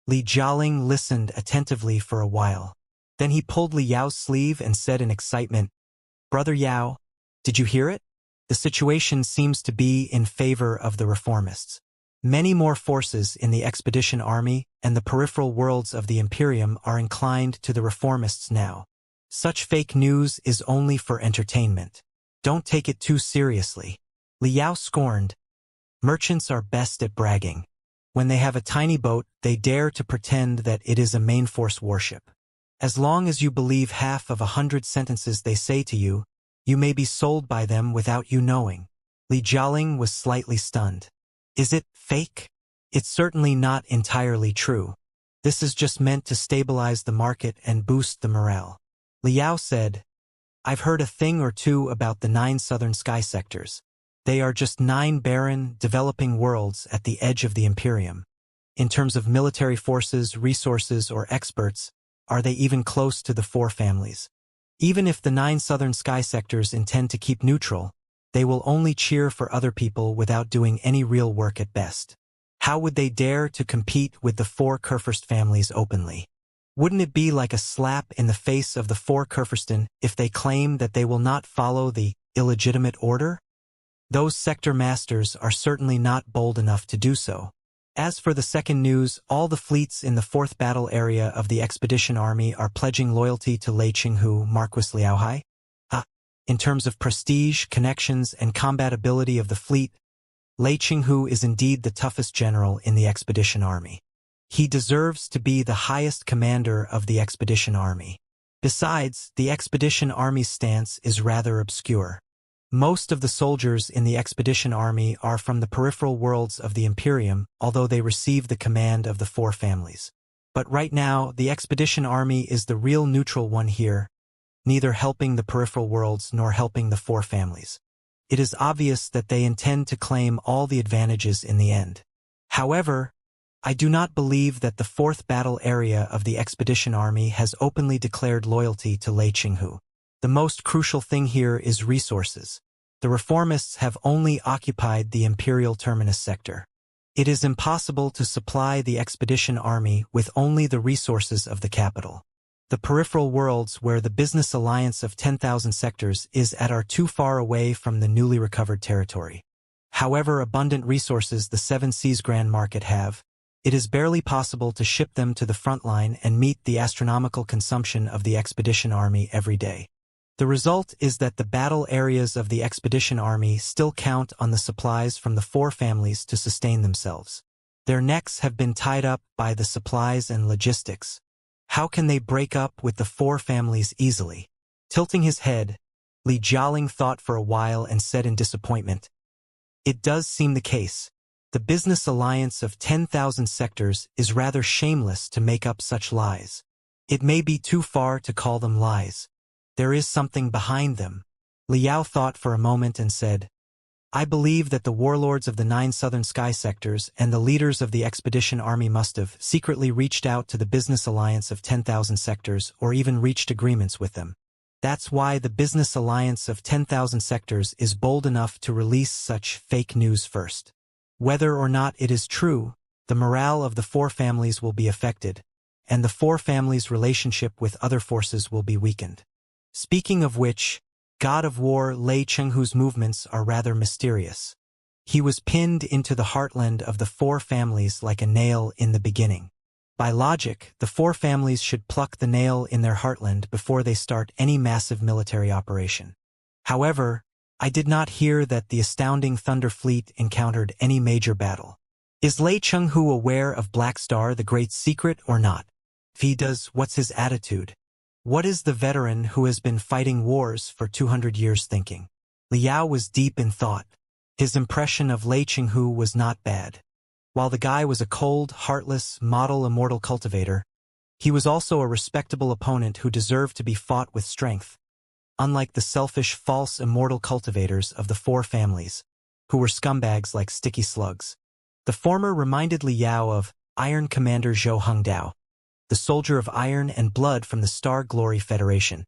Li Jialing listened attentively for a while. Then he pulled Li Yao's sleeve and said in excitement, "Brother Yao, did you hear it? The situation seems to be in favor of the reformists. Many more forces in the expedition army and the peripheral worlds of the Imperium are inclined to the reformists now. Such fake news is only for entertainment. Don't take it too seriously." Li Yao scorned. Merchants are best at bragging. When they have a tiny boat, they dare to pretend that it is a main force warship. As long as you believe half of 100 sentences they say to you, you may be sold by them without you knowing. Li Jialing was slightly stunned. Is it fake? It's certainly not entirely true. This is just meant to stabilize the market and boost the morale. Li Yao said, I've heard a thing or two about the 9 southern sky sectors. They are just 9 barren, developing worlds at the edge of the Imperium. In terms of military forces, resources, or experts, are they even close to the 4 families? Even if the 9 southern sky sectors intend to keep neutral, they will only cheer for other people without doing any real work at best. How would they dare to compete with the 4 Kurfürst families openly? Wouldn't it be like a slap in the face of the 4 Kurfürsten if they claim that they will not follow the illegitimate order? Those sector masters are certainly not bold enough to do so. As for the second news, all the fleets in the 4th battle area of the expedition army are pledging loyalty to Lei Qinghu, Marquis Liaohai. In terms of prestige, connections, and combatability of the fleet, Lei Qinghu is indeed the toughest general in the expedition army. He deserves to be the highest commander of the expedition army. Besides, the expedition army's stance is rather obscure. Most of the soldiers in the expedition army are from the peripheral worlds of the Imperium, although they receive the command of the 4 families. But right now, the expedition army is the real neutral one here, neither helping the peripheral worlds nor helping the 4 families. It is obvious that they intend to claim all the advantages in the end. However, I do not believe that the 4th battle area of the expedition army has openly declared loyalty to Lei Qinghu. The most crucial thing here is resources. The reformists have only occupied the Imperial Terminus sector. It is impossible to supply the expedition army with only the resources of the capital. The peripheral worlds where the business alliance of 10,000 sectors is at are too far away from the newly recovered territory. However abundant resources the 7 Seas Grand Market have, it is barely possible to ship them to the front line and meet the astronomical consumption of the expedition army every day. The result is that the battle areas of the expedition army still count on the supplies from the 4 families to sustain themselves. Their necks have been tied up by the supplies and logistics. How can they break up with the 4 families easily? Tilting his head, Li Jialing thought for a while and said in disappointment, It does seem the case. The business alliance of 10,000 sectors is rather shameless to make up such lies. It may be too far to call them lies. There is something behind them. Li Yao thought for a moment and said, I believe that the warlords of the 9 southern sky sectors and the leaders of the expedition army must have secretly reached out to the business alliance of 10,000 sectors or even reached agreements with them. That's why the business alliance of 10,000 sectors is bold enough to release such fake news first. Whether or not it is true, the morale of the 4 families will be affected, and the 4 families' relationship with other forces will be weakened. Speaking of which, God of War Lei Qinghu's movements are rather mysterious. He was pinned into the heartland of the 4 families like a nail in the beginning. By logic, the 4 families should pluck the nail in their heartland before they start any massive military operation. However, I did not hear that the astounding Thunder Fleet encountered any major battle. Is Lei Qinghu aware of Black Star the Great Secret or not? If he does, what's his attitude? What is the veteran who has been fighting wars for 200 years thinking? Li Yao was deep in thought. His impression of Lei Qinghu was not bad. While the guy was a cold, heartless, model immortal cultivator, he was also a respectable opponent who deserved to be fought with strength, unlike the selfish, false immortal cultivators of the 4 families, who were scumbags like sticky slugs. The former reminded Li Yao of Iron Commander Zhou Hengdao, the soldier of iron and blood from the Star Glory Federation.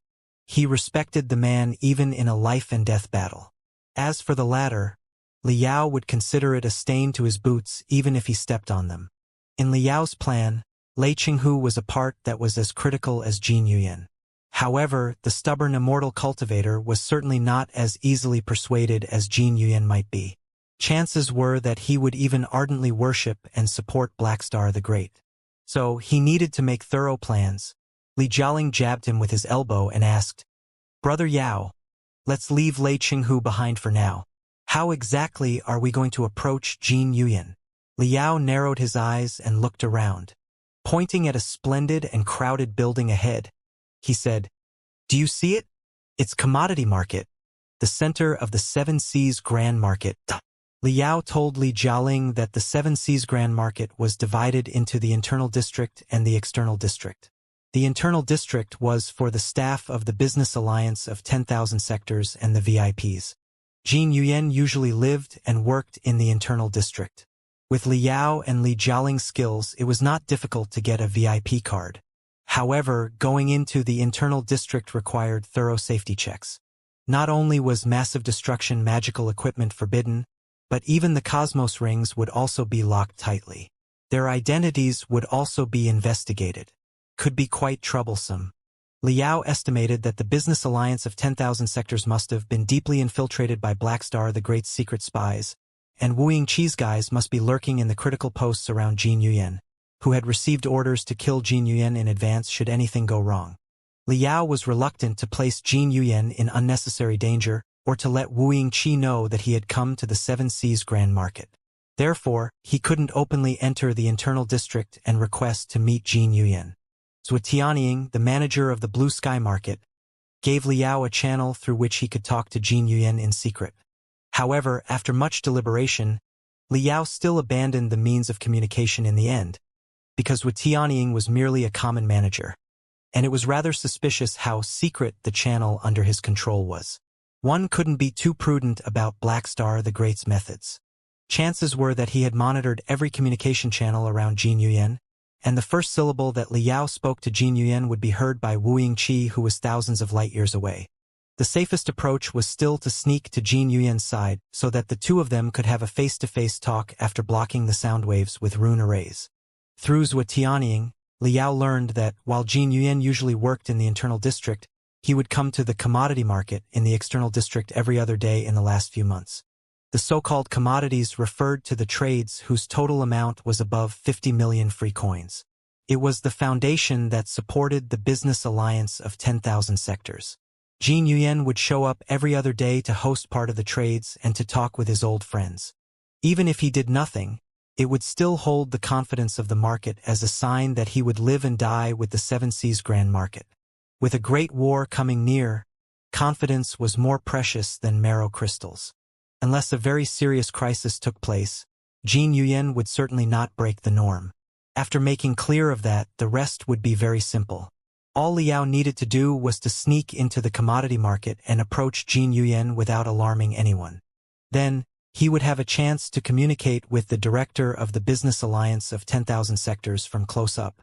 He respected the man even in a life-and-death battle. As for the latter, Li Yao would consider it a stain to his boots even if he stepped on them. In Li Yao's plan, Lei Qinghu was a part that was as critical as Jin Yuyan. However, the stubborn immortal cultivator was certainly not as easily persuaded as Jin Yuyan might be. Chances were that he would even ardently worship and support Blackstar the Great. So, he needed to make thorough plans. Li Jialing jabbed him with his elbow and asked, "Brother Yao, let's leave Lei Qinghu behind for now. How exactly are we going to approach Jin Yuyan?" Li Yao narrowed his eyes and looked around. Pointing at a splendid and crowded building ahead, he said, "Do you see it? It's Commodity Market, the center of the Seven Seas Grand Market." Li Yao told Li Jialing that the Seven Seas Grand Market was divided into the internal district and the external district. The internal district was for the staff of the Business Alliance of 10,000 sectors and the VIPs. Jin Yuyan usually lived and worked in the internal district. With Li Yao and Li Jialing's skills, it was not difficult to get a VIP card. However, going into the internal district required thorough safety checks. Not only was massive destruction magical equipment forbidden, but even the Cosmos rings would also be locked tightly. Their identities would also be investigated. Could be quite troublesome. Li Yao estimated that the Business Alliance of 10,000 sectors must have been deeply infiltrated by Blackstar the Great's secret spies, and Wu Yingqi's guys must be lurking in the critical posts around Jin Yuyan, who had received orders to kill Jin Yuyan in advance should anything go wrong. Li Yao was reluctant to place Jin Yuyan in unnecessary danger, or to let Wu Yingqi know that he had come to the Seven Seas Grand Market. Therefore, he couldn't openly enter the internal district and request to meet Jin Yuyan. Zhou Tianying, the manager of the Blue Sky Market, gave Li Yao a channel through which he could talk to Jin Yuyan in secret. However, after much deliberation, Li Yao still abandoned the means of communication in the end, because Zhou Tianying was merely a common manager, and it was rather suspicious how secret the channel under his control was. One couldn't be too prudent about Blackstar the Great's methods. Chances were that he had monitored every communication channel around Jin Yuyan, and the first syllable that Li Yao spoke to Jin Yuyan would be heard by Wu Yingqi, who was thousands of light years away. The safest approach was still to sneak to Jin Yuyan's side so that the two of them could have a face-to-face talk after blocking the sound waves with rune arrays. Through Zhou Tianying, Li Yao learned that while Jin Yuyan usually worked in the internal district, he would come to the commodity market in the external district every other day in the last few months. The so-called commodities referred to the trades whose total amount was above 50 million free coins. It was the foundation that supported the Business Alliance of 10,000 sectors. Jin Yuyan would show up every other day to host part of the trades and to talk with his old friends. Even if he did nothing, it would still hold the confidence of the market as a sign that he would live and die with the Seven Seas Grand Market. With a great war coming near, confidence was more precious than marrow crystals. Unless a very serious crisis took place, Jin Yuyan would certainly not break the norm. After making clear of that, the rest would be very simple. All Li Yao needed to do was to sneak into the commodity market and approach Jin Yuyan without alarming anyone. Then, he would have a chance to communicate with the director of the Business Alliance of 10,000 sectors from close up.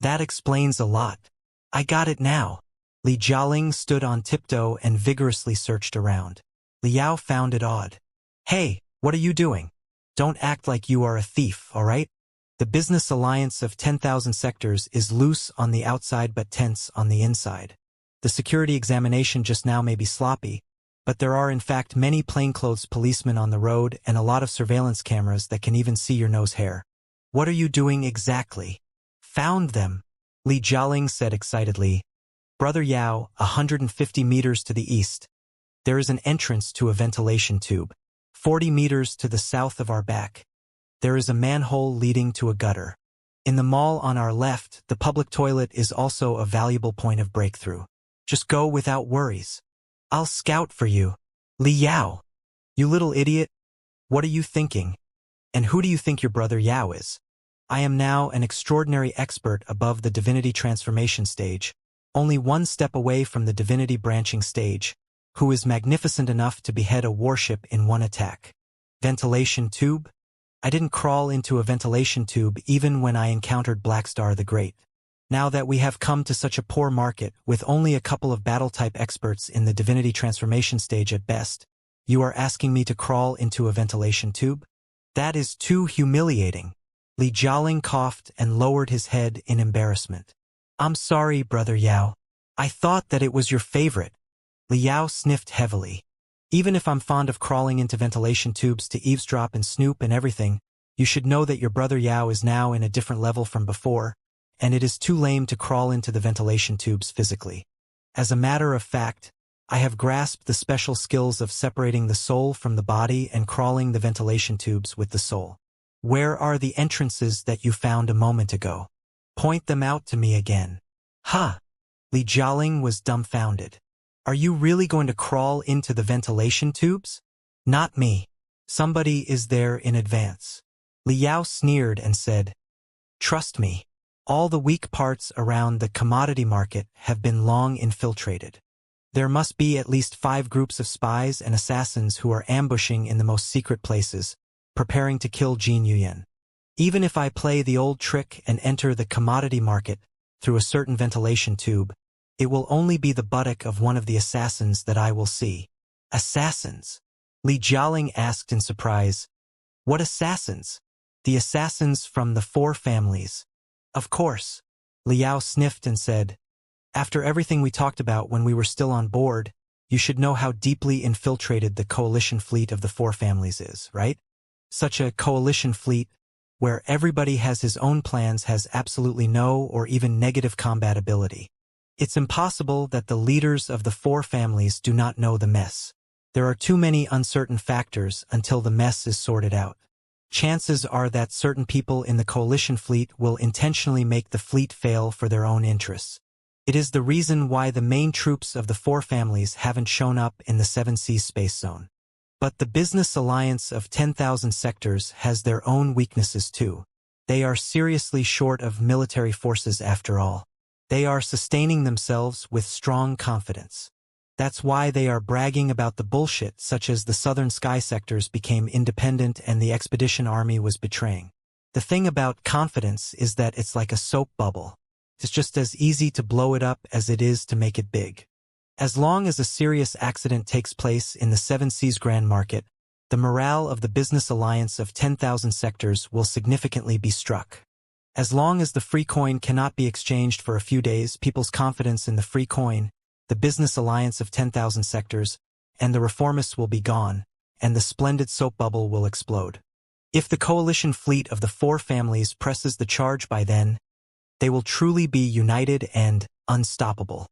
That explains a lot. I got it now. Li Jialing stood on tiptoe and vigorously searched around. Li Yao found it odd. "Hey, what are you doing? Don't act like you are a thief, all right? The Business Alliance of 10,000 sectors is loose on the outside but tense on the inside. The security examination just now may be sloppy, but there are in fact many plainclothes policemen on the road and a lot of surveillance cameras that can even see your nose hair. What are you doing exactly?" "Found them," Li Jialing said excitedly. "Brother Yao, 150 meters to the east. There is an entrance to a ventilation tube. 40 meters to the south of our back, there is a manhole leading to a gutter. In the mall on our left, the public toilet is also a valuable point of breakthrough. Just go without worries. I'll scout for you." "Li Yao, you little idiot. What are you thinking? And who do you think your brother Yao is? I am now an extraordinary expert above the divinity transformation stage, only one step away from the divinity branching stage, who is magnificent enough to behead a warship in one attack. Ventilation tube? I didn't crawl into a ventilation tube even when I encountered Blackstar the Great. Now that we have come to such a poor market with only a couple of battle-type experts in the divinity transformation stage at best, you are asking me to crawl into a ventilation tube? That is too humiliating." Li Jialing coughed and lowered his head in embarrassment. I'm sorry, Brother Yao. I thought that it was your favorite. Li Yao sniffed heavily. Even if I'm fond of crawling into ventilation tubes to eavesdrop and snoop and everything, you should know that your brother Yao is now in a different level from before, and it is too lame to crawl into the ventilation tubes physically. As a matter of fact, I have grasped the special skills of separating the soul from the body and crawling the ventilation tubes with the soul. Where are the entrances that you found a moment ago? Point them out to me again. Ha! Li Jialing was dumbfounded. Are you really going to crawl into the ventilation tubes? Not me. Somebody is there in advance. Li Yao sneered and said, Trust me. All the weak parts around the commodity market have been long infiltrated. There must be at least 5 groups of spies and assassins who are ambushing in the most secret places, preparing to kill Jin Yuyan. Even if I play the old trick and enter the commodity market through a certain ventilation tube, it will only be the buttock of one of the assassins that I will see. Assassins? Li Jialing asked in surprise. What assassins? The assassins from the 4 families. Of course. Li Yao sniffed and said, After everything we talked about when we were still on board, you should know how deeply infiltrated the coalition fleet of the 4 families is, right? Such a coalition fleet, where everybody has his own plans, has absolutely no or even negative combat ability. It's impossible that the leaders of the 4 families do not know the mess. There are too many uncertain factors until the mess is sorted out. Chances are that certain people in the coalition fleet will intentionally make the fleet fail for their own interests. It is the reason why the main troops of the 4 families haven't shown up in the 7 Seas space zone. But the business alliance of 10,000 sectors has their own weaknesses too. They are seriously short of military forces after all. They are sustaining themselves with strong confidence. That's why they are bragging about the bullshit, such as the southern sky sectors became independent and the expedition army was betraying. The thing about confidence is that it's like a soap bubble. It's just as easy to blow it up as it is to make it big. As long as a serious accident takes place in the 7 Seas Grand Market, the morale of the business alliance of 10,000 sectors will significantly be struck. As long as the free coin cannot be exchanged for a few days, people's confidence in the free coin, the business alliance of 10,000 sectors, and the reformists will be gone, and the splendid soap bubble will explode. If the coalition fleet of the 4 families presses the charge by then, they will truly be united and unstoppable.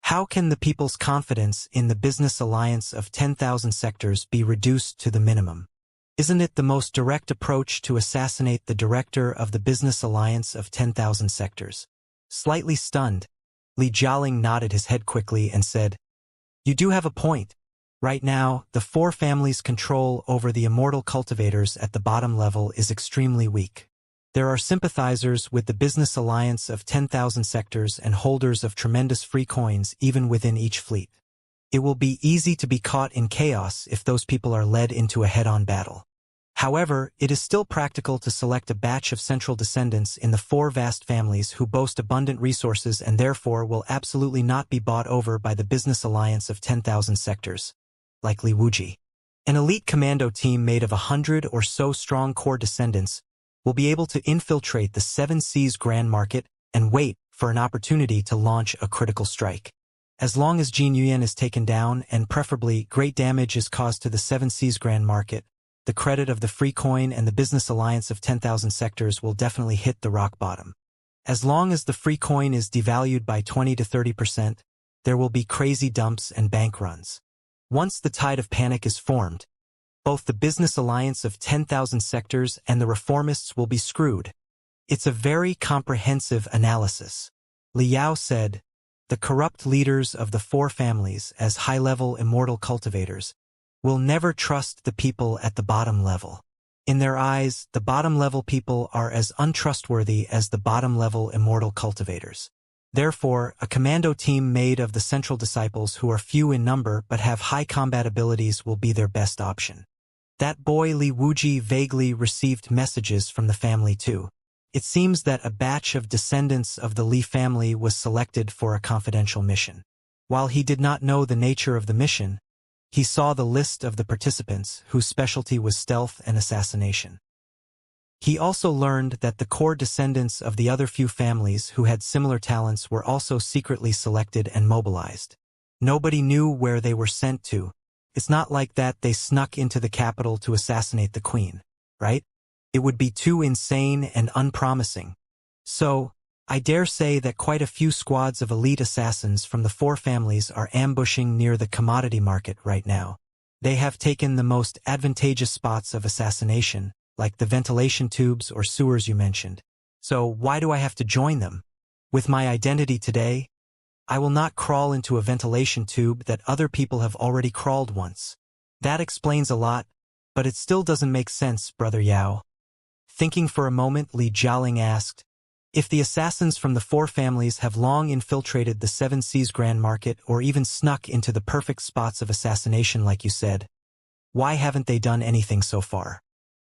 How can the people's confidence in the business alliance of 10,000 sectors be reduced to the minimum? Isn't it the most direct approach to assassinate the director of the business alliance of 10,000 sectors? Slightly stunned, Li Jialing nodded his head quickly and said, You do have a point. Right now, the 4 families' control over the immortal cultivators at the bottom level is extremely weak. There are sympathizers with the business alliance of 10,000 sectors and holders of tremendous free coins even within each fleet. It will be easy to be caught in chaos if those people are led into a head-on battle. However, it is still practical to select a batch of central descendants in the 4 vast families who boast abundant resources and therefore will absolutely not be bought over by the business alliance of 10,000 sectors, like Li Wuji. An elite commando team made of 100 or so strong core descendants will be able to infiltrate the 7 Seas Grand Market and wait for an opportunity to launch a critical strike. As long as Jin Yuyan is taken down and preferably great damage is caused to the 7 Seas Grand Market, the credit of the free coin and the business alliance of 10,000 sectors will definitely hit the rock bottom. As long as the free coin is devalued by 20 to 30%, there will be crazy dumps and bank runs. Once the tide of panic is formed, both the business alliance of 10,000 sectors and the reformists will be screwed. It's a very comprehensive analysis. Li Yao said, The corrupt leaders of the 4 families as high-level immortal cultivators will never trust the people at the bottom level. In their eyes, the bottom-level people are as untrustworthy as the bottom-level immortal cultivators. Therefore, a commando team made of the central disciples who are few in number but have high combat abilities will be their best option. That boy Li Wuji vaguely received messages from the family too. It seems that a batch of descendants of the Li family was selected for a confidential mission. While he did not know the nature of the mission, he saw the list of the participants whose specialty was stealth and assassination. He also learned that the core descendants of the other few families who had similar talents were also secretly selected and mobilized. Nobody knew where they were sent to. It's not like that they snuck into the capital to assassinate the queen, right? It would be too insane and unpromising. So, I dare say that quite a few squads of elite assassins from the four families are ambushing near the commodity market right now. They have taken the most advantageous spots of assassination, like the ventilation tubes or sewers you mentioned. So why do I have to join them? With my identity today, I will not crawl into a ventilation tube that other people have already crawled once. That explains a lot, but it still doesn't make sense, Brother Yao. Thinking for a moment, Li Jialing asked, if the assassins from the four families have long infiltrated the Seven Seas Grand Market or even snuck into the perfect spots of assassination like you said, why haven't they done anything so far?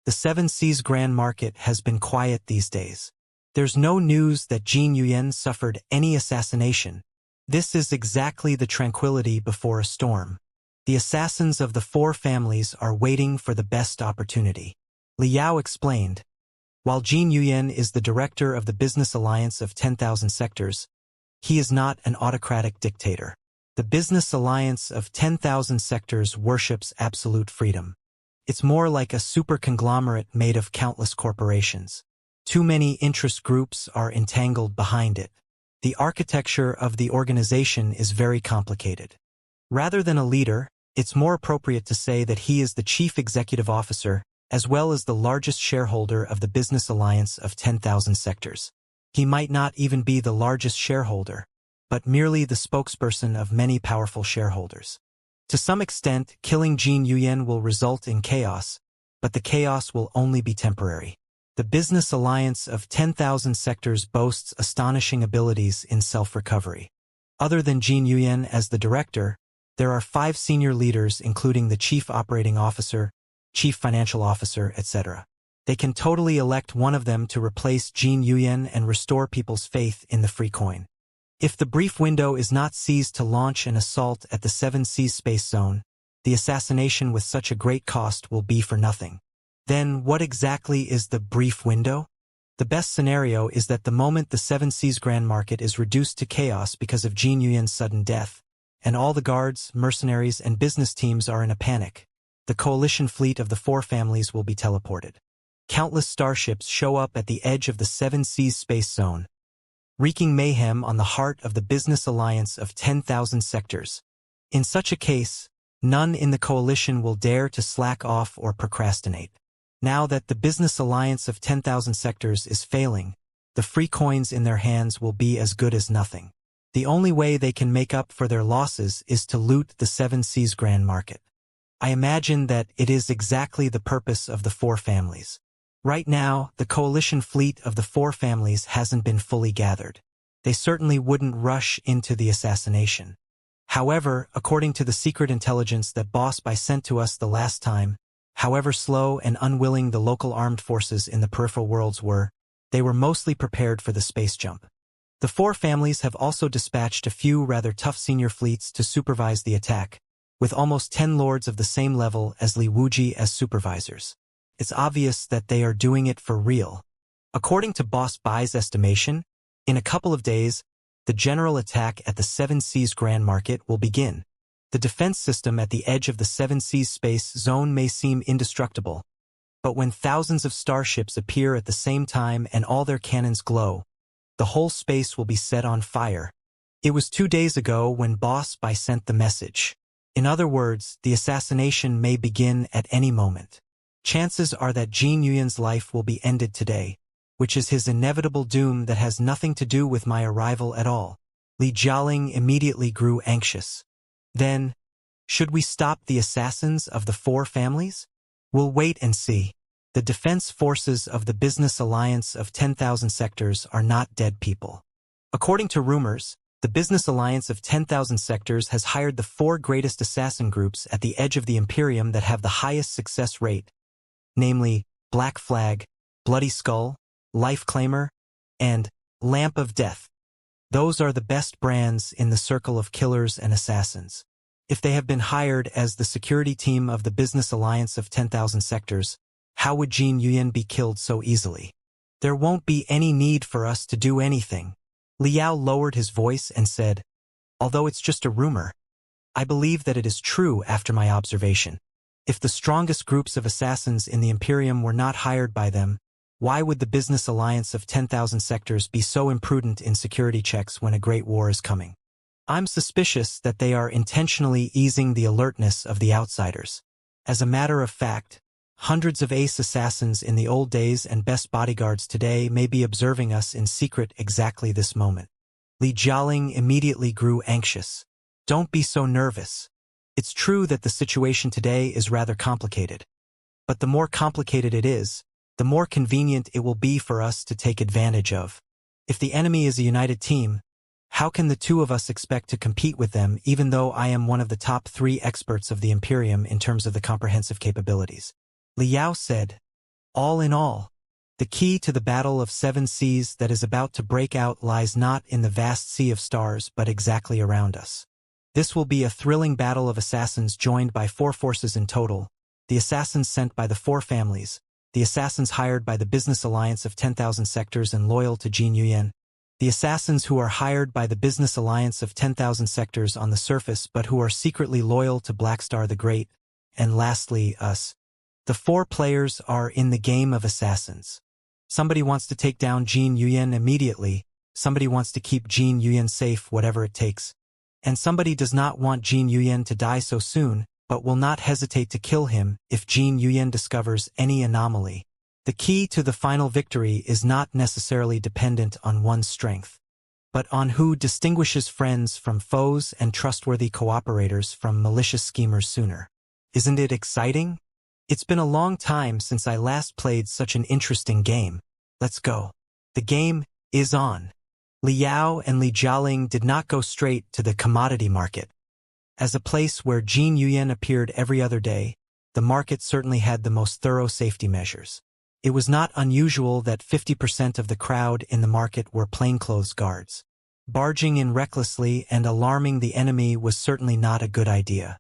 The Seven Seas Grand Market has been quiet these days. There's no news that Jin Yuyan suffered any assassination. This is exactly the tranquility before a storm. The assassins of the four families are waiting for the best opportunity. Li Yao explained. While Jin Yuyan is the director of the Business Alliance of 10,000 Sectors, he is not an autocratic dictator. The Business Alliance of 10,000 Sectors worships absolute freedom. It's more like a super conglomerate made of countless corporations. Too many interest groups are entangled behind it. The architecture of the organization is very complicated. Rather than a leader, it's more appropriate to say that he is the chief executive officer as well as the largest shareholder of the Business Alliance of 10,000 Sectors. He might not even be the largest shareholder, but merely the spokesperson of many powerful shareholders. To some extent, killing Jin Yuyan will result in chaos, but the chaos will only be temporary. The Business Alliance of 10,000 Sectors boasts astonishing abilities in self-recovery. Other than Jin Yuyan as the director, there are 5 senior leaders including the chief operating officer, chief financial officer, etc. They can totally elect one of them to replace Jin Yuyan and restore people's faith in the free coin. If the brief window is not seized to launch an assault at the Seven Seas Space Zone, the assassination with such a great cost will be for nothing. Then what exactly is the brief window? The best scenario is that the moment the Seven Seas Grand Market is reduced to chaos because of Jin Yuyan's sudden death, and all the guards, mercenaries, and business teams are in a panic, the coalition fleet of the four families will be teleported. Countless starships show up at the edge of the Seven Seas Space Zone, wreaking mayhem on the heart of the Business Alliance of 10,000 Sectors. In such a case, none in the coalition will dare to slack off or procrastinate. Now that the Business Alliance of 10,000 Sectors is failing, the free coins in their hands will be as good as nothing. The only way they can make up for their losses is to loot the Seven Seas Grand Market. I imagine that it is exactly the purpose of the four families. Right now, the coalition fleet of the four families hasn't been fully gathered. They certainly wouldn't rush into the assassination. However, according to the secret intelligence that Boss Bai sent to us the last time, however slow and unwilling the local armed forces in the peripheral worlds were, they were mostly prepared for the space jump. The four families have also dispatched a few rather tough senior fleets to supervise the attack, with almost 10 lords of the same level as Li Wuji as supervisors. It's obvious that they are doing it for real. According to Boss Bai's estimation, in a couple of days, the general attack at the Seven Seas Grand Market will begin. The defense system at the edge of the Seven Seas Space Zone may seem indestructible, but when thousands of starships appear at the same time and all their cannons glow, the whole space will be set on fire. It was 2 days ago when Boss Bai sent the message. In other words, the assassination may begin at any moment. Chances are that Jin Yuyan's life will be ended today, which is his inevitable doom that has nothing to do with my arrival at all. Li Jialing immediately grew anxious. Then, should we stop the assassins of the four families? We'll wait and see. The defense forces of the Business Alliance of 10,000 Sectors are not dead people. According to rumors, the Business Alliance of 10,000 Sectors has hired the 4 greatest assassin groups at the edge of the Imperium that have the highest success rate, namely Black Flag, Bloody Skull, Life Claimer, and Lamp of Death. Those are the best brands in the circle of killers and assassins. If they have been hired as the security team of the Business Alliance of 10,000 Sectors, How would Jin Yuyan be killed so easily? There won't be any need for us to do anything. Liao lowered his voice and said, although it's just a rumor, I believe that it is true after my observation. If the strongest groups of assassins in the Imperium were not hired by them, why would the business alliance of 10,000 sectors be so imprudent in security checks when a great war is coming? I'm suspicious that they are intentionally easing the alertness of the outsiders. As a matter of fact, hundreds of ace assassins in the old days and best bodyguards today may be observing us in secret exactly this moment. Li Jialing immediately grew anxious. Don't be so nervous. It's true that the situation today is rather complicated. But the more complicated it is, the more convenient it will be for us to take advantage of. If the enemy is a united team, how can the two of us expect to compete with them even though I am one of the top 3 experts of the Imperium in terms of the comprehensive capabilities? Liao said, all in all, the key to the battle of 7 seas that is about to break out lies not in the vast sea of stars but exactly around us. This will be a thrilling battle of assassins joined by 4 forces in total, the assassins sent by the 4 families, the assassins hired by the business alliance of 10,000 sectors and loyal to Jin Yuyan, the assassins who are hired by the business alliance of 10,000 sectors on the surface but who are secretly loyal to Blackstar the Great, and lastly, us. The 4 players are in the game of assassins. Somebody wants to take down Jin Yuyan immediately, somebody wants to keep Jin Yuyan safe whatever it takes, and somebody does not want Jin Yuyan to die so soon, but will not hesitate to kill him if Jin Yuyan discovers any anomaly. The key to the final victory is not necessarily dependent on one's strength, but on who distinguishes friends from foes and trustworthy cooperators from malicious schemers sooner. Isn't it exciting? It's been a long time since I last played such an interesting game. Let's go. The game is on. Liao and Li Jialing did not go straight to the commodity market. As a place where Jin Yuyan appeared every other day, the market certainly had the most thorough safety measures. It was not unusual that 50% of the crowd in the market were plainclothes guards. Barging in recklessly and alarming the enemy was certainly not a good idea.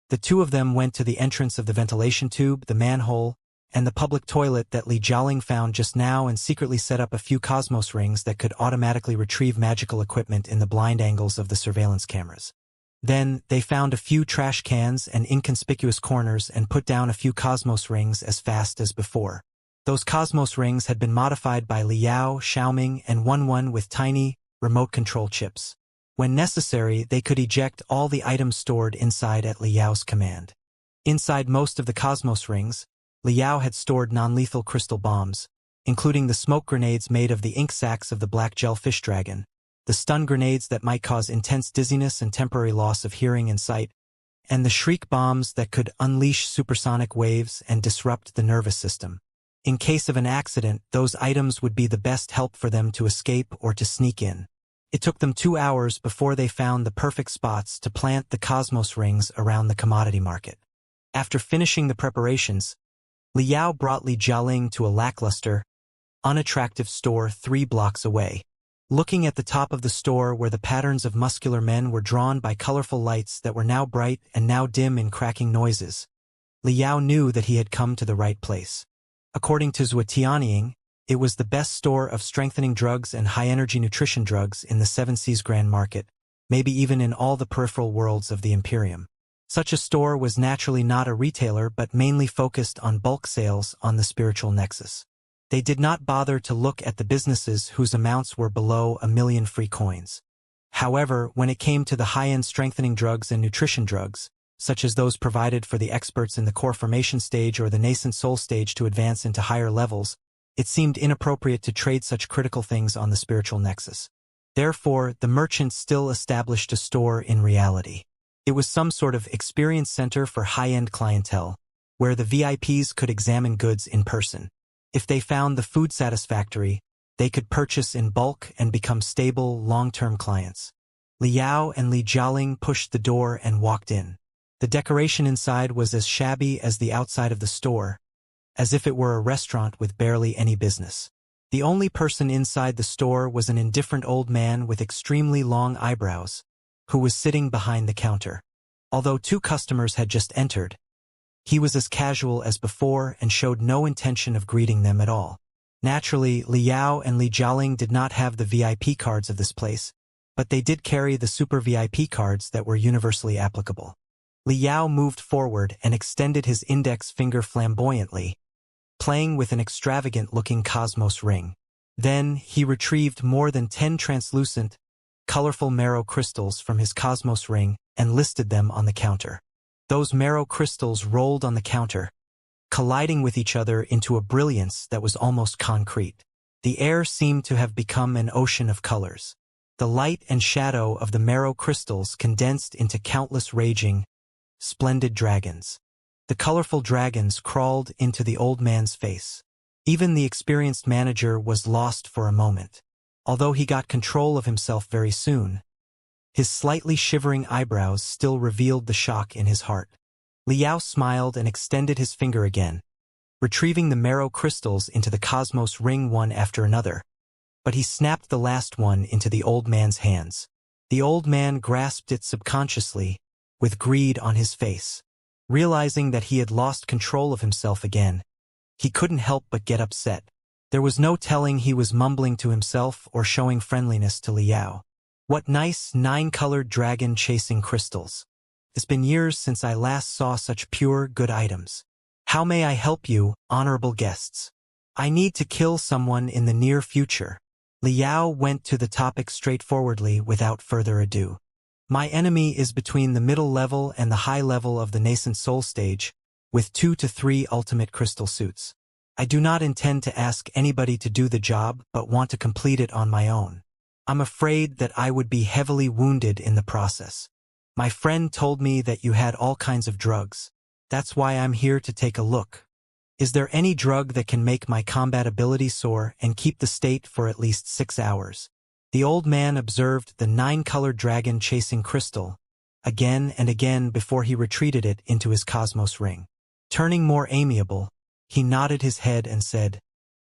The 2 of them went to the entrance of the ventilation tube, the manhole, and the public toilet that Li Jialing found just now and secretly set up a few cosmos rings that could automatically retrieve magical equipment in the blind angles of the surveillance cameras. Then, they found a few trash cans and inconspicuous corners and put down a few cosmos rings as fast as before. Those cosmos rings had been modified by Liao, Xiaoming, and Wenwen with tiny, remote control chips. When necessary, they could eject all the items stored inside at Liao's command. Inside most of the cosmos rings, Liao had stored non-lethal crystal bombs, including the smoke grenades made of the ink sacs of the black jellyfish dragon, the stun grenades that might cause intense dizziness and temporary loss of hearing and sight, and the shriek bombs that could unleash supersonic waves and disrupt the nervous system. In case of an accident, those items would be the best help for them to escape or to sneak in. It took them 2 hours before they found the perfect spots to plant the cosmos rings around the commodity market. After finishing the preparations, Liao brought Li Jialing to a lackluster, unattractive store 3 blocks away. Looking at the top of the store where the patterns of muscular men were drawn by colorful lights that were now bright and now dim in cracking noises, Liao knew that he had come to the right place. According to Zhuotianying, it was the best store of strengthening drugs and high-energy nutrition drugs in the 7 Seas Grand Market, maybe even in all the peripheral worlds of the Imperium. Such a store was naturally not a retailer but mainly focused on bulk sales on the spiritual nexus. They did not bother to look at the businesses whose amounts were below 1 million free coins. However, when it came to the high-end strengthening drugs and nutrition drugs, such as those provided for the experts in the core formation stage or the nascent soul stage to advance into higher levels, it seemed inappropriate to trade such critical things on the spiritual nexus. Therefore, the merchant still established a store in reality. It was some sort of experience center for high-end clientele, where the VIPs could examine goods in person. If they found the food satisfactory, they could purchase in bulk and become stable, long-term clients. Liao and Li Jialing pushed the door and walked in. The decoration inside was as shabby as the outside of the store, as if it were a restaurant with barely any business. The only person inside the store was an indifferent old man with extremely long eyebrows, who was sitting behind the counter. Although 2 customers had just entered, He was as casual as before and showed no intention of greeting them at all. Naturally, Liao and Li Jialing did not have the VIP cards of this place, but they did carry the super VIP cards that were universally applicable. Liao moved forward and extended his index finger flamboyantly, playing with an extravagant-looking cosmos ring. Then, he retrieved more than 10 translucent, colorful marrow crystals from his cosmos ring and listed them on the counter. Those marrow crystals rolled on the counter, colliding with each other into a brilliance that was almost concrete. The air seemed to have become an ocean of colors. The light and shadow of the marrow crystals condensed into countless raging, splendid dragons. The colorful dragons crawled into the old man's face. Even the experienced manager was lost for a moment. Although he got control of himself very soon, his slightly shivering eyebrows still revealed the shock in his heart. Liao smiled and extended his finger again, retrieving the marrow crystals into the cosmos ring one after another, but he snapped the last one into the old man's hands. The old man grasped it subconsciously, with greed on his face. Realizing that he had lost control of himself again, he couldn't help but get upset. There was no telling he was mumbling to himself or showing friendliness to Liao. What nice 9-colored dragon-chasing crystals. It's been years since I last saw such pure, good items. How may I help you, honorable guests? I need to kill someone in the near future. Liao went to the topic straightforwardly without further ado. My enemy is between the middle level and the high level of the nascent soul stage, with 2 to 3 ultimate crystal suits. I do not intend to ask anybody to do the job, but want to complete it on my own. I'm afraid that I would be heavily wounded in the process. My friend told me that you had all kinds of drugs. That's why I'm here to take a look. Is there any drug that can make my combat ability soar and keep the state for at least 6 hours? The old man observed the 9-colored dragon-chasing crystal again and again before he retreated it into his cosmos ring. Turning more amiable, he nodded his head and said,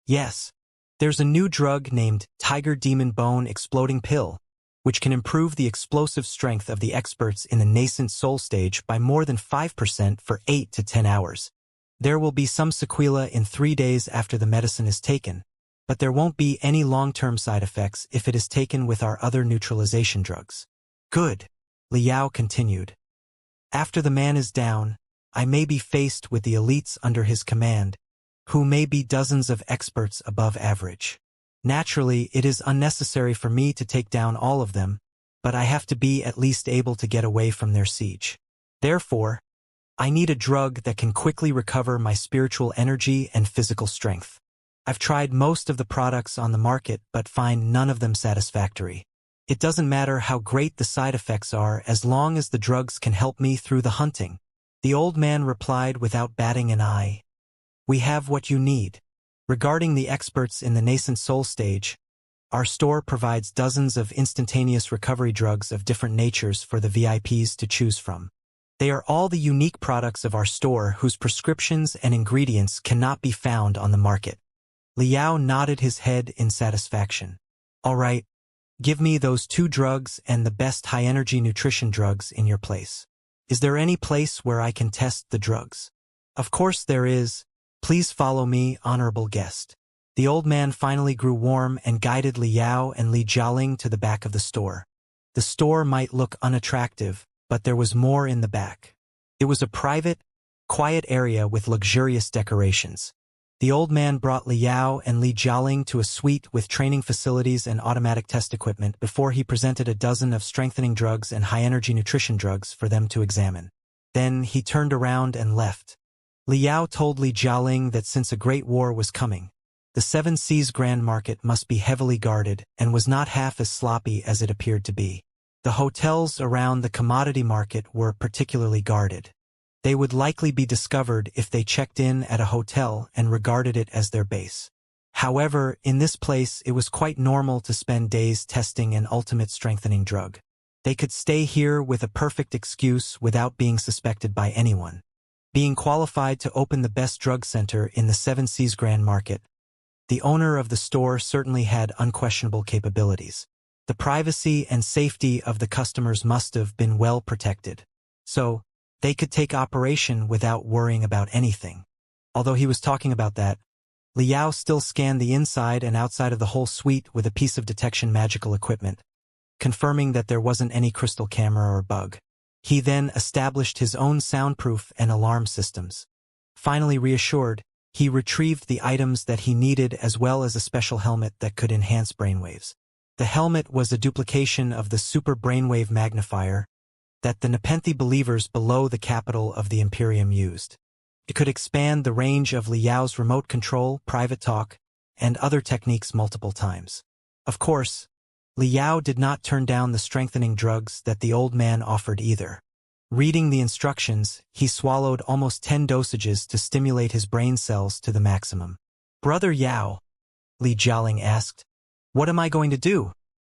"Yes, there's a new drug named Tiger Demon Bone Exploding Pill, which can improve the explosive strength of the experts in the nascent soul stage by more than 5% for 8 to 10 hours. There will be some sequela in 3 days after the medicine is taken, but there won't be any long-term side effects if it is taken with our other neutralization drugs." "Good," Liao continued. "After the man is down, I may be faced with the elites under his command, who may be dozens of experts above average. Naturally, it is unnecessary for me to take down all of them, but I have to be at least able to get away from their siege. Therefore, I need a drug that can quickly recover my spiritual energy and physical strength. I've tried most of the products on the market but find none of them satisfactory. It doesn't matter how great the side effects are as long as the drugs can help me through the hunting." The old man replied without batting an eye. "We have what you need. Regarding the experts in the nascent soul stage, our store provides dozens of instantaneous recovery drugs of different natures for the VIPs to choose from. They are all the unique products of our store whose prescriptions and ingredients cannot be found on the market." Liao nodded his head in satisfaction. "All right, give me those 2 drugs and the best high-energy nutrition drugs in your place. Is there any place where I can test the drugs?" "Of course there is. Please follow me, honorable guest." The old man finally grew warm and guided Liao and Li Jialing to the back of the store. The store might look unattractive, but there was more in the back. It was a private, quiet area with luxurious decorations. The old man brought Liao and Li Jialing to a suite with training facilities and automatic test equipment before he presented a dozen of strengthening drugs and high-energy nutrition drugs for them to examine. Then he turned around and left. Liao told Li Jialing that since a great war was coming, the Seven Seas Grand Market must be heavily guarded and was not half as sloppy as it appeared to be. The hotels around the commodity market were particularly guarded. They would likely be discovered if they checked in at a hotel and regarded it as their base. However, in this place it was quite normal to spend days testing an ultimate strengthening drug. They could stay here with a perfect excuse without being suspected by anyone. Being qualified to open the best drug center in the Seven Seas Grand Market, the owner of the store certainly had unquestionable capabilities. The privacy and safety of the customers must have been well protected. So, They could take operation without worrying about anything. Although he was talking about that, Liao still scanned the inside and outside of the whole suite with a piece of detection magical equipment, confirming that there wasn't any crystal camera or bug. He then established his own soundproof and alarm systems. Finally reassured, he retrieved the items that he needed as well as a special helmet that could enhance brainwaves. The helmet was a duplication of the super brainwave magnifier that the Nepenthe believers below the capital of the Imperium used. It could expand the range of Liao's remote control, private talk, and other techniques multiple times. Of course, Liao did not turn down the strengthening drugs that the old man offered either. Reading the instructions, he swallowed almost 10 dosages to stimulate his brain cells to the maximum. "Brother Yao," Li Jialing asked, "what am I going to do?"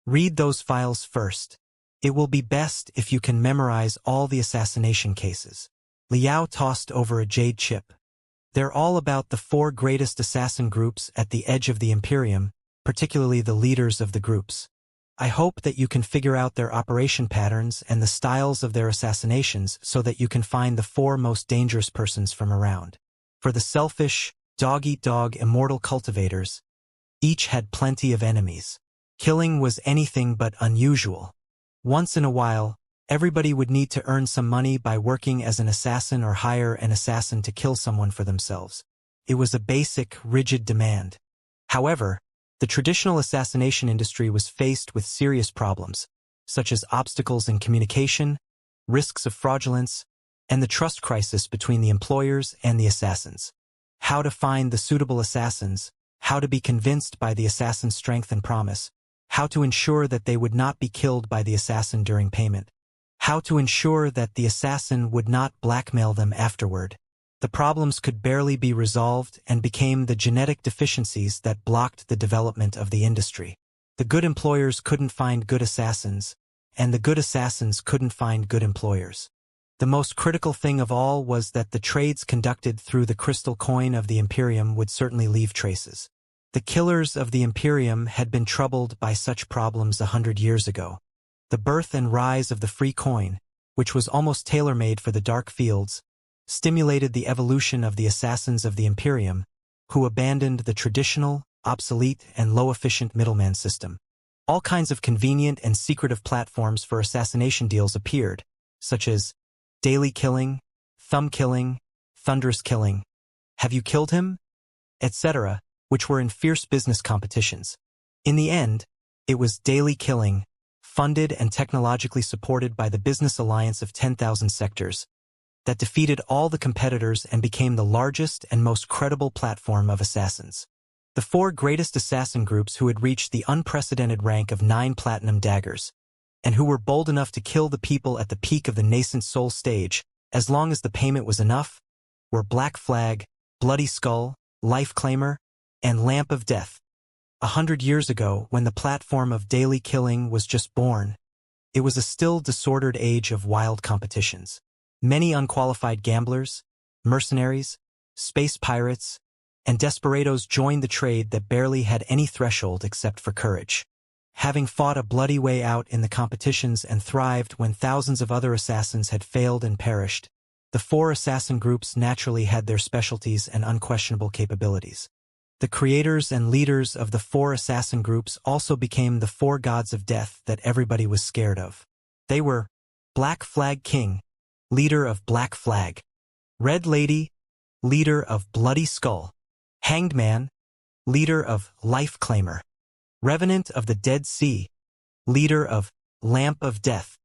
"Read those files first. It will be best if you can memorize all the assassination cases." Liao tossed over a jade chip. "They're all about the 4 greatest assassin groups at the edge of the Imperium, particularly the leaders of the groups. I hope that you can figure out their operation patterns and the styles of their assassinations so that you can find the 4 most dangerous persons from around. For the selfish, dog-eat-dog immortal cultivators, each had plenty of enemies. Killing was anything but unusual. Once in a while, everybody would need to earn some money by working as an assassin or hire an assassin to kill someone for themselves. It was a basic, rigid demand. However, the traditional assassination industry was faced with serious problems, such as obstacles in communication, risks of fraudulence, and the trust crisis between the employers and the assassins. How to find the suitable assassins, how to be convinced by the assassin's strength and promise, how to ensure that they would not be killed by the assassin during payment, how to ensure that the assassin would not blackmail them afterward. The problems could barely be resolved and became the genetic deficiencies that blocked the development of the industry. The good employers couldn't find good assassins, and the good assassins couldn't find good employers. The most critical thing of all was that the trades conducted through the crystal coin of the Imperium would certainly leave traces. The killers of the Imperium had been troubled by such problems 100 years ago. The birth and rise of the free coin, which was almost tailor-made for the dark fields, stimulated the evolution of the assassins of the Imperium, who abandoned the traditional, obsolete, and low-efficient middleman system. All kinds of convenient and secretive platforms for assassination deals appeared, such as daily killing, thumb killing, thunderous killing, have you killed him, etc., which were in fierce business competitions. In the end, it was daily killing, funded and technologically supported by the Business Alliance of 10,000 Sectors, that defeated all the competitors and became the largest and most credible platform of assassins. The 4 greatest assassin groups who had reached the unprecedented rank of 9 platinum daggers, and who were bold enough to kill the people at the peak of the nascent soul stage, as long as the payment was enough, were Black Flag, Bloody Skull, Life Claimer, and Lamp of Death. 100 years ago, when the platform of daily killing was just born, it was a still disordered age of wild competitions. Many unqualified gamblers, mercenaries, space pirates, and desperados joined the trade that barely had any threshold except for courage. Having fought a bloody way out in the competitions and thrived when thousands of other assassins had failed and perished, the 4 assassin groups naturally had their specialties and unquestionable capabilities. The creators and leaders of the 4 assassin groups also became the 4 gods of death that everybody was scared of. They were Black Flag King, leader of Black Flag; Red Lady, leader of Bloody Skull; Hanged Man, leader of Life Claimer; Revenant of the Dead Sea, leader of Lamp of Death.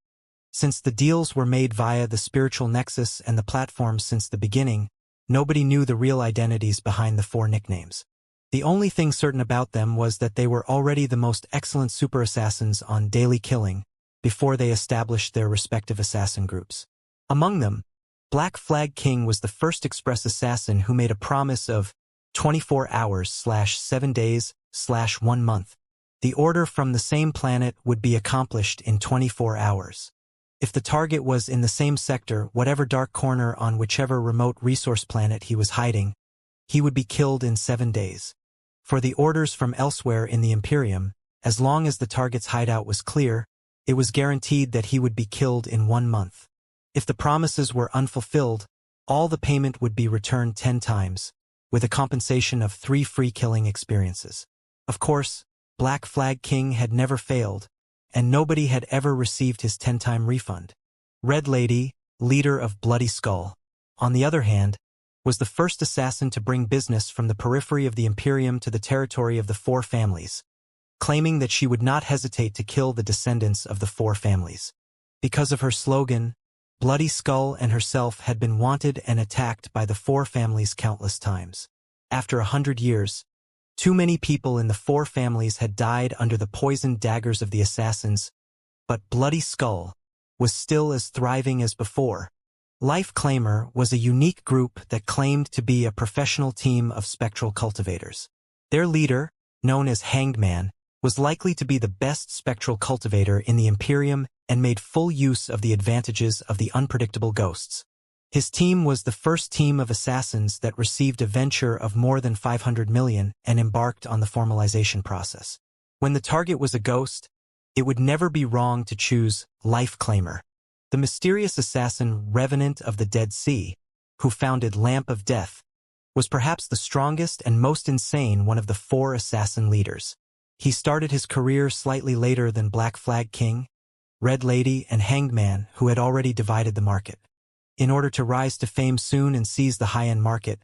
Since the deals were made via the spiritual nexus and the platforms since the beginning, nobody knew the real identities behind the 4 nicknames. The only thing certain about them was that they were already the most excellent super assassins on daily killing before they established their respective assassin groups. Among them, Black Flag King was the first express assassin who made a promise of 24 hours/7 days/1 month. The order from the same planet would be accomplished in 24 hours. If the target was in the same sector, whatever dark corner on whichever remote resource planet he was hiding, he would be killed in 7 days. For the orders from elsewhere in the Imperium, as long as the target's hideout was clear, it was guaranteed that he would be killed in 1 month. If the promises were unfulfilled, all the payment would be returned 10 times, with a compensation of 3 free killing experiences. Of course, Black Flag King had never failed, and nobody had ever received his 10-time refund. Red Lady, leader of Bloody Skull, on the other hand, was the first assassin to bring business from the periphery of the Imperium to the territory of the Four Families, claiming that she would not hesitate to kill the descendants of the Four Families. Because of her slogan, Bloody Skull and herself had been wanted and attacked by the Four Families countless times. After 100 years, too many people in the Four Families had died under the poisoned daggers of the assassins, but Bloody Skull was still as thriving as before. Life Claimer was a unique group that claimed to be a professional team of spectral cultivators. Their leader, known as Hanged Man, was likely to be the best spectral cultivator in the Imperium and made full use of the advantages of the unpredictable ghosts. His team was the first team of assassins that received a venture of more than 500 million and embarked on the formalization process. When the target was a ghost, it would never be wrong to choose Life Claimer. The mysterious assassin Revenant of the Dead Sea, who founded Lamp of Death, was perhaps the strongest and most insane one of the 4 assassin leaders. He started his career slightly later than Black Flag King, Red Lady, and Hanged Man, who had already divided the market. In order to rise to fame soon and seize the high-end market,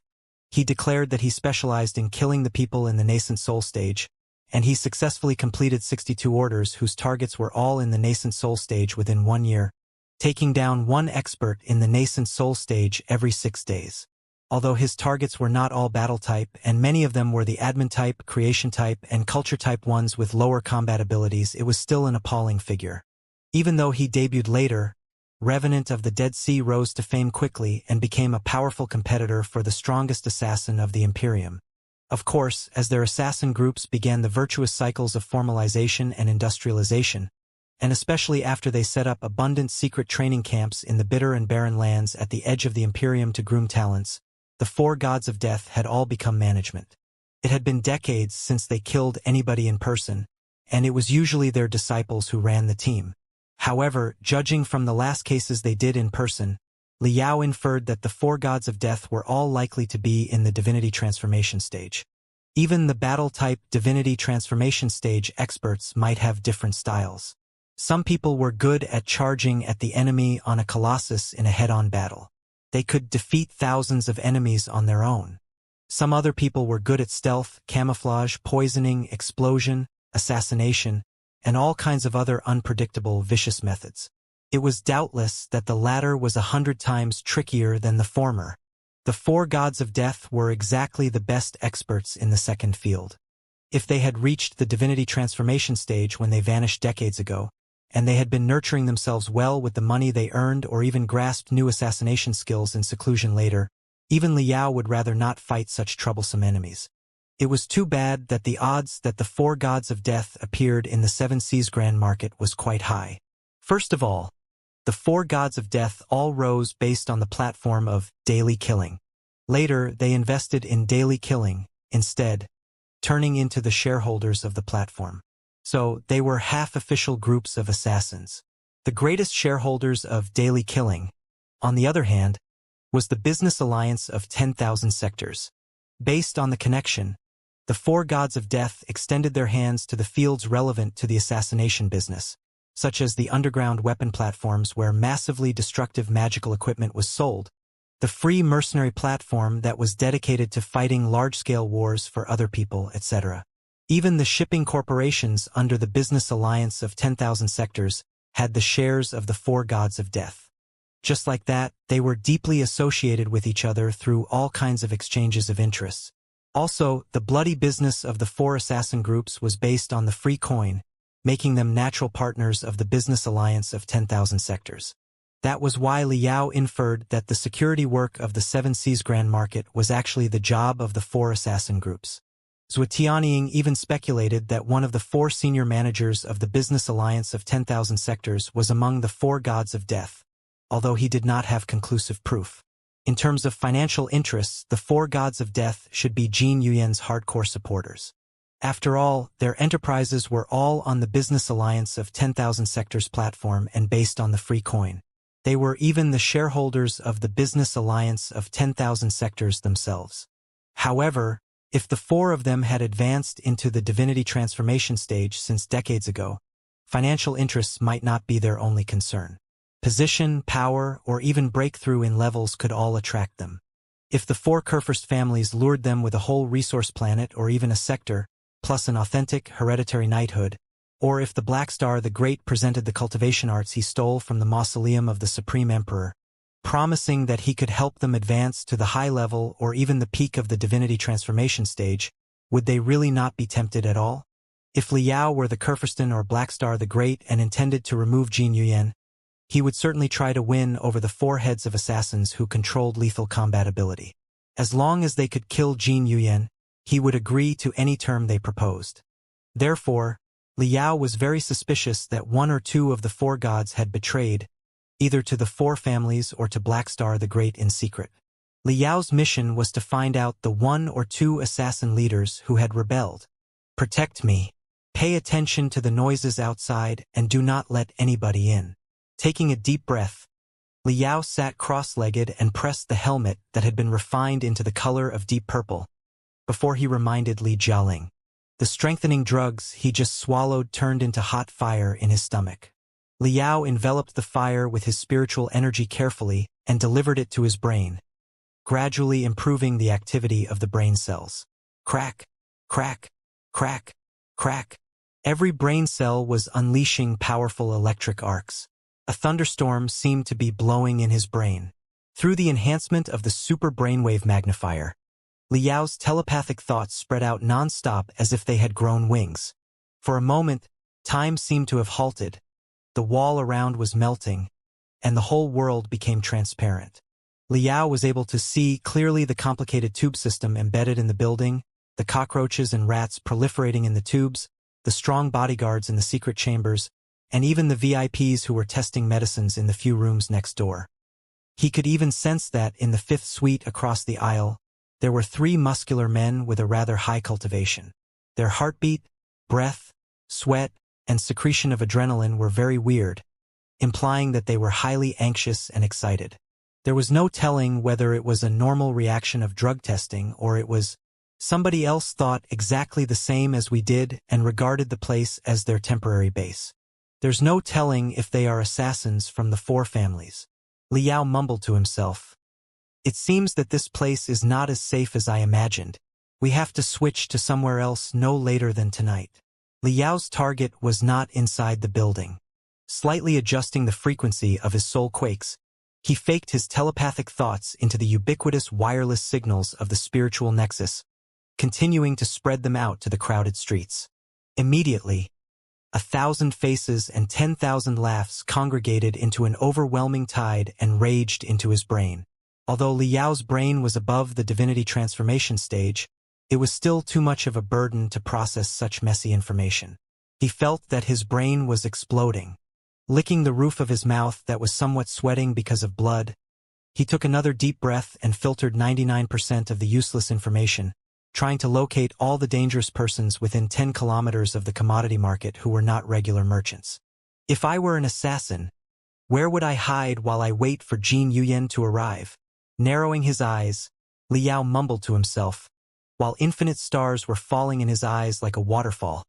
he declared that he specialized in killing the people in the nascent soul stage, and he successfully completed 62 orders whose targets were all in the nascent soul stage within 1 year, taking down 1 expert in the nascent soul stage every 6 days. Although his targets were not all battle type, and many of them were the admin type, creation type, and culture type ones with lower combat abilities, it was still an appalling figure. Even though he debuted later, Revenant of the Dead Sea rose to fame quickly and became a powerful competitor for the strongest assassin of the Imperium. Of course, as their assassin groups began the virtuous cycles of formalization and industrialization, and especially after they set up abundant secret training camps in the bitter and barren lands at the edge of the Imperium to groom talents, the 4 gods of death had all become management. It had been decades since they killed anybody in person, and it was usually their disciples who ran the team. However, judging from the last cases they did in person, Liao inferred that the 4 gods of death were all likely to be in the divinity transformation stage. Even the battle-type divinity transformation stage experts might have different styles. Some people were good at charging at the enemy on a colossus in a head-on battle. They could defeat thousands of enemies on their own. Some other people were good at stealth, camouflage, poisoning, explosion, assassination, and all kinds of other unpredictable, vicious methods. It was doubtless that the latter was 100 times trickier than the former. The 4 gods of death were exactly the best experts in the second field. If they had reached the divinity transformation stage when they vanished decades ago, and they had been nurturing themselves well with the money they earned or even grasped new assassination skills in seclusion later, even Liao would rather not fight such troublesome enemies. It was too bad that the odds that the 4 gods of death appeared in the 7 Seas Grand Market was quite high. First of all, the 4 gods of death all rose based on the platform of daily killing. Later, they invested in daily killing, instead, turning into the shareholders of the platform. So, they were half-official groups of assassins. The greatest shareholders of daily killing, on the other hand, was the business alliance of 10,000 sectors. Based on the connection, the 4 gods of death extended their hands to the fields relevant to the assassination business, such as the underground weapon platforms where massively destructive magical equipment was sold, the free mercenary platform that was dedicated to fighting large-scale wars for other people, etc. Even the shipping corporations under the business alliance of 10,000 sectors had the shares of the 4 gods of death. Just like that, they were deeply associated with each other through all kinds of exchanges of interests. Also, the bloody business of the 4 assassin groups was based on the free coin, making them natural partners of the business alliance of 10,000 sectors. That was why Liao inferred that the security work of the 7 Seas Grand Market was actually the job of the 4 assassin groups. Zhuotianying even speculated that one of the 4 senior managers of the business alliance of 10,000 sectors was among the 4 gods of death, although he did not have conclusive proof. In terms of financial interests, the 4 gods of death should be Jin Yuyan's hardcore supporters. After all, their enterprises were all on the business alliance of 10,000 sectors platform and based on the free coin. They were even the shareholders of the business alliance of 10,000 sectors themselves. However, if the four of them had advanced into the divinity transformation stage since decades ago, financial interests might not be their only concern. Position, power, or even breakthrough in levels could all attract them. If the four Kurfürst families lured them with a whole resource planet or even a sector, plus an authentic, hereditary knighthood, or if the Black Star the Great presented the cultivation arts he stole from the mausoleum of the Supreme Emperor, promising that he could help them advance to the high level or even the peak of the divinity transformation stage, would they really not be tempted at all? If Liao were the Kurfürsten or Black Star the Great and intended to remove Jin Yuyan, he would certainly try to win over the four heads of assassins who controlled lethal combat ability. As long as they could kill Jin Yuyan, he would agree to any term they proposed. Therefore, Liao was very suspicious that one or two of the four gods had betrayed, either to the four families or to Black Star the Great in secret. Liao's mission was to find out the one or two assassin leaders who had rebelled. Protect me. Pay attention to the noises outside and do not let anybody in. Taking a deep breath, Liao sat cross-legged and pressed the helmet that had been refined into the color of deep purple, before he reminded Li Jialing. The strengthening drugs he just swallowed turned into hot fire in his stomach. Liao enveloped the fire with his spiritual energy carefully and delivered it to his brain, gradually improving the activity of the brain cells. Crack, crack, crack, crack. Every brain cell was unleashing powerful electric arcs. A thunderstorm seemed to be blowing in his brain. Through the enhancement of the super brainwave magnifier, Liao's telepathic thoughts spread out non-stop as if they had grown wings. For a moment, time seemed to have halted. The wall around was melting, and the whole world became transparent. Liao was able to see clearly the complicated tube system embedded in the building, the cockroaches and rats proliferating in the tubes, the strong bodyguards in the secret chambers, and even the VIPs who were testing medicines in the few rooms next door. He could even sense that in the fifth suite across the aisle, there were three muscular men with a rather high cultivation. Their heartbeat, breath, sweat, and secretion of adrenaline were very weird, implying that they were highly anxious and excited. There was no telling whether it was a normal reaction of drug testing or it was somebody else thought exactly the same as we did and regarded the place as their temporary base. There's no telling if they are assassins from the four families. Liao mumbled to himself. It seems that this place is not as safe as I imagined. We have to switch to somewhere else no later than tonight. Liao's target was not inside the building. Slightly adjusting the frequency of his soul quakes, he faked his telepathic thoughts into the ubiquitous wireless signals of the spiritual nexus, continuing to spread them out to the crowded streets. Immediately, 1,000 faces and 10,000 laughs congregated into an overwhelming tide and raged into his brain. Although Liao's brain was above the divinity transformation stage, it was still too much of a burden to process such messy information. He felt that his brain was exploding. Licking the roof of his mouth that was somewhat sweating because of blood, he took another deep breath and filtered 99% of the useless information, trying to locate all the dangerous persons within 10 kilometers of the commodity market who were not regular merchants. If I were an assassin, where would I hide while I wait for Jin Yuyan to arrive? Narrowing his eyes, Liao mumbled to himself, while infinite stars were falling in his eyes like a waterfall.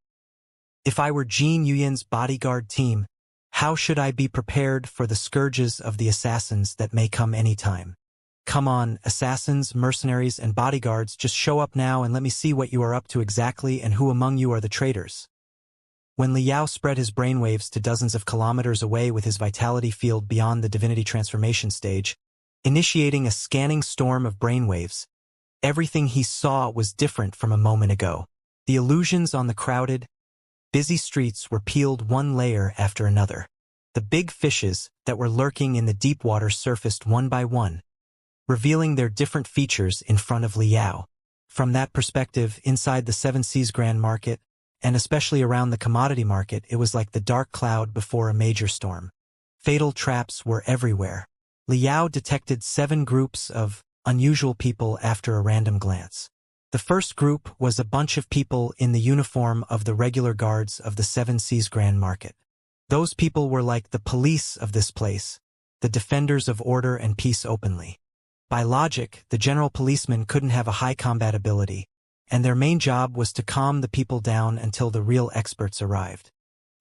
If I were Jin Yuyan's bodyguard team, how should I be prepared for the scourges of the assassins that may come any time? Come on, assassins, mercenaries, and bodyguards, just show up now and let me see what you are up to exactly and who among you are the traitors. When Liao spread his brainwaves to dozens of kilometers away with his vitality field beyond the divinity transformation stage, initiating a scanning storm of brainwaves, everything he saw was different from a moment ago. The illusions on the crowded, busy streets were peeled one layer after another. The big fishes that were lurking in the deep water surfaced one by one, revealing their different features in front of Liao. From that perspective, inside the Seven Seas Grand Market, and especially around the commodity market, it was like the dark cloud before a major storm. Fatal traps were everywhere. Liao detected 7 groups of unusual people after a random glance. The first group was a bunch of people in the uniform of the regular guards of the Seven Seas Grand Market. Those people were like the police of this place, the defenders of order and peace openly. By logic, the general policemen couldn't have a high combat ability, and their main job was to calm the people down until the real experts arrived.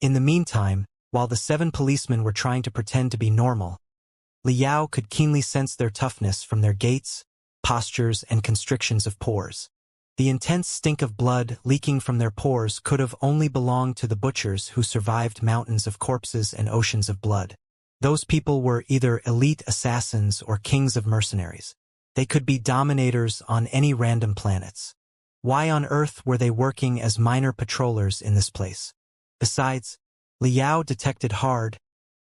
In the meantime, while the 7 policemen were trying to pretend to be normal, Liao could keenly sense their toughness from their gaits, postures, and constrictions of pores. The intense stink of blood leaking from their pores could have only belonged to the butchers who survived mountains of corpses and oceans of blood. Those people were either elite assassins or kings of mercenaries. They could be dominators on any random planets. Why on earth were they working as minor patrollers in this place? Besides, Liao detected hard,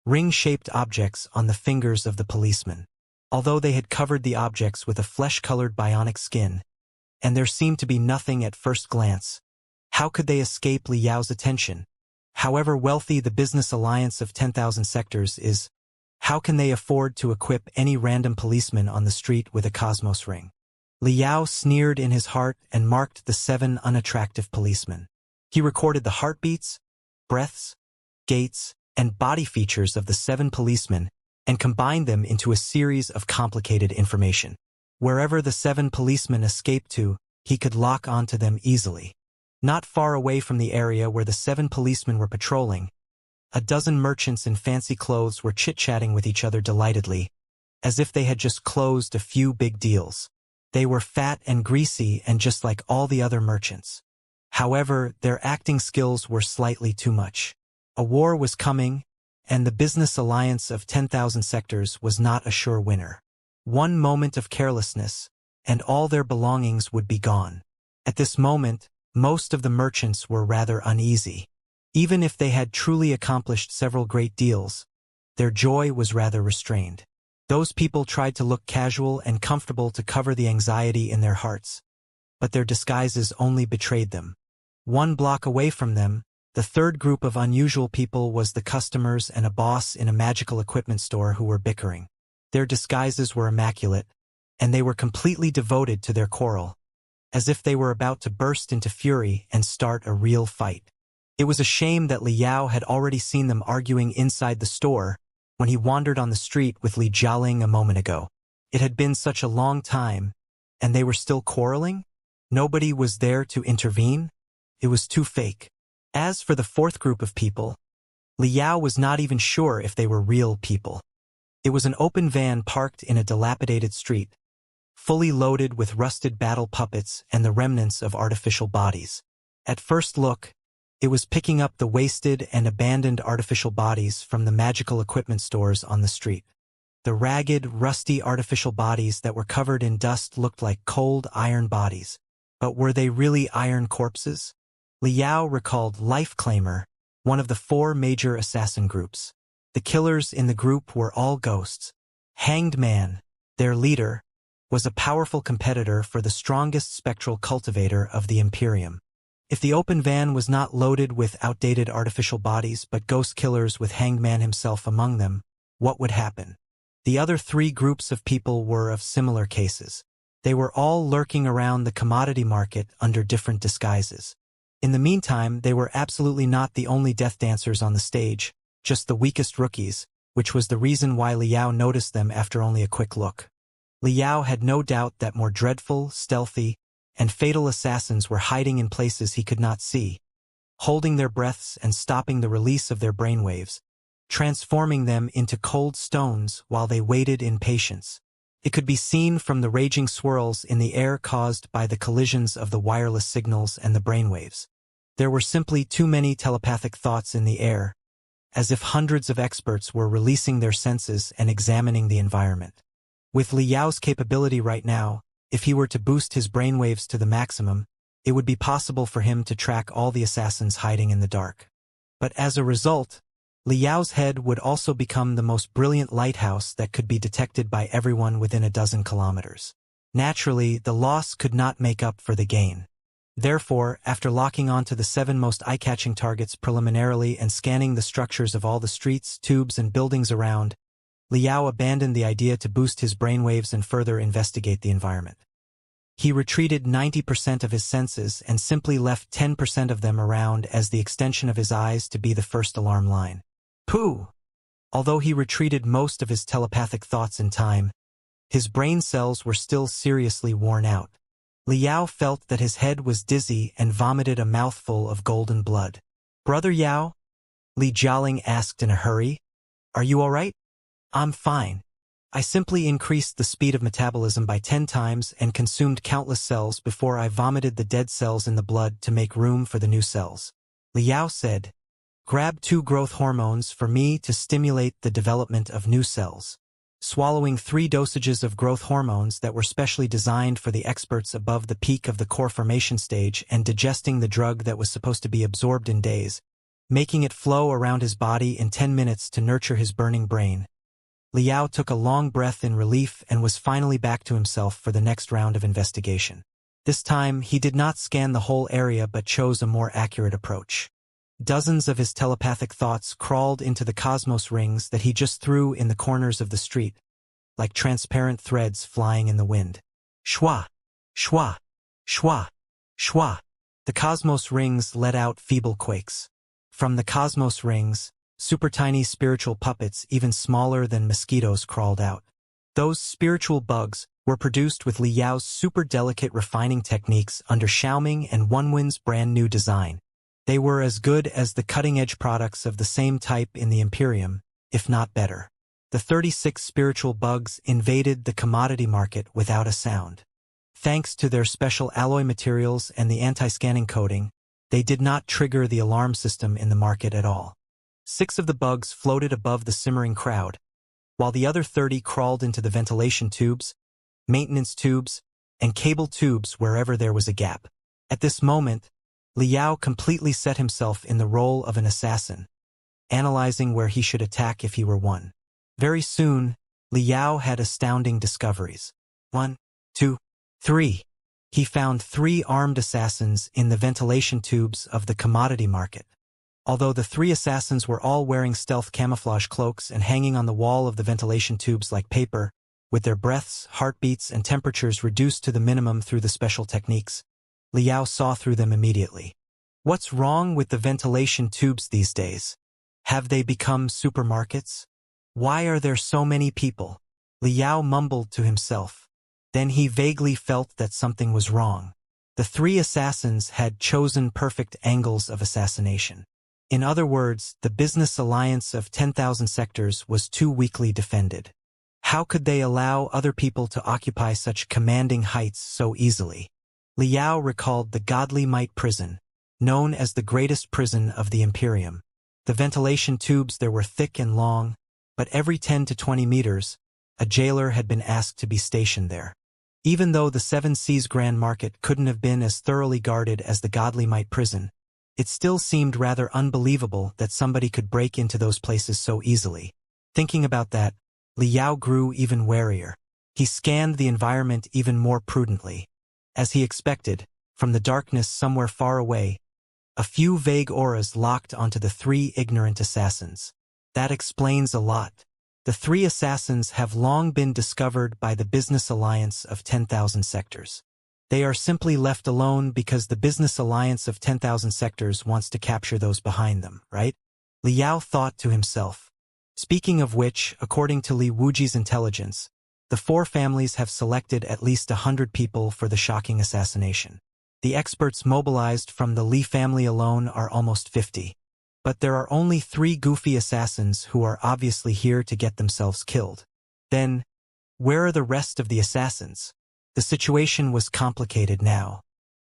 ring-shaped objects on the fingers of the policemen. Although they had covered the objects with a flesh-colored bionic skin, and there seemed to be nothing at first glance, how could they escape Liao's attention? However wealthy the business alliance of 10,000 sectors is, how can they afford to equip any random policeman on the street with a Cosmos ring? Liao sneered in his heart and marked the 7 unattractive policemen. He recorded the heartbeats, breaths, gaits, and body features of the 7 policemen and combined them into a series of complicated information. Wherever the 7 policemen escaped to, he could lock onto them easily. Not far away from the area where the 7 policemen were patrolling, a dozen merchants in fancy clothes were chit-chatting with each other delightedly, as if they had just closed a few big deals. They were fat and greasy and just like all the other merchants. However, their acting skills were slightly too much. A war was coming, and the business alliance of 10,000 sectors was not a sure winner. One moment of carelessness, and all their belongings would be gone. At this moment, most of the merchants were rather uneasy. Even if they had truly accomplished several great deals, their joy was rather restrained. Those people tried to look casual and comfortable to cover the anxiety in their hearts, but their disguises only betrayed them. 1 block away from them, the third group of unusual people was the customers and a boss in a magical equipment store who were bickering. Their disguises were immaculate, and they were completely devoted to their quarrel, as if they were about to burst into fury and start a real fight. It was a shame that Liao had already seen them arguing inside the store when he wandered on the street with Li Jialing a moment ago. It had been such a long time, and they were still quarreling? Nobody was there to intervene? It was too fake. As for the 4th group of people, Liao was not even sure if they were real people. It was an open van parked in a dilapidated street, fully loaded with rusted battle puppets and the remnants of artificial bodies. At first look, it was picking up the wasted and abandoned artificial bodies from the magical equipment stores on the street. The ragged, rusty artificial bodies that were covered in dust looked like cold iron bodies. But were they really iron corpses? Liao recalled Life Claimer, one of the 4 major assassin groups. The killers in the group were all ghosts. Hanged Man, their leader, was a powerful competitor for the strongest spectral cultivator of the Imperium. If the open van was not loaded with outdated artificial bodies but ghost killers with Hanged Man himself among them, what would happen? The other 3 groups of people were of similar cases. They were all lurking around the commodity market under different disguises. In the meantime, they were absolutely not the only death dancers on the stage, just the weakest rookies, which was the reason why Liao noticed them after only a quick look. Liao had no doubt that more dreadful, stealthy, and fatal assassins were hiding in places he could not see, holding their breaths and stopping the release of their brainwaves, transforming them into cold stones while they waited in patience. It could be seen from the raging swirls in the air caused by the collisions of the wireless signals and the brainwaves. There were simply too many telepathic thoughts in the air, as if hundreds of experts were releasing their senses and examining the environment. With Liao's capability right now, if he were to boost his brainwaves to the maximum, it would be possible for him to track all the assassins hiding in the dark. But as a result, Liao's head would also become the most brilliant lighthouse that could be detected by everyone within a dozen kilometers. Naturally, the loss could not make up for the gain. Therefore, after locking onto the 7 most eye-catching targets preliminarily and scanning the structures of all the streets, tubes, and buildings around, Liao abandoned the idea to boost his brainwaves and further investigate the environment. He retreated 90% of his senses and simply left 10% of them around as the extension of his eyes to be the first alarm line. Pooh! Although he retreated most of his telepathic thoughts in time, his brain cells were still seriously worn out. Liao felt that his head was dizzy and vomited a mouthful of golden blood. "Brother Yao?" Li Jialing asked in a hurry. "Are you all right?" "I'm fine. I simply increased the speed of metabolism by 10 times and consumed countless cells before I vomited the dead cells in the blood to make room for the new cells." Liao said, "Grab 2 growth hormones for me to stimulate the development of new cells." Swallowing 3 dosages of growth hormones that were specially designed for the experts above the peak of the core formation stage and digesting the drug that was supposed to be absorbed in days, making it flow around his body in 10 minutes to nurture his burning brain. Liao took a long breath in relief and was finally back to himself for the next round of investigation. This time, he did not scan the whole area but chose a more accurate approach. Dozens of his telepathic thoughts crawled into the cosmos rings that he just threw in the corners of the street, like transparent threads flying in the wind. Shwa! Shwa! Shwa! Shwa! The cosmos rings let out feeble quakes. From the cosmos rings, super tiny spiritual puppets even smaller than mosquitoes crawled out. Those spiritual bugs were produced with Li Yao's super delicate refining techniques under Xiaoming and Wenwen's brand new design. They were as good as the cutting-edge products of the same type in the Imperium, if not better. The 36 spiritual bugs invaded the commodity market without a sound. Thanks to their special alloy materials and the anti-scanning coating, they did not trigger the alarm system in the market at all. 6 of the bugs floated above the simmering crowd, while the other 30 crawled into the ventilation tubes, maintenance tubes, and cable tubes wherever there was a gap. At this moment, Liao completely set himself in the role of an assassin, analyzing where he should attack if he were one. Very soon, Liao had astounding discoveries. 1, 2, 3. He found 3 armed assassins in the ventilation tubes of the commodity market. Although the 3 assassins were all wearing stealth camouflage cloaks and hanging on the wall of the ventilation tubes like paper, with their breaths, heartbeats, and temperatures reduced to the minimum through the special techniques, Liao saw through them immediately. What's wrong with the ventilation tubes these days? Have they become supermarkets? Why are there so many people? Liao mumbled to himself. Then he vaguely felt that something was wrong. The 3 assassins had chosen perfect angles of assassination. In other words, the business alliance of 10,000 sectors was too weakly defended. How could they allow other people to occupy such commanding heights so easily? Liao recalled the Godly Might prison, known as the greatest prison of the Imperium. The ventilation tubes there were thick and long, but every 10 to 20 meters, a jailer had been asked to be stationed there. Even though the 7 Seas Grand Market couldn't have been as thoroughly guarded as the Godly Might prison, it still seemed rather unbelievable that somebody could break into those places so easily. Thinking about that, Liao grew even warier. He scanned the environment even more prudently. As he expected, from the darkness somewhere far away, a few vague auras locked onto the 3 ignorant assassins. That explains a lot. The 3 assassins have long been discovered by the business alliance of 10,000 sectors. They are simply left alone because the business alliance of 10,000 sectors wants to capture those behind them, right? Liao thought to himself. Speaking of which, according to Li Wuji's intelligence, the 4 families have selected at least 100 people for the shocking assassination. The experts mobilized from the Li family alone are almost 50. But there are only 3 goofy assassins who are obviously here to get themselves killed. Then, where are the rest of the assassins? The situation was complicated now.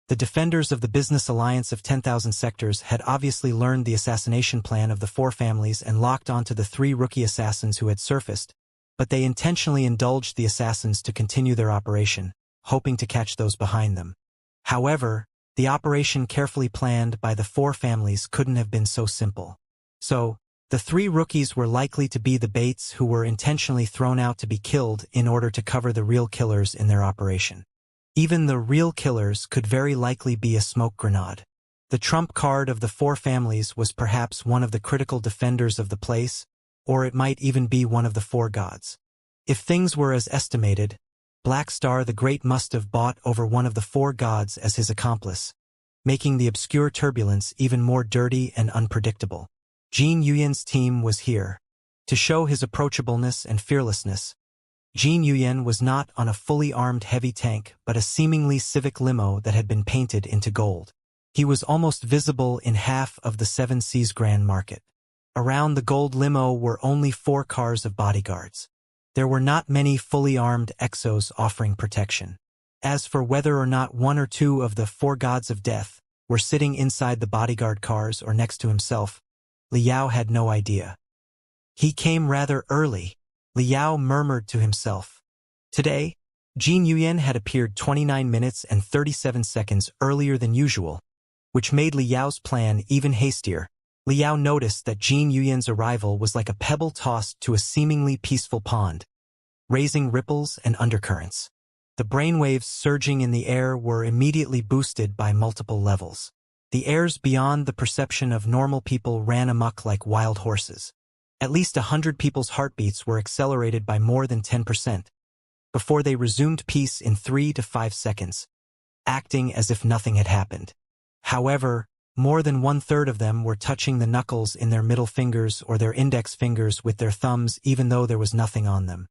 The defenders of the business alliance of 10,000 sectors had obviously learned the assassination plan of the 4 families and locked onto the 3 rookie assassins who had surfaced, but they intentionally indulged the assassins to continue their operation, hoping to catch those behind them. However, the operation carefully planned by the 4 families couldn't have been so simple. So, the 3 rookies were likely to be the baits who were intentionally thrown out to be killed in order to cover the real killers in their operation. Even the real killers could very likely be a smoke grenade. The trump card of the 4 families was perhaps one of the critical defenders of the place, or it might even be one of the 4 gods. If things were as estimated, Black Star the Great must have bought over one of the 4 gods as his accomplice, making the obscure turbulence even more dirty and unpredictable. Jin Yuyan's team was here. To show his approachableness and fearlessness, Jin Yuyan was not on a fully armed heavy tank but a seemingly civic limo that had been painted into gold. He was almost visible in half of the Seven Seas Grand Market. Around the gold limo were only 4 cars of bodyguards. There were not many fully armed exos offering protection. As for whether or not 1 or 2 of the 4 gods of death were sitting inside the bodyguard cars or next to himself, Liao had no idea. He came rather early, Liao murmured to himself. Today, Jin Yuyan had appeared 29 minutes and 37 seconds earlier than usual, which made Liao's plan even hastier. Liao noticed that Jin Yuyan's arrival was like a pebble tossed to a seemingly peaceful pond, raising ripples and undercurrents. The brainwaves surging in the air were immediately boosted by multiple levels. The airs beyond the perception of normal people ran amok like wild horses. At least 100 people's heartbeats were accelerated by more than 10%, before they resumed peace in 3 to 5 seconds, acting as if nothing had happened. However, more than 1/3 of them were touching the knuckles in their middle fingers or their index fingers with their thumbs even though there was nothing on them.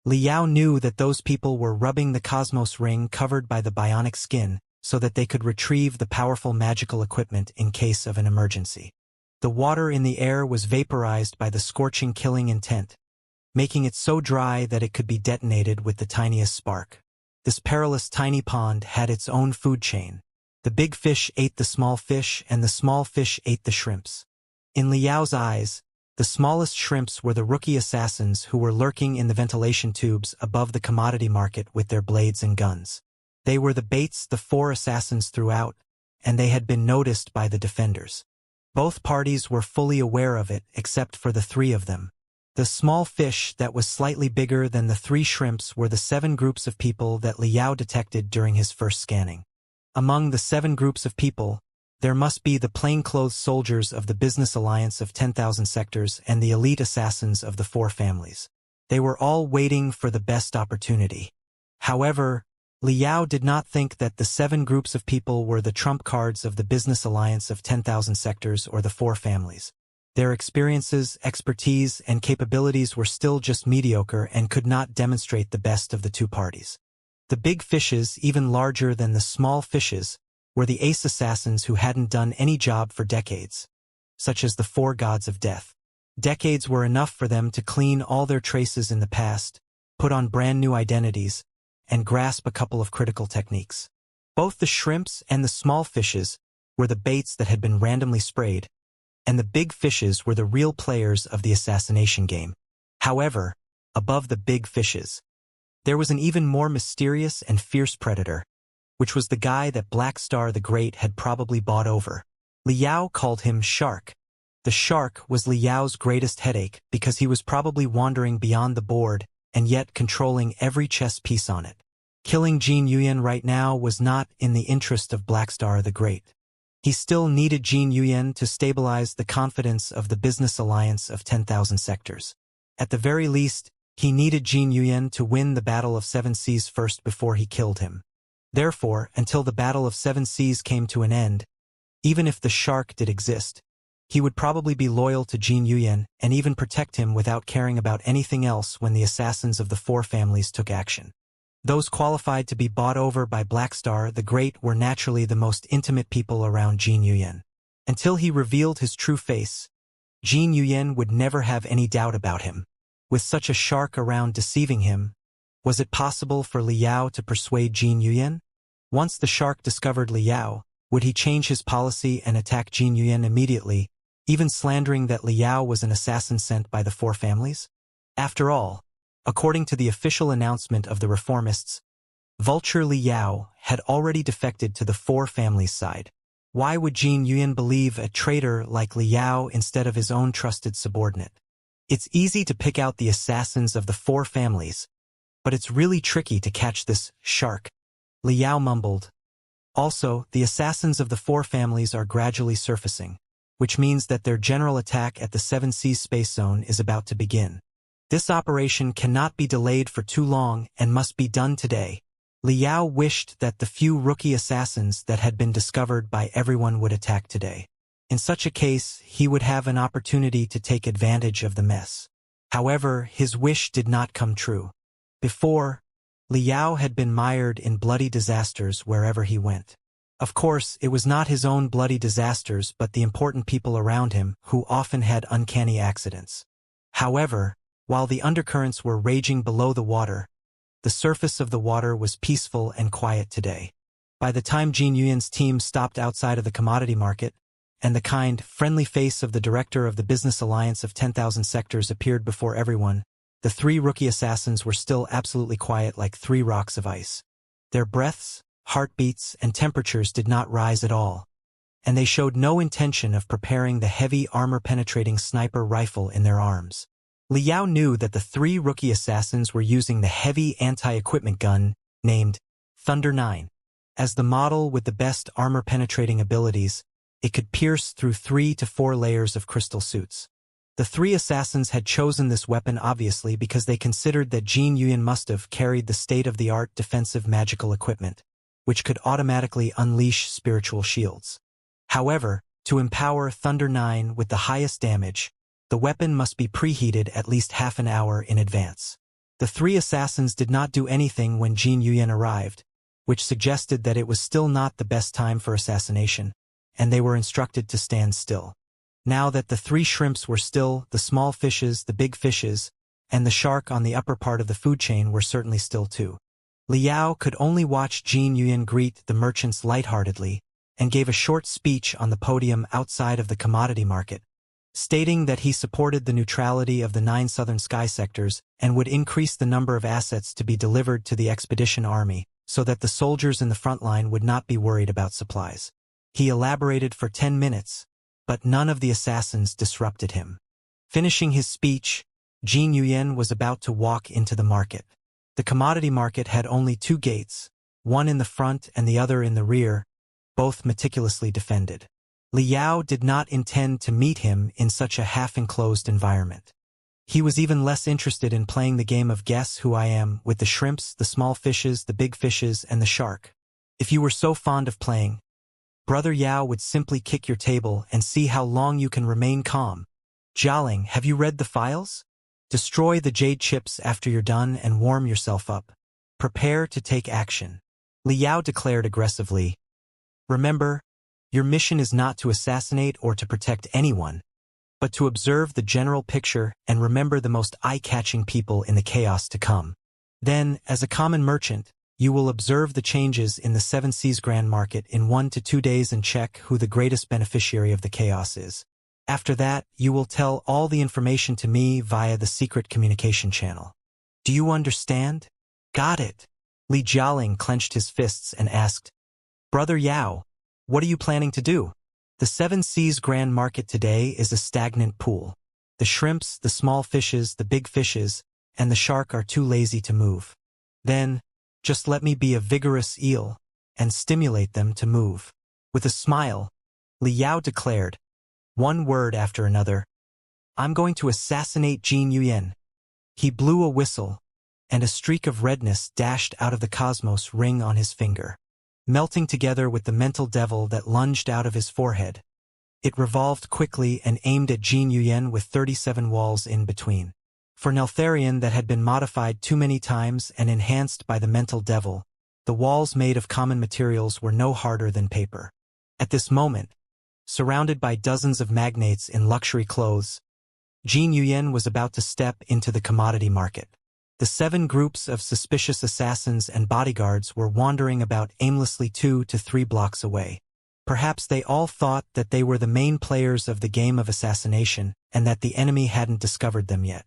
Liao knew that those people were rubbing the cosmos ring covered by the bionic skin so that they could retrieve the powerful magical equipment in case of an emergency. The water in the air was vaporized by the scorching killing intent, making it so dry that it could be detonated with the tiniest spark. This perilous tiny pond had its own food chain. The big fish ate the small fish and the small fish ate the shrimps. In Liao's eyes, the smallest shrimps were the rookie assassins who were lurking in the ventilation tubes above the commodity market with their blades and guns. They were the baits the 4 assassins threw out, and they had been noticed by the defenders. Both parties were fully aware of it except for the 3 of them. The small fish that was slightly bigger than the 3 shrimps were the 7 groups of people that Liao detected during his first scanning. Among the 7 groups of people, there must be the plainclothes soldiers of the Business Alliance of 10,000 sectors and the elite assassins of the 4 families. They were all waiting for the best opportunity. However, Liao did not think that the 7 groups of people were the trump cards of the Business Alliance of 10,000 sectors or the 4 families. Their experiences, expertise, and capabilities were still just mediocre and could not demonstrate the best of the 2 parties. The big fishes, even larger than the small fishes, were the ace assassins who hadn't done any job for decades, such as the 4 gods of death. Decades were enough for them to clean all their traces in the past, put on brand new identities, and grasp a couple of critical techniques. Both the shrimps and the small fishes were the baits that had been randomly sprayed, and the big fishes were the real players of the assassination game. However, above the big fishes, there was an even more mysterious and fierce predator, which was the guy that Black Star the Great had probably bought over. Liao called him Shark. The shark was Liao's greatest headache because he was probably wandering beyond the board and yet controlling every chess piece on it. Killing Jin Yuyan right now was not in the interest of Black Star the Great. He still needed Jin Yuyan to stabilize the confidence of the Business Alliance of 10,000 sectors. At the very least, he needed Jin Yuyan to win the Battle of 7 Seas first before he killed him. Therefore, until the Battle of 7 Seas came to an end, even if the shark did exist, he would probably be loyal to Jin Yuyan and even protect him without caring about anything else when the assassins of the 4 families took action. Those qualified to be bought over by Black Star the Great were naturally the most intimate people around Jin Yuyan. Until he revealed his true face, Jin Yuyan would never have any doubt about him. With such a shark around deceiving him, was it possible for Liao to persuade Jin Yuyan? Once the shark discovered Liao, would he change his policy and attack Jin Yuyan immediately, even slandering that Liao was an assassin sent by the 4 families? After all, according to the official announcement of the reformists, Vulture Liao had already defected to the 4 families' side. Why would Jin Yuyan believe a traitor like Liao instead of his own trusted subordinate? It's easy to pick out the assassins of the 4 families, but it's really tricky to catch this shark, Liao mumbled. Also, the assassins of the 4 families are gradually surfacing, which means that their general attack at the 7 Seas space zone is about to begin. This operation cannot be delayed for too long and must be done today. Liao wished that the few rookie assassins that had been discovered by everyone would attack today. In such a case, he would have an opportunity to take advantage of the mess. However, his wish did not come true. Before, Liao had been mired in bloody disasters wherever he went. Of course, it was not his own bloody disasters but the important people around him who often had uncanny accidents. However, while the undercurrents were raging below the water, the surface of the water was peaceful and quiet today. By the time Jin Yuyan's team stopped outside of the commodity market, and the kind, friendly face of the director of the Business Alliance of 10,000 Sectors appeared before everyone, the three rookie assassins were still absolutely quiet like three rocks of ice. Their breaths, heartbeats, and temperatures did not rise at all, and they showed no intention of preparing the heavy armor-penetrating sniper rifle in their arms. Liao knew that the three rookie assassins were using the heavy anti-equipment gun, named Thunder 9. As the model with the best armor-penetrating abilities, it could pierce through 3 to 4 layers of crystal suits. The three assassins had chosen this weapon obviously because they considered that Jin Yuyan must have carried the state-of-the-art defensive magical equipment, which could automatically unleash spiritual shields. However, to empower Thunder 9 with the highest damage, the weapon must be preheated at least half an hour in advance. The three assassins did not do anything when Jin Yuyan arrived, which suggested that it was still not the best time for assassination, and they were instructed to stand still. Now that the three shrimps were still, the small fishes, the big fishes, and the shark on the upper part of the food chain were certainly still too. Liao could only watch Jin Yuyan greet the merchants lightheartedly, and gave a short speech on the podium outside of the commodity market, stating that he supported the neutrality of the 9 southern sky sectors and would increase the number of assets to be delivered to the expedition army so that the soldiers in the front line would not be worried about supplies. He elaborated for 10 minutes, but none of the assassins disrupted him. Finishing his speech, Jin Yuyan was about to walk into the market. The commodity market had only 2 gates, one in the front and the other in the rear, both meticulously defended. Liao did not intend to meet him in such a half-enclosed environment. He was even less interested in playing the game of Guess Who I Am with the shrimps, the small fishes, the big fishes, and the shark. If you were so fond of playing, Brother Yao would simply kick your table and see how long you can remain calm. Jialing, have you read the files? Destroy the jade chips after you're done and warm yourself up. Prepare to take action. Liao declared aggressively. Remember, your mission is not to assassinate or to protect anyone, but to observe the general picture and remember the most eye-catching people in the chaos to come. Then, as a common merchant, you will observe the changes in the 7 Seas Grand Market in 1 to 2 days and check who the greatest beneficiary of the chaos is. After that, you will tell all the information to me via the secret communication channel. Do you understand? Got it. Li Jialing clenched his fists and asked, Brother Yao, what are you planning to do? The 7 Seas Grand Market today is a stagnant pool. The shrimps, the small fishes, the big fishes, and the shark are too lazy to move. Then, just let me be a vigorous eel and stimulate them to move. With a smile, Liao declared, one word after another, I'm going to assassinate Jin Yuyan. He blew a whistle, and a streak of redness dashed out of the cosmos ring on his finger, melting together with the mental devil that lunged out of his forehead. It revolved quickly and aimed at Jin Yuyan with 37 walls in between. For Neltharion that had been modified too many times and enhanced by the mental devil, the walls made of common materials were no harder than paper. At this moment, surrounded by dozens of magnates in luxury clothes, Jin Yuyan was about to step into the commodity market. The 7 groups of suspicious assassins and bodyguards were wandering about aimlessly 2 to 3 blocks away. Perhaps they all thought that they were the main players of the game of assassination and that the enemy hadn't discovered them yet.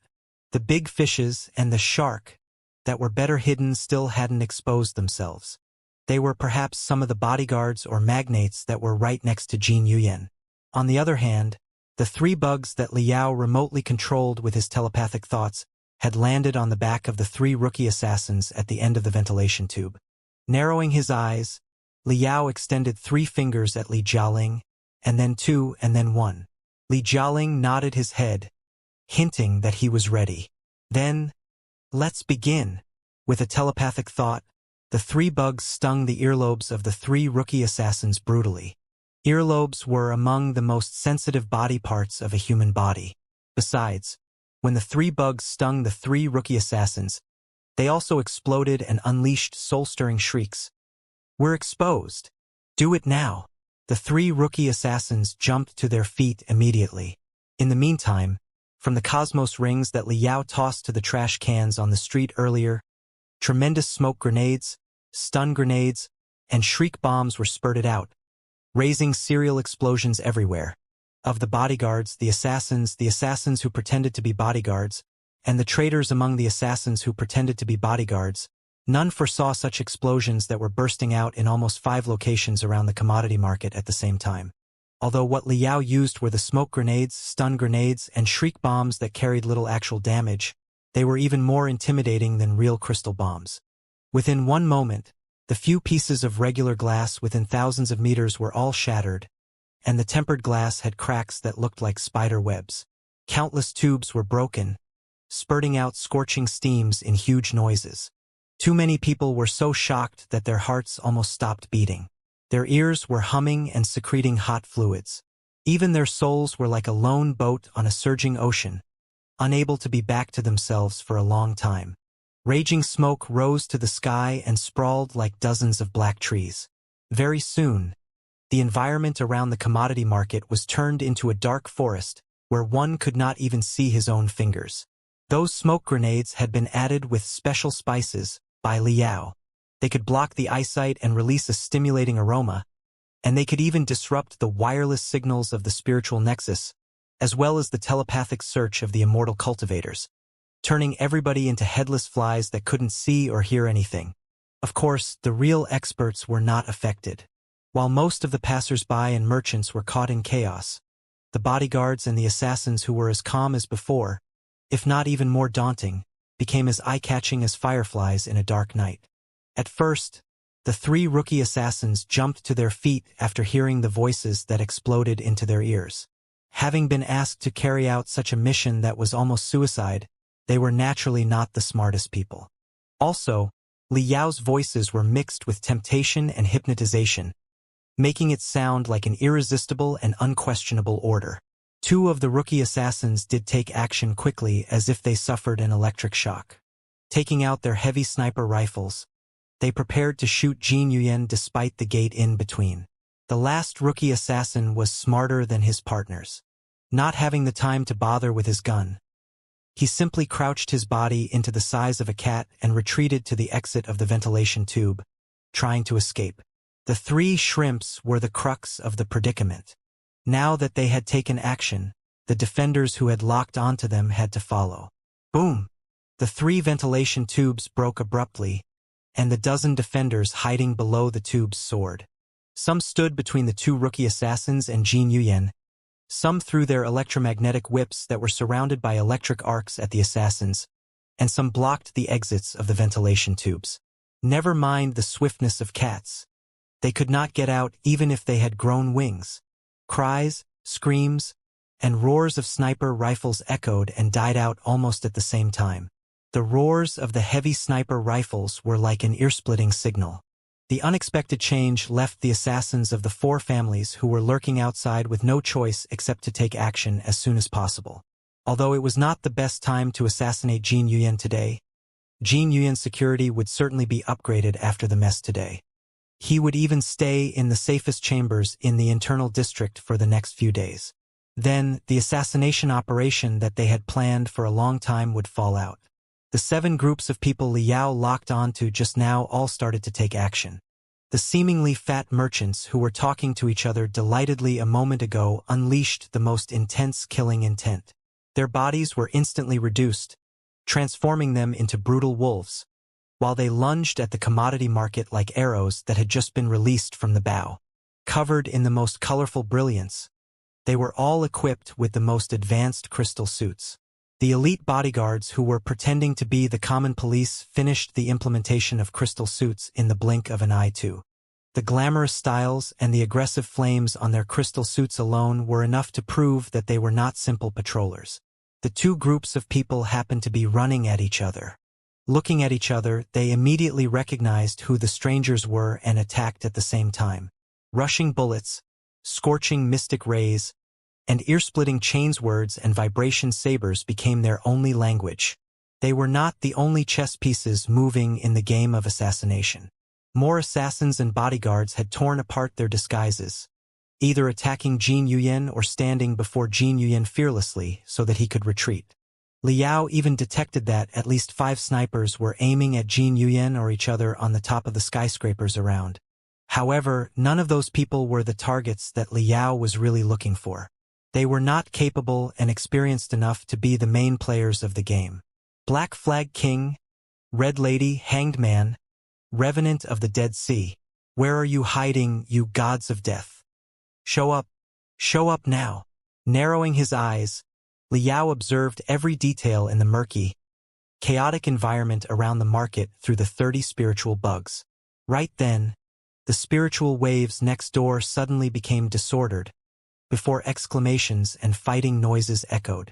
The big fishes and the shark that were better hidden still hadn't exposed themselves. They were perhaps some of the bodyguards or magnates that were right next to Jin Yuyan. On the other hand, the 3 bugs that Liao remotely controlled with his telepathic thoughts had landed on the back of the 3 rookie assassins at the end of the ventilation tube. Narrowing his eyes, Liao extended 3 fingers at Li Jialing, and then 2 and then 1. Li Jialing nodded his head, hinting that he was ready. Then, let's begin. With a telepathic thought, the 3 bugs stung the earlobes of the 3 rookie assassins brutally. Earlobes were among the most sensitive body parts of a human body. Besides, When the three bugs stung the three rookie assassins, they also exploded and unleashed soul-stirring shrieks. "We're exposed. Do it now." The three rookie assassins jumped to their feet immediately. In the meantime, from the cosmos rings that Liao tossed to the trash cans on the street earlier, tremendous smoke grenades, stun grenades, and shriek bombs were spurted out, raising serial explosions everywhere. Of the bodyguards, the assassins who pretended to be bodyguards, and the traitors among the assassins who pretended to be bodyguards, none foresaw such explosions that were bursting out in almost 5 locations around the commodity market at the same time. Although what Liao used were the smoke grenades, stun grenades, and shriek bombs that carried little actual damage, they were even more intimidating than real crystal bombs. Within one moment, the few pieces of regular glass within thousands of meters were all shattered, and the tempered glass had cracks that looked like spider webs. Countless tubes were broken, spurting out scorching steams in huge noises. Too many people were so shocked that their hearts almost stopped beating. Their ears were humming and secreting hot fluids. Even their souls were like a lone boat on a surging ocean, unable to be back to themselves for a long time. Raging smoke rose to the sky and sprawled like dozens of black trees. Very soon, the environment around the commodity market was turned into a dark forest where one could not even see his own fingers. Those smoke grenades had been added with special spices by Liao. They could block the eyesight and release a stimulating aroma, and they could even disrupt the wireless signals of the spiritual nexus, as well as the telepathic search of the immortal cultivators, turning everybody into headless flies that couldn't see or hear anything. Of course, the real experts were not affected. While most of the passers-by and merchants were caught in chaos, the bodyguards and the assassins who were as calm as before, if not even more daunting, became as eye-catching as fireflies in a dark night. At first, the three rookie assassins jumped to their feet after hearing the voices that exploded into their ears. Having been asked to carry out such a mission that was almost suicide, they were naturally not the smartest people. Also, Liao's voices were mixed with temptation and hypnotization, making it sound like an irresistible and unquestionable order. 2 of the rookie assassins did take action quickly as if they suffered an electric shock. Taking out their heavy sniper rifles, they prepared to shoot Jin Yuyan despite the gate in between. The last rookie assassin was smarter than his partners. Not having the time to bother with his gun, he simply crouched his body into the size of a cat and retreated to the exit of the ventilation tube, trying to escape. The 3 shrimps were the crux of the predicament. Now that they had taken action, the defenders who had locked onto them had to follow. Boom! The 3 ventilation tubes broke abruptly, and the dozen defenders hiding below the tubes soared. Some stood between the 2 rookie assassins and Jin Yuyan. Some threw their electromagnetic whips that were surrounded by electric arcs at the assassins, and some blocked the exits of the ventilation tubes. Never mind the swiftness of cats. They could not get out even if they had grown wings. Cries, screams, and roars of sniper rifles echoed and died out almost at the same time. The roars of the heavy sniper rifles were like an ear-splitting signal. The unexpected change left the assassins of the 4 families who were lurking outside with no choice except to take action as soon as possible. Although it was not the best time to assassinate Jin Yuyan today, Jin Yuyan's security would certainly be upgraded after the mess today. He would even stay in the safest chambers in the internal district for the next few days. Then, the assassination operation that they had planned for a long time would fall out. The 7 groups of people Liao locked onto just now all started to take action. The seemingly fat merchants who were talking to each other delightedly a moment ago unleashed the most intense killing intent. Their bodies were instantly reduced, transforming them into brutal wolves, while they lunged at the commodity market like arrows that had just been released from the bow. Covered in the most colorful brilliance, they were all equipped with the most advanced crystal suits. The elite bodyguards who were pretending to be the common police finished the implementation of crystal suits in the blink of an eye too. The glamorous styles and the aggressive flames on their crystal suits alone were enough to prove that they were not simple patrollers. The 2 groups of people happened to be running at each other. Looking at each other, they immediately recognized who the strangers were and attacked at the same time. Rushing bullets, scorching mystic rays, and ear-splitting chains words and vibration sabers became their only language. They were not the only chess pieces moving in the game of assassination. More assassins and bodyguards had torn apart their disguises, either attacking Jin Yuyan or standing before Jin Yuyan fearlessly so that he could retreat. Liao even detected that at least 5 snipers were aiming at Jin Yuyan or each other on the top of the skyscrapers around. However, none of those people were the targets that Liao was really looking for. They were not capable and experienced enough to be the main players of the game. Black Flag King, Red Lady, Hanged Man, Revenant of the Dead Sea. Where are you hiding, you gods of death? Show up now. Narrowing his eyes, Liao observed every detail in the murky, chaotic environment around the market through the 30 spiritual bugs. Right then, the spiritual waves next door suddenly became disordered, before exclamations and fighting noises echoed.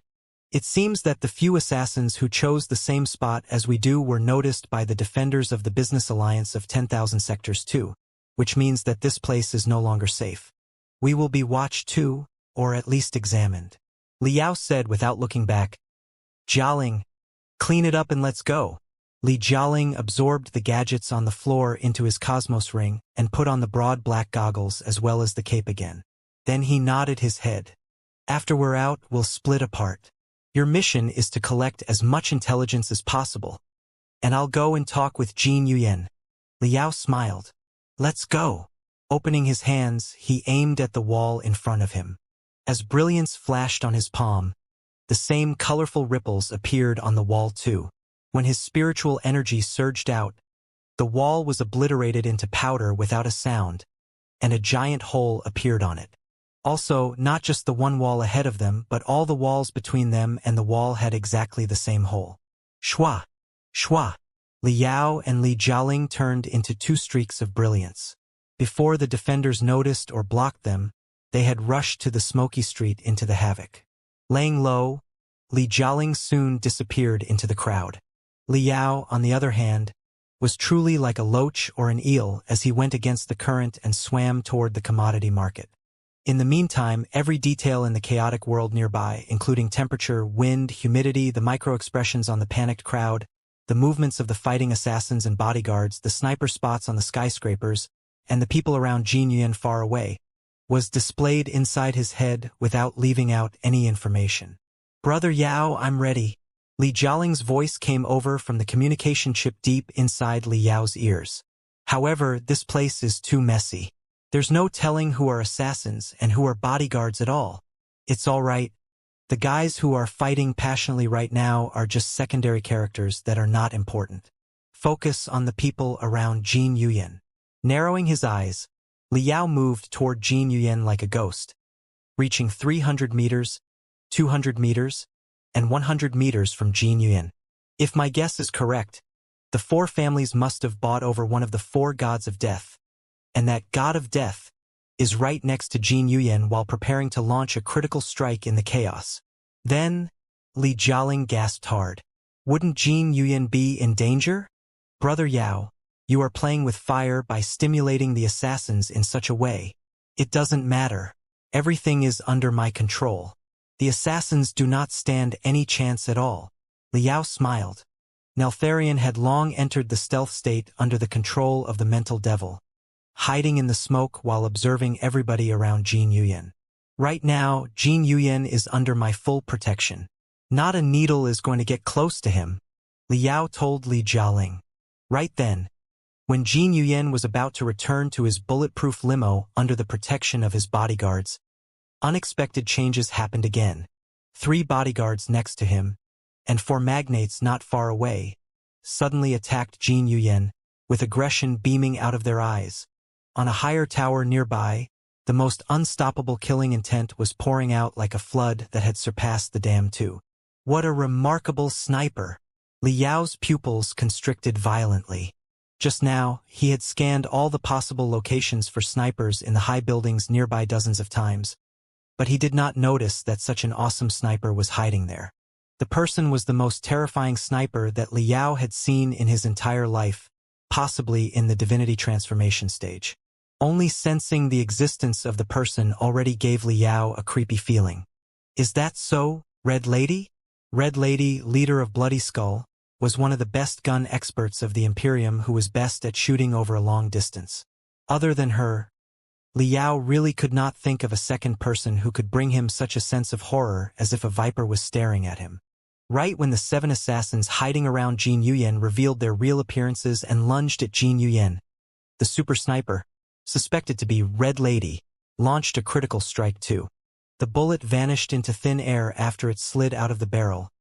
It seems that the few assassins who chose the same spot as we do were noticed by the defenders of the Business Alliance of 10,000 Sectors too, which means that this place is no longer safe. We will be watched too, or at least examined. Liao said without looking back. Jialing, clean it up and let's go. Li Jialing absorbed the gadgets on the floor into his Cosmos ring and put on the broad black goggles as well as the cape again. Then he nodded his head. After we're out, we'll split apart. Your mission is to collect as much intelligence as possible, and I'll go and talk with Jin Yuyan. Liao smiled. Let's go. Opening his hands, he aimed at the wall in front of him. As brilliance flashed on his palm, the same colorful ripples appeared on the wall too. When his spiritual energy surged out, the wall was obliterated into powder without a sound, and a giant hole appeared on it. Also, not just the one wall ahead of them, but all the walls between them and the wall had exactly the same hole. Shua! Shua! Liao and Li Jialing turned into 2 streaks of brilliance. Before the defenders noticed or blocked them, they had rushed to the smoky street into the havoc. Laying low, Li Jialing soon disappeared into the crowd. Liao, on the other hand, was truly like a loach or an eel as he went against the current and swam toward the commodity market. In the meantime, every detail in the chaotic world nearby, including temperature, wind, humidity, the micro-expressions on the panicked crowd, the movements of the fighting assassins and bodyguards, the sniper spots on the skyscrapers, and the people around Jin Yuyan far away, was displayed inside his head without leaving out any information. Brother Yao, I'm ready. Li Jialing's voice came over from the communication chip deep inside Li Yao's ears. However, this place is too messy. There's no telling who are assassins and who are bodyguards at all. It's all right. The guys who are fighting passionately right now are just secondary characters that are not important. Focus on the people around Jin Yuyan. Narrowing his eyes, Liao moved toward Jin Yuyan like a ghost, reaching 300 meters, 200 meters, and 100 meters from Jin Yuyan. If my guess is correct, the 4 families must have bought over one of the 4 gods of death, and that god of death is right next to Jin Yuyan while preparing to launch a critical strike in the chaos. Then, Li Jialing gasped hard. Wouldn't Jin Yuyan be in danger? Brother Yao, you are playing with fire by stimulating the assassins in such a way. It doesn't matter. Everything is under my control. The assassins do not stand any chance at all. Liao smiled. Neltharion had long entered the stealth state under the control of the mental devil, hiding in the smoke while observing everybody around Jin Yuyan. Right now, Jin Yuyan is under my full protection. Not a needle is going to get close to him, Liao told Li Jialing. Right then, when Jin Yuyan was about to return to his bulletproof limo under the protection of his bodyguards, unexpected changes happened again. 3 bodyguards next to him, and 4 magnates not far away, suddenly attacked Jin Yuyan, with aggression beaming out of their eyes. On a higher tower nearby, the most unstoppable killing intent was pouring out like a flood that had surpassed the dam too. What a remarkable sniper! Liao's pupils constricted violently. Just now, he had scanned all the possible locations for snipers in the high buildings nearby dozens of times, but he did not notice that such an awesome sniper was hiding there. The person was the most terrifying sniper that Liao had seen in his entire life, possibly in the divinity transformation stage. Only sensing the existence of the person already gave Liao a creepy feeling. Is that so, Red Lady? Red Lady, leader of Bloody Skull, was one of the best gun experts of the Imperium who was best at shooting over a long distance. Other than her, Liao really could not think of a second person who could bring him such a sense of horror as if a viper was staring at him. Right when the 7 assassins hiding around Jin Yuyan revealed their real appearances and lunged at Jin Yuyan, the super sniper, suspected to be Red Lady, launched a critical strike too. The bullet vanished into thin air after it slid out of the barrel,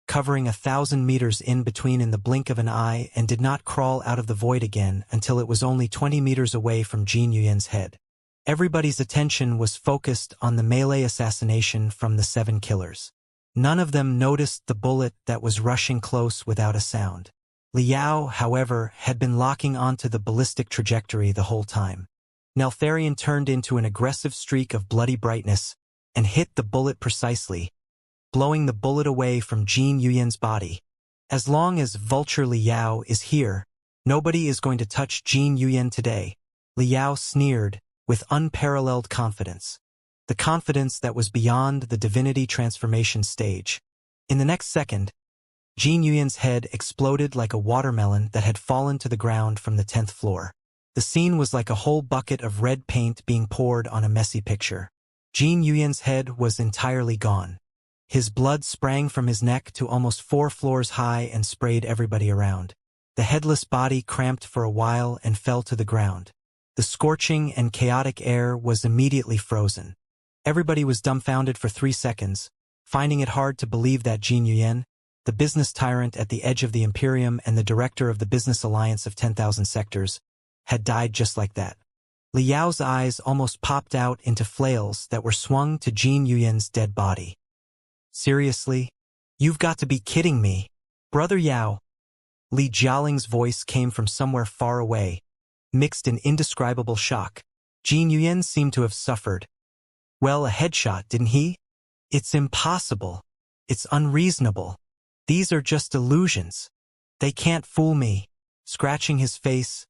covering 1,000 meters in between in the blink of an eye, and did not crawl out of the void again until it was only 20 meters away from Jin Yuyan's head. Everybody's attention was focused on the melee assassination from the 7 killers. None of them noticed the bullet that was rushing close without a sound. Liao, however, had been locking onto the ballistic trajectory the whole time. Neltharion turned into an aggressive streak of bloody brightness and hit the bullet precisely, blowing the bullet away from Jin Yuyan's body. As long as Vulture Liao is here, nobody is going to touch Jin Yuyan today, Liao sneered with unparalleled confidence. The confidence that was beyond the divinity transformation stage. In the next second, Jin Yuyan's head exploded like a watermelon that had fallen to the ground from the 10th floor. The scene was like a whole bucket of red paint being poured on a messy picture. Jin Yuyan's head was entirely gone. His blood sprang from his neck to almost 4 floors high and sprayed everybody around. The headless body cramped for a while and fell to the ground. The scorching and chaotic air was immediately frozen. Everybody was dumbfounded for 3 seconds, finding it hard to believe that Jin Yuyan, the business tyrant at the edge of the Imperium and the director of the Business Alliance of 10,000 Sectors, had died just like that. Liao's eyes almost popped out into flails that were swung to Jin Yuyan's dead body. Seriously? You've got to be kidding me. Brother Yao. Li Jialing's voice came from somewhere far away, mixed in indescribable shock. Jin Yuyan seemed to have suffered. Well, a headshot, didn't he? It's impossible. It's unreasonable. These are just illusions. They can't fool me. Scratching his face,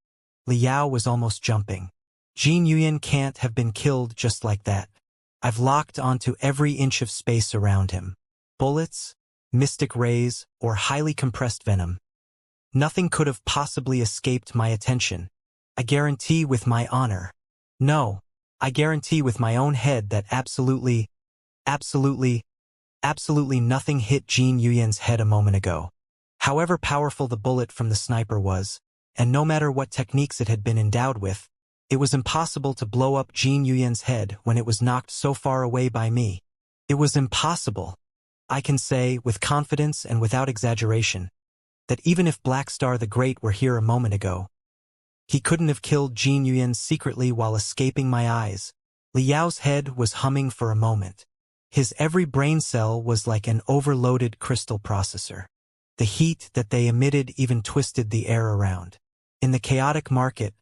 Liao was almost jumping. Jin Yuyan can't have been killed just like that. I've locked onto every inch of space around him. Bullets, mystic rays, or highly compressed venom. Nothing could have possibly escaped my attention. I guarantee with my honor. No, I guarantee with my own head that absolutely nothing hit Jin Yuyan's head a moment ago. However powerful the bullet from the sniper was, and no matter what techniques it had been endowed with, it was impossible to blow up Jin Yuyan's head when it was knocked so far away by me. It was impossible. I can say, with confidence and without exaggeration, that even if Black Star the Great were here a moment ago, he couldn't have killed Jin Yuyan secretly while escaping my eyes. Liao's head was humming for a moment. His every brain cell was like an overloaded crystal processor. The heat that they emitted even twisted the air around. In the chaotic market,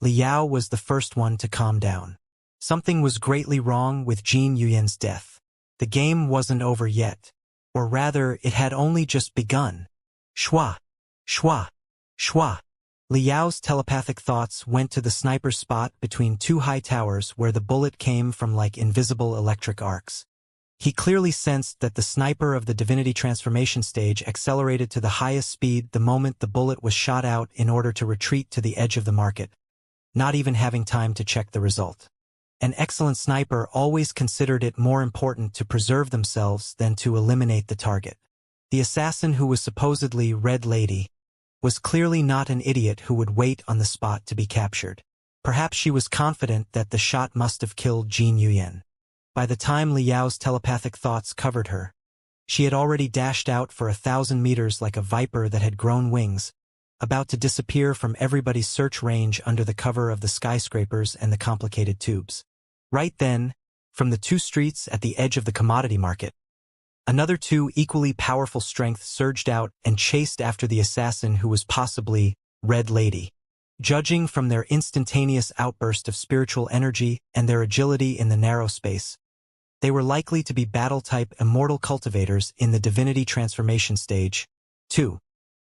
Liao was the first one to calm down. Something was greatly wrong with Jin Yuyan's death. The game wasn't over yet. Or rather, it had only just begun. Shwa, shwa, shwa. Liao's telepathic thoughts went to the sniper spot between 2 high towers where the bullet came from like invisible electric arcs. He clearly sensed that the sniper of the divinity transformation stage accelerated to the highest speed the moment the bullet was shot out in order to retreat to the edge of the market, not even having time to check the result. An excellent sniper always considered it more important to preserve themselves than to eliminate the target. The assassin who was supposedly Red Lady was clearly not an idiot who would wait on the spot to be captured. Perhaps she was confident that the shot must have killed Jin Yuyan. By the time Liao's telepathic thoughts covered her, she had already dashed out for 1,000 meters like a viper that had grown wings, about to disappear from everybody's search range under the cover of the skyscrapers and the complicated tubes. Right then, from the 2 streets at the edge of the commodity market, another 2 equally powerful strengths surged out and chased after the assassin who was possibly Red Lady. Judging from their instantaneous outburst of spiritual energy and their agility in the narrow space, they were likely to be battle-type immortal cultivators in the divinity transformation stage. 2.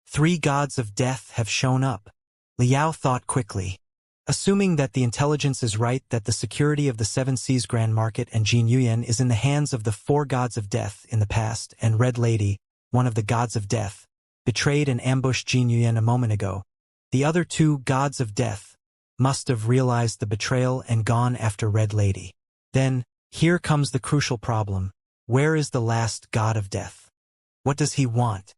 3 gods of death have shown up. Liao thought quickly. Assuming that the intelligence is right that the security of the Seven Seas Grand Market and Jin Yuyan is in the hands of the four gods of death in the past, and Red Lady, one of the gods of death, betrayed and ambushed Jin Yuyan a moment ago, the other two gods of death must have realized the betrayal and gone after Red Lady. Then, here comes the crucial problem. Where is the last god of death? What does he want?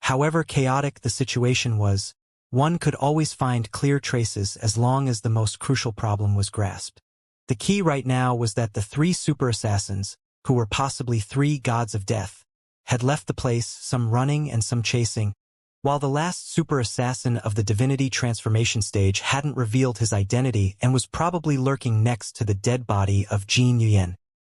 However chaotic the situation was, one could always find clear traces as long as the most crucial problem was grasped. The key right now was that the three super assassins, who were possibly three gods of death, had left the place, some running and some chasing, while the last super assassin of the divinity transformation stage hadn't revealed his identity and was probably lurking next to the dead body of Jin Yuyan.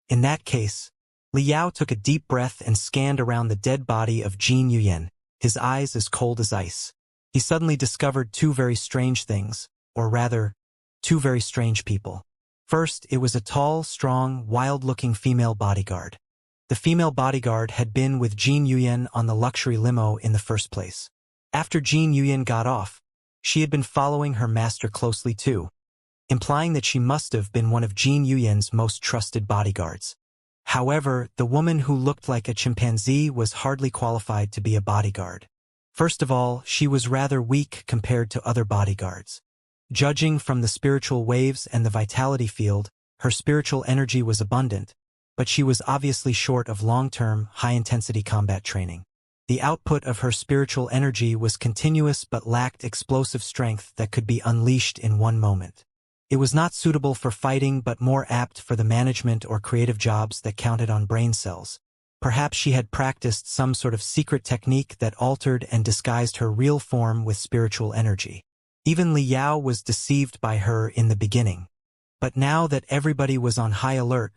In that case, Liao took a deep breath and scanned around the dead body of Jin Yuyan, his eyes as cold as ice. He suddenly discovered two very strange things, or rather, two very strange people. First, it was a tall, strong, wild-looking female bodyguard. The female bodyguard had been with Jin Yuyan on the luxury limo in the first place. After Jin Yuyan got off, she had been following her master closely too, implying that she must have been one of Jin Yuyan's most trusted bodyguards. However, the woman who looked like a chimpanzee was hardly qualified to be a bodyguard. First of all, she was rather weak compared to other bodyguards. Judging from the spiritual waves and the vitality field, her spiritual energy was abundant, but she was obviously short of long-term, high-intensity combat training. The output of her spiritual energy was continuous but lacked explosive strength that could be unleashed in one moment. It was not suitable for fighting but more apt for the management or creative jobs that counted on brain cells. Perhaps she had practiced some sort of secret technique that altered and disguised her real form with spiritual energy. Even Liao was deceived by her in the beginning. But now that everybody was on high alert,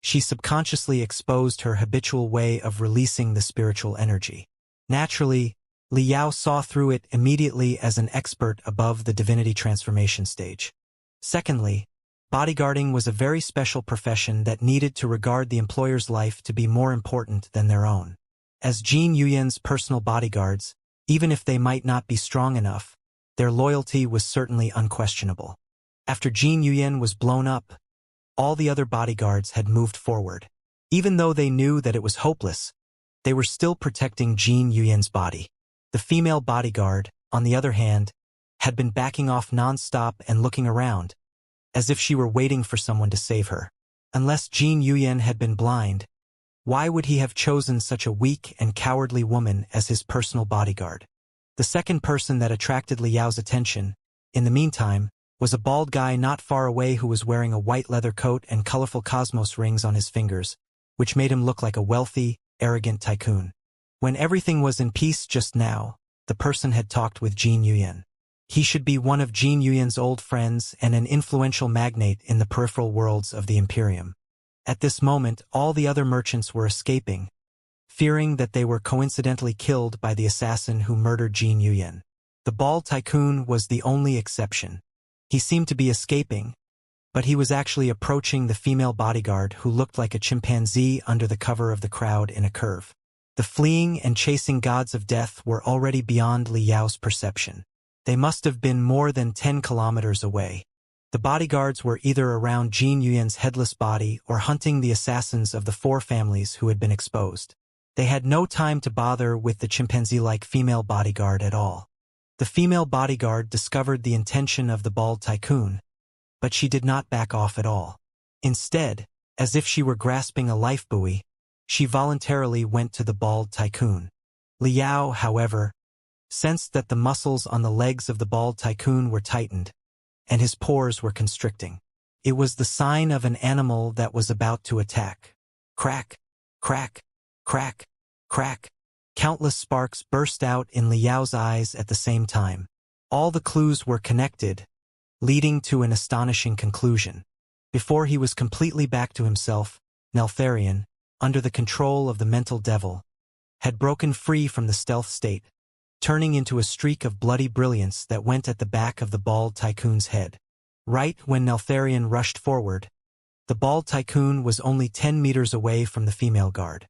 she subconsciously exposed her habitual way of releasing the spiritual energy. Naturally, Liao saw through it immediately as an expert above the divinity transformation stage. Secondly, bodyguarding was a very special profession that needed to regard the employer's life to be more important than their own. As Jin Yuyan's personal bodyguards, even if they might not be strong enough, their loyalty was certainly unquestionable. After Jin Yuyan was blown up, all the other bodyguards had moved forward. Even though they knew that it was hopeless, they were still protecting Jin Yuyan's body. The female bodyguard, on the other hand, had been backing off non-stop and looking around, as if she were waiting for someone to save her. Unless Jin Yuyan had been blind, why would he have chosen such a weak and cowardly woman as his personal bodyguard? The second person that attracted Liao's attention, in the meantime, was a bald guy not far away who was wearing a white leather coat and colorful cosmos rings on his fingers, which made him look like a wealthy, arrogant tycoon. When everything was in peace just now, the person had talked with Jin Yuyan. He should be one of Jin Yuyan's old friends and an influential magnate in the peripheral worlds of the Imperium. At this moment, all the other merchants were escaping, fearing that they were coincidentally killed by the assassin who murdered Jin Yuyan. The bald tycoon was the only exception. He seemed to be escaping, but he was actually approaching the female bodyguard who looked like a chimpanzee under the cover of the crowd in a curve. The fleeing and chasing gods of death were already beyond Liao's perception. They must have been more than 10 kilometers away. The bodyguards were either around Jin Yuyan's headless body or hunting the assassins of the four families who had been exposed. They had no time to bother with the chimpanzee-like female bodyguard at all. The female bodyguard discovered the intention of the bald tycoon, but she did not back off at all. Instead, as if she were grasping a life buoy, she voluntarily went to the bald tycoon. Liao, however, sensed that the muscles on the legs of the bald tycoon were tightened, and his pores were constricting. It was the sign of an animal that was about to attack. Crack, crack, crack, crack. Countless sparks burst out in Liao's eyes at the same time. All the clues were connected, leading to an astonishing conclusion. Before he was completely back to himself, Narration, under the control of the mental devil, had broken free from the stealth state, turning into a streak of bloody brilliance that went at the back of the bald tycoon's head. Right when Narration rushed forward, the bald tycoon was only 10 meters away from the female guard.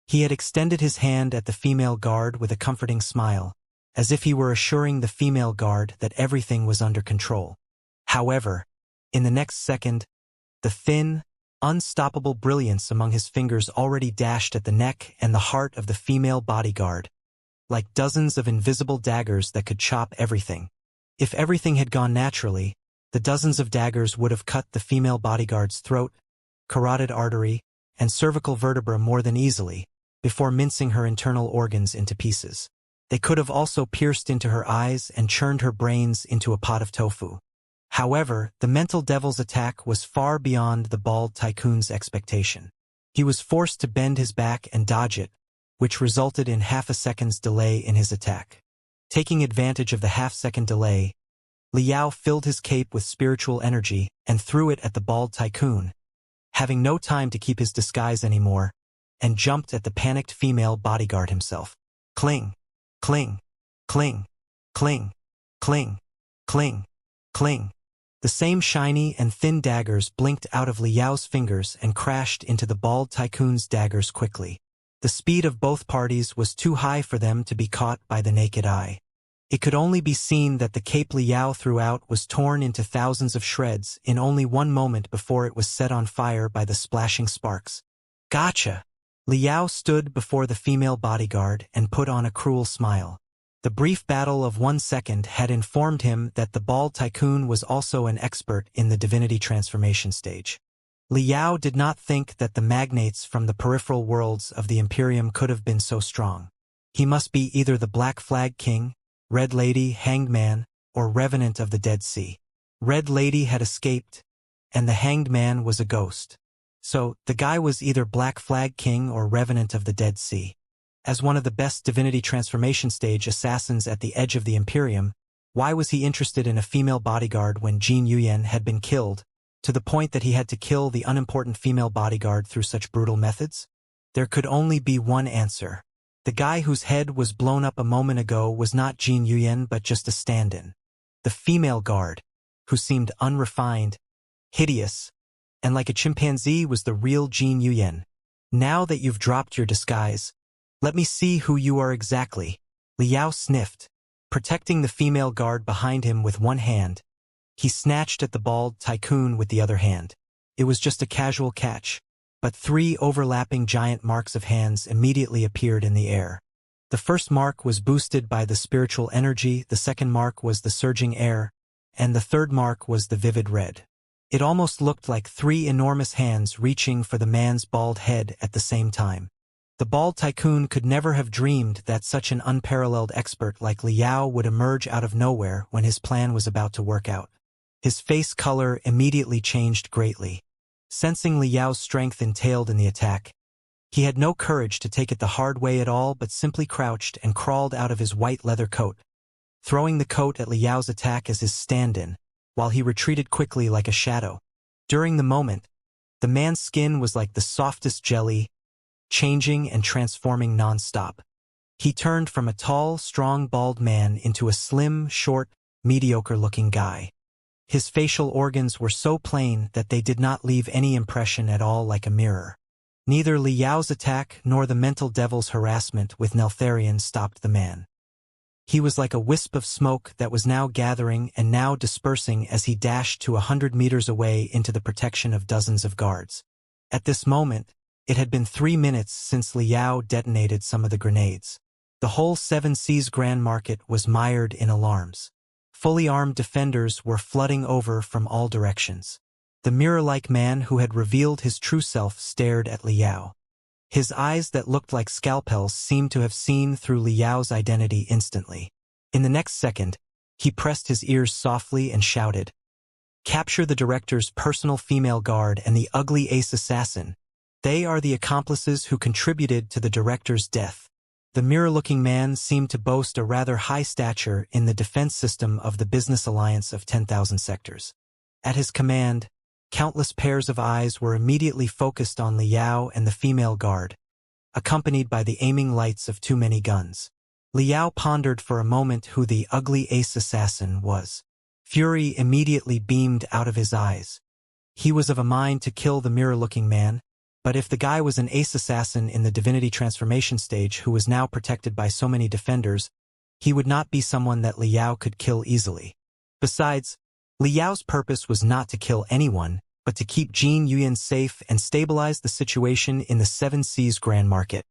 He had extended his hand at the female guard with a comforting smile, as if he were assuring the female guard that everything was under control. However, in the next second, the thin, unstoppable brilliance among his fingers already dashed at the neck and the heart of the female bodyguard, like dozens of invisible daggers that could chop everything. If everything had gone naturally, the dozens of daggers would have cut the female bodyguard's throat, carotid artery, and cervical vertebra more than easily, before mincing her internal organs into pieces. They could have also pierced into her eyes and churned her brains into a pot of tofu. However, the mental devil's attack was far beyond the bald tycoon's expectation. He was forced to bend his back and dodge it, which resulted in half a second's delay in his attack. Taking advantage of the half-second delay, Liao filled his cape with spiritual energy and threw it at the bald tycoon, having no time to keep his disguise anymore, and jumped at the panicked female bodyguard himself. Cling, cling, cling, cling, cling, cling, cling. The same shiny and thin daggers blinked out of Liao's fingers and crashed into the bald tycoon's daggers quickly. The speed of both parties was too high for them to be caught by the naked eye. It could only be seen that the cape Liao threw out was torn into thousands of shreds in only one moment before it was set on fire by the splashing sparks. Gotcha! Liao stood before the female bodyguard and put on a cruel smile. The brief battle of 1 second had informed him that the bald tycoon was also an expert in the divinity transformation stage. Liao did not think that the magnates from the peripheral worlds of the Imperium could have been so strong. He must be either the Black Flag King, Red Lady, Hanged Man, or Revenant of the Dead Sea. Red Lady had escaped, and the Hanged Man was a ghost. So, the guy was either Black Flag King or Revenant of the Dead Sea. As one of the best divinity transformation stage assassins at the edge of the Imperium, why was he interested in a female bodyguard when Jin Yuyan had been killed, to the point that he had to kill the unimportant female bodyguard through such brutal methods? There could only be one answer. The guy whose head was blown up a moment ago was not Jin Yuyan but just a stand-in. The female guard, who seemed unrefined, hideous, and like a chimpanzee was the real Jin Yuyan. Now that you've dropped your disguise, let me see who you are exactly. Liao sniffed, protecting the female guard behind him with one hand. He snatched at the bald tycoon with the other hand. It was just a casual catch, but 3 overlapping giant marks of hands immediately appeared in the air. The first mark was boosted by the spiritual energy, the second mark was the surging air, and the third mark was the vivid red. It almost looked like 3 enormous hands reaching for the man's bald head at the same time. The bald tycoon could never have dreamed that such an unparalleled expert like Liao would emerge out of nowhere when his plan was about to work out. His face color immediately changed greatly. Sensing Liao's strength entailed in the attack, he had no courage to take it the hard way at all but simply crouched and crawled out of his white leather coat, throwing the coat at Liao's attack as his stand-in, while he retreated quickly like a shadow. During the moment, the man's skin was like the softest jelly, changing and transforming non-stop. He turned from a tall, strong, bald man into a slim, short, mediocre-looking guy. His facial organs were so plain that they did not leave any impression at all like a mirror. Neither Liao's attack nor the mental devil's harassment with Neltharion stopped the man. He was like a wisp of smoke that was now gathering and now dispersing as he dashed to 100 meters away into the protection of dozens of guards. At this moment, it had been 3 minutes since Liao detonated some of the grenades. The whole Seven Seas Grand Market was mired in alarms. Fully armed defenders were flooding over from all directions. The mirror-like man who had revealed his true self stared at Liao. His eyes that looked like scalpels seemed to have seen through Liao's identity instantly. In the next second, he pressed his ears softly and shouted, "Capture the director's personal female guard and the ugly ace assassin. They are the accomplices who contributed to the director's death." The mirror-looking man seemed to boast a rather high stature in the defense system of the business alliance of 10,000 sectors. At his command, countless pairs of eyes were immediately focused on Liao and the female guard, accompanied by the aiming lights of too many guns. Liao pondered for a moment who the ugly ace assassin was. Fury immediately beamed out of his eyes. He was of a mind to kill the mirror-looking man, but if the guy was an ace assassin in the divinity transformation stage who was now protected by so many defenders, he would not be someone that Liao could kill easily. Besides, Li Yao's purpose was not to kill anyone, but to keep Jin Yuyan safe and stabilize the situation in the Seven Seas Grand Market,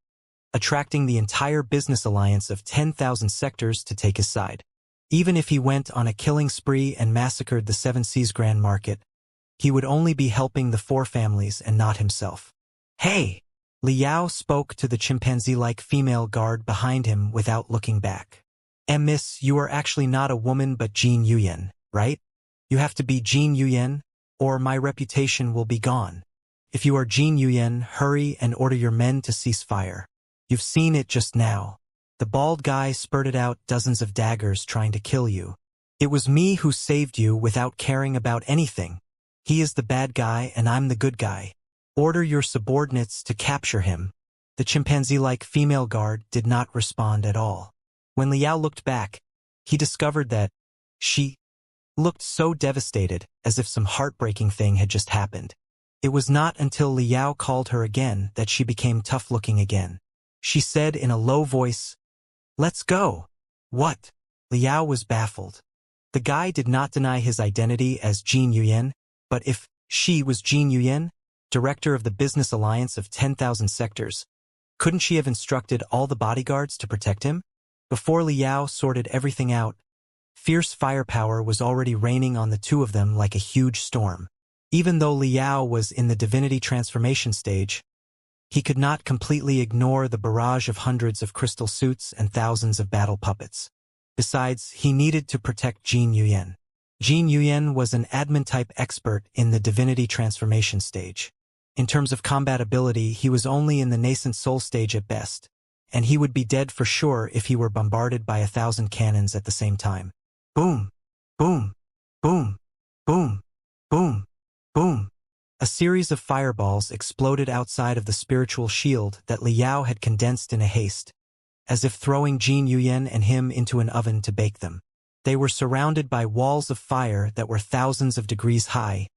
attracting the entire business alliance of 10,000 sectors to take his side. Even if he went on a killing spree and massacred the Seven Seas Grand Market, he would only be helping the four families and not himself. Hey! Li Yao spoke to the chimpanzee-like female guard behind him without looking back. Miss, you are actually not a woman but Jin Yuyan, right? You have to be Jin Yuyan, or my reputation will be gone. If you are Jin Yuyan, hurry and order your men to cease fire. You've seen it just now. The bald guy spurted out dozens of daggers trying to kill you. It was me who saved you without caring about anything. He is the bad guy and I'm the good guy. Order your subordinates to capture him. The chimpanzee-like female guard did not respond at all. When Li Yao looked back, he discovered that she looked so devastated, as if some heartbreaking thing had just happened. It was not until Li Yao called her again that she became tough-looking again. She said in a low voice, "Let's go." What? Li Yao was baffled. The guy did not deny his identity as Jin Yuyan, but if she was Jin Yuyan, director of the business alliance of 10,000 sectors, couldn't she have instructed all the bodyguards to protect him? Before Li Yao sorted everything out, fierce firepower was already raining on the two of them like a huge storm. Even though Li Yao was in the divinity transformation stage, he could not completely ignore the barrage of hundreds of crystal suits and thousands of battle puppets. Besides, he needed to protect Jin Yuyan. Jin Yuyan was an admin-type expert in the divinity transformation stage. In terms of combat ability, he was only in the nascent soul stage at best, and he would be dead for sure if he were bombarded by 1,000 cannons at the same time. Boom! Boom! Boom! Boom! Boom! Boom! A series of fireballs exploded outside of the spiritual shield that Li Yao had condensed in a haste, as if throwing Jin Yuyan and him into an oven to bake them. They were surrounded by walls of fire that were thousands of degrees high,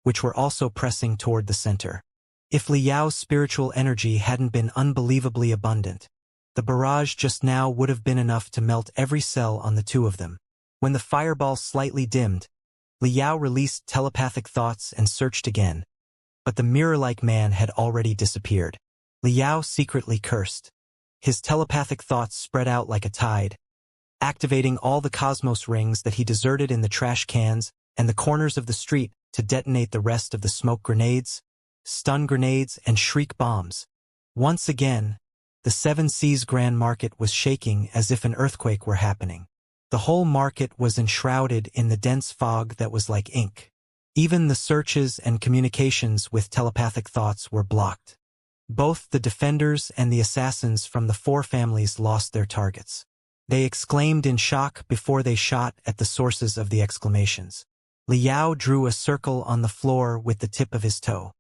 which were also pressing toward the center. If Li Yao's spiritual energy hadn't been unbelievably abundant, the barrage just now would have been enough to melt every cell on the two of them. When the fireball slightly dimmed, Li Yao released telepathic thoughts and searched again, but the mirror-like man had already disappeared. Li Yao secretly cursed. His telepathic thoughts spread out like a tide, activating all the cosmos rings that he deserted in the trash cans and the corners of the street to detonate the rest of the smoke grenades, stun grenades, and shriek bombs. Once again, the Seven Seas Grand Market was shaking as if an earthquake were happening. The whole market was enshrouded in the dense fog that was like ink. Even the searches and communications with telepathic thoughts were blocked. Both the defenders and the assassins from the four families lost their targets. They exclaimed in shock before they shot at the sources of the exclamations. Li Yao drew a circle on the floor with the tip of his toe.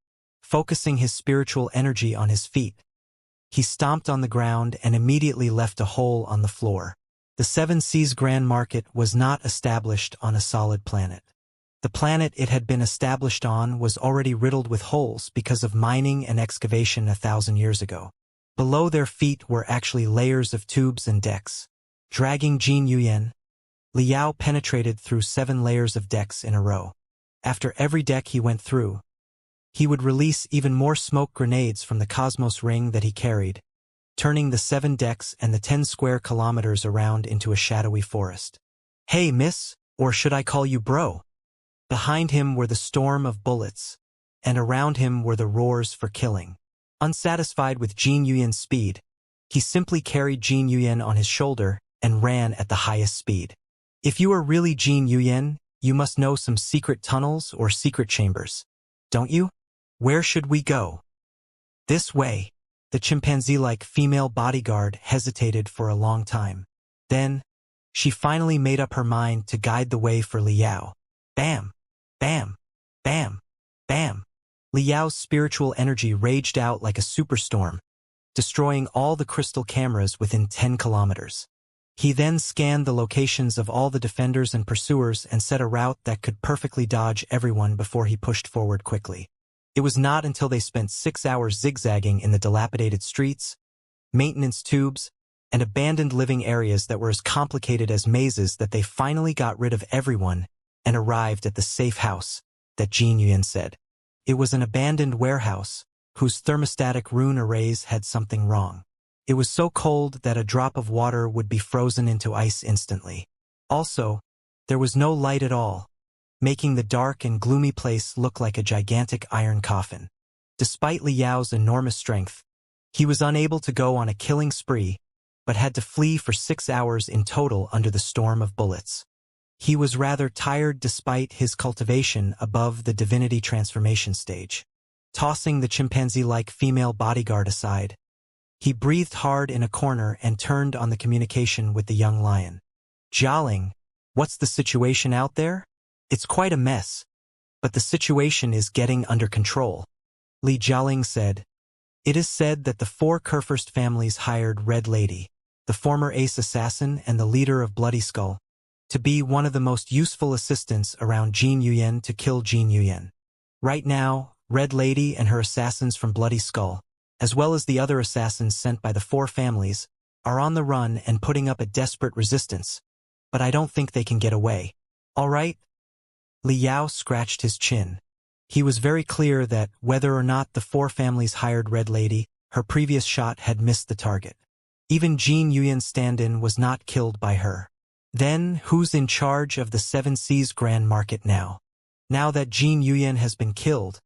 Focusing his spiritual energy on his feet, he stomped on the ground and immediately left a hole on the floor. The Seven Seas Grand Market was not established on a solid planet. The planet it had been established on was already riddled with holes because of mining and excavation 1,000 years ago. Below their feet were actually layers of tubes and decks. Dragging Jin Yuyan, Li Yao penetrated through 7 layers of decks in a row. After every deck he went through, he would release even more smoke grenades from the cosmos ring that he carried, turning the 7 decks and the 10 square kilometers around into a shadowy forest. Hey, miss, or should I call you bro? Behind him were the storm of bullets, and around him were the roars for killing. Unsatisfied with Jin Yuyan's speed, he simply carried Jin Yuyan on his shoulder and ran at the highest speed. If you are really Jin Yuyan, you must know some secret tunnels or secret chambers, don't you? Where should we go? This way. The chimpanzee-like female bodyguard hesitated for a long time. Then, she finally made up her mind to guide the way for Li Yao. Bam! Bam! Bam! Bam! Li Yao's spiritual energy raged out like a superstorm, destroying all the crystal cameras within 10 kilometers. He then scanned the locations of all the defenders and pursuers and set a route that could perfectly dodge everyone before he pushed forward quickly. It was not until they spent 6 hours zigzagging in the dilapidated streets, maintenance tubes, and abandoned living areas that were as complicated as mazes that they finally got rid of everyone and arrived at the safe house that Jin Yuan said. It was an abandoned warehouse whose thermostatic rune arrays had something wrong. It was so cold that a drop of water would be frozen into ice instantly. Also, there was no light at all, making the dark and gloomy place look like a gigantic iron coffin. Despite Li Yao's enormous strength, he was unable to go on a killing spree, but had to flee for 6 hours in total under the storm of bullets. He was rather tired despite his cultivation above the divinity transformation stage. Tossing the chimpanzee-like female bodyguard aside, he breathed hard in a corner and turned on the communication with the young lion. Jialing, what's the situation out there? It's quite a mess, but the situation is getting under control. Li Jialing said. It is said that the 4 Kurfürst families hired Red Lady, the former ace assassin and the leader of Bloody Skull, to be one of the most useful assistants around Jin Yuyan to kill Jin Yuyan. Right now, Red Lady and her assassins from Bloody Skull, as well as the other assassins sent by the 4 families, are on the run and putting up a desperate resistance, but I don't think they can get away. All right? Li Yao scratched his chin. He was very clear that, whether or not the 4 families hired Red Lady, her previous shot had missed the target. Even Jin Yuyan's stand-in was not killed by her. Then, who's in charge of the 7 Seas Grand Market now? Now that Jin Yuyan has been killed,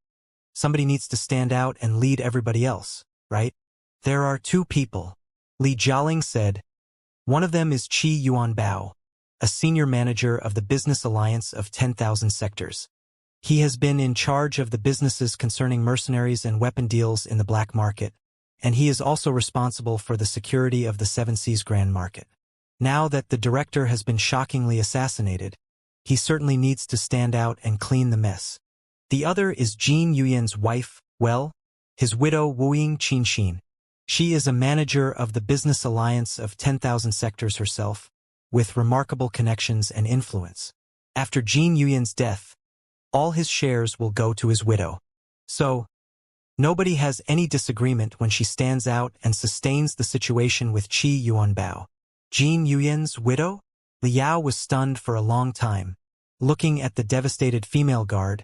somebody needs to stand out and lead everybody else, right? There are 2 people, Li Jialing said. One of them is Qi Yuanbao, a senior manager of the Business Alliance of 10,000 Sectors. He has been in charge of the businesses concerning mercenaries and weapon deals in the black market, and he is also responsible for the security of the 7 Seas Grand Market. Now that the director has been shockingly assassinated, he certainly needs to stand out and clean the mess. The other is Jin Yuyan's wife, his widow Wu Qinxin. She is a manager of the Business Alliance of 10,000 Sectors herself, with remarkable connections and influence. After Jin Yuyan's death, all his shares will go to his widow. So, nobody has any disagreement when she stands out and sustains the situation with Qi Yuanbao. Jin Yuyan's widow? Li Yao was stunned for a long time. Looking at the devastated female guard,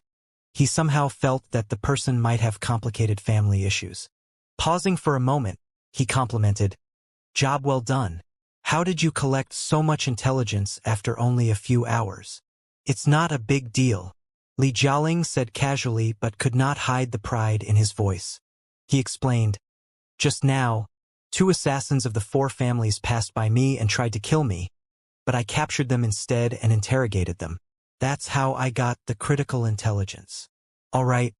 he somehow felt that the person might have complicated family issues. Pausing for a moment, he complimented, "Job well done. How did you collect so much intelligence after only a few hours?" "It's not a big deal," Li Jialing said casually but could not hide the pride in his voice. He explained, "Just now, 2 assassins of the 4 families passed by me and tried to kill me, but I captured them instead and interrogated them. That's how I got the critical intelligence. All right,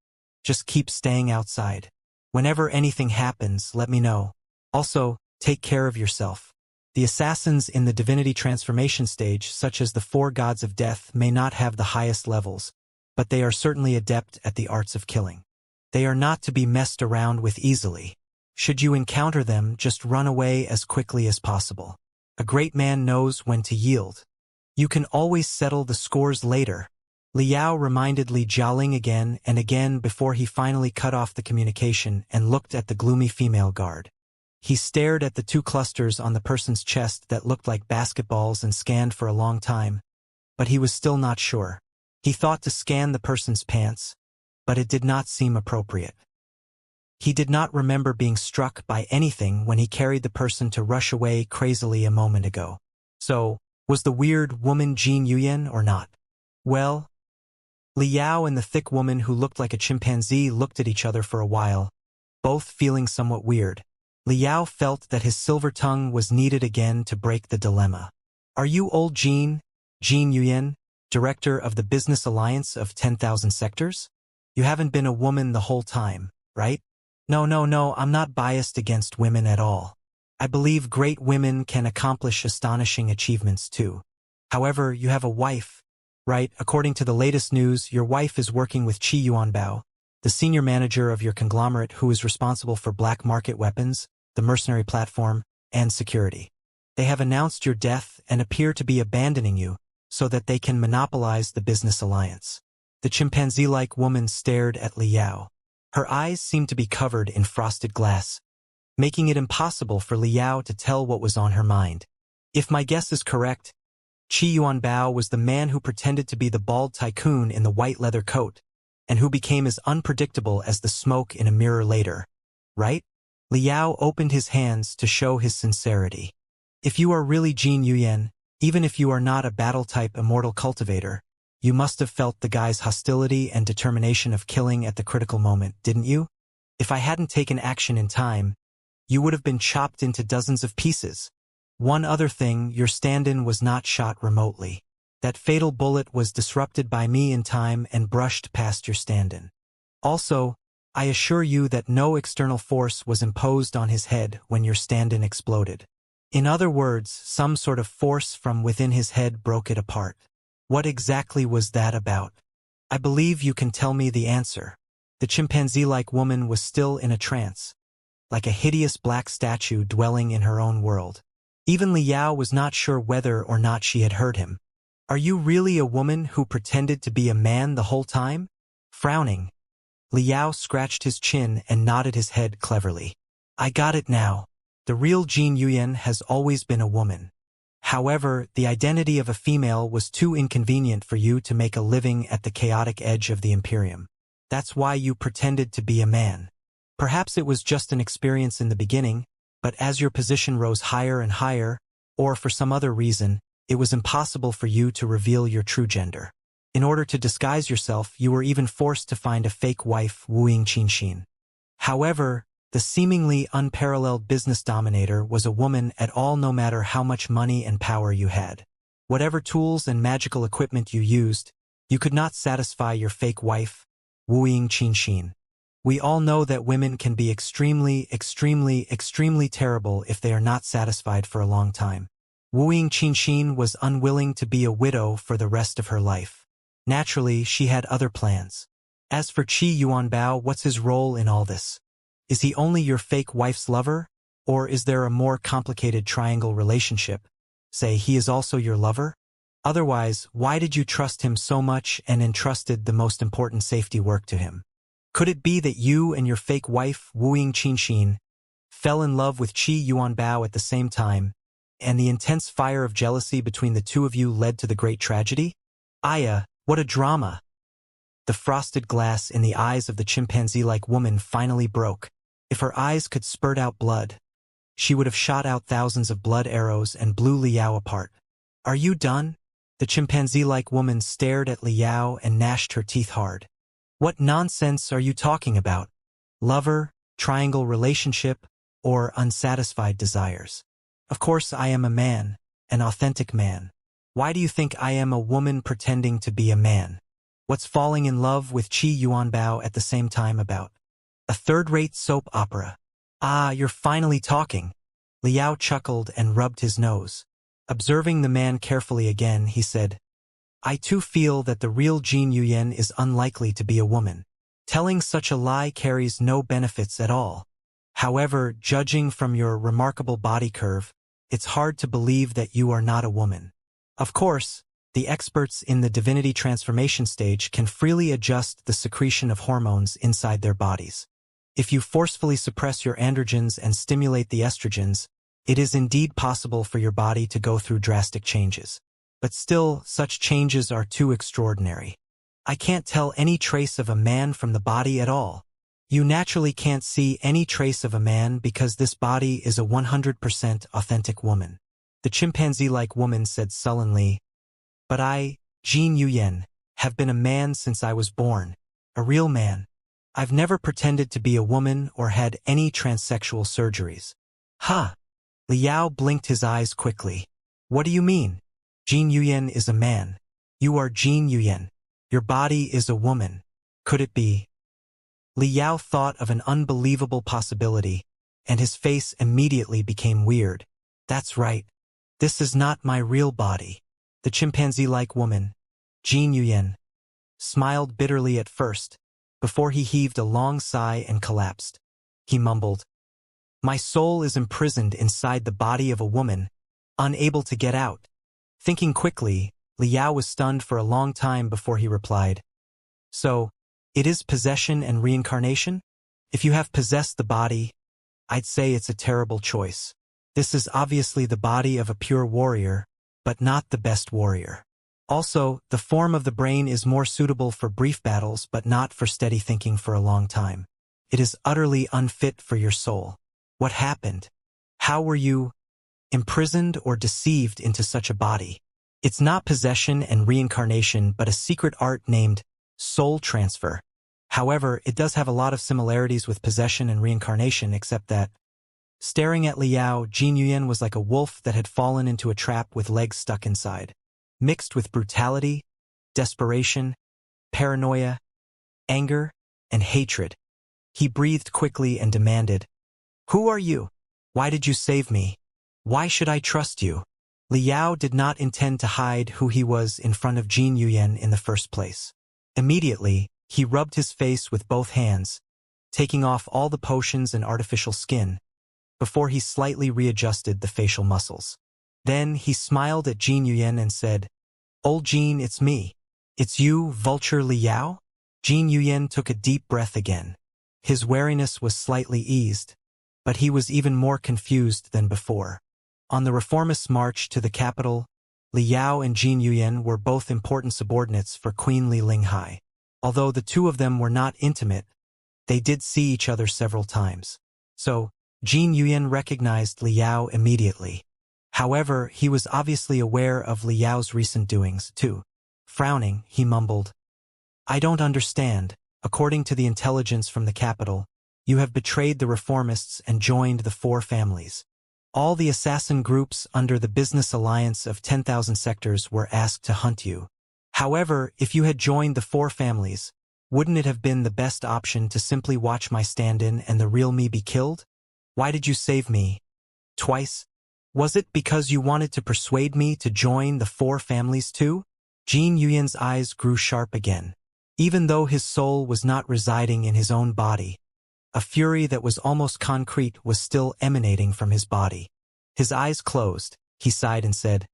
just keep staying outside. Whenever anything happens, let me know. Also, take care of yourself." The assassins in the divinity transformation stage, such as the 4 gods of death, may not have the highest levels, but they are certainly adept at the arts of killing. They are not to be messed around with easily. Should you encounter them, just run away as quickly as possible. A great man knows when to yield. You can always settle the scores later. Li Yao reminded Li Jialing again and again before he finally cut off the communication and looked at the gloomy female guard. He stared at the 2 clusters on the person's chest that looked like basketballs and scanned for a long time, but he was still not sure. He thought to scan the person's pants, but it did not seem appropriate. He did not remember being struck by anything when he carried the person to rush away crazily a moment ago. So, was the weird woman Jin Yuyan or not? Well, Li Yao and the thick woman who looked like a chimpanzee looked at each other for a while, both feeling somewhat weird. Li Yao felt that his silver tongue was needed again to break the dilemma. "Are you old Jin Yuyan, director of the Business Alliance of 10,000 Sectors? You haven't been a woman the whole time, right?" No, I'm not biased against women at all. I believe great women can accomplish astonishing achievements too. However, you have a wife, right? According to the latest news, your wife is working with Qi Yuanbao, the senior manager of your conglomerate who is responsible for black market weapons, the mercenary platform, and security. They have announced your death and appear to be abandoning you so that they can monopolize the business alliance. The chimpanzee-like woman stared at Li Yao. Her eyes seemed to be covered in frosted glass, making it impossible for Li Yao to tell what was on her mind. If my guess is correct, Qi Yuanbao was the man who pretended to be the bald tycoon in the white leather coat, and who became as unpredictable as the smoke in a mirror later, right? Liao opened his hands to show his sincerity. If you are really Jin Yuyan, even if you are not a battle-type immortal cultivator, you must have felt the guy's hostility and determination of killing at the critical moment, didn't you? If I hadn't taken action in time, you would have been chopped into dozens of pieces. One other thing, your stand-in was not shot remotely. That fatal bullet was disrupted by me in time and brushed past your stand-in. Also, I assure you that no external force was imposed on his head when your stand-in exploded. In other words, some sort of force from within his head broke it apart. What exactly was that about? I believe you can tell me the answer. The chimpanzee-like woman was still in a trance, like a hideous black statue dwelling in her own world. Even Liao was not sure whether or not she had heard him. Are you really a woman who pretended to be a man the whole time? Frowning, Liao scratched his chin and nodded his head cleverly. I got it now. The real Jin Yuyan has always been a woman. However, the identity of a female was too inconvenient for you to make a living at the chaotic edge of the Imperium. That's why you pretended to be a man. Perhaps it was just an experience in the beginning, but as your position rose higher and higher, or for some other reason, it was impossible for you to reveal your true gender. In order to disguise yourself, you were even forced to find a fake wife, wooing Qianxia. However, the seemingly unparalleled business dominator was a woman at all, no matter how much money and power you had. Whatever tools and magical equipment you used, you could not satisfy your fake wife, wooing Qianxia. We all know that women can be extremely terrible if they are not satisfied for a long time. Wooing Qianxia was unwilling to be a widow for the rest of her life. Naturally, she had other plans. As for Qi Yuanbao, what's his role in all this? Is he only your fake wife's lover? Or is there a more complicated triangle relationship? Say he is also your lover? Otherwise, why did you trust him so much and entrusted the most important safety work to him? Could it be that you and your fake wife, wooing Qianxia, fell in love with Qi Yuanbao at the same time, and the intense fire of jealousy between the two of you led to the great tragedy? Aya, what a drama! The frosted glass in the eyes of the chimpanzee-like woman finally broke. If her eyes could spurt out blood, she would have shot out thousands of blood arrows and blew Liao apart. Are you done? The chimpanzee-like woman stared at Liao and gnashed her teeth hard. What nonsense are you talking about? Lover, triangle relationship, or unsatisfied desires? Of course I am a man, an authentic man. Why do you think I am a woman pretending to be a man? What's falling in love with Qi Yuanbao at the same time about? A third-rate soap opera. Ah, you're finally talking. Liao chuckled and rubbed his nose. Observing the man carefully again, he said, I too feel that the real Jin Yuyan is unlikely to be a woman. Telling such a lie carries no benefits at all. However, judging from your remarkable body curve, it's hard to believe that you are not a woman. Of course, the experts in the divinity transformation stage can freely adjust the secretion of hormones inside their bodies. If you forcefully suppress your androgens and stimulate the estrogens, it is indeed possible for your body to go through drastic changes. But still, such changes are too extraordinary. I can't tell any trace of a man from the body at all. You naturally can't see any trace of a man because this body is a 100% authentic woman. The chimpanzee-like woman said sullenly, But I, Jin Yuyan, have been a man since I was born, a real man. I've never pretended to be a woman or had any transsexual surgeries. Ha! Liao blinked his eyes quickly. What do you mean? Jin Yuyan is a man. You are Jin Yuyan. Your body is a woman. Could it be? Liao thought of an unbelievable possibility, and his face immediately became weird. That's right. This is not my real body. The chimpanzee-like woman, Jin Yuyan, smiled bitterly at first, before he heaved a long sigh and collapsed. He mumbled, My soul is imprisoned inside the body of a woman, unable to get out. Thinking quickly, Liao was stunned for a long time before he replied, So, it is possession and reincarnation? If you have possessed the body, I'd say it's a terrible choice. This is obviously the body of a pure warrior, but not the best warrior. Also, the form of the brain is more suitable for brief battles but not for steady thinking for a long time. It is utterly unfit for your soul. What happened? How were you imprisoned or deceived into such a body? It's not possession and reincarnation but a secret art named soul transfer. However, it does have a lot of similarities with possession and reincarnation, except that, staring at Liao, Jin Yuyan was like a wolf that had fallen into a trap with legs stuck inside. Mixed with brutality, desperation, paranoia, anger, and hatred. He breathed quickly and demanded, "Who are you? Why did you save me? Why should I trust you?" Liao did not intend to hide who he was in front of Jin Yuyan in the first place. Immediately, he rubbed his face with both hands, taking off all the potions and artificial skin, before he slightly readjusted the facial muscles. Then he smiled at Jin Yuyan and said, "Old Jin, it's me. It's you, Vulture Liao?" Jin Yuyan took a deep breath again. His wariness was slightly eased, but he was even more confused than before. On the reformist's march to the capital, Liao and Jin Yuyan were both important subordinates for Queen Li Linghai. Although the two of them were not intimate, they did see each other several times. So, Jin Yuyan recognized Liao immediately. However, he was obviously aware of Liao's recent doings, too. Frowning, he mumbled, "I don't understand. According to the intelligence from the capital, you have betrayed the reformists and joined the four families. All the assassin groups under the business alliance of 10,000 sectors were asked to hunt you. However, if you had joined the four families, wouldn't it have been the best option to simply watch my stand-in and the real me be killed? Why did you save me? Twice? Was it because you wanted to persuade me to join the four families too?" Jin Yuyan's eyes grew sharp again. Even though his soul was not residing in his own body, a fury that was almost concrete was still emanating from his body. His eyes closed, he sighed and said,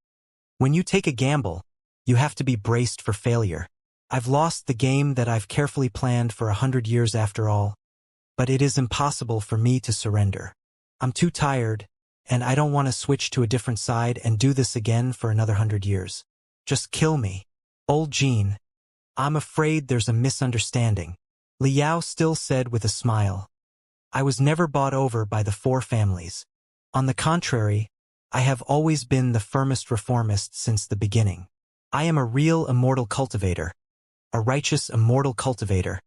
"When you take a gamble, you have to be braced for failure. I've lost the game that I've carefully planned for 100 years after all, but it is impossible for me to surrender. I'm too tired, and I don't want to switch to a different side and do this again for another 100 years. Just kill me. Old Jin. I'm afraid there's a misunderstanding." Liao still said with a smile, "I was never bought over by the four families. On the contrary, I have always been the firmest reformist since the beginning. I am a real immortal cultivator, a righteous immortal cultivator,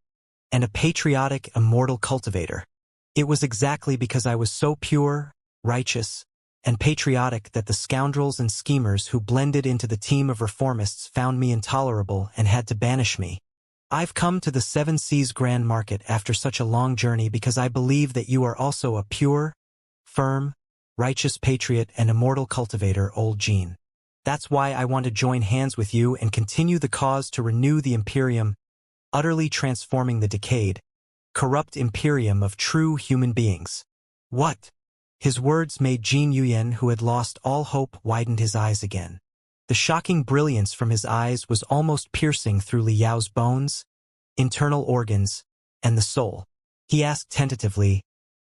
and a patriotic immortal cultivator. It was exactly because I was so pure, righteous, and patriotic that the scoundrels and schemers who blended into the team of reformists found me intolerable and had to banish me. I've come to the Seven Seas Grand Market after such a long journey because I believe that you are also a pure, firm, righteous patriot and immortal cultivator, Old Jin. That's why I want to join hands with you and continue the cause to renew the Imperium, utterly transforming the decayed, corrupt Imperium of true human beings." "What?" His words made Jin Yuyan, who had lost all hope, widened his eyes again. The shocking brilliance from his eyes was almost piercing through Liao's bones, internal organs, and the soul. He asked tentatively,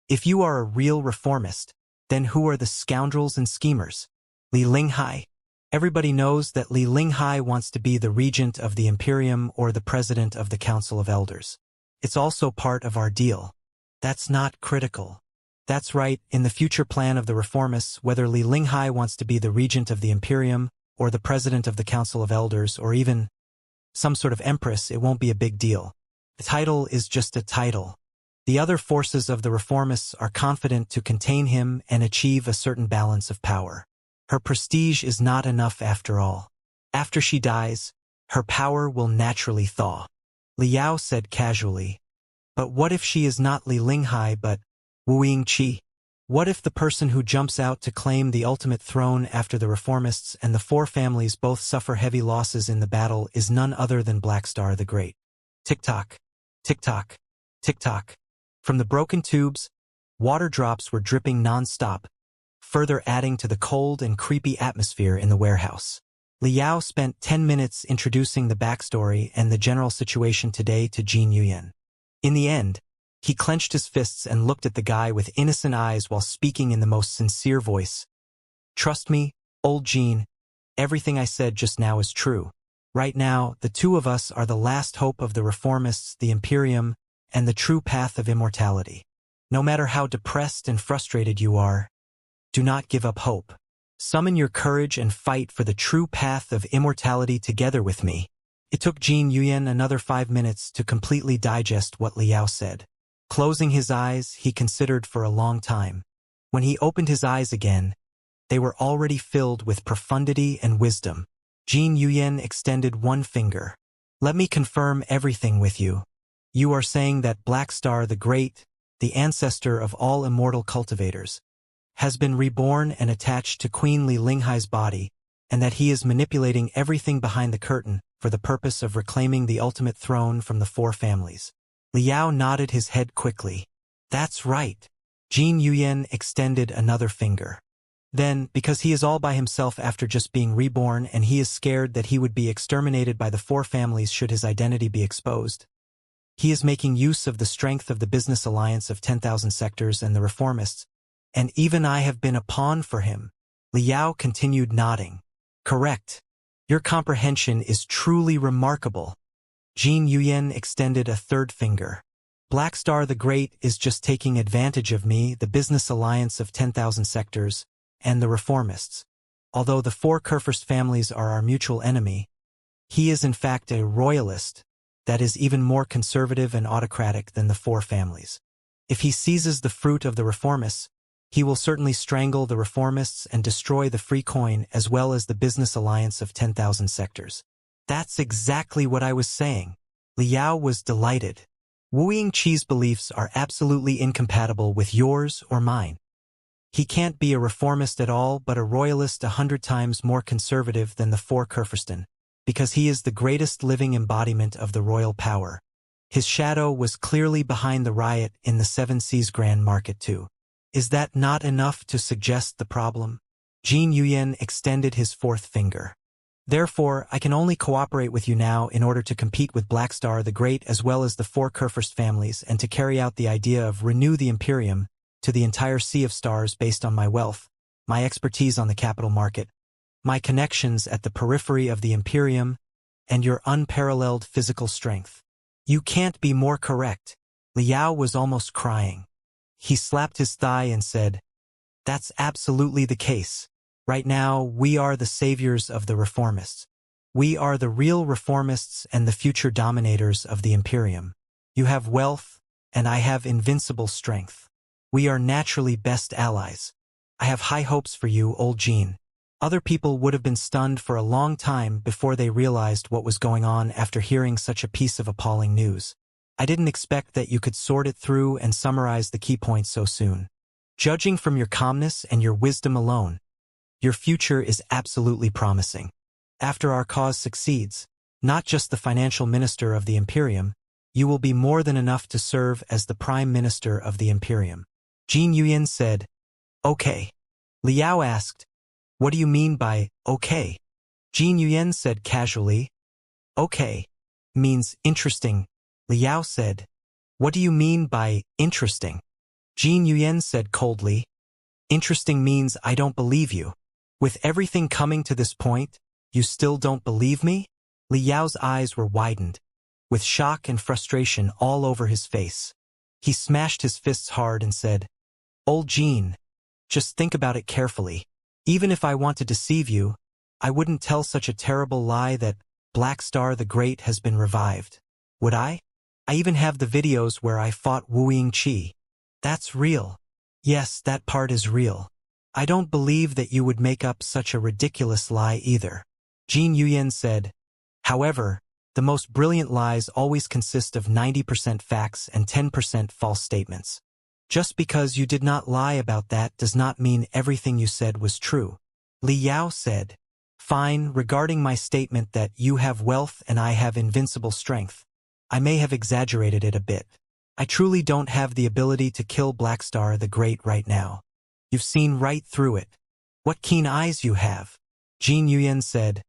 "If you are a real reformist, then who are the scoundrels and schemers?" "Li Linghai." Everybody knows that Li Linghai wants to be the regent of the Imperium or the president of the Council of Elders. It's also part of our deal. That's not critical. That's right, in the future plan of the reformists, whether Li Linghai wants to be the regent of the Imperium or the president of the Council of Elders, or even some sort of empress, it won't be a big deal. The title is just a title. The other forces of the reformists are confident to contain him and achieve a certain balance of power. Her prestige is not enough after all. After she dies, her power will naturally thaw. Liao said casually, "But what if she is not Li Linghai but Wu Yingqi? What if the person who jumps out to claim the ultimate throne after the reformists and the four families both suffer heavy losses in the battle is none other than Blackstar the Great?" Tick-tock, tick-tock, tick-tock. From the broken tubes, water drops were dripping non-stop, further adding to the cold and creepy atmosphere in the warehouse. Liao spent 10 minutes introducing the backstory and the general situation today to Jin Yuyan. In the end, he clenched his fists and looked at the guy with innocent eyes while speaking in the most sincere voice. "Trust me, Old Jin, everything I said just now is true. Right now, the two of us are the last hope of the reformists, the Imperium, and the true path of immortality. No matter how depressed and frustrated you are, do not give up hope. Summon your courage and fight for the true path of immortality together with me. It took Jin Yuyan another 5 minutes to completely digest what Liao said. Closing his eyes, he considered for a long time. When he opened his eyes again, they were already filled with profundity and wisdom. Jin Yuyan extended one finger. Let me confirm everything with you. You are saying that Black Star the Great, the ancestor of all immortal cultivators, has been reborn and attached to Queen Li Linghai's body, and that he is manipulating everything behind the curtain for the purpose of reclaiming the ultimate throne from the four families. Liao nodded his head quickly. That's right. Jin Yuyan extended another finger. Then, because he is all by himself after just being reborn and he is scared that he would be exterminated by the four families should his identity be exposed, he is making use of the strength of the business alliance of 10,000 sectors and the reformists, and even I have been a pawn for him. Liao continued nodding. Correct. Your comprehension is truly remarkable. Jin Yuyan extended a third finger. Black Star the Great is just taking advantage of me, the business alliance of 10,000 sectors, and the reformists. Although the four Kurfürst families are our mutual enemy, he is in fact a royalist that is even more conservative and autocratic than the four families. If he seizes the fruit of the reformists, he will certainly strangle the reformists and destroy the free coin as well as the business alliance of 10,000 sectors. That's exactly what I was saying. Liao was delighted. Wu Yingqi's beliefs are absolutely incompatible with yours or mine. He can't be a reformist at all but a royalist 100 times more conservative than the four Kurfürsten, because he is the greatest living embodiment of the royal power. His shadow was clearly behind the riot in the Seven Seas Grand Market too. Is that not enough to suggest the problem? Jin Yuyan extended his fourth finger. Therefore, I can only cooperate with you now in order to compete with Black Star the Great as well as the four Kurfürst families and to carry out the idea of renew the Imperium to the entire sea of stars based on my wealth, my expertise on the capital market, my connections at the periphery of the Imperium, and your unparalleled physical strength. You can't be more correct. Liao was almost crying. He slapped his thigh and said, That's absolutely the case. Right now, we are the saviors of the reformists. We are the real reformists and the future dominators of the Imperium. You have wealth, and I have invincible strength. We are naturally best allies. I have high hopes for you, old Jin. Other people would have been stunned for a long time before they realized what was going on after hearing such a piece of appalling news. I didn't expect that you could sort it through and summarize the key points so soon. Judging from your calmness and your wisdom alone, your future is absolutely promising. After our cause succeeds, not just the financial minister of the Imperium, you will be more than enough to serve as the prime minister of the Imperium. Jin Yuyan said, Okay. Liao asked, What do you mean by okay? Jin Yuyan said casually, Okay means interesting. Liao said, What do you mean by interesting? Jin Yuyan said coldly, Interesting means I don't believe you. With everything coming to this point, you still don't believe me? Liao's eyes were widened, with shock and frustration all over his face. He smashed his fists hard and said, Old Jin, just think about it carefully. Even if I want to deceive you, I wouldn't tell such a terrible lie that Black Star the Great has been revived. Would I? I even have the videos where I fought Wu Yingqi. That's real. Yes, that part is real. I don't believe that you would make up such a ridiculous lie either. Jin Yuyan said, However, the most brilliant lies always consist of 90% facts and 10% false statements. Just because you did not lie about that does not mean everything you said was true. Liao said, Fine, regarding my statement that you have wealth and I have invincible strength, I may have exaggerated it a bit. I truly don't have the ability to kill Black Star the Great right now. You've seen right through it. What keen eyes you have. Jin Yuyan said,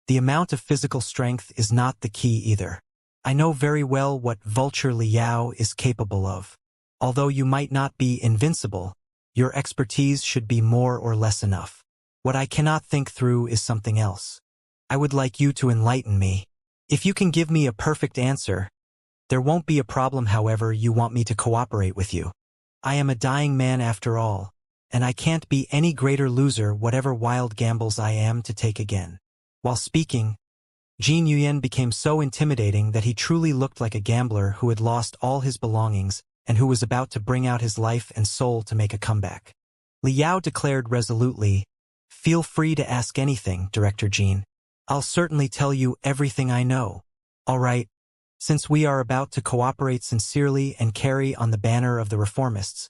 The amount of physical strength is not the key either. I know very well what Vulture Liao is capable of. Although you might not be invincible, your expertise should be more or less enough. What I cannot think through is something else. I would like you to enlighten me. If you can give me a perfect answer, there won't be a problem. However, you want me to cooperate with you. I am a dying man after all, and I can't be any greater loser whatever wild gambles I am to take again. While speaking, Jin Yuyen became so intimidating that he truly looked like a gambler who had lost all his belongings and who was about to bring out his life and soul to make a comeback. Li Yao declared resolutely, "Feel free to ask anything, Director Jin. I'll certainly tell you everything I know. All right, since we are about to cooperate sincerely and carry on the banner of the reformists,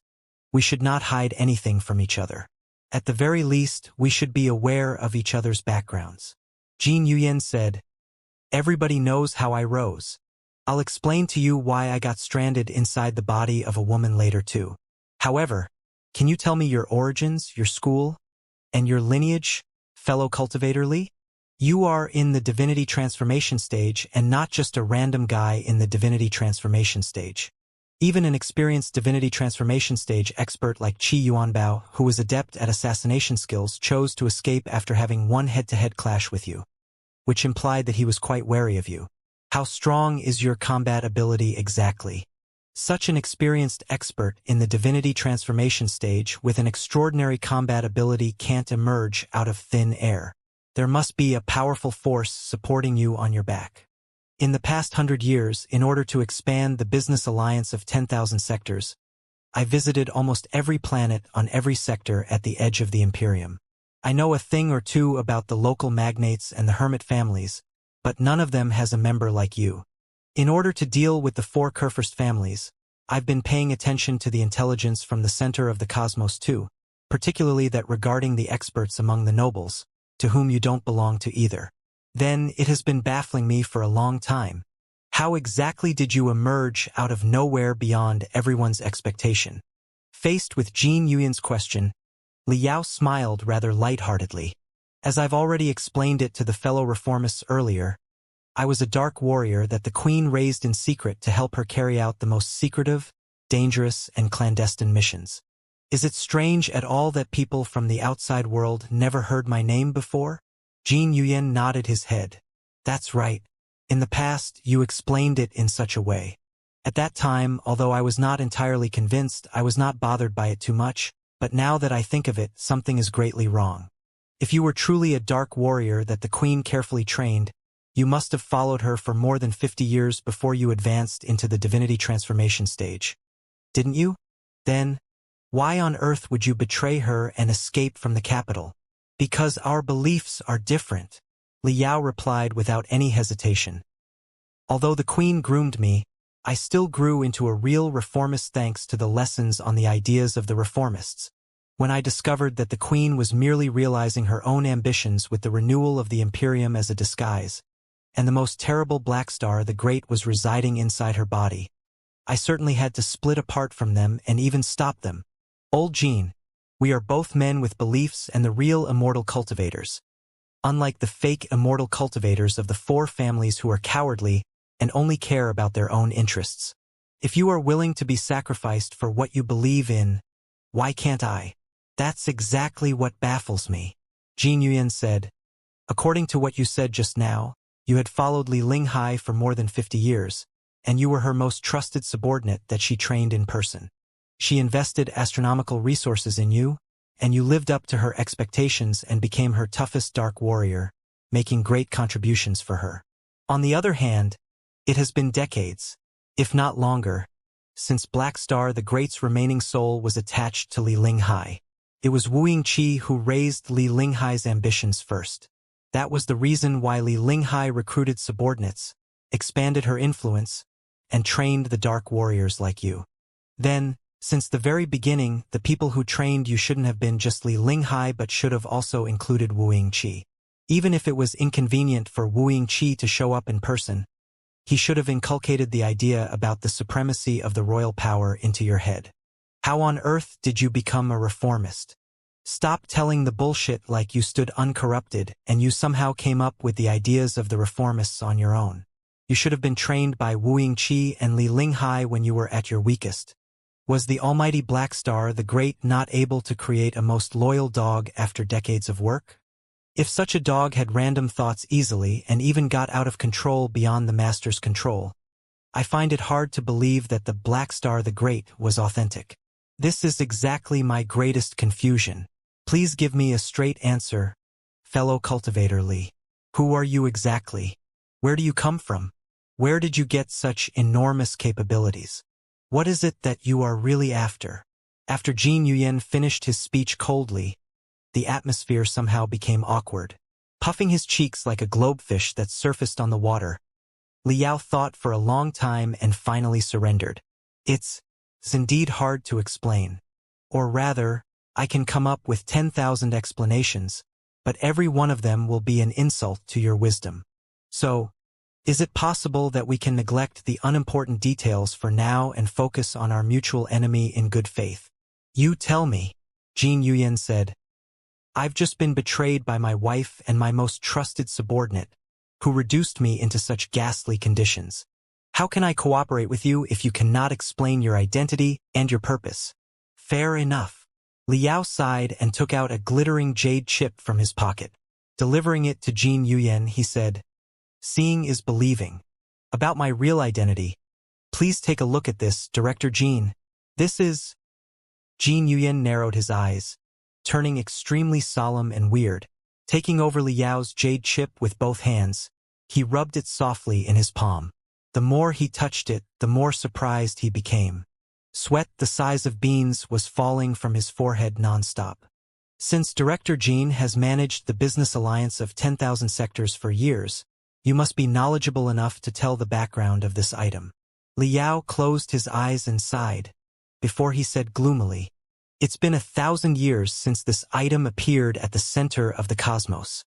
we should not hide anything from each other. At the very least, we should be aware of each other's backgrounds." Jin Yuyen said, "Everybody knows how I rose. I'll explain to you why I got stranded inside the body of a woman later too. However, can you tell me your origins, your school, and your lineage, fellow cultivator Li? You are in the divinity transformation stage and not just a random guy in the divinity transformation stage. Even an experienced divinity transformation stage expert like Qi Yuanbao, who was adept at assassination skills, chose to escape after having one head-to-head clash with you, which implied that he was quite wary of you. How strong is your combat ability exactly? Such an experienced expert in the divinity transformation stage with an extraordinary combat ability can't emerge out of thin air. There must be a powerful force supporting you on your back. In the past 100 years, in order to expand the business alliance of 10,000 sectors, I visited almost every planet on every sector at the edge of the Imperium. I know a thing or two about the local magnates and the hermit families, but none of them has a member like you. In order to deal with the 4 Kurfürst families, I've been paying attention to the intelligence from the center of the cosmos too, particularly that regarding the experts among the nobles, to whom you don't belong to either. Then it has been baffling me for a long time. How exactly did you emerge out of nowhere beyond everyone's expectation? Faced with Jin Yuyen's question, Li Yao smiled rather lightheartedly. As I've already explained it to the fellow reformists earlier, I was a dark warrior that the Queen raised in secret to help her carry out the most secretive, dangerous, and clandestine missions. Is it strange at all that people from the outside world never heard my name before? Jin Yuyen nodded his head. That's right. In the past, you explained it in such a way. At that time, although I was not entirely convinced, I was not bothered by it too much, but now that I think of it, something is greatly wrong. If you were truly a dark warrior that the Queen carefully trained, you must have followed her for more than 50 years before you advanced into the divinity transformation stage. Didn't you? Then, why on earth would you betray her and escape from the capital? Because our beliefs are different, Li Yao replied without any hesitation. Although the Queen groomed me, I still grew into a real reformist thanks to the lessons on the ideas of the reformists. When I discovered that the Queen was merely realizing her own ambitions with the renewal of the Imperium as a disguise, and the most terrible Black Star the Great was residing inside her body, I certainly had to split apart from them and even stop them. Old Jean, we are both men with beliefs and the real immortal cultivators. Unlike the fake immortal cultivators of the 4 families who are cowardly and only care about their own interests. If you are willing to be sacrificed for what you believe in, why can't I? That's exactly what baffles me. Jin Yuyen said, according to what you said just now, you had followed Li Linghai for more than 50 years, and you were her most trusted subordinate that she trained in person. She invested astronomical resources in you, and you lived up to her expectations and became her toughest dark warrior, making great contributions for her. On the other hand, it has been decades, if not longer, since Black Star the Great's remaining soul was attached to Li Linghai. It was Wu Yingqi who raised Li Linghai's ambitions first. That was the reason why Li Linghai recruited subordinates, expanded her influence, and trained the dark warriors like you. Then, since the very beginning, the people who trained you shouldn't have been just Li Linghai but should have also included Wu Yingqi. Even if it was inconvenient for Wu Yingqi to show up in person, he should have inculcated the idea about the supremacy of the royal power into your head. How on earth did you become a reformist? Stop telling the bullshit like you stood uncorrupted and you somehow came up with the ideas of the reformists on your own. You should have been trained by Wu Yingqi and Li Linghai when you were at your weakest. Was the almighty Black Star the Great not able to create a most loyal dog after decades of work? If such a dog had random thoughts easily and even got out of control beyond the master's control, I find it hard to believe that the Black Star the Great was authentic. This is exactly my greatest confusion. Please give me a straight answer, fellow cultivator Lee. Who are you exactly? Where do you come from? Where did you get such enormous capabilities? What is it that you are really after? After Jin Yuyan finished his speech coldly, the atmosphere somehow became awkward. Puffing his cheeks like a globefish that surfaced on the water, Liao thought for a long time and finally surrendered. It's indeed hard to explain. Or rather, I can come up with 10,000 explanations, but every one of them will be an insult to your wisdom. So, is it possible that we can neglect the unimportant details for now and focus on our mutual enemy in good faith? You tell me, Jin Yuyan said. I've just been betrayed by my wife and my most trusted subordinate, who reduced me into such ghastly conditions. How can I cooperate with you if you cannot explain your identity and your purpose? Fair enough. Liao sighed and took out a glittering jade chip from his pocket. Delivering it to Jin Yuyan, he said, "Seeing is believing. About my real identity, please take a look at this, Director Jin. This is..." Jin Yuyan narrowed his eyes, turning extremely solemn and weird. Taking over Liao's jade chip with both hands, he rubbed it softly in his palm. The more he touched it, the more surprised he became. Sweat the size of beans was falling from his forehead non-stop. Since Director Jin has managed the business alliance of 10,000 sectors for years, you must be knowledgeable enough to tell the background of this item. Liao closed his eyes and sighed, before he said gloomily, "It's been 1,000 years since this item appeared at the center of the cosmos."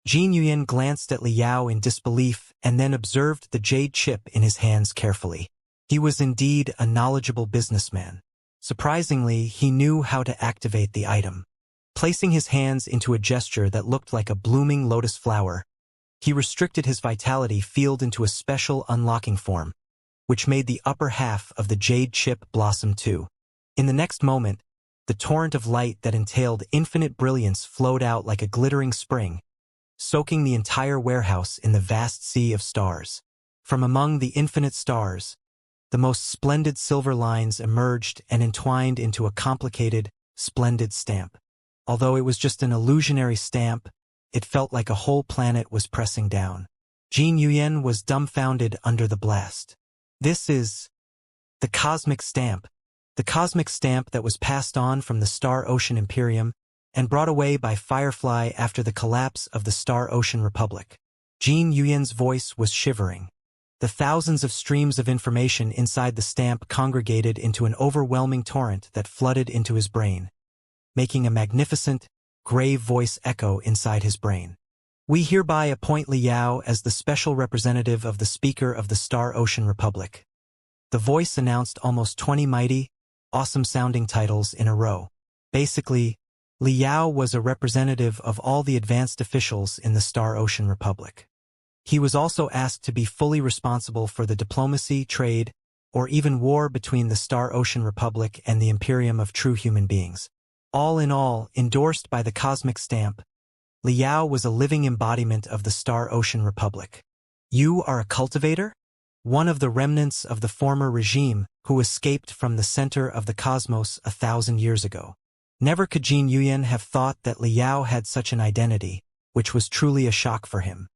Jin Yuyan glanced at Liao in disbelief and then observed the jade chip in his hands carefully. He was indeed a knowledgeable businessman. Surprisingly, he knew how to activate the item. Placing his hands into a gesture that looked like a blooming lotus flower, he restricted his vitality field into a special unlocking form, which made the upper half of the jade chip blossom too. In the next moment, the torrent of light that entailed infinite brilliance flowed out like a glittering spring, soaking the entire warehouse in the vast sea of stars. From among the infinite stars, the most splendid silver lines emerged and entwined into a complicated, splendid stamp. Although it was just an illusionary stamp, it felt like a whole planet was pressing down. Jin Yuyan was dumbfounded under the blast. This is the cosmic stamp. The cosmic stamp that was passed on from the Star Ocean Imperium and brought away by Firefly after the collapse of the Star Ocean Republic. Jin Yuyan's voice was shivering. The thousands of streams of information inside the stamp congregated into an overwhelming torrent that flooded into his brain, making a magnificent, grave voice echo inside his brain. We hereby appoint Liao as the special representative of the Speaker of the Star Ocean Republic. The voice announced almost 20 mighty, awesome-sounding titles in a row. Basically, Liao was a representative of all the advanced officials in the Star Ocean Republic. He was also asked to be fully responsible for the diplomacy, trade, or even war between the Star Ocean Republic and the Imperium of true human beings. All in all, endorsed by the cosmic stamp, Liao was a living embodiment of the Star Ocean Republic. You are a cultivator? One of the remnants of the former regime who escaped from the center of the cosmos 1,000 years ago. Never could Jin Yuyan have thought that Liao had such an identity, which was truly a shock for him.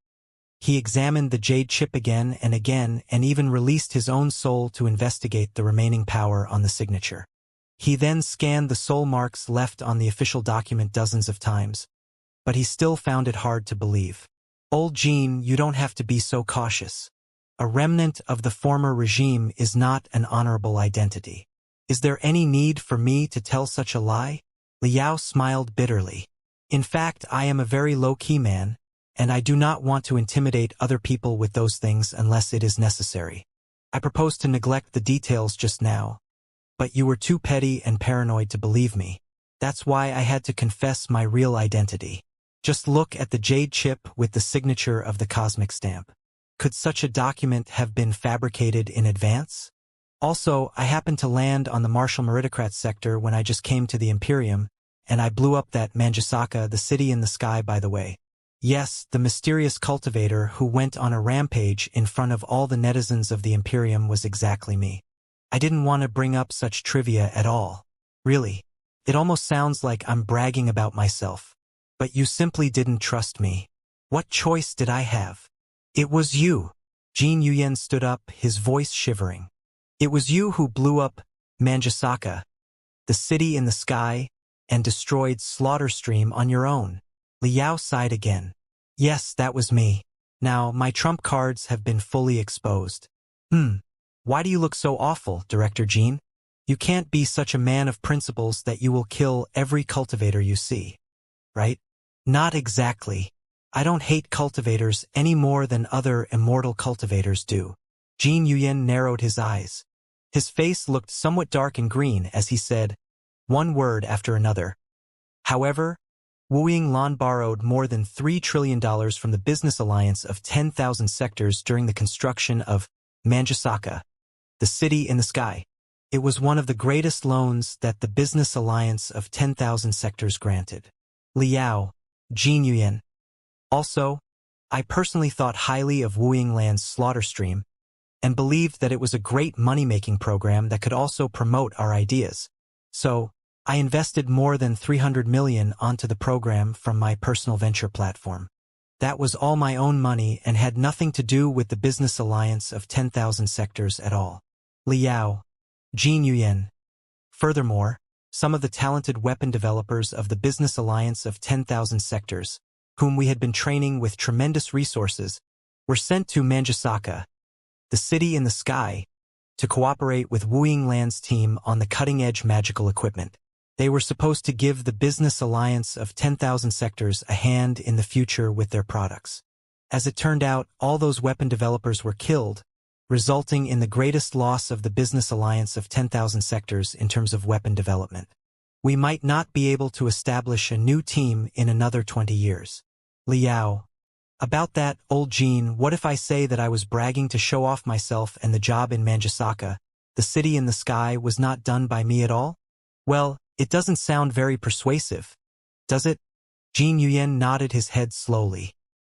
He examined the jade chip again and even released his own soul to investigate the remaining power on the signature. He then scanned the soul marks left on the official document dozens of times, but he still found it hard to believe. Old Jin, you don't have to be so cautious. A remnant of the former regime is not an honorable identity. Is there any need for me to tell such a lie? Liao smiled bitterly. In fact, I am a very low-key man, and I do not want to intimidate other people with those things unless it is necessary. I propose to neglect the details just now, but you were too petty and paranoid to believe me. That's why I had to confess my real identity. Just look at the jade chip with the signature of the cosmic stamp. Could such a document have been fabricated in advance? Also, I happened to land on the Martial Meritocrat sector when I just came to the Imperium, and I blew up that Manjasaka, the city in the sky, by the way. Yes, the mysterious cultivator who went on a rampage in front of all the netizens of the Imperium was exactly me. I didn't want to bring up such trivia at all. Really. It almost sounds like I'm bragging about myself. But you simply didn't trust me. What choice did I have? It was you. Jin Yuyen stood up, his voice shivering. It was you who blew up Manjasaka, the city in the sky, and destroyed Slaughterstream on your own. Liao sighed again. Yes, that was me. Now, my trump cards have been fully exposed. Why do you look so awful, Director Jin? You can't be such a man of principles that you will kill every cultivator you see. Right? Not exactly. I don't hate cultivators any more than other immortal cultivators do. Jin Yuyen narrowed his eyes. His face looked somewhat dark and green as he said, one word after another. However, Wu Yinglan borrowed more than $3 trillion from the business alliance of 10,000 sectors during the construction of Manjasaka, the city in the sky. It was one of the greatest loans that the business alliance of 10,000 sectors granted. Liao, Jin Yuyen. Also, I personally thought highly of Wu Yinglan's Slaughterstream and believed that it was a great money-making program that could also promote our ideas. So, I invested more than 300 million onto the program from my personal venture platform. That was all my own money and had nothing to do with the business alliance of 10,000 sectors at all. Liao, Jin Yuyen. Furthermore, some of the talented weapon developers of the business alliance of 10,000 sectors, whom we had been training with tremendous resources, were sent to Manjasaka, the city in the sky, to cooperate with Wu Yinglan's team on the cutting-edge magical equipment. They were supposed to give the business alliance of 10,000 sectors a hand in the future with their products. As it turned out, all those weapon developers were killed, resulting in the greatest loss of the business alliance of 10,000 sectors in terms of weapon development. We might not be able to establish a new team in another 20 years. Liao. About that, old Jin, what if I say that I was bragging to show off myself and the job in Manjasaka, the city in the sky, was not done by me at all? Well, it doesn't sound very persuasive, does it? Jin Yuyen nodded his head slowly.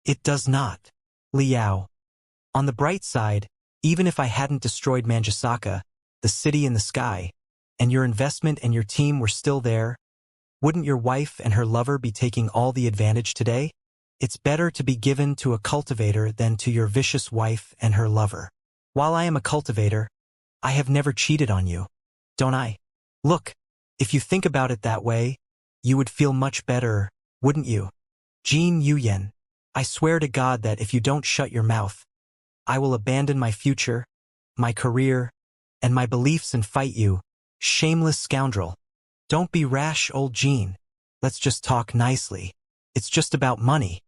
It does not. Liao. On the bright side, even if I hadn't destroyed Manjasaka, the city in the sky, and your investment and your team were still there, wouldn't your wife and her lover be taking all the advantage today? It's better to be given to a cultivator than to your vicious wife and her lover. While I am a cultivator, I have never cheated on you. Don't I? Look, if you think about it that way, you would feel much better, wouldn't you? Jin Yuyen, I swear to God that if you don't shut your mouth, I will abandon my future, my career, and my beliefs and fight you, shameless scoundrel. Don't be rash, old Jin. Let's just talk nicely. It's just about money.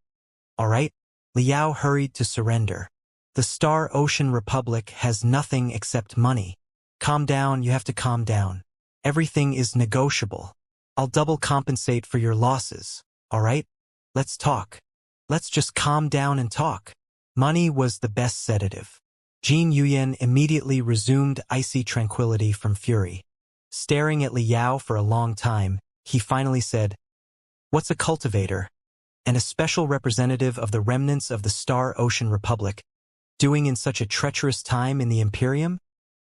All right? Liao hurried to surrender. The Star Ocean Republic has nothing except money. Calm down, you have to calm down. Everything is negotiable. I'll double compensate for your losses, all right? Let's talk. Let's just calm down and talk. Money was the best sedative. Jin Yuyen immediately resumed icy tranquility from fury. Staring at Liao for a long time, he finally said, "What's a cultivator? And a special representative of the remnants of the Star Ocean Republic, doing in such a treacherous time in the Imperium?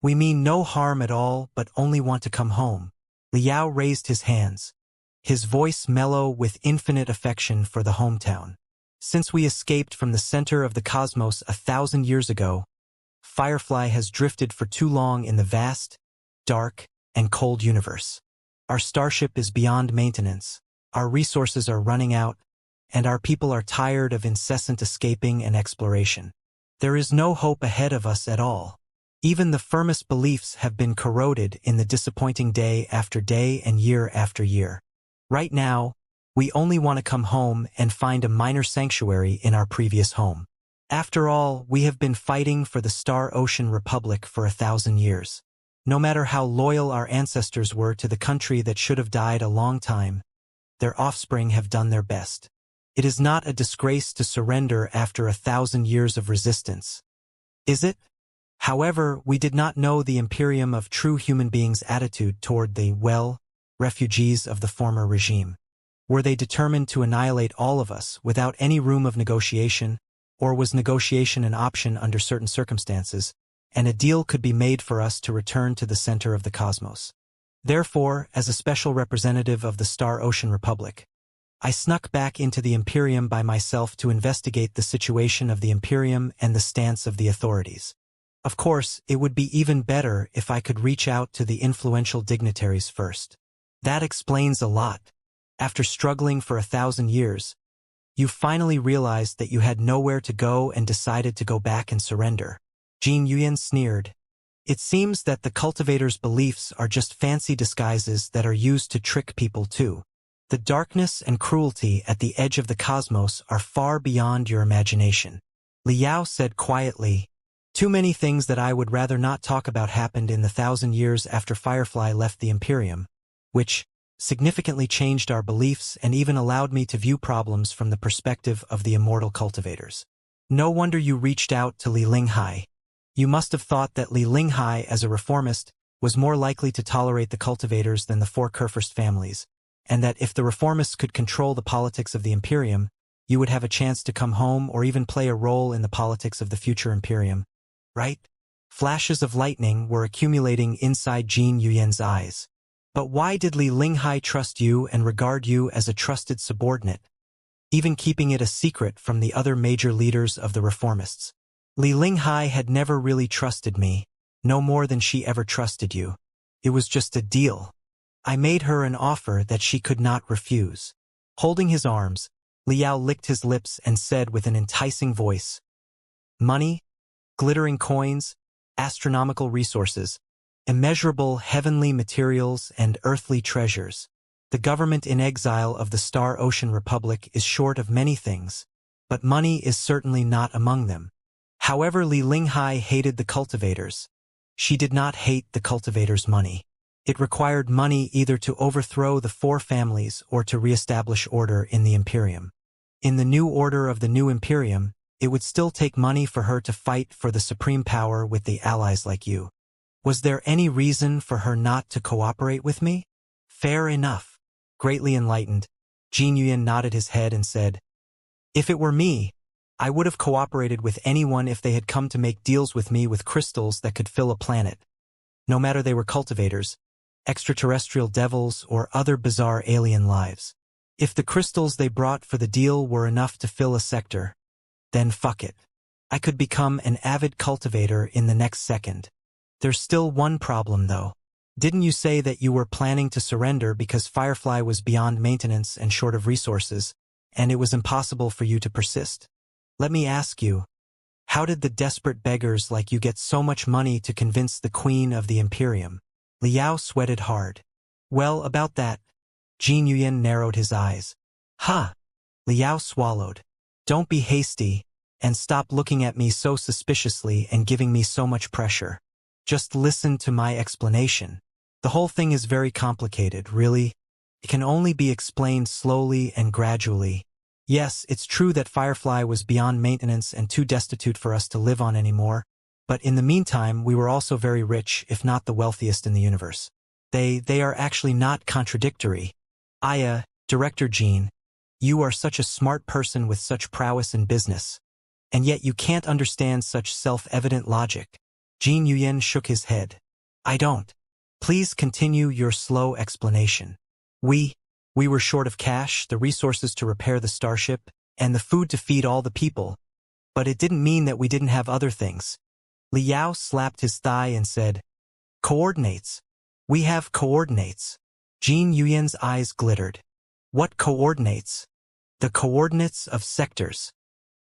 We mean no harm at all, but only want to come home." Liao raised his hands, his voice mellow with infinite affection for the hometown. Since we escaped from the center of the cosmos 1,000 years ago, Firefly has drifted for too long in the vast, dark, and cold universe. Our starship is beyond maintenance, our resources are running out, and our people are tired of incessant escaping and exploration. There is no hope ahead of us at all. Even the firmest beliefs have been corroded in the disappointing day after day and year after year. Right now, we only want to come home and find a minor sanctuary in our previous home. After all, we have been fighting for the Star Ocean Republic for 1,000 years. No matter how loyal our ancestors were to the country that should have died a long time, their offspring have done their best. It is not a disgrace to surrender after 1,000 years of resistance. Is it? However, we did not know the Imperium of true human beings' attitude toward the, well, refugees of the former regime. Were they determined to annihilate all of us without any room of negotiation, or was negotiation an option under certain circumstances, and a deal could be made for us to return to the center of the cosmos? Therefore, as a special representative of the Star Ocean Republic, I snuck back into the Imperium by myself to investigate the situation of the Imperium and the stance of the authorities. Of course, it would be even better if I could reach out to the influential dignitaries first. That explains a lot. After struggling for 1,000 years, you finally realized that you had nowhere to go and decided to go back and surrender. Jin Yuyan sneered. It seems that the cultivators' beliefs are just fancy disguises that are used to trick people too. The darkness and cruelty at the edge of the cosmos are far beyond your imagination. Liao said quietly. Too many things that I would rather not talk about happened in the 1,000 years after Firefly left the Imperium, which significantly changed our beliefs and even allowed me to view problems from the perspective of the immortal cultivators. No wonder you reached out to Li Linghai. You must have thought that Li Linghai, as a reformist, was more likely to tolerate the cultivators than the four Kurfürst families, and that if the reformists could control the politics of the Imperium, you would have a chance to come home or even play a role in the politics of the future Imperium. Right? Flashes of lightning were accumulating inside Jin Yuyan's eyes. But why did Li Linghai trust you and regard you as a trusted subordinate, even keeping it a secret from the other major leaders of the reformists? Li Linghai had never really trusted me, no more than she ever trusted you. It was just a deal. I made her an offer that she could not refuse. Holding his arms, Liao licked his lips and said with an enticing voice, "Money, glittering coins, astronomical resources, immeasurable heavenly materials and earthly treasures. The government in exile of the Star Ocean Republic is short of many things, but money is certainly not among them." However, Li Linghai hated the cultivators. She did not hate the cultivators' money. It required money either to overthrow the four families or to reestablish order in the Imperium. In the new order of the new Imperium, it would still take money for her to fight for the supreme power with the allies like you. Was there any reason for her not to cooperate with me? Fair enough. Greatly enlightened, Jin Yuyan nodded his head and said, "If it were me, I would have cooperated with anyone if they had come to make deals with me with crystals that could fill a planet. No matter they were cultivators, extraterrestrial devils, or other bizarre alien lives. If the crystals they brought for the deal were enough to fill a sector, then fuck it. I could become an avid cultivator in the next second. There's still one problem though. Didn't you say that you were planning to surrender because Firefly was beyond maintenance and short of resources, and it was impossible for you to persist? Let me ask you, how did the desperate beggars like you get so much money to convince the Queen of the Imperium?" Liao sweated hard. "Well, about that." Jin Yuyan narrowed his eyes. "Huh." Liao swallowed. "Don't be hasty, and stop looking at me so suspiciously and giving me so much pressure. Just listen to my explanation. The whole thing is very complicated, really. It can only be explained slowly and gradually. Yes, it's true that Firefly was beyond maintenance and too destitute for us to live on anymore, but in the meantime we were also very rich, if not the wealthiest in the universe. They are actually not contradictory. Director Jean, you are such a smart person with such prowess in business, and yet you can't understand such self-evident logic." Jin Yuyan shook his head. "I don't. Please continue your slow explanation." We were short of cash, the resources to repair the starship, and the food to feed all the people, but it didn't mean that we didn't have other things." Liao slapped his thigh and said, "Coordinates. We have coordinates." Jin Yuyan's eyes glittered. "What coordinates?" "The coordinates of sectors."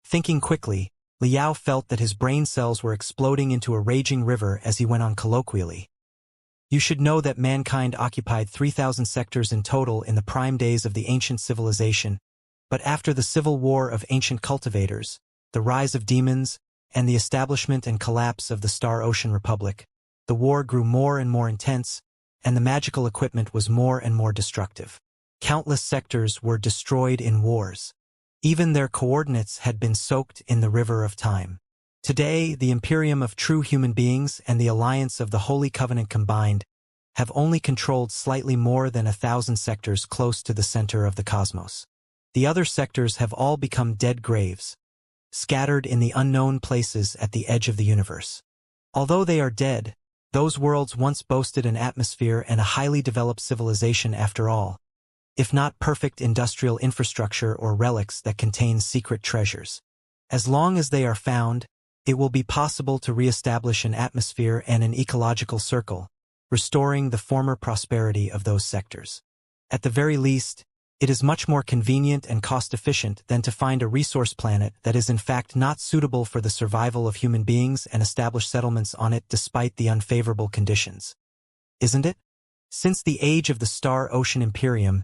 Thinking quickly, Liao felt that his brain cells were exploding into a raging river as he went on colloquially. "You should know that mankind occupied 3,000 sectors in total in the prime days of the ancient civilization, but after the civil war of ancient cultivators, the rise of demons, and the establishment and collapse of the Star Ocean Republic, the war grew more and more intense, and the magical equipment was more and more destructive. Countless sectors were destroyed in wars. Even their coordinates had been soaked in the river of time. Today, the Imperium of true human beings and the Alliance of the Holy Covenant combined have only controlled slightly more than 1,000 sectors close to the center of the cosmos. The other sectors have all become dead graves, scattered in the unknown places at the edge of the universe. Although they are dead, those worlds once boasted an atmosphere and a highly developed civilization after all, if not perfect industrial infrastructure or relics that contain secret treasures. As long as they are found, it will be possible to re-establish an atmosphere and an ecological circle, restoring the former prosperity of those sectors. At the very least, it is much more convenient and cost-efficient than to find a resource planet that is in fact not suitable for the survival of human beings and establish settlements on it despite the unfavorable conditions. Isn't it? Since the age of the Star Ocean Imperium,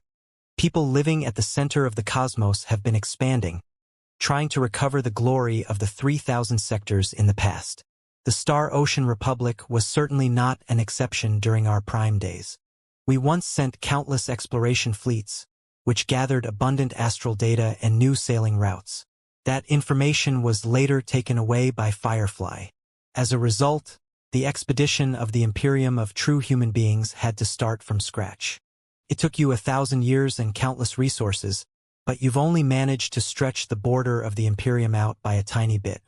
people living at the center of the cosmos have been expanding, trying to recover the glory of the 3,000 sectors in the past. The Star Ocean Republic was certainly not an exception during our prime days. We once sent countless exploration fleets, which gathered abundant astral data and new sailing routes. That information was later taken away by Firefly. As a result, the expedition of the Imperium of true human beings had to start from scratch. It took you 1,000 years and countless resources, but you've only managed to stretch the border of the Imperium out by a tiny bit.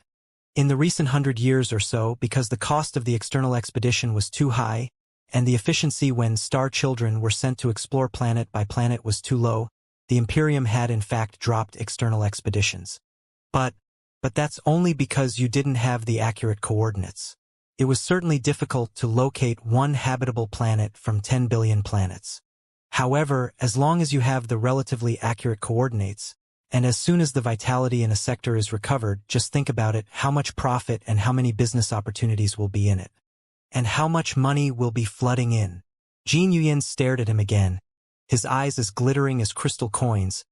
In the recent 100 years or so, because the cost of the external expedition was too high, and the efficiency when star children were sent to explore planet by planet was too low, the Imperium had in fact dropped external expeditions. But that's only because you didn't have the accurate coordinates. It was certainly difficult to locate one habitable planet from 10 billion planets. However, as long as you have the relatively accurate coordinates, and as soon as the vitality in a sector is recovered, just think about it, how much profit and how many business opportunities will be in it. And how much money will be flooding in. Jin Yuyin stared at him again, his eyes as glittering as crystal coins,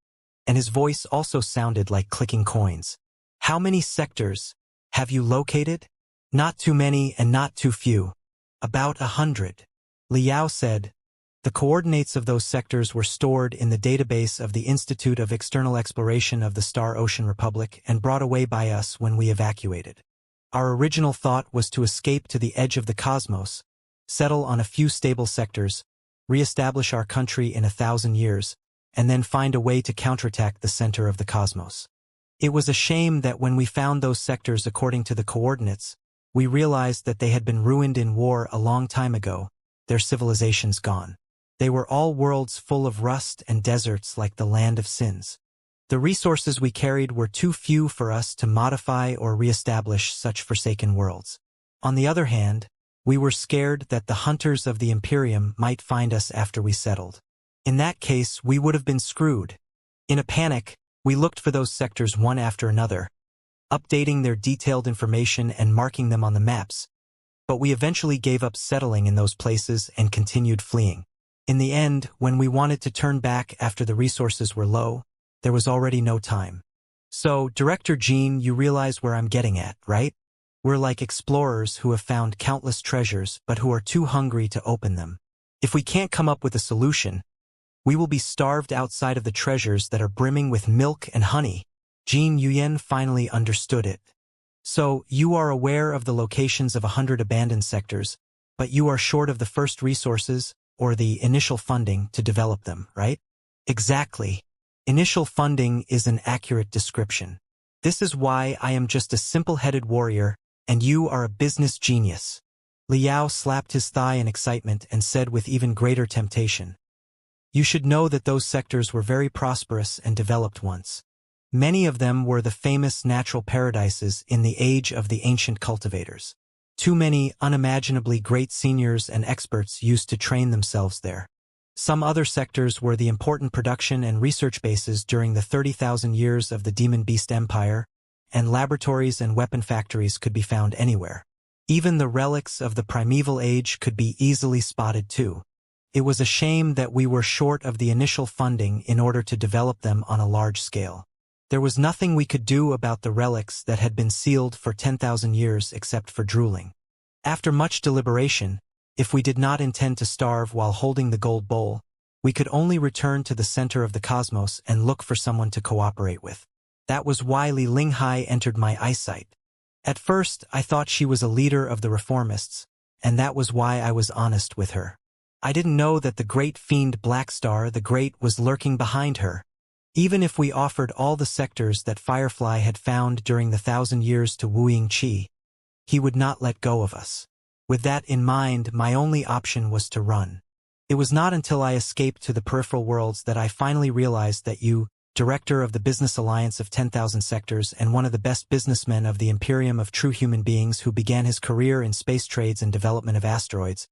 and his voice also sounded like clicking coins. How many sectors have you located? Not too many and not too few. About 100. Liao said. The coordinates of those sectors were stored in the database of the Institute of External Exploration of the Star Ocean Republic and brought away by us when we evacuated. Our original thought was to escape to the edge of the cosmos, settle on a few stable sectors, re-establish our country in 1,000 years, and then find a way to counterattack the center of the cosmos. It was a shame that when we found those sectors according to the coordinates, we realized that they had been ruined in war a long time ago, their civilizations gone. They were all worlds full of rust and deserts like the land of sins. The resources we carried were too few for us to modify or re-establish such forsaken worlds. On the other hand, we were scared that the hunters of the Imperium might find us after we settled. In that case, we would have been screwed. In a panic, we looked for those sectors one after another, updating their detailed information and marking them on the maps, but we eventually gave up settling in those places and continued fleeing. In the end, when we wanted to turn back after the resources were low, there was already no time. So, Director Jean, you realize where I'm getting at, right? We're like explorers who have found countless treasures but who are too hungry to open them. If we can't come up with a solution, we will be starved outside of the treasures that are brimming with milk and honey. Jin Yuyen finally understood it. So, you are aware of the locations of 100 abandoned sectors, but you are short of the first resources, or the initial funding, to develop them, right? Exactly. Initial funding is an accurate description. This is why I am just a simple-headed warrior, and you are a business genius. Liao slapped his thigh in excitement and said with even greater temptation, you should know that those sectors were very prosperous and developed once. Many of them were the famous natural paradises in the age of the ancient cultivators. Too many unimaginably great seniors and experts used to train themselves there. Some other sectors were the important production and research bases during the 30,000 years of the Demon Beast Empire, and laboratories and weapon factories could be found anywhere. Even the relics of the primeval age could be easily spotted too. It was a shame that we were short of the initial funding in order to develop them on a large scale. There was nothing we could do about the relics that had been sealed for 10,000 years except for drooling. After much deliberation, if we did not intend to starve while holding the gold bowl, we could only return to the center of the cosmos and look for someone to cooperate with. That was why Li Linghai entered my eyesight. At first, I thought she was a leader of the reformists, and that was why I was honest with her. I didn't know that the great fiend Blackstar the Great was lurking behind her. Even if we offered all the sectors that Firefly had found during the 1,000 years to Wu Yingqi, he would not let go of us. With that in mind, my only option was to run. It was not until I escaped to the peripheral worlds that I finally realized that you, director of the Business Alliance of 10,000 Sectors and one of the best businessmen of the Imperium of True Human Beings who began his career in space trades and development of asteroids,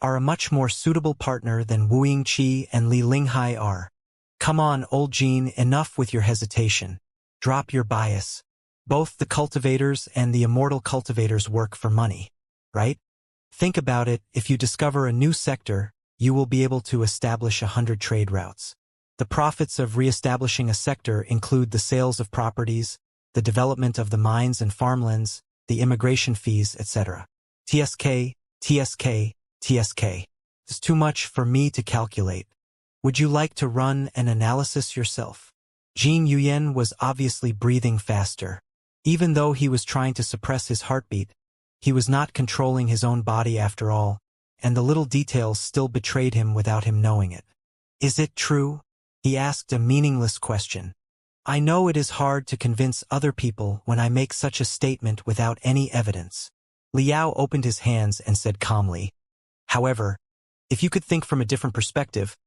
are a much more suitable partner than Wu Yingqi and Li Linghai are. Come on, old Jean, enough with your hesitation. Drop your bias. Both the cultivators and the immortal cultivators work for money, right? Think about it, if you discover a new sector, you will be able to establish 100 trade routes. The profits of re-establishing a sector include the sales of properties, the development of the mines and farmlands, the immigration fees, etc. TSK, TSK, TSK. It's too much for me to calculate. Would you like to run an analysis yourself? Jin Yuyen was obviously breathing faster. Even though he was trying to suppress his heartbeat, he was not controlling his own body after all, and the little details still betrayed him without him knowing it. Is it true? He asked a meaningless question. I know it is hard to convince other people when I make such a statement without any evidence. Liao opened his hands and said calmly, however, if you could think from a different perspective,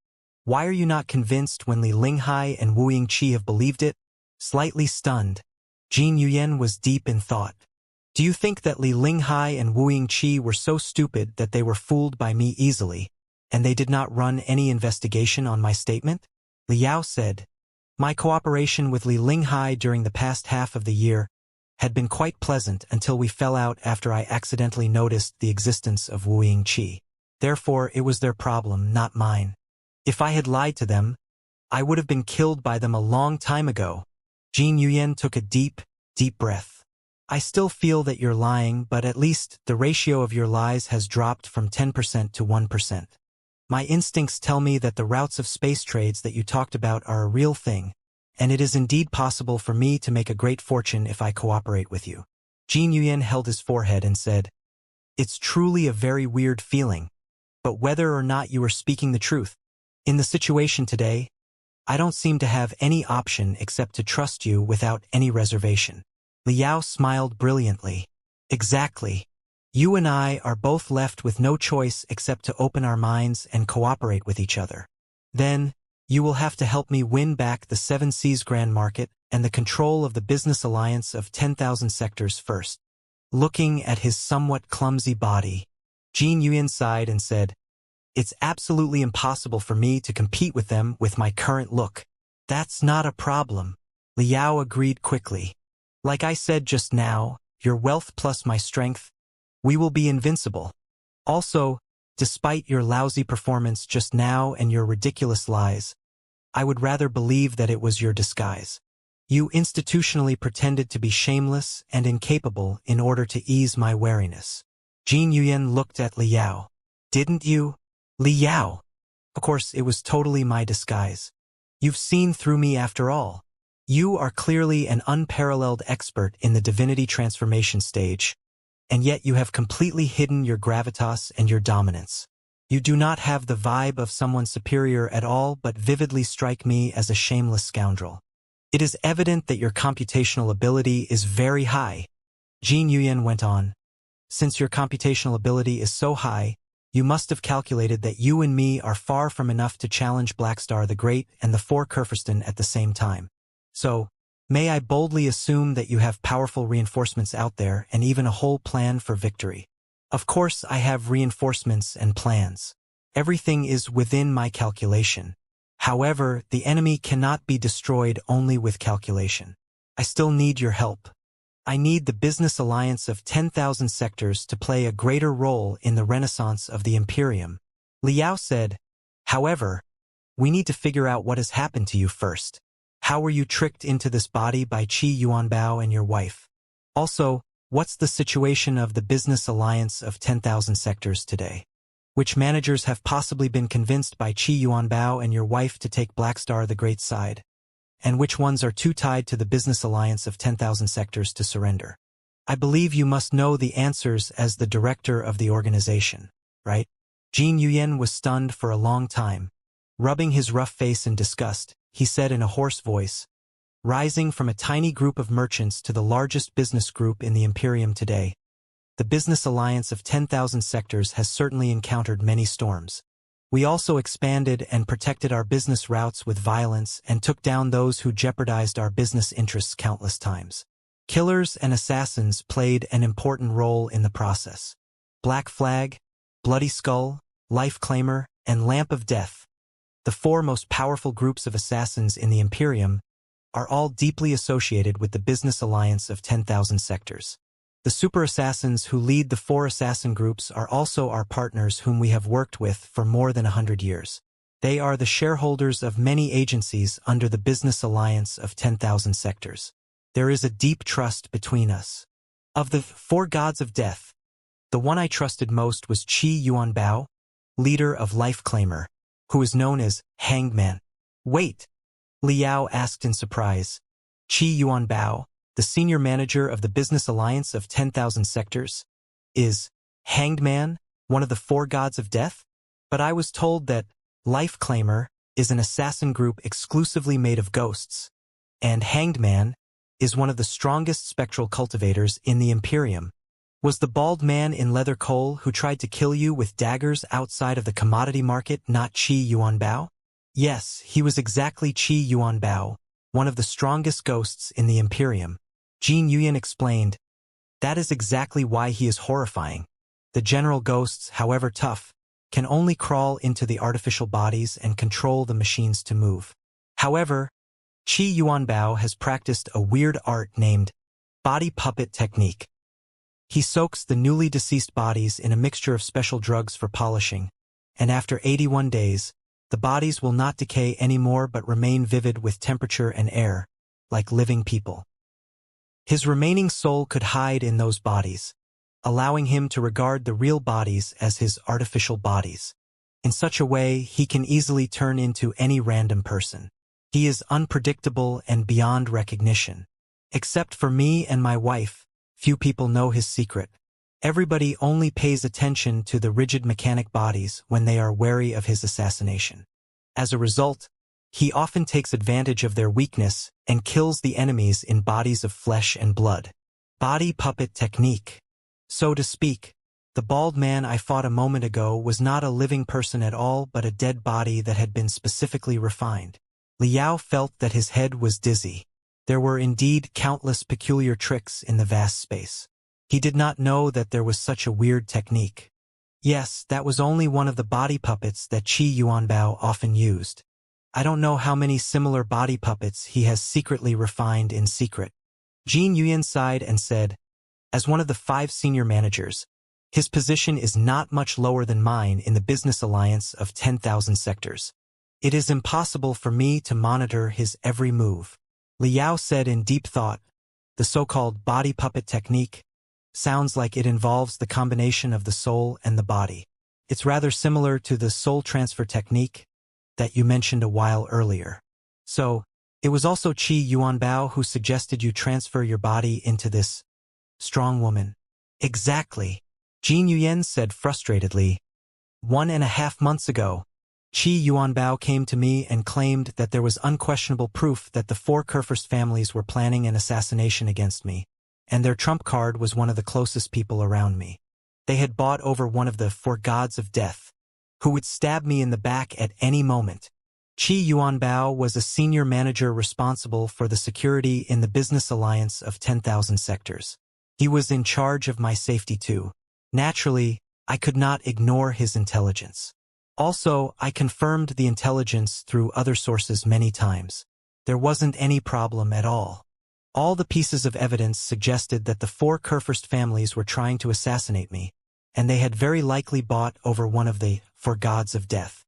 why are you not convinced when Li Linghai and Wu Yingqi have believed it? Slightly stunned, Jin Yuyen was deep in thought. Do you think that Li Linghai and Wu Yingqi were so stupid that they were fooled by me easily, and they did not run any investigation on my statement? Liao said, my cooperation with Li Linghai during the past half of the year had been quite pleasant until we fell out after I accidentally noticed the existence of Wu Yingqi. Therefore, it was their problem, not mine. If I had lied to them, I would have been killed by them a long time ago. Jin Yuyen took a deep, deep breath. I still feel that you're lying, but at least the ratio of your lies has dropped from 10% to 1%. My instincts tell me that the routes of space trades that you talked about are a real thing, and it is indeed possible for me to make a great fortune if I cooperate with you. Jin Yuyen held his forehead and said, it's truly a very weird feeling, but whether or not you are speaking the truth, in the situation today, I don't seem to have any option except to trust you without any reservation. Liao smiled brilliantly. Exactly. You and I are both left with no choice except to open our minds and cooperate with each other. Then, you will have to help me win back the 7 Seas Grand Market and the control of the business alliance of 10,000 sectors first. Looking at his somewhat clumsy body, Jin Yuyen sighed and said, it's absolutely impossible for me to compete with them with my current look. That's not a problem. Liao agreed quickly. Like I said just now, your wealth plus my strength, we will be invincible. Also, despite your lousy performance just now and your ridiculous lies, I would rather believe that it was your disguise. You institutionally pretended to be shameless and incapable in order to ease my wariness. Jin Yuyen looked at Liao. Didn't you? Liao. Of course, it was totally my disguise. You've seen through me after all. You are clearly an unparalleled expert in the divinity transformation stage, and yet you have completely hidden your gravitas and your dominance. You do not have the vibe of someone superior at all but vividly strike me as a shameless scoundrel. It is evident that your computational ability is very high. Jin Yuyen went on. Since your computational ability is so high, you must have calculated that you and me are far from enough to challenge Blackstar the Great and the 4 Kurfirston at the same time. So, may I boldly assume that you have powerful reinforcements out there and even a whole plan for victory? Of course I have reinforcements and plans. Everything is within my calculation. However, the enemy cannot be destroyed only with calculation. I still need your help. I need the business alliance of 10,000 sectors to play a greater role in the renaissance of the Imperium. Liao said, however, we need to figure out what has happened to you first. How were you tricked into this body by Qi Yuanbao and your wife? Also, what's the situation of the business alliance of 10,000 sectors today? Which managers have possibly been convinced by Qi Yuanbao and your wife to take Blackstar the Great side? And which ones are too tied to the business alliance of 10,000 sectors to surrender? I believe you must know the answers as the director of the organization, right? Jin Yuyen was stunned for a long time. Rubbing his rough face in disgust, he said in a hoarse voice, rising from a tiny group of merchants to the largest business group in the Imperium today, the business alliance of 10,000 sectors has certainly encountered many storms. We also expanded and protected our business routes with violence and took down those who jeopardized our business interests countless times. Killers and assassins played an important role in the process. Black Flag, Bloody Skull, Life Claimer, and Lamp of Death, the four most powerful groups of assassins in the Imperium, are all deeply associated with the business alliance of 10,000 sectors. The super assassins who lead the four assassin groups are also our partners whom we have worked with for more than 100 years. They are the shareholders of many agencies under the business alliance of 10,000 sectors. There is a deep trust between us. Of the four gods of death, the one I trusted most was Qi Yuanbao, leader of Life Claimer, who is known as Hanged Man. Wait, Liao asked in surprise. Qi Yuanbao, the senior manager of the business alliance of 10,000 sectors, is Hanged Man, one of the four gods of death? But I was told that Life Claimer is an assassin group exclusively made of ghosts, and Hanged Man is one of the strongest spectral cultivators in the Imperium. Was the bald man in leather coal who tried to kill you with daggers outside of the commodity market not Qi Yuanbao? Yes, he was exactly Qi Yuanbao, one of the strongest ghosts in the Imperium. Jin Yuyan explained, that is exactly why he is horrifying. The general ghosts, however tough, can only crawl into the artificial bodies and control the machines to move. However, Qi Yuanbao has practiced a weird art named body puppet technique. He soaks the newly deceased bodies in a mixture of special drugs for polishing, and after 81 days, the bodies will not decay anymore but remain vivid with temperature and air, like living people. His remaining soul could hide in those bodies, allowing him to regard the real bodies as his artificial bodies. In such a way, he can easily turn into any random person. He is unpredictable and beyond recognition. Except for me and my wife, few people know his secret. Everybody only pays attention to the rigid mechanic bodies when they are wary of his assassination. As a result, he often takes advantage of their weakness and kills the enemies in bodies of flesh and blood. Body puppet technique. So to speak, the bald man I fought a moment ago was not a living person at all but a dead body that had been specifically refined. Liao felt that his head was dizzy. There were indeed countless peculiar tricks in the vast space. He did not know that there was such a weird technique. Yes, that was only one of the body puppets that Qi Yuanbao often used. I don't know how many similar body puppets he has secretly refined in secret. Jin Yuyan sighed and said, as one of the 5 senior managers, his position is not much lower than mine in the business alliance of 10,000 sectors. It is impossible for me to monitor his every move. Liao said in deep thought, the so-called body puppet technique sounds like it involves the combination of the soul and the body. It's rather similar to the soul transfer technique that you mentioned a while earlier. So, it was also Qi Yuanbao who suggested you transfer your body into this strong woman. Exactly, Jin Yuyan said frustratedly. 1.5 months ago, Qi Yuanbao came to me and claimed that there was unquestionable proof that the 4 Kurfürst families were planning an assassination against me, and their trump card was one of the closest people around me. They had bought over one of the 4 gods of death, who would stab me in the back at any moment. Qi Yuanbao was a senior manager responsible for the security in the business alliance of 10,000 sectors. He was in charge of my safety too. Naturally, I could not ignore his intelligence. Also, I confirmed the intelligence through other sources many times. There wasn't any problem at all. All the pieces of evidence suggested that the 4 Kurfürst families were trying to assassinate me, and they had very likely bought over one of the 4 gods of death.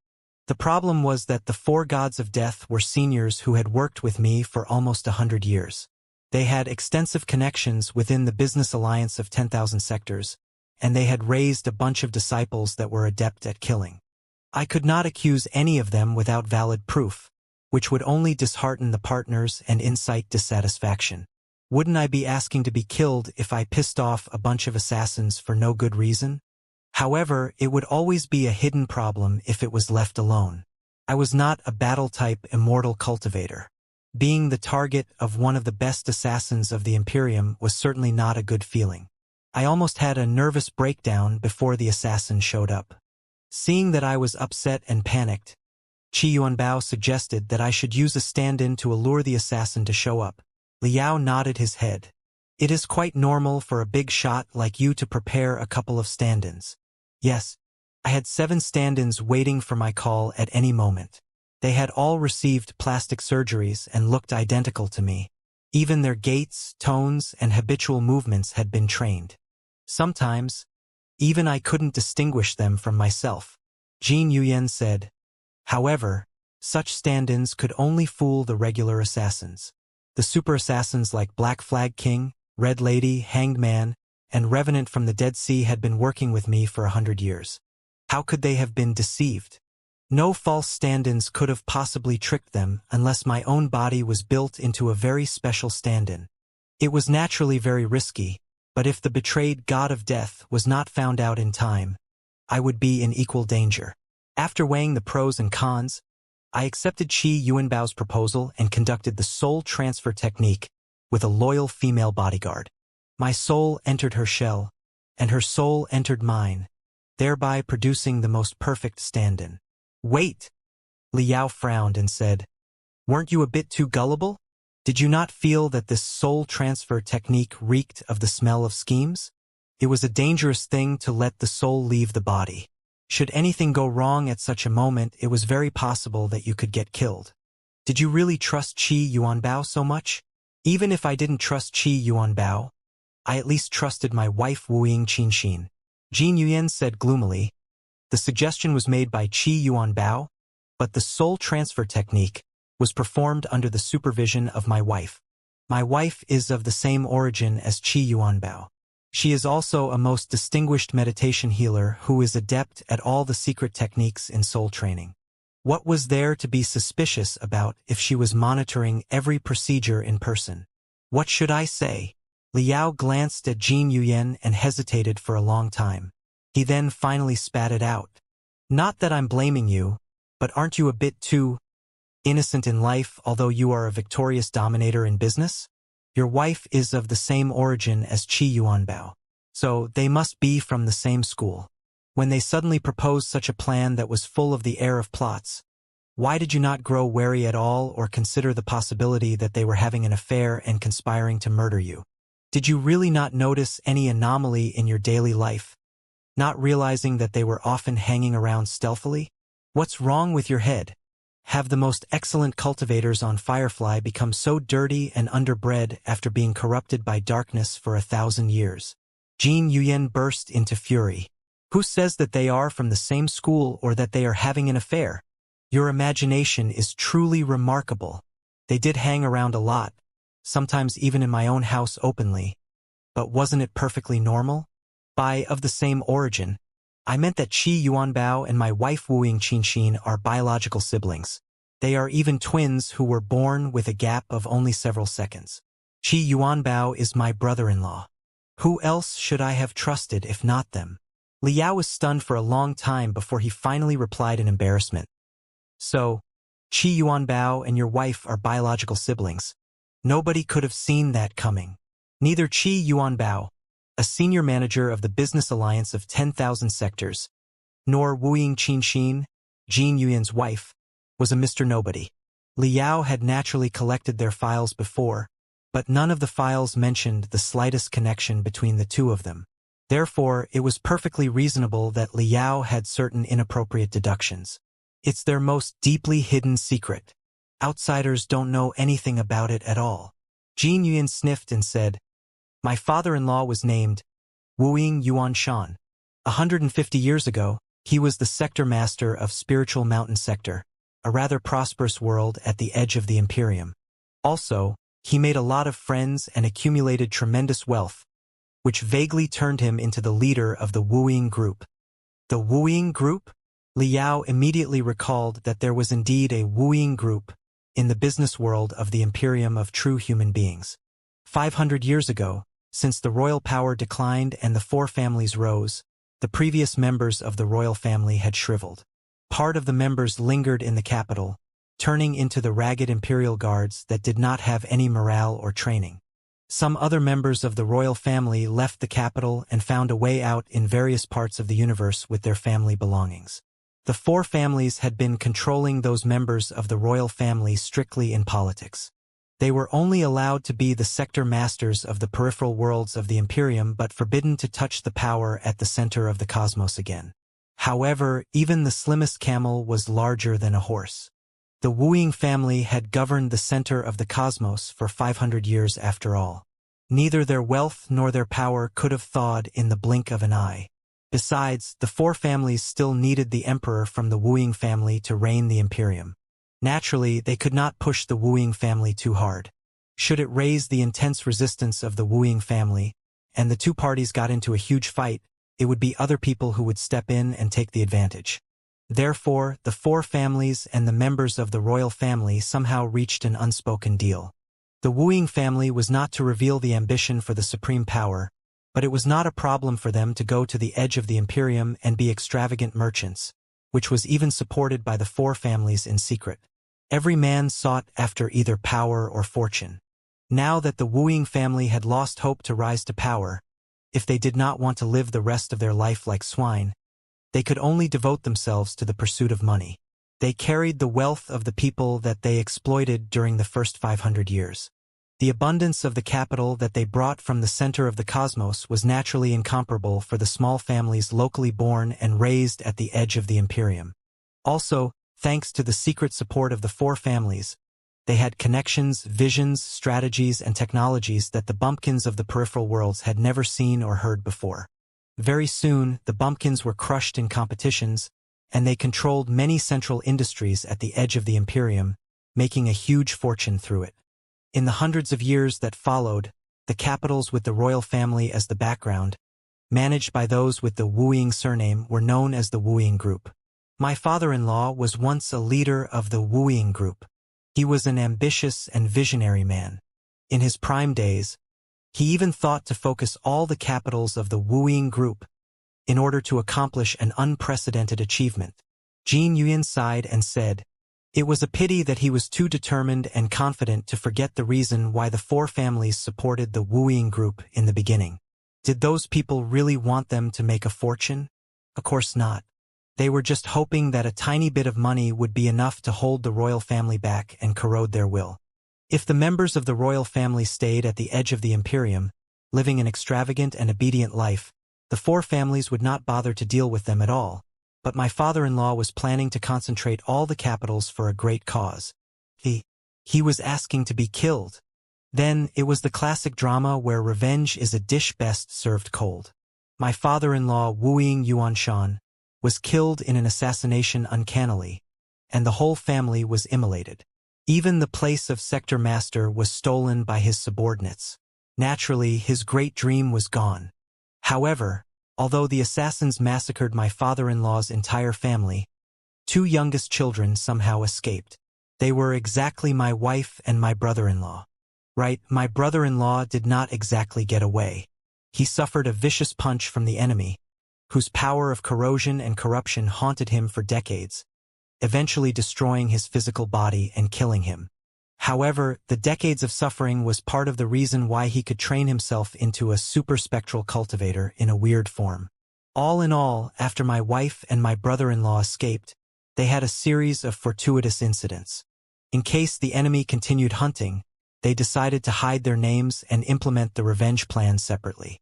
The problem was that the 4 gods of death were seniors who had worked with me for almost 100 years. They had extensive connections within the business alliance of 10,000 sectors, and they had raised a bunch of disciples that were adept at killing. I could not accuse any of them without valid proof, which would only dishearten the partners and incite dissatisfaction. Wouldn't I be asking to be killed if I pissed off a bunch of assassins for no good reason? However, it would always be a hidden problem if it was left alone. I was not a battle-type immortal cultivator. Being the target of one of the best assassins of the Imperium was certainly not a good feeling. I almost had a nervous breakdown before the assassin showed up. Seeing that I was upset and panicked, Qi Yuanbao suggested that I should use a stand-in to allure the assassin to show up. Liao nodded his head. It is quite normal for a big shot like you to prepare a couple of stand-ins. Yes, I had 7 stand-ins waiting for my call at any moment. They had all received plastic surgeries and looked identical to me. Even their gaits, tones, and habitual movements had been trained. Sometimes, even I couldn't distinguish them from myself. Jin Yuyen said. However, such stand-ins could only fool the regular assassins. The super assassins like Black Flag King, Red Lady, Hanged Man, and Revenant from the Dead Sea had been working with me for 100 years. How could they have been deceived? No false stand-ins could have possibly tricked them unless my own body was built into a very special stand-in. It was naturally very risky, but if the betrayed god of death was not found out in time, I would be in equal danger. After weighing the pros and cons, I accepted Qi Yuanbao's proposal and conducted the soul transfer technique with a loyal female bodyguard. My soul entered her shell, and her soul entered mine, thereby producing the most perfect stand-in. Wait! Liao frowned and said, weren't you a bit too gullible? Did you not feel that this soul transfer technique reeked of the smell of schemes? It was a dangerous thing to let the soul leave the body. Should anything go wrong at such a moment, it was very possible that you could get killed. Did you really trust Qi Yuanbao so much? Even if I didn't trust Qi Yuanbao, I at least trusted my wife Wuing Qinxin. Jin Yuyen said gloomily. The suggestion was made by Qi Yuanbao, but the soul transfer technique was performed under the supervision of my wife. My wife is of the same origin as Qi Yuanbao. She is also a most distinguished meditation healer who is adept at all the secret techniques in soul training. What was there to be suspicious about if she was monitoring every procedure in person? What should I say? Liao glanced at Jin Yuyen and hesitated for a long time. He then finally spat it out. Not that I'm blaming you, but aren't you a bit too innocent in life, although you are a victorious dominator in business? Your wife is of the same origin as Qi Yuanbao, so they must be from the same school. When they suddenly proposed such a plan that was full of the air of plots, why did you not grow wary at all or consider the possibility that they were having an affair and conspiring to murder you? Did you really not notice any anomaly in your daily life, not realizing that they were often hanging around stealthily? What's wrong with your head? Have the most excellent cultivators on Firefly become so dirty and underbred after being corrupted by darkness for 1,000 years? Jin Yuyen burst into fury. Who says that they are from the same school or that they are having an affair? Your imagination is truly remarkable. They did hang around a lot, sometimes even in my own house openly. But wasn't it perfectly normal? By of the same origin, I meant that Qi Yuanbao and my wife Wuing Qinxin are biological siblings. They are even twins who were born with a gap of only several seconds. Qi Yuanbao is my brother-in-law. Who else should I have trusted if not them? Liao was stunned for a long time before he finally replied in embarrassment. So, Qi Yuanbao and your wife are biological siblings. Nobody could have seen that coming. Neither Qi Yuanbao, a senior manager of the Business Alliance of 10,000 sectors, nor Wuing Qinxin, Jin Yuyen's wife, was a Mr. Nobody. Liao had naturally collected their files before, but none of the files mentioned the slightest connection between the two of them. Therefore, it was perfectly reasonable that Liao had certain inappropriate deductions. It's their most deeply hidden secret. Outsiders don't know anything about it at all. Jin Yuyen sniffed and said, my father-in-law was named Wuing Yuanshan. 150 years ago, he was the sector master of Spiritual Mountain Sector, a rather prosperous world at the edge of the Imperium. Also, he made a lot of friends and accumulated tremendous wealth, which vaguely turned him into the leader of the Wuing Group. The Wuing Group? Liao immediately recalled that there was indeed a Wuing Group in the business world of the Imperium of true human beings. 500 years ago, since the royal power declined and the four families rose, the previous members of the royal family had shriveled. Part of the members lingered in the capital, turning into the ragged imperial guards that did not have any morale or training. Some other members of the royal family left the capital and found a way out in various parts of the universe with their family belongings. The four families had been controlling those members of the royal family strictly in politics. They were only allowed to be the sector masters of the peripheral worlds of the Imperium but forbidden to touch the power at the center of the cosmos again. However, even the slimmest camel was larger than a horse. The Wuxia family had governed the center of the cosmos for 500 years after all. Neither their wealth nor their power could have thawed in the blink of an eye. Besides, the four families still needed the emperor from the Wuxia family to reign the Imperium. Naturally, they could not push the Wuxia family too hard. Should it raise the intense resistance of the Wuxia family, and the two parties got into a huge fight, it would be other people who would step in and take the advantage. Therefore, the four families and the members of the royal family somehow reached an unspoken deal. The Wuxia family was not to reveal the ambition for the supreme power, but it was not a problem for them to go to the edge of the Imperium and be extravagant merchants, which was even supported by the four families in secret. Every man sought after either power or fortune. Now that the Wuxia family had lost hope to rise to power, if they did not want to live the rest of their life like swine, they could only devote themselves to the pursuit of money. They carried the wealth of the people that they exploited during the first 500 years. The abundance of the capital that they brought from the center of the cosmos was naturally incomparable for the small families locally born and raised at the edge of the Imperium. Also, thanks to the secret support of the four families, they had connections, visions, strategies, and technologies that the bumpkins of the peripheral worlds had never seen or heard before. Very soon, the bumpkins were crushed in competitions, and they controlled many central industries at the edge of the Imperium, making a huge fortune through it. In the hundreds of years that followed, the capitals with the royal family as the background, managed by those with the Wuxia surname, were known as the Wuxia Group. My father-in-law was once a leader of the Wuxia Group. He was an ambitious and visionary man. In his prime days, he even thought to focus all the capitals of the Wuxia Group in order to accomplish an unprecedented achievement. Xianxia sighed and said, it was a pity that he was too determined and confident to forget the reason why the four families supported the Wuxia Group in the beginning. Did those people really want them to make a fortune? Of course not. They were just hoping that a tiny bit of money would be enough to hold the royal family back and corrode their will. If the members of the royal family stayed at the edge of the Imperium, living an extravagant and obedient life, the four families would not bother to deal with them at all. But my father-in-law was planning to concentrate all the capitals for a great cause. He was asking to be killed. Then, it was the classic drama where revenge is a dish best served cold. My father-in-law, Wuxia Yuanshan, was killed in an assassination uncannily, and the whole family was immolated. Even the place of sector master was stolen by his subordinates. Naturally, his great dream was gone. However, although the assassins massacred my father-in-law's entire family, two youngest children somehow escaped. They were exactly my wife and my brother-in-law. Right, my brother-in-law did not exactly get away. He suffered a vicious punch from the enemy, whose power of corrosion and corruption haunted him for decades, eventually destroying his physical body and killing him. However, the decades of suffering was part of the reason why he could train himself into a super-spectral cultivator in a weird form. All in all, after my wife and my brother-in-law escaped, they had a series of fortuitous incidents. In case the enemy continued hunting, they decided to hide their names and implement the revenge plan separately.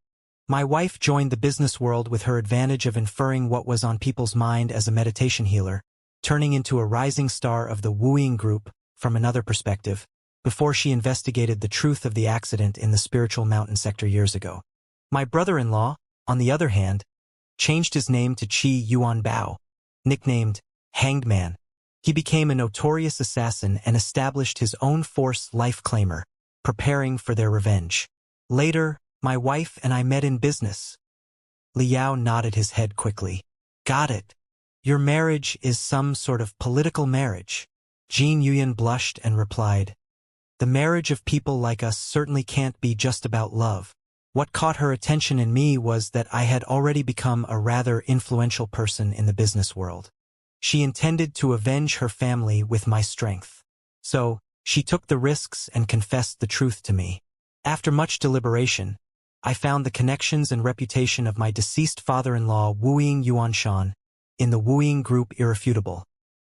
My wife joined the business world with her advantage of inferring what was on people's mind as a meditation healer, turning into a rising star of the Wuxia Group from another perspective, before she investigated the truth of the accident in the spiritual mountain sector years ago. My brother-in-law, on the other hand, changed his name to Qi Yuan Bao, nicknamed Hanged Man. He became a notorious assassin and established his own force life claimer, preparing for their revenge. Later, my wife and I met in business. Liao nodded his head quickly. Got it. Your marriage is some sort of political marriage. Jin Yuyan blushed and replied, The marriage of people like us certainly can't be just about love. What caught her attention in me was that I had already become a rather influential person in the business world. She intended to avenge her family with my strength. So, she took the risks and confessed the truth to me. After much deliberation, I found the connections and reputation of my deceased father-in-law Wu Yuanshan in the Wu group irrefutable,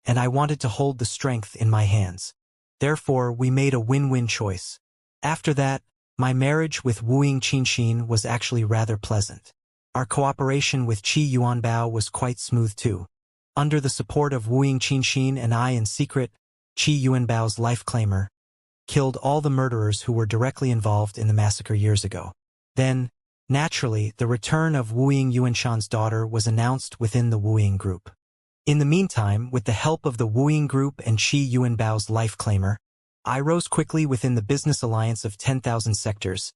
and I wanted to hold the strength in my hands. Therefore, we made a win-win choice. After that, my marriage with Wu Qinxin was actually rather pleasant. Our cooperation with Qi Yuanbao was quite smooth too. Under the support of Wu Qinxin and I in secret, Qi Yuanbao's life claimer killed all the murderers who were directly involved in the massacre years ago. Then, naturally, the return of Wu Yuanshan's daughter was announced within the Wu group. In the meantime, with the help of the Wu group and Qi Yuanbao's life claimer, I rose quickly within the business alliance of 10,000 sectors,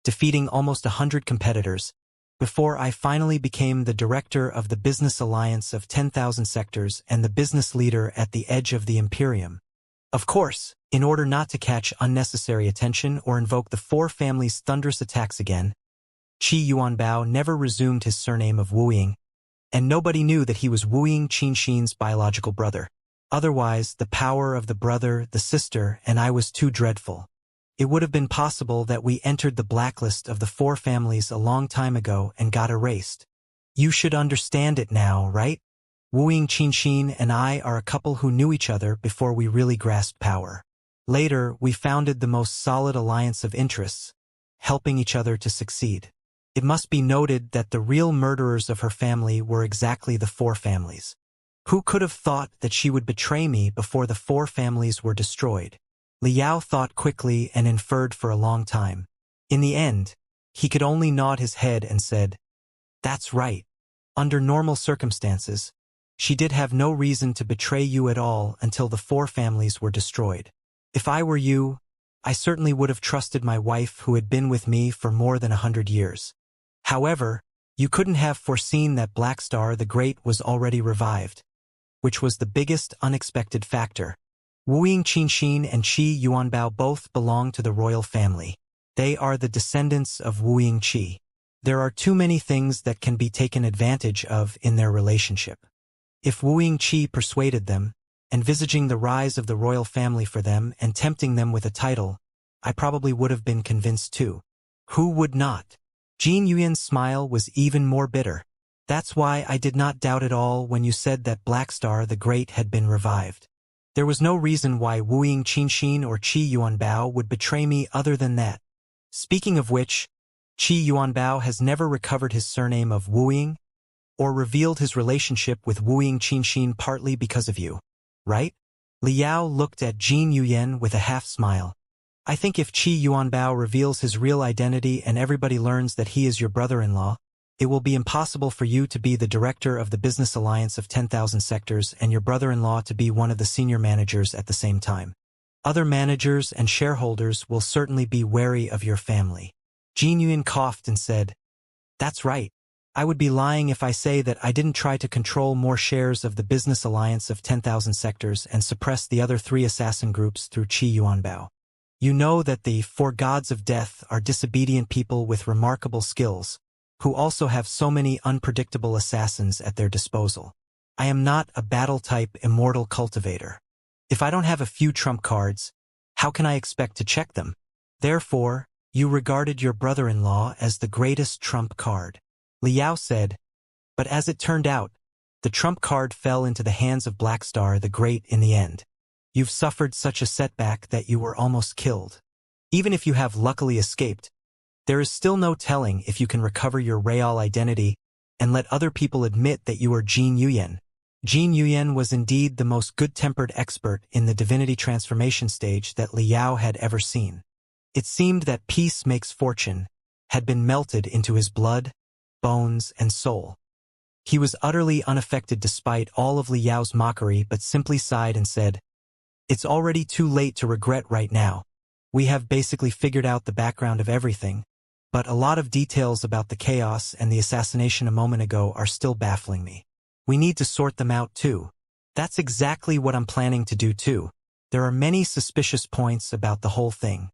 defeating almost 100 competitors, before I finally became the director of the business alliance of 10,000 sectors and the business leader at the edge of the Imperium. Of course, in order not to catch unnecessary attention or invoke the four families' thunderous attacks again, Qi Yuanbao never resumed his surname of Wu, and nobody knew that he was Wu Qinxin's biological brother. Otherwise, the power of the brother, the sister, and I was too dreadful. It would have been possible that we entered the blacklist of the four families a long time ago and got erased. You should understand it now, right? Wu Qinxin and I are a couple who knew each other before we really grasped power. Later, we founded the most solid alliance of interests, helping each other to succeed. It must be noted that the real murderers of her family were exactly the four families. Who could have thought that she would betray me before the four families were destroyed? Liao thought quickly and inferred for a long time. In the end, he could only nod his head and said, "That's right. Under normal circumstances, she did have no reason to betray you at all until the four families were destroyed. If I were you, I certainly would have trusted my wife who had been with me for more than 100 years. However, you couldn't have foreseen that Blackstar the Great was already revived, which was the biggest unexpected factor. Wu Qinxin and Qi Yuanbao both belong to the royal family. They are the descendants of Wu Qi. There are too many things that can be taken advantage of in their relationship. If Wu Qi persuaded them, envisaging the rise of the royal family for them and tempting them with a title, I probably would have been convinced too. Who would not? Jin Yuyan's smile was even more bitter. That's why I did not doubt at all when you said that Blackstar the Great had been revived. There was no reason why Wu Qinxin or Qi Yuanbao would betray me other than that. Speaking of which, Qi Yuanbao has never recovered his surname of Wu or revealed his relationship with Wu Qinxin partly because of you, right? Liao looked at Jin Yuyan with a half-smile. I think if Qi Yuanbao reveals his real identity and everybody learns that he is your brother-in-law, it will be impossible for you to be the director of the business alliance of 10,000 sectors and your brother-in-law to be one of the senior managers at the same time. Other managers and shareholders will certainly be wary of your family. Jin Yuyan coughed and said, "That's right. I would be lying if I say that I didn't try to control more shares of the business alliance of 10,000 sectors and suppress the other three assassin groups through Qi Yuanbao. You know that the four gods of death are disobedient people with remarkable skills, who also have so many unpredictable assassins at their disposal. I am not a battle-type immortal cultivator. If I don't have a few trump cards, how can I expect to check them? Therefore, you regarded your brother-in-law as the greatest trump card." Liao said, "But as it turned out, the trump card fell into the hands of Blackstar the Great in the end. You've suffered such a setback that you were almost killed. Even if you have luckily escaped, there is still no telling if you can recover your real identity and let other people admit that you are Jin Yuyan." Jin Yuyan was indeed the most good-tempered expert in the divinity transformation stage that Liao had ever seen. It seemed that peace makes fortune had been melted into his blood, bones, and soul. He was utterly unaffected despite all of Liao's mockery but simply sighed and said, "It's already too late to regret right now. We have basically figured out the background of everything, but a lot of details about the chaos and the assassination a moment ago are still baffling me. We need to sort them out too. That's exactly what I'm planning to do too. There are many suspicious points about the whole thing.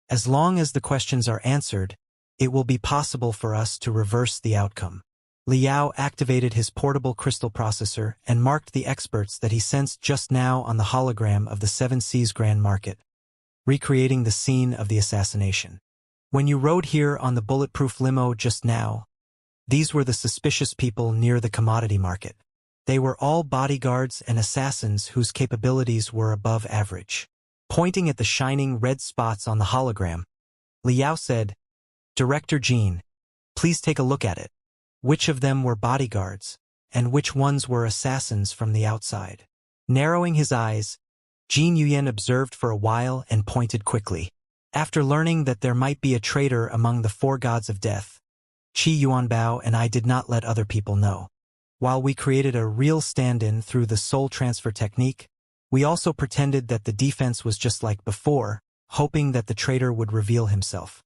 As long as the questions are answered, it will be possible for us to reverse the outcome. Liao activated his portable crystal processor and marked the experts that he sensed just now on the hologram of the Seven Seas Grand Market, recreating the scene of the assassination. When you rode here on the bulletproof limo just now, these were the suspicious people near the commodity market. They were all bodyguards and assassins whose capabilities were above average. Pointing at the shining red spots on the hologram, Liao said, "Director Jean, please take a look at it. Which of them were bodyguards, and which ones were assassins from the outside?" Narrowing his eyes, Jin Yuyan observed for a while and pointed quickly. After learning that there might be a traitor among the four gods of death, Qi Yuanbao and I did not let other people know. While we created a real stand-in through the soul transfer technique, we also pretended that the defense was just like before, hoping that the traitor would reveal himself.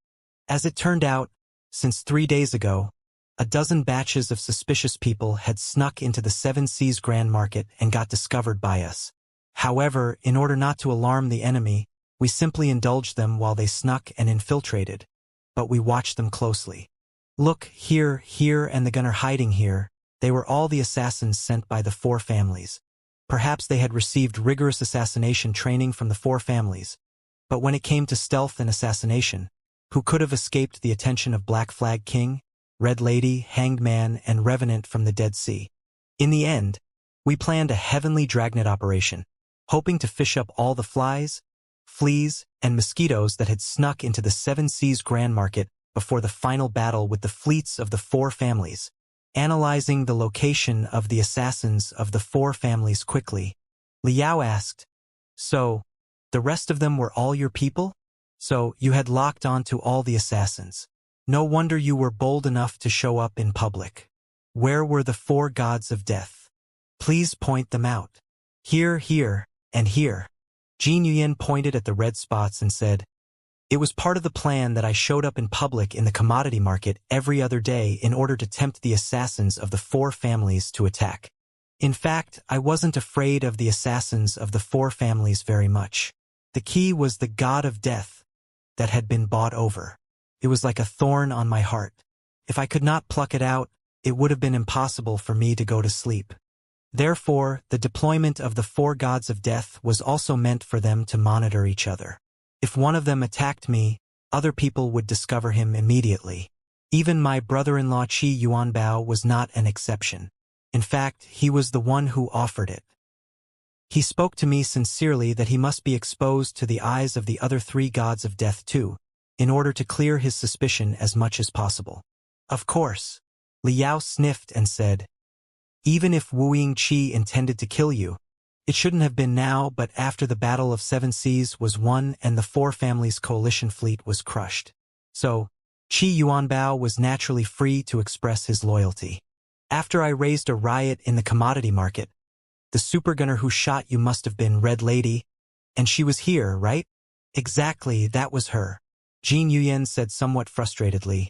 As it turned out, since 3 days ago, a dozen batches of suspicious people had snuck into the Seven Seas Grand Market and got discovered by us. However, in order not to alarm the enemy, we simply indulged them while they snuck and infiltrated, but we watched them closely. Look, here, and the gunner hiding here. They were all the assassins sent by the four families. Perhaps they had received rigorous assassination training from the four families, but when it came to stealth and assassination, who could have escaped the attention of Black Flag King, Red Lady, Hanged Man, and Revenant from the Dead Sea? In the end, we planned a heavenly dragnet operation, hoping to fish up all the flies, fleas, and mosquitoes that had snuck into the Seven Seas Grand Market before the final battle with the fleets of the four families. Analyzing the location of the assassins of the four families quickly, Liao asked, "So, the rest of them were all your people? So, you had locked on to all the assassins. No wonder you were bold enough to show up in public. Where were the four gods of death? Please point them out." Here, and here." Jin Yuyan pointed at the red spots and said, "It was part of the plan that I showed up in public in the commodity market every other day in order to tempt the assassins of the four families to attack. In fact, I wasn't afraid of the assassins of the four families very much. The key was the god of death that had been bought over. It was like a thorn on my heart. If I could not pluck it out, it would have been impossible for me to go to sleep. Therefore, the deployment of the four gods of death was also meant for them to monitor each other. If one of them attacked me, other people would discover him immediately. Even my brother-in-law Qi Yuanbao was not an exception. In fact, he was the one who offered it. He spoke to me sincerely that he must be exposed to the eyes of the other three gods of death too, in order to clear his suspicion as much as possible. Of course. Liao sniffed and said, "Even if Wu Yingqi intended to kill you, it shouldn't have been now, but after the Battle of Seven Seas was won and the four families' coalition fleet was crushed. So, Qi Yuanbao was naturally free to express his loyalty. After I raised a riot in the commodity market, the supergunner who shot you must have been Red Lady, and she was here, right?" "Exactly, that was her," Jin Yuyan said somewhat frustratedly.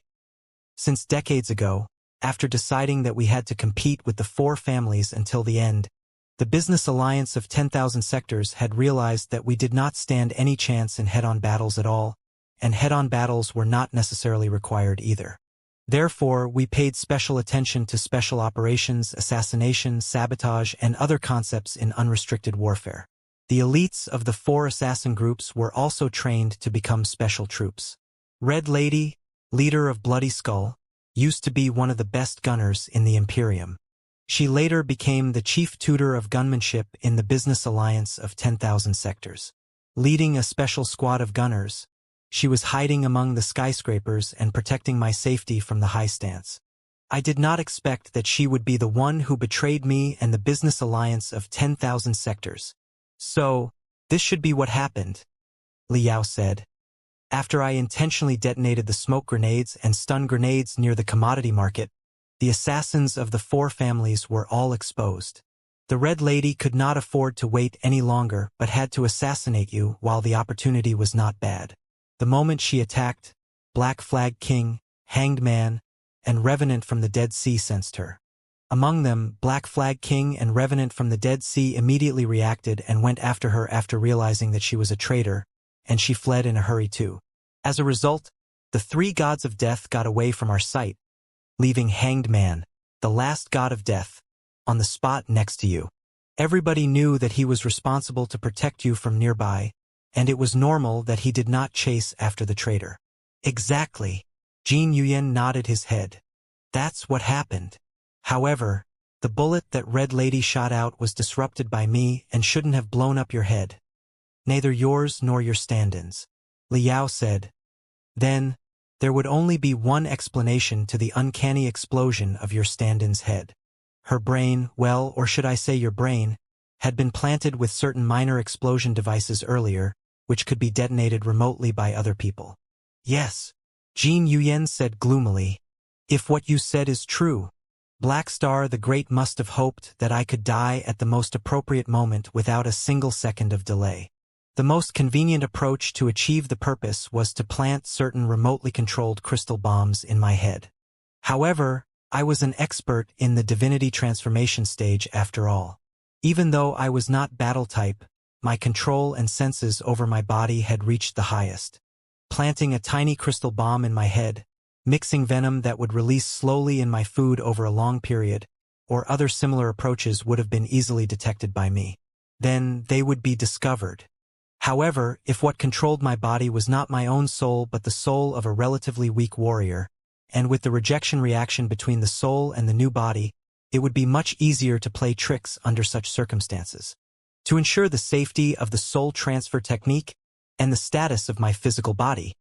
"Since decades ago, after deciding that we had to compete with the four families until the end, the business alliance of 10,000 sectors had realized that we did not stand any chance in head-on battles at all, and head-on battles were not necessarily required either. Therefore, we paid special attention to special operations, assassination, sabotage, and other concepts in unrestricted warfare. The elites of the four assassin groups were also trained to become special troops. Red Lady, leader of Bloody Skull, used to be one of the best gunners in the Imperium. She later became the chief tutor of gunmanship in the business alliance of 10,000 sectors. Leading a special squad of gunners, she was hiding among the skyscrapers and protecting my safety from the high stance. I did not expect that she would be the one who betrayed me and the business alliance of 10,000 sectors. So, this should be what happened," Liao said. "After I intentionally detonated the smoke grenades and stun grenades near the commodity market, the assassins of the four families were all exposed. The Red Lady could not afford to wait any longer but had to assassinate you while the opportunity was not bad. The moment she attacked, Black Flag King, Hanged Man, and Revenant from the Dead Sea sensed her. Among them, Black Flag King and Revenant from the Dead Sea immediately reacted and went after her after realizing that she was a traitor, and she fled in a hurry too. As a result, the three gods of death got away from our sight, leaving Hanged Man, the last god of death, on the spot next to you. Everybody knew that he was responsible to protect you from nearby, and it was normal that he did not chase after the traitor. Exactly. Jin Yuyen nodded his head. That's what happened. However, the bullet that Red Lady shot out was disrupted by me and shouldn't have blown up your head. Neither yours nor your stand-ins. Liao said. Then, there would only be one explanation to the uncanny explosion of your stand-in's head. Her brain, well, or should I say your brain, had been planted with certain minor explosion devices earlier, which could be detonated remotely by other people. Yes, Jin Yuyen said gloomily. If what you said is true, Black Star the Great must have hoped that I could die at the most appropriate moment without a single second of delay. The most convenient approach to achieve the purpose was to plant certain remotely controlled crystal bombs in my head. However, I was an expert in the divinity transformation stage after all. Even though I was not battle type, my control and senses over my body had reached the highest. Planting a tiny crystal bomb in my head, mixing venom that would release slowly in my food over a long period, or other similar approaches would have been easily detected by me. Then they would be discovered. However, if what controlled my body was not my own soul but the soul of a relatively weak warrior, and with the rejection reaction between the soul and the new body, it would be much easier to play tricks under such circumstances. To ensure the safety of the soul transfer technique and the status of my physical body,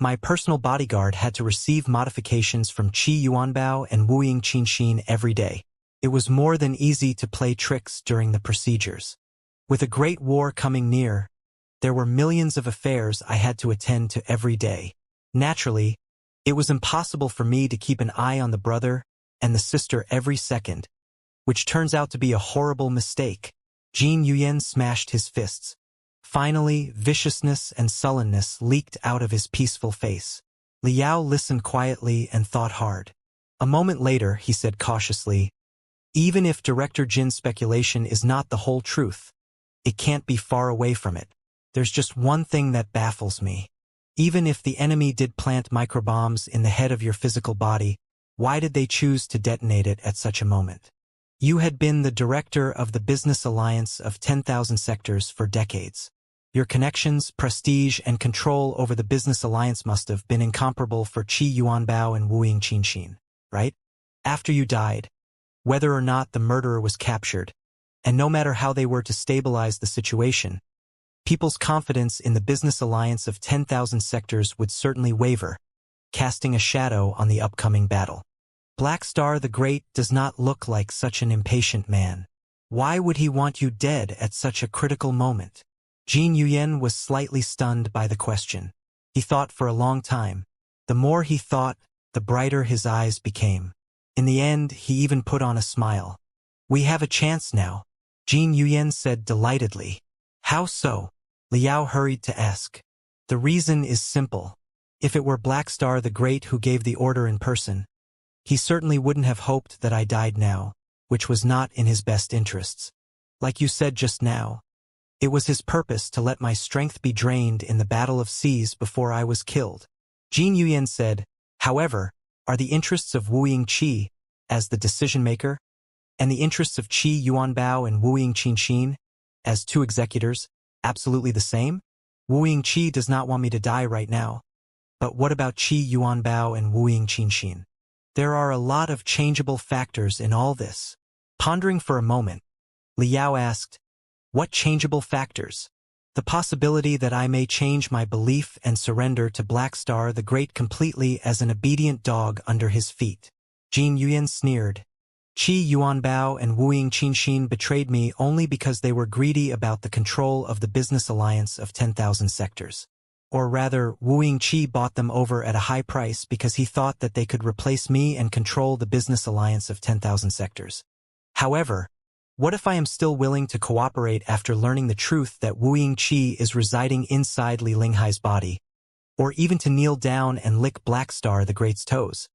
my personal bodyguard had to receive modifications from Qi Yuanbao and Wuying Qinxin every day. It was more than easy to play tricks during the procedures. With a great war coming near, there were millions of affairs I had to attend to every day. Naturally, it was impossible for me to keep an eye on the brother and the sister every second, which turns out to be a horrible mistake. Jin Yuyen smashed his fists. Finally, viciousness and sullenness leaked out of his peaceful face. Liao listened quietly and thought hard. A moment later, he said cautiously, even if Director Jin's speculation is not the whole truth, it can't be far away from it. There's just one thing that baffles me. Even if the enemy did plant microbombs in the head of your physical body, why did they choose to detonate it at such a moment? You had been the director of the business alliance of 10,000 sectors for decades. Your connections, prestige, and control over the business alliance must have been incomparable for Qi Yuanbao and Wuying Qinxin, right? After you died, whether or not the murderer was captured, and no matter how they were to stabilize the situation, people's confidence in the business alliance of 10,000 sectors would certainly waver, casting a shadow on the upcoming battle. Black Star the Great does not look like such an impatient man. Why would he want you dead at such a critical moment? Jin Yuyen was slightly stunned by the question. He thought for a long time. The more he thought, the brighter his eyes became. In the end, he even put on a smile. We have a chance now, Jin Yuyen said delightedly. How so? Liao hurried to ask. The reason is simple. If it were Black Star the Great who gave the order in person, he certainly wouldn't have hoped that I died now, which was not in his best interests. Like you said just now, it was his purpose to let my strength be drained in the Battle of Seas before I was killed. Jin Yuyen said, however, are the interests of Wuying Qi, as the decision-maker, and the interests of Qi Yuanbao and Wuying Qinxin, as two executors, absolutely the same? Wuying Qi does not want me to die right now. But what about Qi Yuanbao and Wuying Qinxin? There are a lot of changeable factors in all this. Pondering for a moment, Liao asked, what changeable factors? The possibility that I may change my belief and surrender to Black Star the Great completely as an obedient dog under his feet. Jin Yuyen sneered. Qi Yuanbao and Wuying Qinxin betrayed me only because they were greedy about the control of the business alliance of 10,000 sectors. Or rather, Wuying Qi bought them over at a high price because he thought that they could replace me and control the business alliance of 10,000 sectors. However, what if I am still willing to cooperate after learning the truth that Wuying Qi is residing inside Li Linghai's body, or even to kneel down and lick Black Star the Great's toes?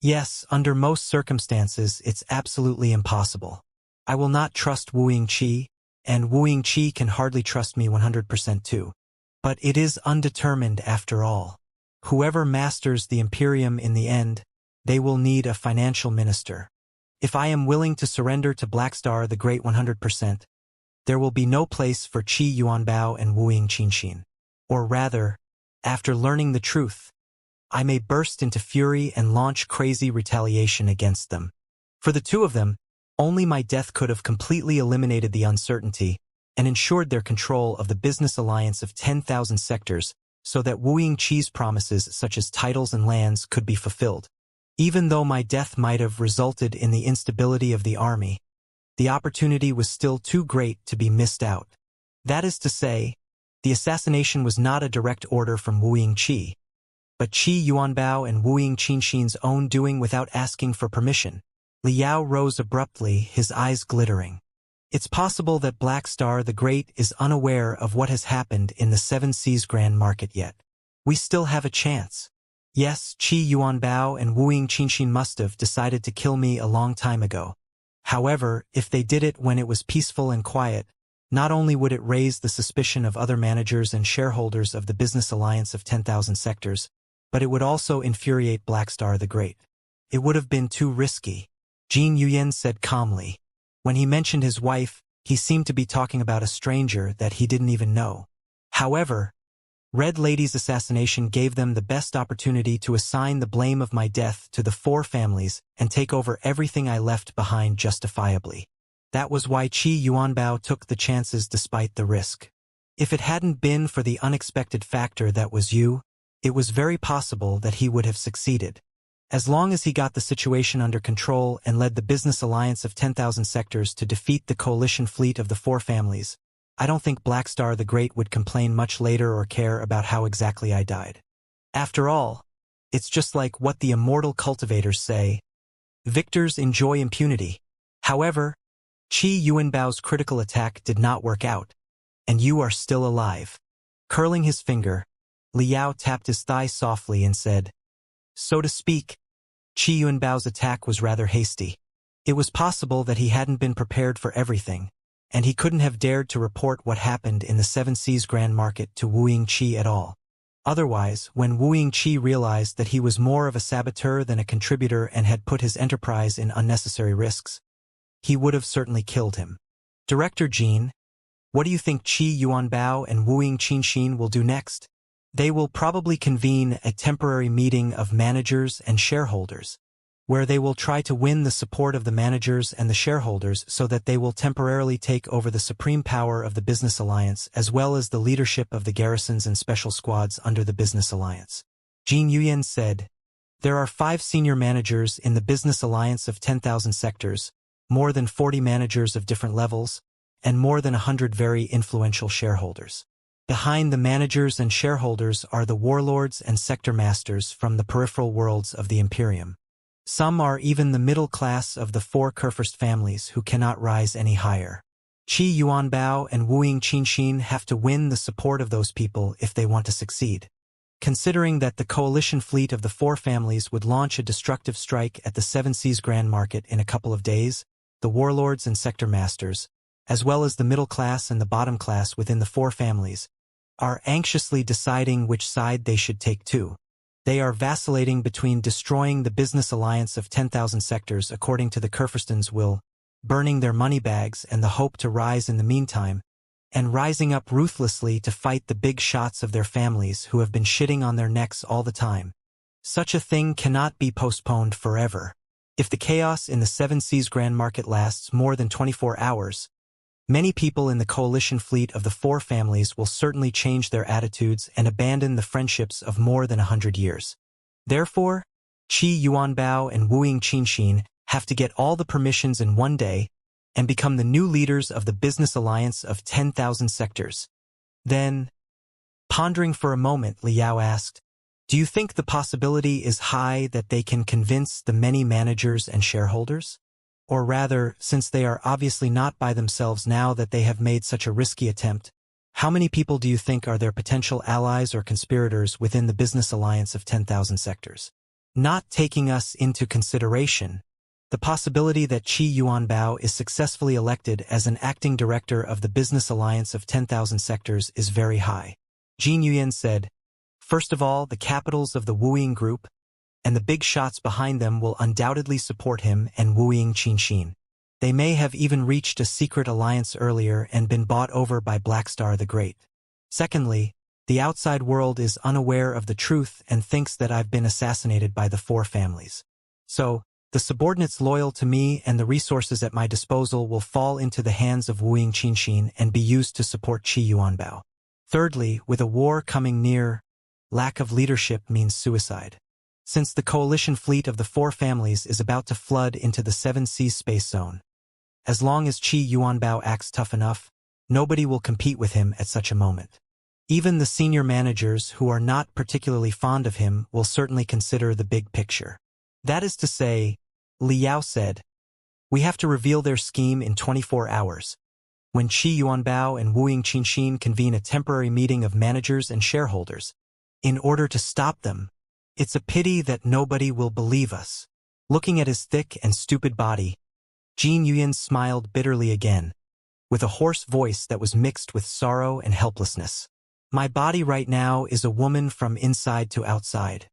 Yes, under most circumstances, it's absolutely impossible. I will not trust Wu Yingqi, and Wu Yingqi can hardly trust me 100% too. But it is undetermined after all. Whoever masters the Imperium in the end, they will need a financial minister. If I am willing to surrender to Blackstar the Great 100%, there will be no place for Qi Yuanbao and Wu Yingqin. Or rather, after learning the truth, I may burst into fury and launch crazy retaliation against them. For the two of them, only my death could have completely eliminated the uncertainty and ensured their control of the business alliance of 10,000 sectors so that Wu Yingqi's promises such as titles and lands could be fulfilled. Even though my death might have resulted in the instability of the army, the opportunity was still too great to be missed out. That is to say, the assassination was not a direct order from Wu Yingqi, but Qi Yuanbao and Wu Yingqin's own doing without asking for permission. Liao rose abruptly, his eyes glittering. It's possible that Blackstar the Great is unaware of what has happened in the Seven Seas Grand Market yet. We still have a chance. Yes, Qi Yuanbao and Wu Yingqin must have decided to kill me a long time ago. However, if they did it when it was peaceful and quiet, not only would it raise the suspicion of other managers and shareholders of the business alliance of 10,000 sectors, but it would also infuriate Blackstar the Great. It would have been too risky. Jin Yuyan said calmly. When he mentioned his wife, he seemed to be talking about a stranger that he didn't even know. However, Red Lady's assassination gave them the best opportunity to assign the blame of my death to the four families and take over everything I left behind justifiably. That was why Qi Yuanbao took the chances despite the risk. If it hadn't been for the unexpected factor that was you, it was very possible that he would have succeeded. As long as he got the situation under control and led the business alliance of 10,000 sectors to defeat the coalition fleet of the four families, I don't think Blackstar the Great would complain much later or care about how exactly I died. After all, it's just like what the immortal cultivators say. Victors enjoy impunity. However, Qi Yuanbao's critical attack did not work out, and you are still alive. Curling his finger, Liao tapped his thigh softly and said, so to speak, Qi Yuanbao's attack was rather hasty. It was possible that he hadn't been prepared for everything, and he couldn't have dared to report what happened in the Seven Seas Grand Market to Wu Yingqi at all. Otherwise, when Wu Yingqi realized that he was more of a saboteur than a contributor and had put his enterprise in unnecessary risks, he would have certainly killed him. Director Jin, what do you think Qi Yuanbao and Wu Yingqin will do next? They will probably convene a temporary meeting of managers and shareholders, where they will try to win the support of the managers and the shareholders so that they will temporarily take over the supreme power of the business alliance as well as the leadership of the garrisons and special squads under the business alliance. Jin Yuyan said, there are 5 senior managers in the business alliance of 10,000 sectors, more than 40 managers of different levels, and more than 100 very influential shareholders. Behind the managers and shareholders are the warlords and sector masters from the peripheral worlds of the Imperium. Some are even the middle class of the 4 Kurfürst families who cannot rise any higher. Qi Yuanbao and Wu Yingqin have to win the support of those people if they want to succeed. Considering that the coalition fleet of the 4 families would launch a destructive strike at the Seven Seas Grand Market in a couple of days, the warlords and sector masters, as well as the middle class and the bottom class within the 4 families, are anxiously deciding which side they should take too. They are vacillating between destroying the business alliance of 10,000 sectors according to the Kurfürsten's will, burning their money bags and the hope to rise in the meantime, and rising up ruthlessly to fight the big shots of their families who have been shitting on their necks all the time. Such a thing cannot be postponed forever. If the chaos in the Seven Seas Grand Market lasts more than 24 hours, many people in the coalition fleet of the 4 families will certainly change their attitudes and abandon the friendships of more than 100 years. Therefore, Qi Yuanbao and Wu Yingqin have to get all the permissions in one day and become the new leaders of the business alliance of 10,000 sectors. Then, pondering for a moment, Liao asked, do you think the possibility is high that they can convince the many managers and shareholders? Or rather, since they are obviously not by themselves now that they have made such a risky attempt, how many people do you think are their potential allies or conspirators within the business alliance of 10,000 sectors? not taking us into consideration. The possibility that Qi Yuanbao is successfully elected as an acting director of the Business Alliance of 10,000 Sectors is very high. Jin Yuyan said, first of all, the capitals of the Wuying Group and the big shots behind them will undoubtedly support him and Wuying Qinxin. They may have even reached a secret alliance earlier and been bought over by Blackstar the Great. Secondly, the outside world is unaware of the truth and thinks that I've been assassinated by the four families. So, the subordinates loyal to me and the resources at my disposal will fall into the hands of Wuying Qinxin and be used to support Qi Yuanbao. Thirdly, with a war coming near, lack of leadership means suicide. Since the coalition fleet of the four families is about to flood into the Seven Seas space zone, as long as Qi Yuanbao acts tough enough, nobody will compete with him at such a moment. Even the senior managers who are not particularly fond of him will certainly consider the big picture. That is to say, Li Yao said, we have to reveal their scheme in 24 hours. When Qi Yuanbao and Wuying Qinxin convene a temporary meeting of managers and shareholders, in order to stop them, it's a pity that nobody will believe us. Looking at his thick and stupid body, Jin Yuyan smiled bitterly again, with a hoarse voice that was mixed with sorrow and helplessness. My body right now is a woman from inside to outside.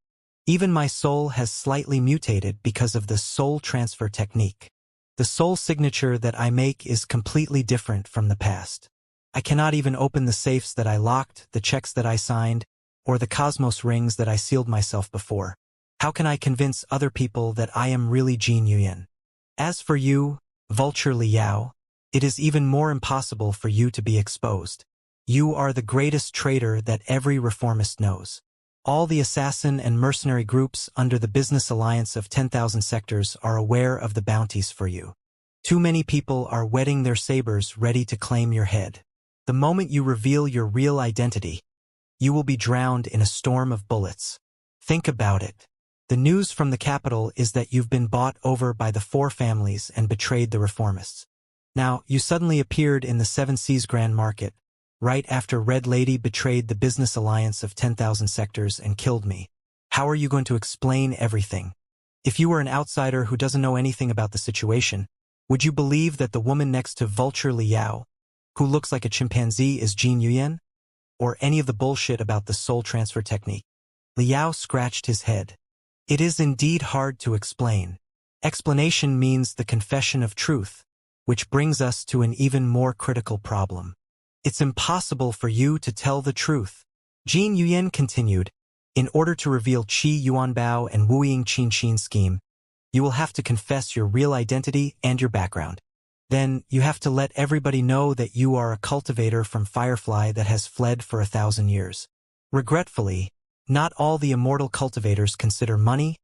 Even my soul has slightly mutated because of the soul transfer technique. The soul signature that I make is completely different from the past. I cannot even open the safes that I locked, the checks that I signed, or the cosmos rings that I sealed myself before. How can I convince other people that I am really Jin Yuyan? As for you, Vulture Liao, it is even more impossible for you to be exposed. You are the greatest traitor that every reformist knows. All the assassin and mercenary groups under the Business Alliance of 10,000 Sectors are aware of the bounties for you. Too many people are whetting their sabers ready to claim your head. The moment you reveal your real identity, you will be drowned in a storm of bullets. Think about it. The news from the capital is that you've been bought over by the four families and betrayed the reformists. Now, you suddenly appeared in the Seven Seas Grand Market, right after Red Lady betrayed the Business Alliance of 10,000 Sectors and killed me. How are you going to explain everything? If you were an outsider who doesn't know anything about the situation, would you believe that the woman next to Vulture Liao, who looks like a chimpanzee, is Jin Yuyan? Or any of the bullshit about the soul transfer technique? Liao scratched his head. It is indeed hard to explain. Explanation means the confession of truth, which brings us to an even more critical problem. It's impossible for you to tell the truth. Jin Yuyan continued, in order to reveal Qi Yuanbao and Wuying Qinxin's scheme, you will have to confess your real identity and your background. Then, you have to let everybody know that you are a cultivator from Firefly that has fled for 1,000 years. Regretfully, not all the immortal cultivators consider money,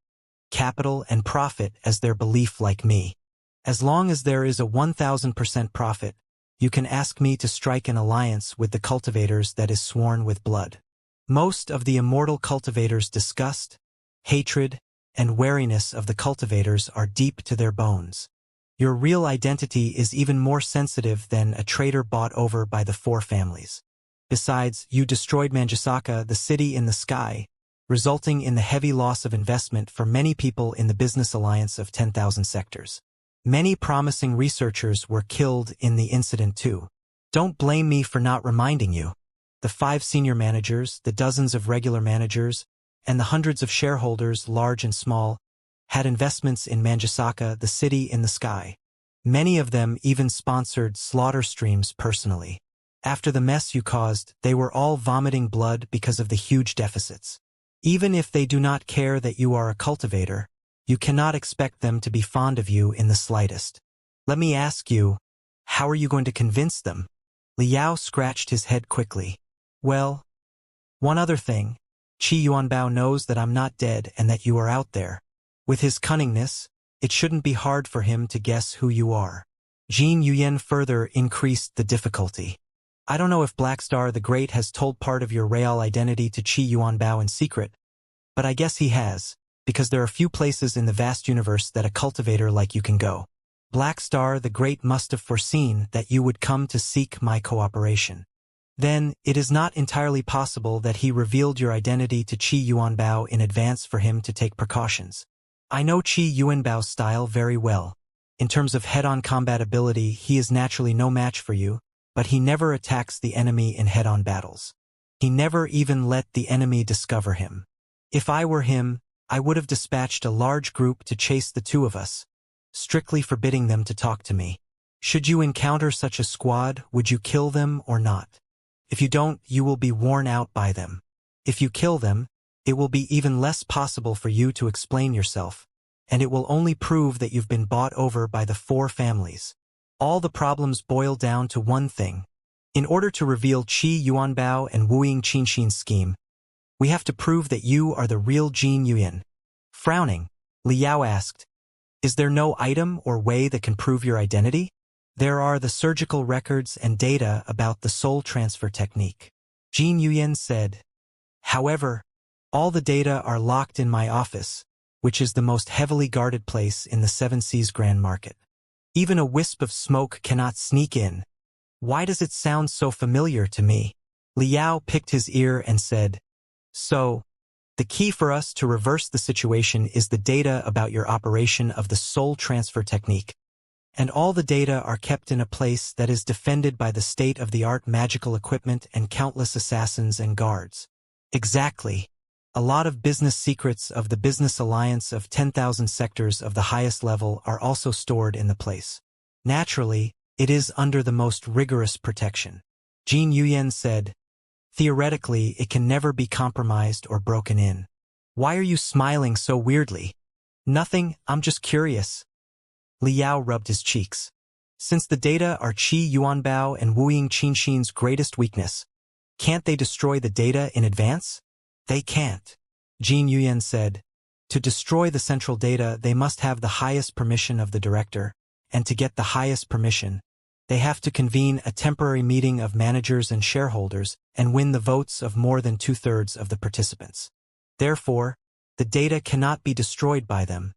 capital, and profit as their belief like me. As long as there is a 1,000% profit, you can ask me to strike an alliance with the cultivators that is sworn with blood. Most of the immortal cultivators' disgust, hatred, and wariness of the cultivators are deep to their bones. Your real identity is even more sensitive than a traitor bought over by the four families. Besides, you destroyed Manjusaka, the city in the sky, resulting in the heavy loss of investment for many people in the Business Alliance of 10,000 Sectors. Many promising researchers were killed in the incident too. Don't blame me for not reminding you. The 5 senior managers, the dozens of regular managers, and the hundreds of shareholders, large and small, had investments in Manjusaka, the city in the sky. Many of them even sponsored slaughter streams personally. After the mess you caused, they were all vomiting blood because of the huge deficits. Even if they do not care that you are a cultivator, you cannot expect them to be fond of you in the slightest. Let me ask you, how are you going to convince them? Liao scratched his head quickly. Well, one other thing. Qi Yuanbao knows that I'm not dead and that you are out there. With his cunningness, it shouldn't be hard for him to guess who you are. Jin Yuyan further increased the difficulty. I don't know if Blackstar the Great has told part of your real identity to Qi Yuanbao in secret, but I guess he has, because there are few places in the vast universe that a cultivator like you can go. Blackstar the Great must have foreseen that you would come to seek my cooperation. Then, it is not entirely possible that he revealed your identity to Qi Yuanbao in advance for him to take precautions. I know Qi Yuanbao's style very well. In terms of head-on combatability, he is naturally no match for you, but he never attacks the enemy in head-on battles. He never even let the enemy discover him. If I were him, I would have dispatched a large group to chase the two of us, strictly forbidding them to talk to me. Should you encounter such a squad, would you kill them or not? If you don't, you will be worn out by them. If you kill them, it will be even less possible for you to explain yourself, and it will only prove that you've been bought over by the four families. All the problems boil down to one thing. In order to reveal Qi Yuanbao and Wuying Qinxin's scheme, we have to prove that you are the real Jin Yuyan. Frowning, Li Yao asked, "Is there no item or way that can prove your identity?" "There are the surgical records and data about the soul transfer technique," Jin Yuyan said. "However, all the data are locked in my office, which is the most heavily guarded place in the Seven Seas Grand Market. Even a wisp of smoke cannot sneak in. Why does it sound so familiar to me?" Li Yao picked his ear and said, "So, the key for us to reverse the situation is the data about your operation of the soul transfer technique. And all the data are kept in a place that is defended by the state-of-the-art magical equipment and countless assassins and guards." "Exactly. A lot of business secrets of the business alliance of 10,000 sectors of the highest level are also stored in the place. Naturally, it is under the most rigorous protection," Jin Yuyan said. "Theoretically, it can never be compromised or broken in." "Why are you smiling so weirdly?" "Nothing, I'm just curious." Li Yao rubbed his cheeks. "Since the data are Qi Yuanbao and Wuying Qinxin's greatest weakness, can't they destroy the data in advance?" "They can't," Jin Yuyan said. "To destroy the central data, they must have the highest permission of the director, and to get the highest permission, they have to convene a temporary meeting of managers and shareholders and win the votes of more than 2/3 of the participants. Therefore, the data cannot be destroyed by them,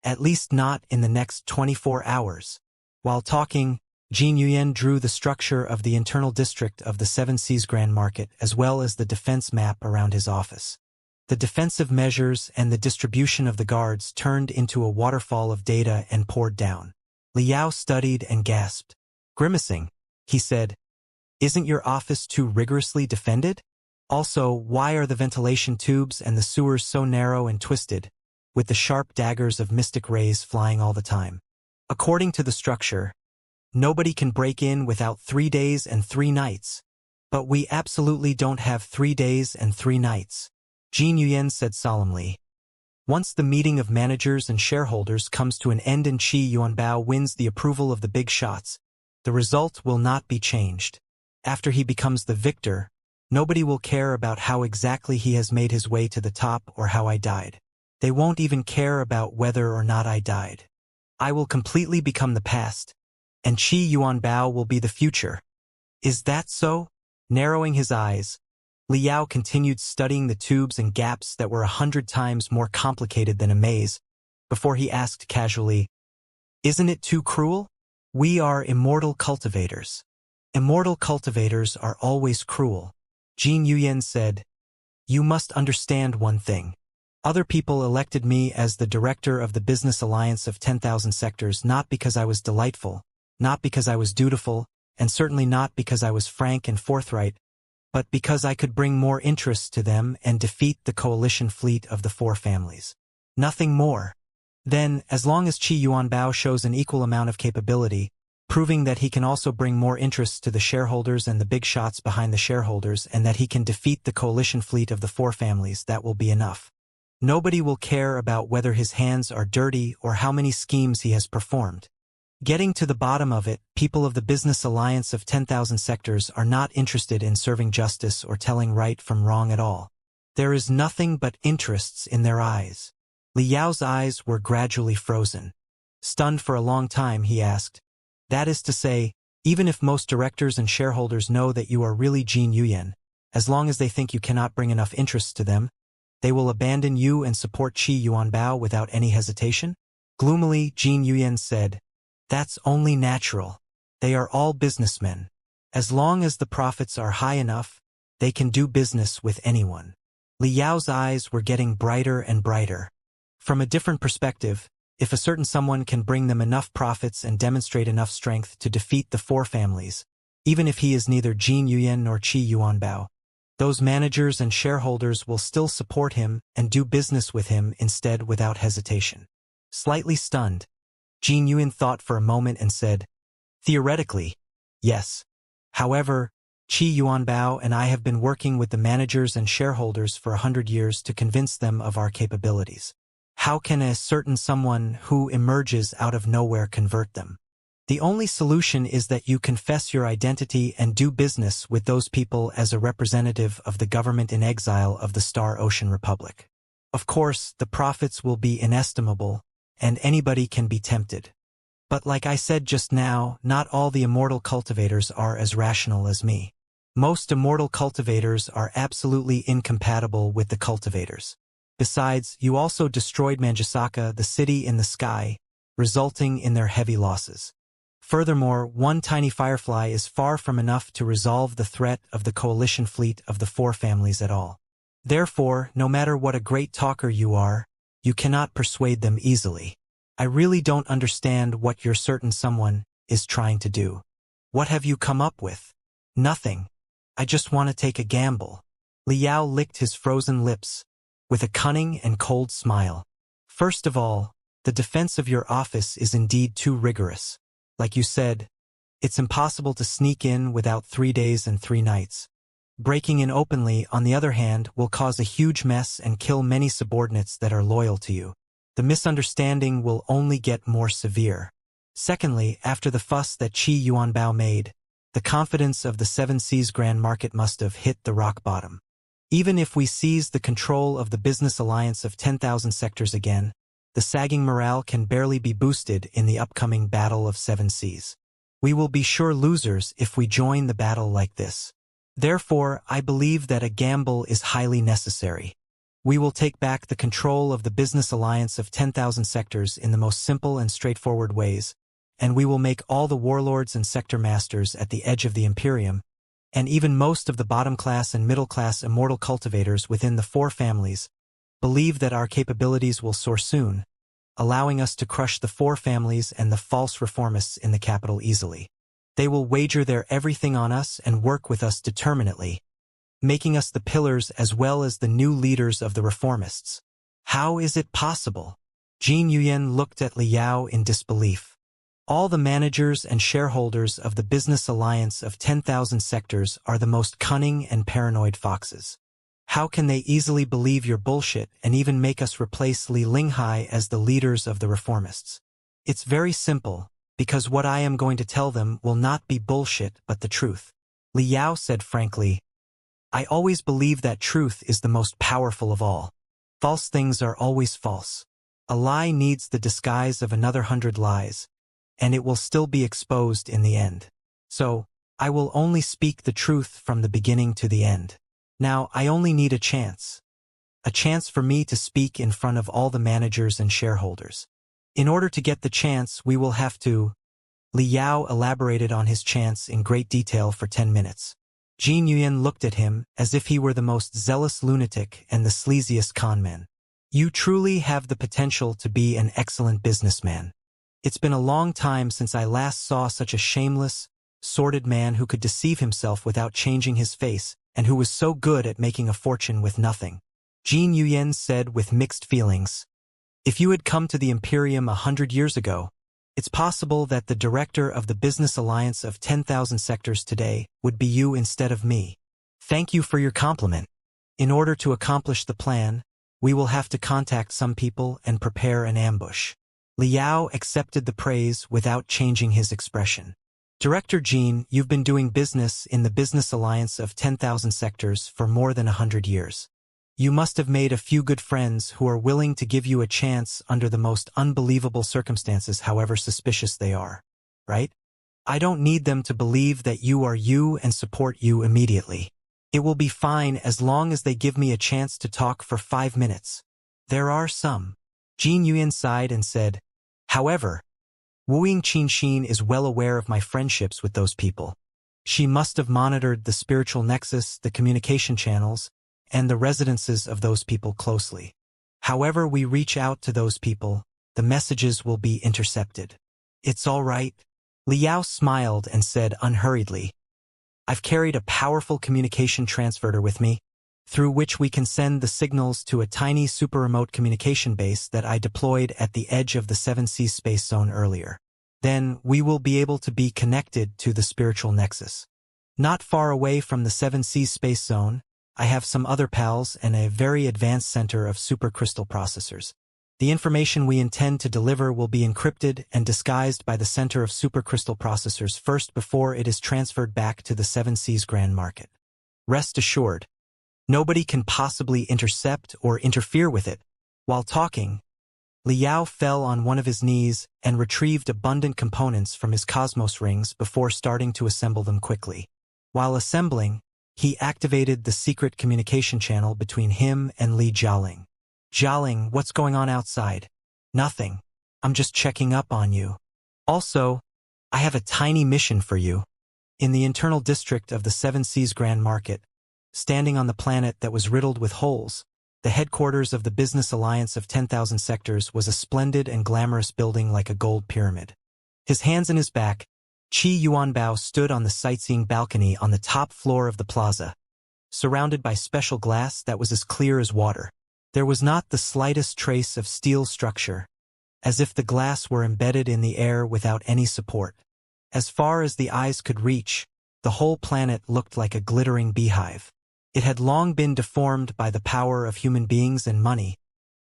at least not in the next 24 hours. While talking, Jin Yuyan drew the structure of the internal district of the Seven Seas Grand Market as well as the defense map around his office. The defensive measures and the distribution of the guards turned into a waterfall of data and poured down. Li Yao studied and gasped. Grimacing, he said, "Isn't your office too rigorously defended? Also, why are the ventilation tubes and the sewers so narrow and twisted, with the sharp daggers of mystic rays flying all the time? According to the structure, nobody can break in without 3 days and 3 nights. But we absolutely don't have 3 days and 3 nights," Jin Yuyan said solemnly. "Once the meeting of managers and shareholders comes to an end and Qi Yuanbao wins the approval of the big shots, the result will not be changed. After he becomes the victor, nobody will care about how exactly he has made his way to the top or how I died. They won't even care about whether or not I died. I will completely become the past, and Qi Yuanbao will be the future." "Is that so?" Narrowing his eyes, Li Yao continued studying the tubes and gaps that were 100 times more complicated than a maze, before he asked casually, "Isn't it too cruel? We are immortal cultivators." "Immortal cultivators are always cruel," Jin Yuyan said. "You must understand one thing. Other people elected me as the director of the business alliance of 10,000 sectors not because I was delightful, not because I was dutiful, and certainly not because I was frank and forthright, but because I could bring more interest to them and defeat the coalition fleet of the four families. Nothing more. Then, as long as Qi Yuanbao shows an equal amount of capability, proving that he can also bring more interest to the shareholders and the big shots behind the shareholders and that he can defeat the coalition fleet of the four families, that will be enough. Nobody will care about whether his hands are dirty or how many schemes he has performed. Getting to the bottom of it, people of the business alliance of 10,000 sectors are not interested in serving justice or telling right from wrong at all. There is nothing but interests in their eyes." Li Yao's eyes were gradually frozen. Stunned for a long time, he asked, "That is to say, even if most directors and shareholders know that you are really Jin Yuyan, as long as they think you cannot bring enough interest to them, they will abandon you and support Qi Yuanbao without any hesitation?" Gloomily, Jin Yuyan said, "That's only natural. They are all businessmen. As long as the profits are high enough, they can do business with anyone. Li Yao's eyes were getting brighter and brighter. From a different perspective, if a certain someone can bring them enough profits and demonstrate enough strength to defeat the four families, even if he is neither Jin Yuyan nor Qi Yuanbao, those managers and shareholders will still support him and do business with him instead without hesitation. Slightly stunned, Jin Yuan thought for a moment and said, "Theoretically, yes. However, Qi Yuanbao and I have been working with the managers and shareholders for 100 years to convince them of our capabilities. How can a certain someone who emerges out of nowhere convert them? The only solution is that you confess your identity and do business with those people as a representative of the government in exile of the Star Ocean Republic. Of course, the profits will be inestimable, and anybody can be tempted. But like I said just now, not all the immortal cultivators are as rational as me. Most immortal cultivators are absolutely incompatible with the cultivators. Besides, you also destroyed Manjusaka, the city in the sky, resulting in their heavy losses. Furthermore, one tiny firefly is far from enough to resolve the threat of the coalition fleet of the four families at all. Therefore, no matter what a great talker you are, you cannot persuade them easily. I really don't understand what your certain someone is trying to do. What have you come up with? Nothing. I just want to take a gamble." Li Yao licked his frozen lips with a cunning and cold smile. "First of all, the defense of your office is indeed too rigorous. Like you said, it's impossible to sneak in without 3 days and 3 nights. Breaking in openly, on the other hand, will cause a huge mess and kill many subordinates that are loyal to you. The misunderstanding will only get more severe. Secondly, after the fuss that Qi Yuanbao made, the confidence of the Seven Seas Grand Market must have hit the rock bottom. Even if we seize the control of the business alliance of 10,000 sectors again, the sagging morale can barely be boosted in the upcoming Battle of Seven Seas. We will be sure losers if we join the battle like this. Therefore, I believe that a gamble is highly necessary. We will take back the control of the business alliance of 10,000 sectors in the most simple and straightforward ways, and we will make all the warlords and sector masters at the edge of the Imperium, and even most of the bottom-class and middle-class immortal cultivators within the four families, believe that our capabilities will soar soon, allowing us to crush the four families and the false reformists in the capital easily. They will wager their everything on us and work with us determinately, making us the pillars as well as the new leaders of the reformists. How is it possible? Jin Yuyan looked at Li Yao in disbelief. All the managers and shareholders of the business alliance of 10,000 sectors are the most cunning and paranoid foxes. How can they easily believe your bullshit and even make us replace Li Linghai as the leaders of the reformists? It's very simple, because what I am going to tell them will not be bullshit but the truth. Li Yao said frankly, "I always believe that truth is the most powerful of all. False things are always false. A lie needs the disguise of another 100 lies, and it will still be exposed in the end. So, I will only speak the truth from the beginning to the end. Now, I only need a chance. A chance for me to speak in front of all the managers and shareholders. In order to get the chance, we will have to..." Li Yao elaborated on his chance in great detail for 10 minutes. Jin Yuyan looked at him as if he were the most zealous lunatic and the sleaziest conman. "You truly have the potential to be an excellent businessman. It's been a long time since I last saw such a shameless, sordid man who could deceive himself without changing his face, and who was so good at making a fortune with nothing." Jin Yuyan said with mixed feelings, "If you had come to the Imperium 100 years ago, it's possible that the director of the business alliance of 10,000 sectors today would be you instead of me. Thank you for your compliment. In order to accomplish the plan, we will have to contact some people and prepare an ambush." Li Yao accepted the praise without changing his expression. "Director Jin, you've been doing business in the business alliance of 10,000 sectors for more than 100 years. You must have made a few good friends who are willing to give you a chance under the most unbelievable circumstances, however suspicious they are, right? I don't need them to believe that you are you and support you immediately. It will be fine as long as they give me a chance to talk for 5 minutes. There are some." Jin Yuyan sighed and said, "However, Wu Yingqin is well aware of my friendships with those people. She must have monitored the spiritual nexus, the communication channels, and the residences of those people closely. However we reach out to those people, the messages will be intercepted. It's all right. Liao smiled and said unhurriedly, I've carried a powerful communication transverter with me, through which we can send the signals to a tiny super-remote communication base that I deployed at the edge of the 7 Seas space zone earlier. Then we will be able to be connected to the spiritual nexus. Not far away from the 7 Seas space zone, I have some other pals and a very advanced center of supercrystal processors. The information we intend to deliver will be encrypted and disguised by the center of supercrystal processors first before it is transferred back to the 7 Seas Grand Market. Rest assured, nobody can possibly intercept or interfere with it. While talking, Liao fell on one of his knees and retrieved abundant components from his cosmos rings before starting to assemble them quickly. While assembling, he activated the secret communication channel between him and Li Jialing. Jialing, what's going on outside? Nothing. I'm just checking up on you. Also, I have a tiny mission for you. In the internal district of the 7 Seas Grand Market, standing on the planet that was riddled with holes, the headquarters of the Business Alliance of 10,000 Sectors was a splendid and glamorous building like a gold pyramid. His hands in his back, Qi Yuanbao stood on the sightseeing balcony on the top floor of the plaza, surrounded by special glass that was as clear as water. There was not the slightest trace of steel structure, as if the glass were embedded in the air without any support. As far as the eyes could reach, the whole planet looked like a glittering beehive. It had long been deformed by the power of human beings and money,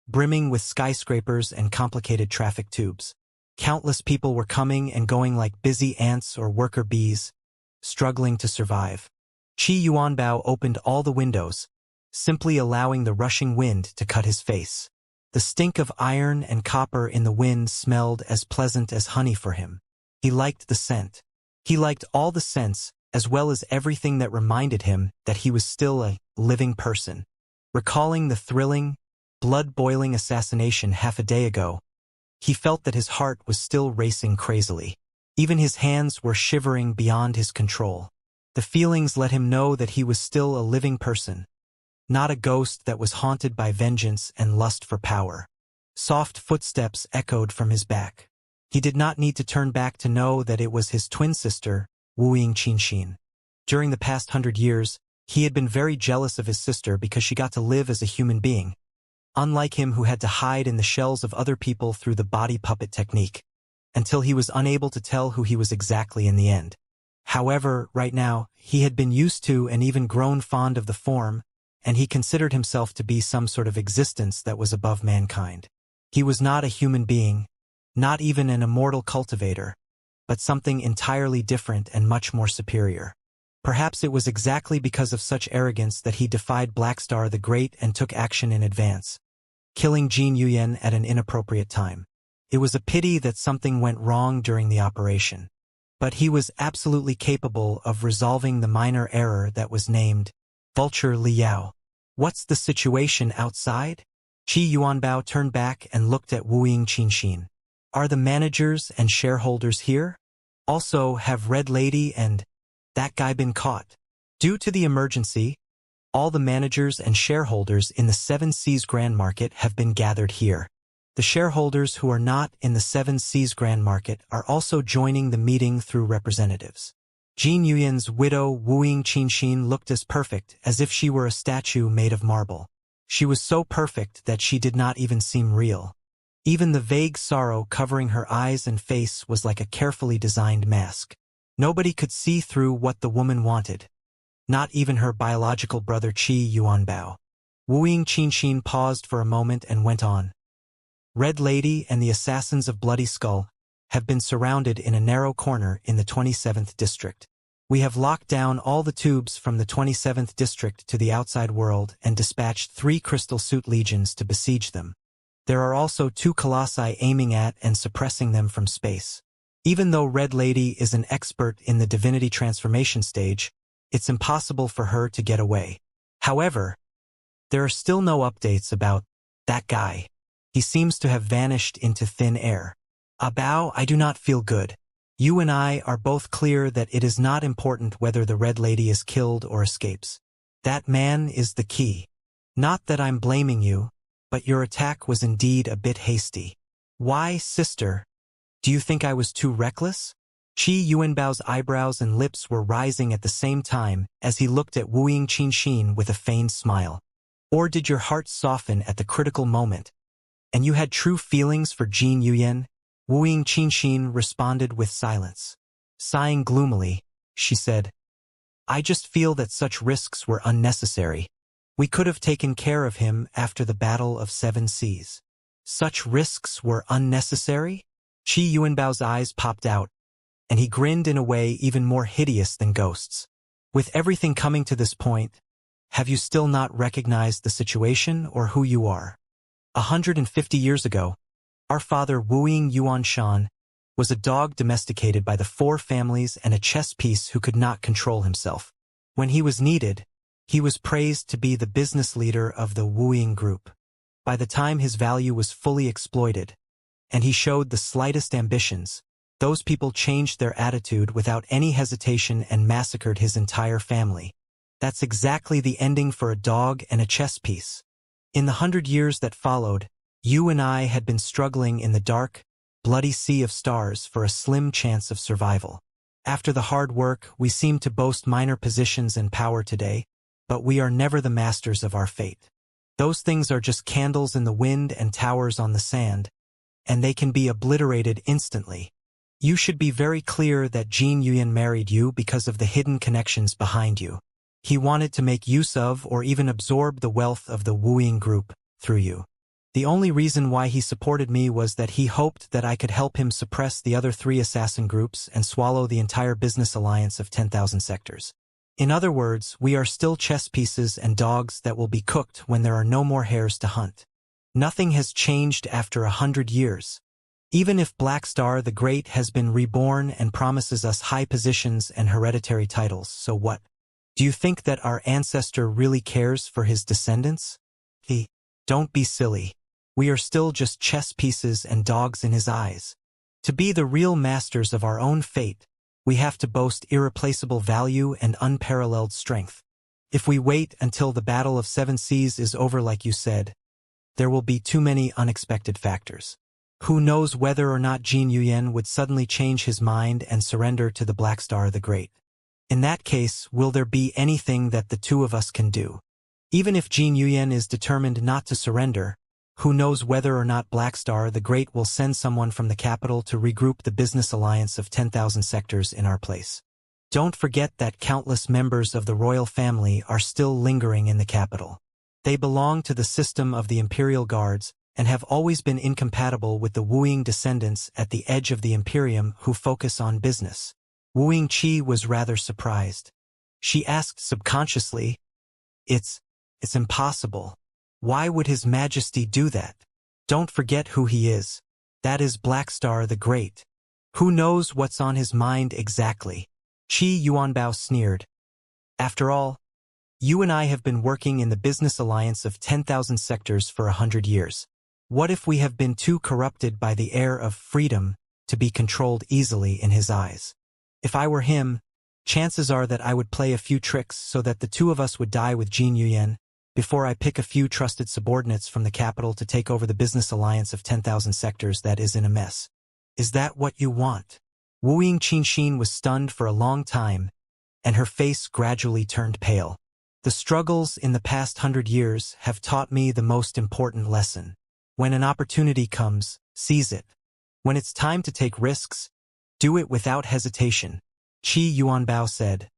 brimming with skyscrapers and complicated traffic tubes. Countless people were coming and going like busy ants or worker bees, struggling to survive. Qi Yuanbao opened all the windows, simply allowing the rushing wind to cut his face. The stink of iron and copper in the wind smelled as pleasant as honey for him. He liked the scent. He liked all the scents, as well as everything that reminded him that he was still a living person. Recalling the thrilling, blood-boiling assassination half a day ago, he felt that his heart was still racing crazily. Even his hands were shivering beyond his control. The feelings let him know that he was still a living person, not a ghost that was haunted by vengeance and lust for power. Soft footsteps echoed from his back. He did not need to turn back to know that it was his twin sister, Wu Yingqinxin. During the past 100 years, he had been very jealous of his sister because she got to live as a human being, unlike him who had to hide in the shells of other people through the body puppet technique, until he was unable to tell who he was exactly in the end. However, right now, he had been used to and even grown fond of the form, and he considered himself to be some sort of existence that was above mankind. He was not a human being, not even an immortal cultivator, but something entirely different and much more superior. Perhaps it was exactly because of such arrogance that he defied Blackstar the Great and took action in advance, killing Jin Yuyan at an inappropriate time. It was a pity that something went wrong during the operation, but he was absolutely capable of resolving the minor error that was named Vulture Liao. What's the situation outside? Qi Yuanbao turned back and looked at Wu Yingqinxin. Are the managers and shareholders here? Also, have Red Lady and that guy been caught? Due to the emergency, all the managers and shareholders in the 7 Seas Grand Market have been gathered here. The shareholders who are not in the 7 Seas Grand Market are also joining the meeting through representatives. Jin Yuyan's widow Wu Yingqinxin looked as perfect as if she were a statue made of marble. She was so perfect that she did not even seem real. Even the vague sorrow covering her eyes and face was like a carefully designed mask. Nobody could see through what the woman wanted. Not even her biological brother Qi Yuanbao. Wu Yingqinxin paused for a moment and went on. Red Lady and the assassins of Bloody Skull have been surrounded in a narrow corner in the 27th district. We have locked down all the tubes from the 27th district to the outside world and dispatched 3 crystal suit legions to besiege them. There are also 2 colossi aiming at and suppressing them from space. Even though Red Lady is an expert in the divinity transformation stage, it's impossible for her to get away. However, there are still no updates about that guy. He seems to have vanished into thin air. Bao, I do not feel good. You and I are both clear that it is not important whether the Red Lady is killed or escapes. That man is the key. Not that I'm blaming you, but your attack was indeed a bit hasty. Why, sister? Do you think I was too reckless? Qi Yuanbao's eyebrows and lips were rising at the same time as he looked at Wu Yingqinxin with a feigned smile. Or did your heart soften at the critical moment, and you had true feelings for Jin Yuyan? Wu Yingqinxin responded with silence. Sighing gloomily, she said, I just feel that such risks were unnecessary. We could have taken care of him after the Battle of Seven Seas. Such risks were unnecessary? Qi Yuanbao's eyes popped out, and he grinned in a way even more hideous than ghosts. With everything coming to this point, have you still not recognized the situation or who you are? 150 years ago, our father Wuing Yuanshan was a dog domesticated by the four families and a chess piece who could not control himself. When he was needed, he was praised to be the business leader of the Wuing group. By the time his value was fully exploited, and he showed the slightest ambitions, those people changed their attitude without any hesitation and massacred his entire family. That's exactly the ending for a dog and a chess piece. In the 100 years that followed, you and I had been struggling in the dark, bloody sea of stars for a slim chance of survival. After the hard work, we seem to boast minor positions and power today, but we are never the masters of our fate. Those things are just candles in the wind and towers on the sand, and they can be obliterated instantly. You should be very clear that Jin Yuyan married you because of the hidden connections behind you. He wanted to make use of or even absorb the wealth of the Wuing group through you. The only reason why he supported me was that he hoped that I could help him suppress the other 3 assassin groups and swallow the entire business alliance of 10,000 sectors. In other words, we are still chess pieces and dogs that will be cooked when there are no more hares to hunt. Nothing has changed after 100 years. Even if Black Star the Great has been reborn and promises us high positions and hereditary titles, so what? Do you think that our ancestor really cares for his descendants? Don't be silly. We are still just chess pieces and dogs in his eyes. To be the real masters of our own fate, we have to boast irreplaceable value and unparalleled strength. If we wait until the Battle of Seven Seas is over like you said, there will be too many unexpected factors. Who knows whether or not Jin Yuyan would suddenly change his mind and surrender to the Black Star the Great. In that case, will there be anything that the two of us can do? Even if Jin Yuyan is determined not to surrender, who knows whether or not Black Star the Great will send someone from the capital to regroup the business alliance of 10,000 sectors in our place. Don't forget that countless members of the royal family are still lingering in the capital. They belong to the system of the imperial guards and have always been incompatible with the Wuing descendants at the edge of the imperium who focus on business. Wu Yingqi was rather surprised. She asked subconsciously, It's impossible. Why would His Majesty do that? Don't forget who he is. That is Black Star the Great. Who knows what's on his mind exactly? Qi Yuanbao sneered. After all, you and I have been working in the business alliance of 10,000 sectors for 100 years. What if we have been too corrupted by the air of freedom to be controlled easily in his eyes? If I were him, chances are that I would play a few tricks so that the two of us would die with Jin Yuyan, before I pick a few trusted subordinates from the capital to take over the business alliance of 10,000 sectors that is in a mess. Is that what you want? Wu Yingqinxin was stunned for a long time, and her face gradually turned pale. The struggles in the past 100 years have taught me the most important lesson. When an opportunity comes, seize it. When it's time to take risks, do it without hesitation. Qi Yuanbao said.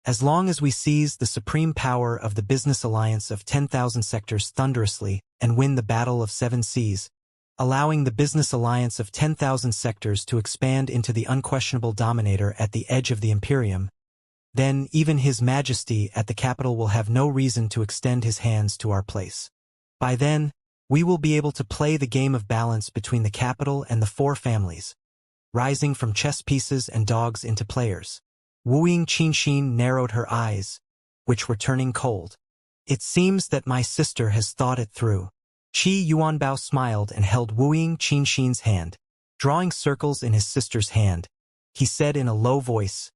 As long as we seize the supreme power of the business alliance of 10,000 sectors thunderously and win the Battle of Seven Seas, allowing the business alliance of 10,000 sectors to expand into the unquestionable dominator at the edge of the Imperium, then even His Majesty at the capital will have no reason to extend his hands to our place. By then, we will be able to play the game of balance between the capital and the four families, rising from chess pieces and dogs into players. Wu Yingqinxin narrowed her eyes, which were turning cold. It seems that my sister has thought it through. Qi Yuanbao smiled and held Wu Yingqinxin's hand. Drawing circles in his sister's hand, he said in a low voice.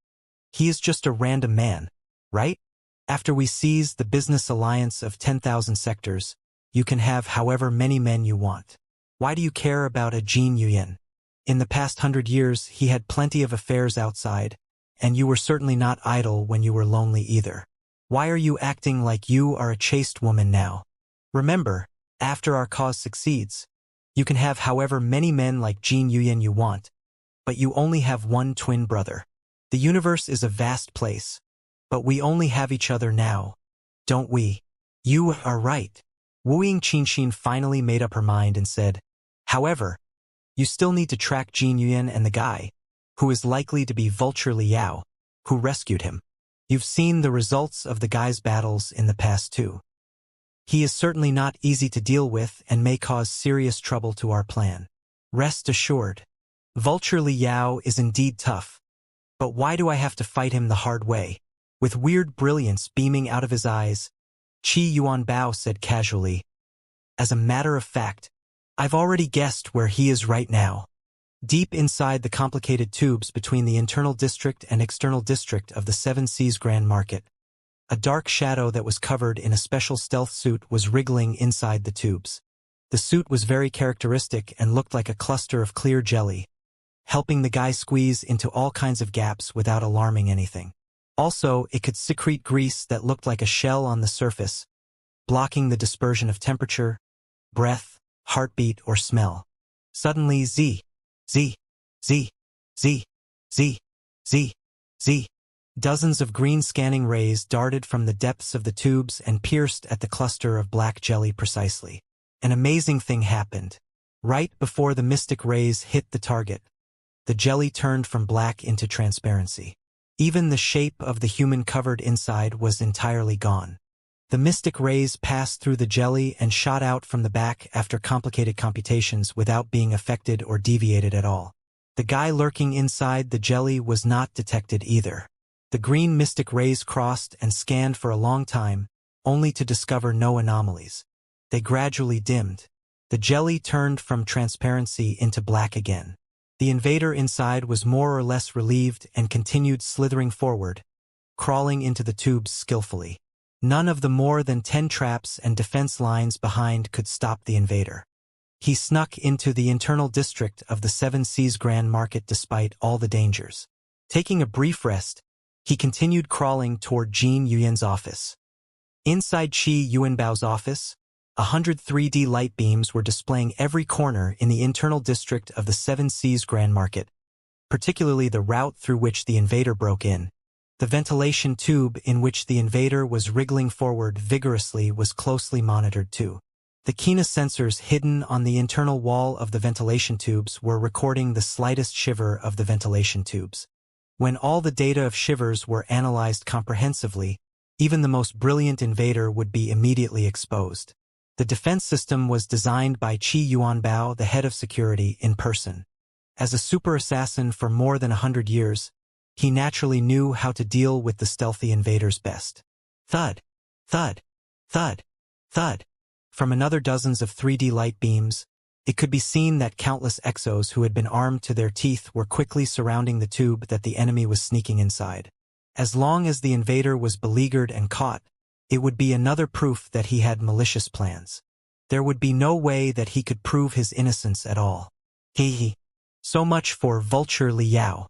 He is just a random man, right? After we seize the business alliance of 10,000 sectors, you can have however many men you want. Why do you care about a Jin Yuyan? In the past 100 years, he had plenty of affairs outside, and you were certainly not idle when you were lonely either. Why are you acting like you are a chaste woman now? Remember, after our cause succeeds, you can have however many men like Jin Yuyan you want, but you only have one twin brother. The universe is a vast place, but we only have each other now, don't we? You are right. Wu Qinxin finally made up her mind and said, however, you still need to track Jin Yuyan and the guy, who is likely to be Vulture Liao, who rescued him. You've seen the results of the guy's battles in the past too. He is certainly not easy to deal with and may cause serious trouble to our plan. Rest assured. Vulture Liao is indeed tough. But why do I have to fight him the hard way? With weird brilliance beaming out of his eyes, Qi Yuanbao said casually, as a matter of fact, I've already guessed where he is right now. Deep inside the complicated tubes between the internal district and external district of the Seven Seas Grand Market, a dark shadow that was covered in a special stealth suit was wriggling inside the tubes. The suit was very characteristic and looked like a cluster of clear jelly, helping the guy squeeze into all kinds of gaps without alarming anything. Also, it could secrete grease that looked like a shell on the surface, blocking the dispersion of temperature, breath, heartbeat, or smell. Suddenly, Z, Z, Z, Z, Z, Z, Z. Dozens of green scanning rays darted from the depths of the tubes and pierced at the cluster of black jelly precisely. An amazing thing happened. Right before the mystic rays hit the target, the jelly turned from black into transparency. Even the shape of the human covered inside was entirely gone. The mystic rays passed through the jelly and shot out from the back after complicated computations without being affected or deviated at all. The guy lurking inside the jelly was not detected either. The green mystic rays crossed and scanned for a long time, only to discover no anomalies. They gradually dimmed. The jelly turned from transparency into black again. The invader inside was more or less relieved and continued slithering forward, crawling into the tubes skillfully. None of the more than 10 traps and defense lines behind could stop the invader. He snuck into the internal district of the Seven Seas Grand Market despite all the dangers. Taking a brief rest, he continued crawling toward Jin Yuyan's office. Inside Qi Yuanbao's office, 100 3D light beams were displaying every corner in the internal district of the Seven Seas Grand Market, particularly the route through which the invader broke in. The ventilation tube in which the invader was wriggling forward vigorously was closely monitored too. The Kina sensors hidden on the internal wall of the ventilation tubes were recording the slightest shiver of the ventilation tubes. When all the data of shivers were analyzed comprehensively, even the most brilliant invader would be immediately exposed. The defense system was designed by Qi Yuanbao, the head of security, in person. As a super assassin for more than 100 years, he naturally knew how to deal with the stealthy invaders best. Thud, thud, thud, thud. From another dozens of 3D light beams, it could be seen that countless exos who had been armed to their teeth were quickly surrounding the tube that the enemy was sneaking inside. As long as the invader was beleaguered and caught, it would be another proof that he had malicious plans. There would be no way that he could prove his innocence at all. So much for Vulture Liao.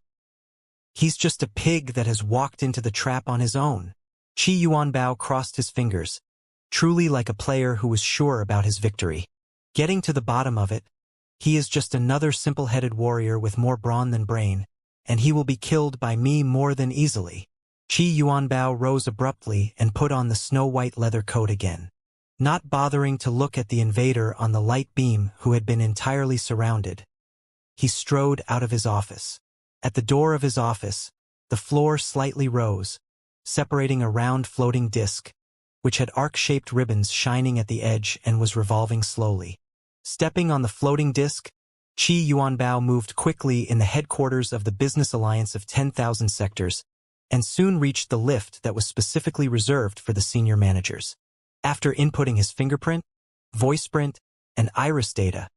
He's just a pig that has walked into the trap on his own. Qi Yuanbao crossed his fingers, truly like a player who was sure about his victory. Getting to the bottom of it, he is just another simple-headed warrior with more brawn than brain, and he will be killed by me more than easily. Qi Yuanbao rose abruptly and put on the snow-white leather coat again. Not bothering to look at the invader on the light beam who had been entirely surrounded, he strode out of his office. At the door of his office, the floor slightly rose, separating a round floating disc, which had arc-shaped ribbons shining at the edge and was revolving slowly. Stepping on the floating disc, Qi Yuanbao moved quickly in the headquarters of the Business Alliance of 10,000 sectors, and soon reached the lift that was specifically reserved for the senior managers. After inputting his fingerprint, voice print, and iris data,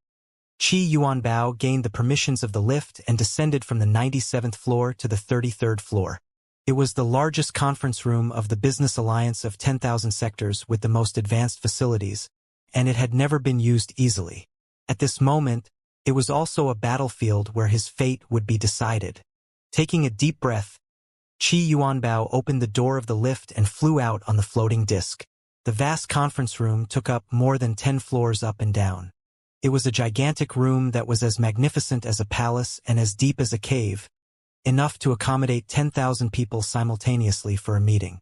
Qi Yuanbao gained the permissions of the lift and descended from the 97th floor to the 33rd floor. It was the largest conference room of the Business Alliance of 10,000 sectors with the most advanced facilities, and it had never been used easily. At this moment, it was also a battlefield where his fate would be decided. Taking a deep breath, Qi Yuanbao opened the door of the lift and flew out on the floating disc. The vast conference room took up more than 10 floors up and down. It was a gigantic room that was as magnificent as a palace and as deep as a cave, enough to accommodate 10,000 people simultaneously for a meeting.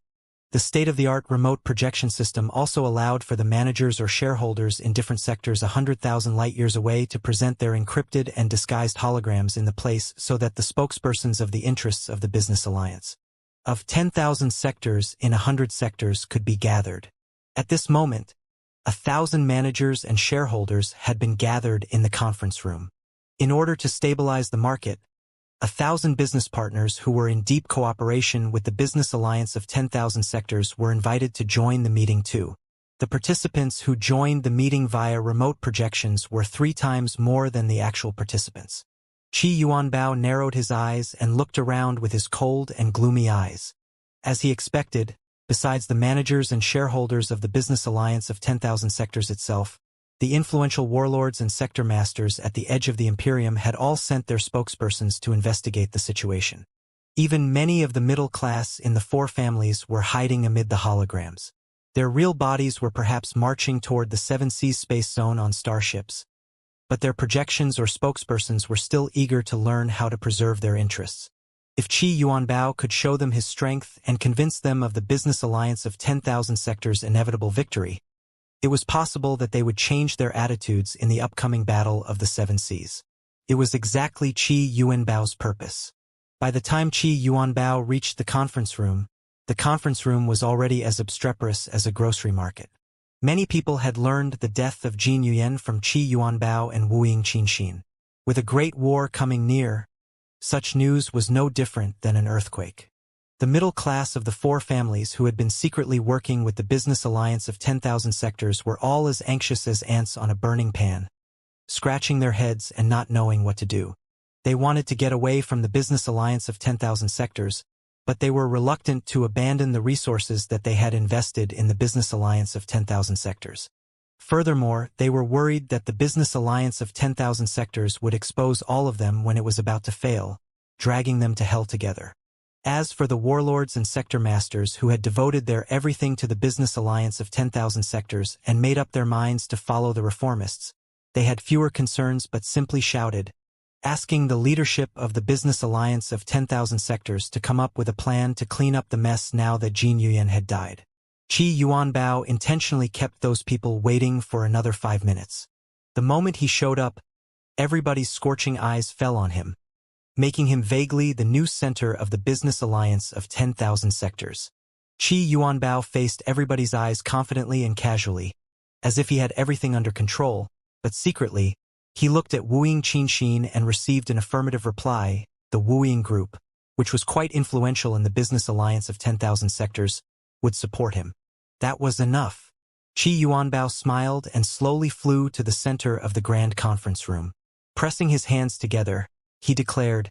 The state-of-the-art remote projection system also allowed for the managers or shareholders in different sectors 100,000 light-years away to present their encrypted and disguised holograms in the place so that the spokespersons of the interests of the Business Alliance of 10,000 sectors in 100 sectors could be gathered. At this moment, 1,000 managers and shareholders had been gathered in the conference room. In order to stabilize the market, 1,000 business partners who were in deep cooperation with the Business Alliance of 10,000 sectors were invited to join the meeting too. The participants who joined the meeting via remote projections were 3 times more than the actual participants. Qi Yuanbao narrowed his eyes and looked around with his cold and gloomy eyes. As he expected, besides the managers and shareholders of the Business Alliance of 10,000 sectors itself, the influential warlords and sector masters at the edge of the Imperium had all sent their spokespersons to investigate the situation. Even many of the middle class in the 4 families were hiding amid the holograms. Their real bodies were perhaps marching toward the 7 Seas space zone on Starships, but their projections or spokespersons were still eager to learn how to preserve their interests. If Qi Yuanbao could show them his strength and convince them of the Business Alliance of 10,000 sectors' inevitable victory, it was possible that they would change their attitudes in the upcoming Battle of the 7 Seas. It was exactly Qi Yuanbao's purpose. By the time Qi Yuanbao reached the conference room was already as obstreperous as a grocery market. Many people had learned the death of Jin Yuyan from Qi Yuanbao and Wuying Qinxin. With a great war coming near, such news was no different than an earthquake. The middle class of the 4 families who had been secretly working with the Business Alliance of 10,000 sectors were all as anxious as ants on a burning pan, scratching their heads and not knowing what to do. They wanted to get away from the Business Alliance of 10,000 sectors, but they were reluctant to abandon the resources that they had invested in the Business Alliance of 10,000 sectors. Furthermore, they were worried that the Business Alliance of 10,000 sectors would expose all of them when it was about to fail, dragging them to hell together. As for the warlords and sector masters who had devoted their everything to the Business Alliance of 10,000 sectors and made up their minds to follow the reformists, they had fewer concerns but simply shouted, asking the leadership of the Business Alliance of 10,000 sectors to come up with a plan to clean up the mess now that Jin Yuyan had died. Qi Yuanbao intentionally kept those people waiting for another 5 minutes. The moment he showed up, everybody's scorching eyes fell on him, making him vaguely the new center of the Business Alliance of 10,000 sectors. Qi Yuanbao faced everybody's eyes confidently and casually, as if he had everything under control, but secretly, he looked at Wuying Qinxin and received an affirmative reply. The Wuying group, which was quite influential in the Business Alliance of 10,000 sectors, would support him. That was enough. Qi Yuanbao smiled and slowly flew to the center of the grand conference room. Pressing his hands together, he declared,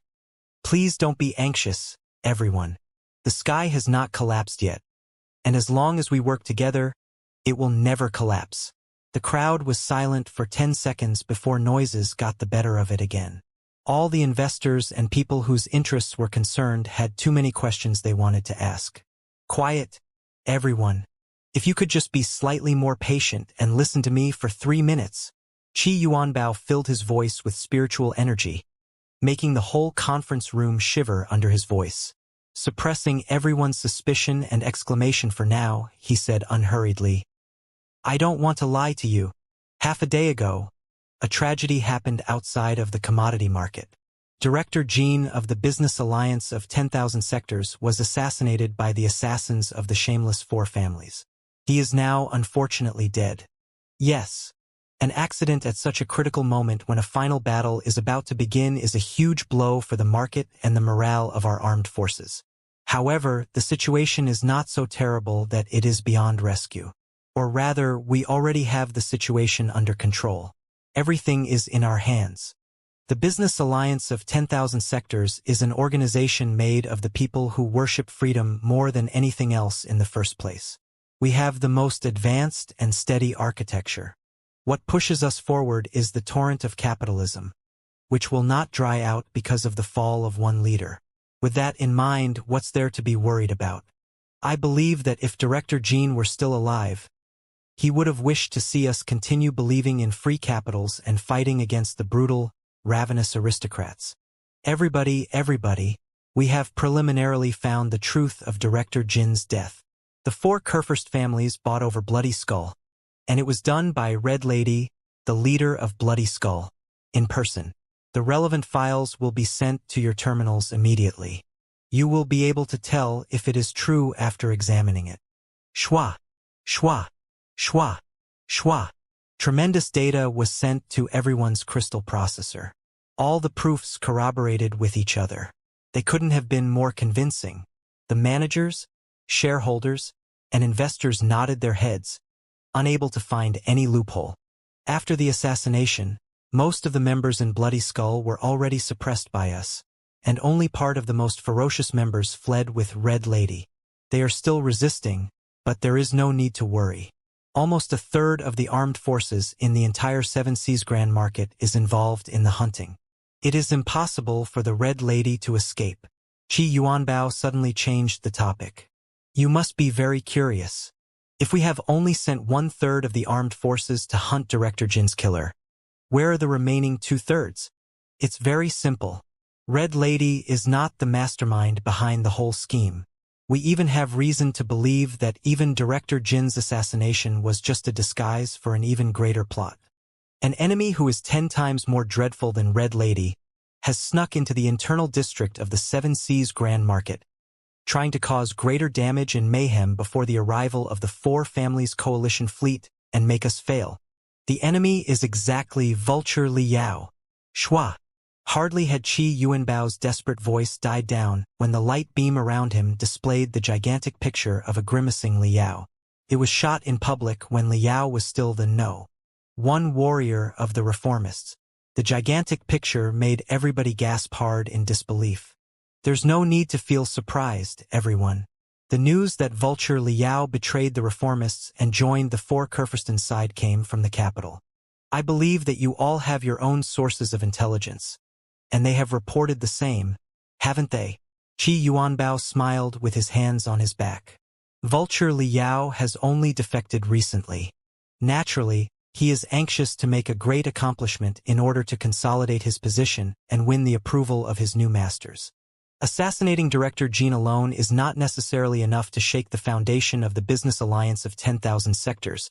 "Please don't be anxious, everyone. The sky has not collapsed yet, and as long as we work together, it will never collapse." The crowd was silent for 10 seconds before noises got the better of it again. All the investors and people whose interests were concerned had too many questions they wanted to ask. "Quiet, everyone. If you could just be slightly more patient and listen to me for 3 minutes." Qi Yuanbao filled his voice with spiritual energy, making the whole conference room shiver under his voice. Suppressing everyone's suspicion and exclamation for now, he said unhurriedly, "I don't want to lie to you. Half a day ago, a tragedy happened outside of the commodity market. Director Jean of the Business Alliance of 10,000 sectors was assassinated by the assassins of the shameless 4 families. He is now unfortunately dead. Yes, an accident at such a critical moment when a final battle is about to begin is a huge blow for the market and the morale of our armed forces. However, the situation is not so terrible that it is beyond rescue. Or rather, we already have the situation under control. Everything is in our hands. The Business Alliance of 10,000 Sectors is an organization made of the people who worship freedom more than anything else in the first place. We have the most advanced and steady architecture. What pushes us forward is the torrent of capitalism, which will not dry out because of the fall of one leader. With that in mind, what's there to be worried about? I believe that if Director Jean were still alive, he would have wished to see us continue believing in free capitals and fighting against the brutal, ravenous aristocrats. Everybody, we have preliminarily found the truth of Director Jin's death. The 4 Kurfürst families bought over Bloody Skull, and it was done by Red Lady, the leader of Bloody Skull, in person. The relevant files will be sent to your terminals immediately. You will be able to tell if it is true after examining it. Schwa, schwa, schwa, schwa. Tremendous data was sent to everyone's crystal processor. All the proofs corroborated with each other. They couldn't have been more convincing. The managers, shareholders, and investors nodded their heads, unable to find any loophole. After the assassination, most of the members in Bloody Skull were already suppressed by us, and only part of the most ferocious members fled with Red Lady. They are still resisting, but there is no need to worry. Almost a third of the armed forces in the entire Seven Seas Grand Market is involved in the hunting. It is impossible for the Red Lady to escape. Qi Yuanbao suddenly changed the topic. You must be very curious. If we have only sent 1/3 of the armed forces to hunt Director Jin's killer, where are the remaining 2/3? It's very simple. Red Lady is not the mastermind behind the whole scheme. We even have reason to believe that even Director Jin's assassination was just a disguise for an even greater plot. An enemy who is 10 times more dreadful than Red Lady has snuck into the internal district of the Seven Seas Grand Market, trying to cause greater damage and mayhem before the arrival of the 4 families coalition fleet and make us fail. The enemy is exactly Vulture Liao. Schwa. Hardly had Qi Yuanbao's desperate voice died down when the light beam around him displayed the gigantic picture of a grimacing Liao. It was shot in public when Liao was still the one warrior of the reformists. The gigantic picture made everybody gasp hard in disbelief. There's no need to feel surprised, everyone. The news that Vulture Liao betrayed the reformists and joined the 4 Kurfürsten side came from the capital. I believe that you all have your own sources of intelligence, and they have reported the same, haven't they? Qi Yuanbao smiled with his hands on his back. Vulture Liao has only defected recently. Naturally, he is anxious to make a great accomplishment in order to consolidate his position and win the approval of his new masters. Assassinating Director Jean alone is not necessarily enough to shake the foundation of the Business Alliance of 10,000 Sectors,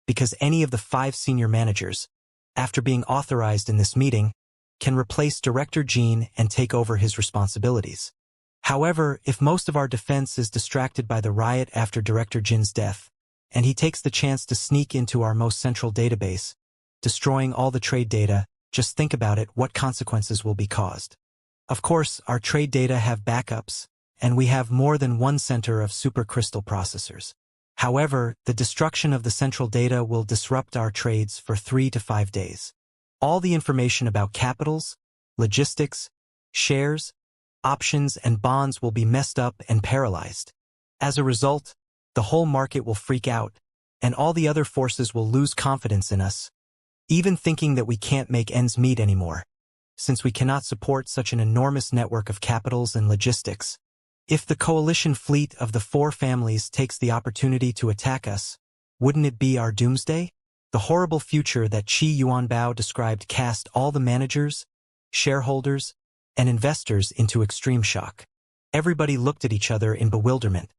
because any of the 5 senior managers, after being authorized in this meeting, can replace Director Jean and take over his responsibilities. However, if most of our defense is distracted by the riot after Director Jin's death, and he takes the chance to sneak into our most central database, destroying all the trade data, just think about it, what consequences will be caused. Of course, our trade data have backups, and we have more than 1 center of supercrystal processors. However, the destruction of the central data will disrupt our trades for 3 to 5 days. All the information about capitals, logistics, shares, options, and bonds will be messed up and paralyzed. As a result, the whole market will freak out, and all the other forces will lose confidence in us, even thinking that we can't make ends meet anymore, since we cannot support such an enormous network of capitals and logistics. If the coalition fleet of the 4 families takes the opportunity to attack us, wouldn't it be our doomsday? The horrible future that Qi Yuanbao described cast all the managers, shareholders, and investors into extreme shock. Everybody looked at each other in bewilderment,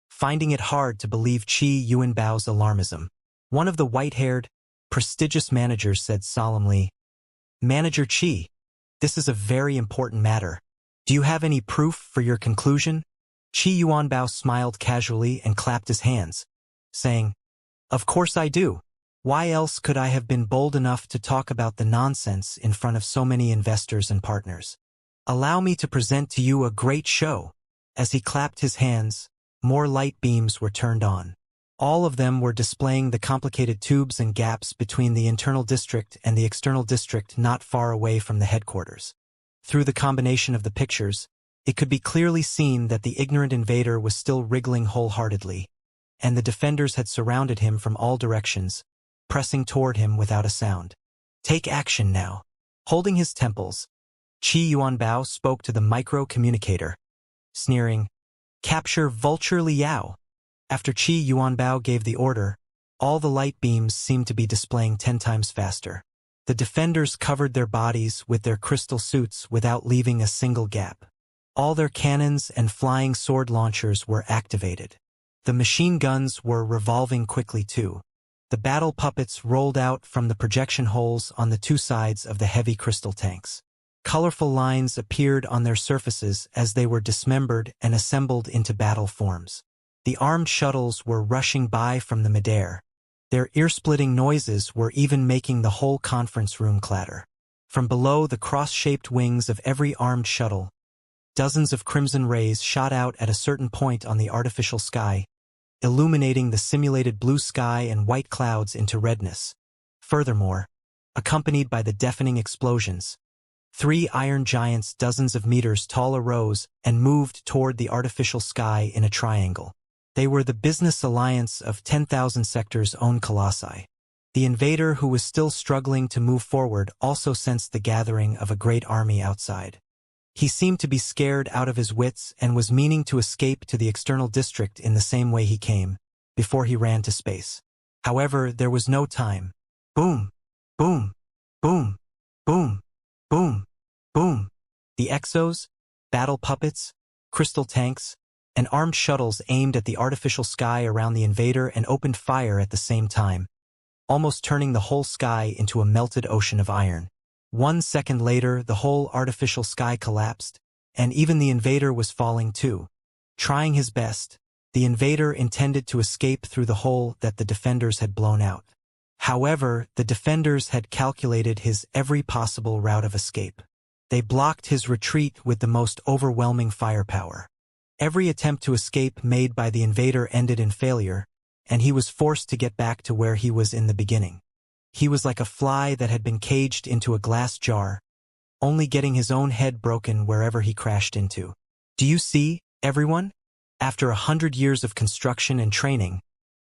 finding it hard to believe Qi Yuanbao's alarmism. One of the white-haired, prestigious managers said solemnly, "Manager Qi, this is a very important matter. Do you have any proof for your conclusion?" Qi Yuanbao smiled casually and clapped his hands, saying, "Of course I do. Why else could I have been bold enough to talk about the nonsense in front of so many investors and partners? Allow me to present to you a great show." As he clapped his hands, more light beams were turned on. All of them were displaying the complicated tubes and gaps between the internal district and the external district not far away from the headquarters. Through the combination of the pictures, it could be clearly seen that the ignorant invader was still wriggling wholeheartedly, and the defenders had surrounded him from all directions, pressing toward him without a sound. Take action now. Holding his temples, Qi Yuanbao spoke to the micro-communicator, sneering, "Capture Vulture Liao." After Qi Yuanbao gave the order, all the light beams seemed to be displaying 10 times faster. The defenders covered their bodies with their crystal suits without leaving a single gap. All their cannons and flying sword launchers were activated. The machine guns were revolving quickly too. The battle puppets rolled out from the projection holes on the two sides of the heavy crystal tanks. Colorful lines appeared on their surfaces as they were dismembered and assembled into battle forms. The armed shuttles were rushing by from the midair. Their ear-splitting noises were even making the whole conference room clatter. From below the cross-shaped wings of every armed shuttle, dozens of crimson rays shot out at a certain point on the artificial sky, illuminating the simulated blue sky and white clouds into redness. Furthermore, accompanied by the deafening explosions, 3 iron giants dozens of meters tall arose and moved toward the artificial sky in a triangle. They were the business alliance of 10,000 sectors' own colossi. The invader, who was still struggling to move forward, also sensed the gathering of a great army outside. He seemed to be scared out of his wits and was meaning to escape to the external district in the same way he came, before he ran to space. However, there was no time. Boom! Boom! Boom! Boom! Boom! Boom! The exos, battle puppets, crystal tanks, and armed shuttles aimed at the artificial sky around the invader and opened fire at the same time, almost turning the whole sky into a melted ocean of iron. 1 second later, the whole artificial sky collapsed, and even the invader was falling too. Trying his best, the invader intended to escape through the hole that the defenders had blown out. However, the defenders had calculated his every possible route of escape. They blocked his retreat with the most overwhelming firepower. Every attempt to escape made by the invader ended in failure, and he was forced to get back to where he was in the beginning. He was like a fly that had been caged into a glass jar, only getting his own head broken wherever he crashed into. Do you see, everyone? After 100 years of construction and training,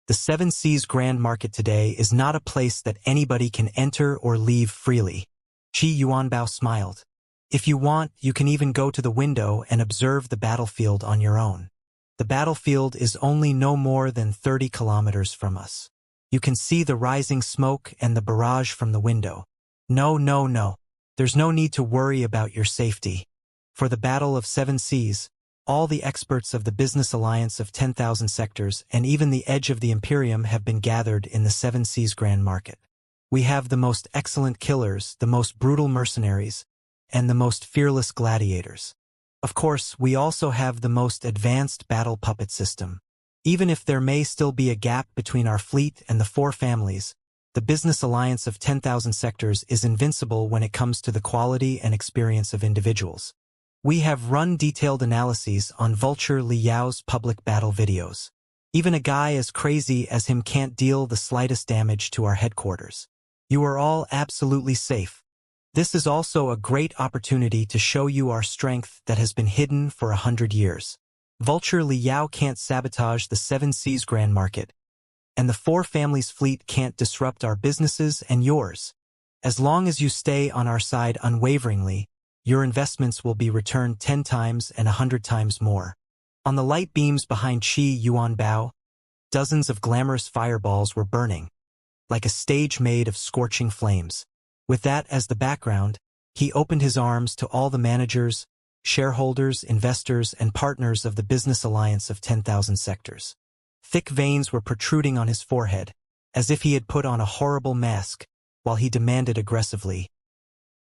the 7 Seas Grand Market today is not a place that anybody can enter or leave freely. Qi Yuanbao smiled. If you want, you can even go to the window and observe the battlefield on your own. The battlefield is only no more than 30 kilometers from us. You can see the rising smoke and the barrage from the window. No. There's no need to worry about your safety. For the Battle of 7 Seas, all the experts of the business alliance of 10,000 sectors and even the edge of the Imperium have been gathered in the 7 Seas Grand Market. We have the most excellent killers, the most brutal mercenaries, and the most fearless gladiators. Of course, we also have the most advanced battle puppet system. Even if there may still be a gap between our fleet and the 4 families, the business alliance of 10,000 sectors is invincible when it comes to the quality and experience of individuals. We have run detailed analyses on Vulture Liao's public battle videos. Even a guy as crazy as him can't deal the slightest damage to our headquarters. You are all absolutely safe. This is also a great opportunity to show you our strength that has been hidden for 100 years. Vulture Liao can't sabotage the 7 Seas Grand Market, and the 4 families' fleet can't disrupt our businesses and yours. As long as you stay on our side unwaveringly, your investments will be returned 10 times and 100 times more. On the light beams behind Qi Yuanbao, dozens of glamorous fireballs were burning, like a stage made of scorching flames. With that as the background, he opened his arms to all the managers, shareholders, investors, and partners of the business alliance of 10,000 sectors. Thick veins were protruding on his forehead, as if he had put on a horrible mask, while he demanded aggressively,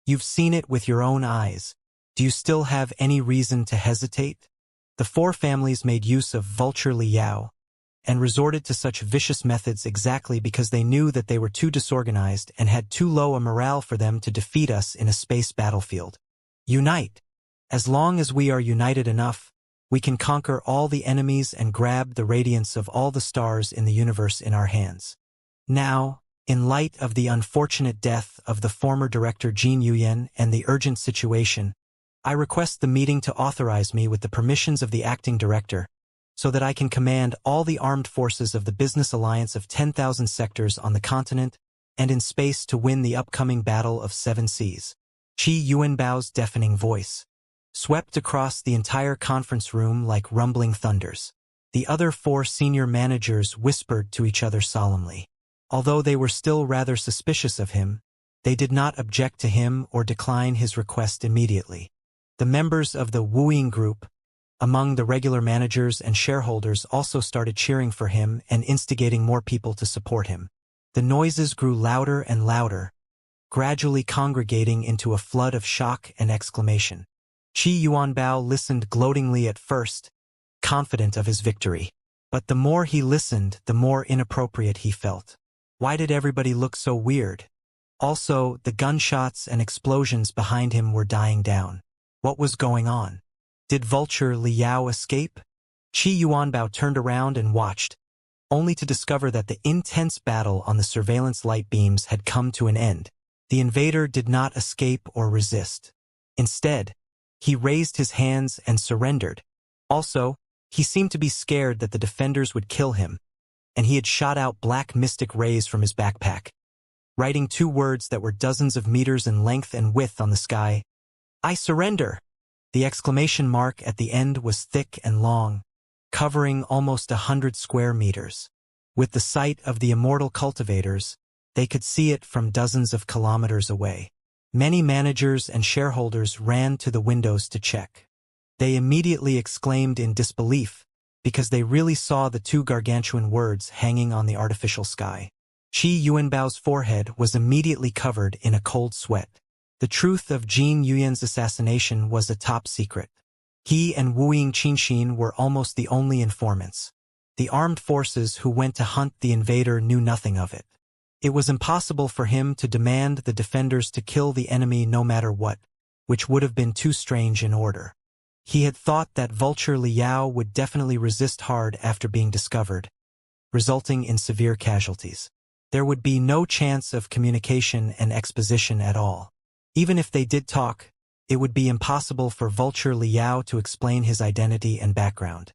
"You've seen it with your own eyes. Do you still have any reason to hesitate?" The 4 families made use of Vulture Liao, and resorted to such vicious methods exactly because they knew that they were too disorganized and had too low a morale for them to defeat us in a space battlefield. Unite! As long as we are united enough, We can conquer all the enemies and grab the radiance of all the stars in the universe in our hands. Now, in light of the unfortunate death of the former director Jin Yuyan and the urgent situation, I request the meeting to authorize me with the permissions of the acting director, so that I can command all the armed forces of the business alliance of 10,000 sectors on the continent and in space to win the upcoming Battle of Seven Seas. Qi Yuanbao's deafening voice swept across the entire conference room like rumbling thunders. The other 4 senior managers whispered to each other solemnly. Although they were still rather suspicious of him, they did not object to him or decline his request immediately. The members of the Wooing group, among the regular managers and shareholders, also started cheering for him and instigating more people to support him. The noises grew louder and louder, gradually congregating into a flood of shock and exclamation. Qi Yuanbao listened gloatingly at first, confident of his victory. But the more he listened, the more inappropriate he felt. Why did everybody look so weird? Also, the gunshots and explosions behind him were dying down. What was going on? Did Vulture Liao escape? Qi Yuanbao turned around and watched, only to discover that the intense battle on the surveillance light beams had come to an end. The invader did not escape or resist. Instead, he raised his hands and surrendered. Also, he seemed to be scared that the defenders would kill him, and he had shot out black mystic rays from his backpack, writing 2 words that were dozens of meters in length and width on the sky. "I surrender!" The exclamation mark at the end was thick and long, covering almost 100 square meters. With the sight of the immortal cultivators, they could see it from dozens of kilometers away. Many managers and shareholders ran to the windows to check. They immediately exclaimed in disbelief, because they really saw the 2 gargantuan words hanging on the artificial sky. Qi Yuanbao's forehead was immediately covered in a cold sweat. The truth of Jin Yuyan's assassination was a top secret. He and Wuing Qinxin were almost the only informants. The armed forces who went to hunt the invader knew nothing of it. It was impossible for him to demand the defenders to kill the enemy no matter what, which would have been too strange an order. He had thought that Vulture Liao would definitely resist hard after being discovered, resulting in severe casualties. There would be no chance of communication and exposition at all. Even if they did talk, it would be impossible for Vulture Liao to explain his identity and background.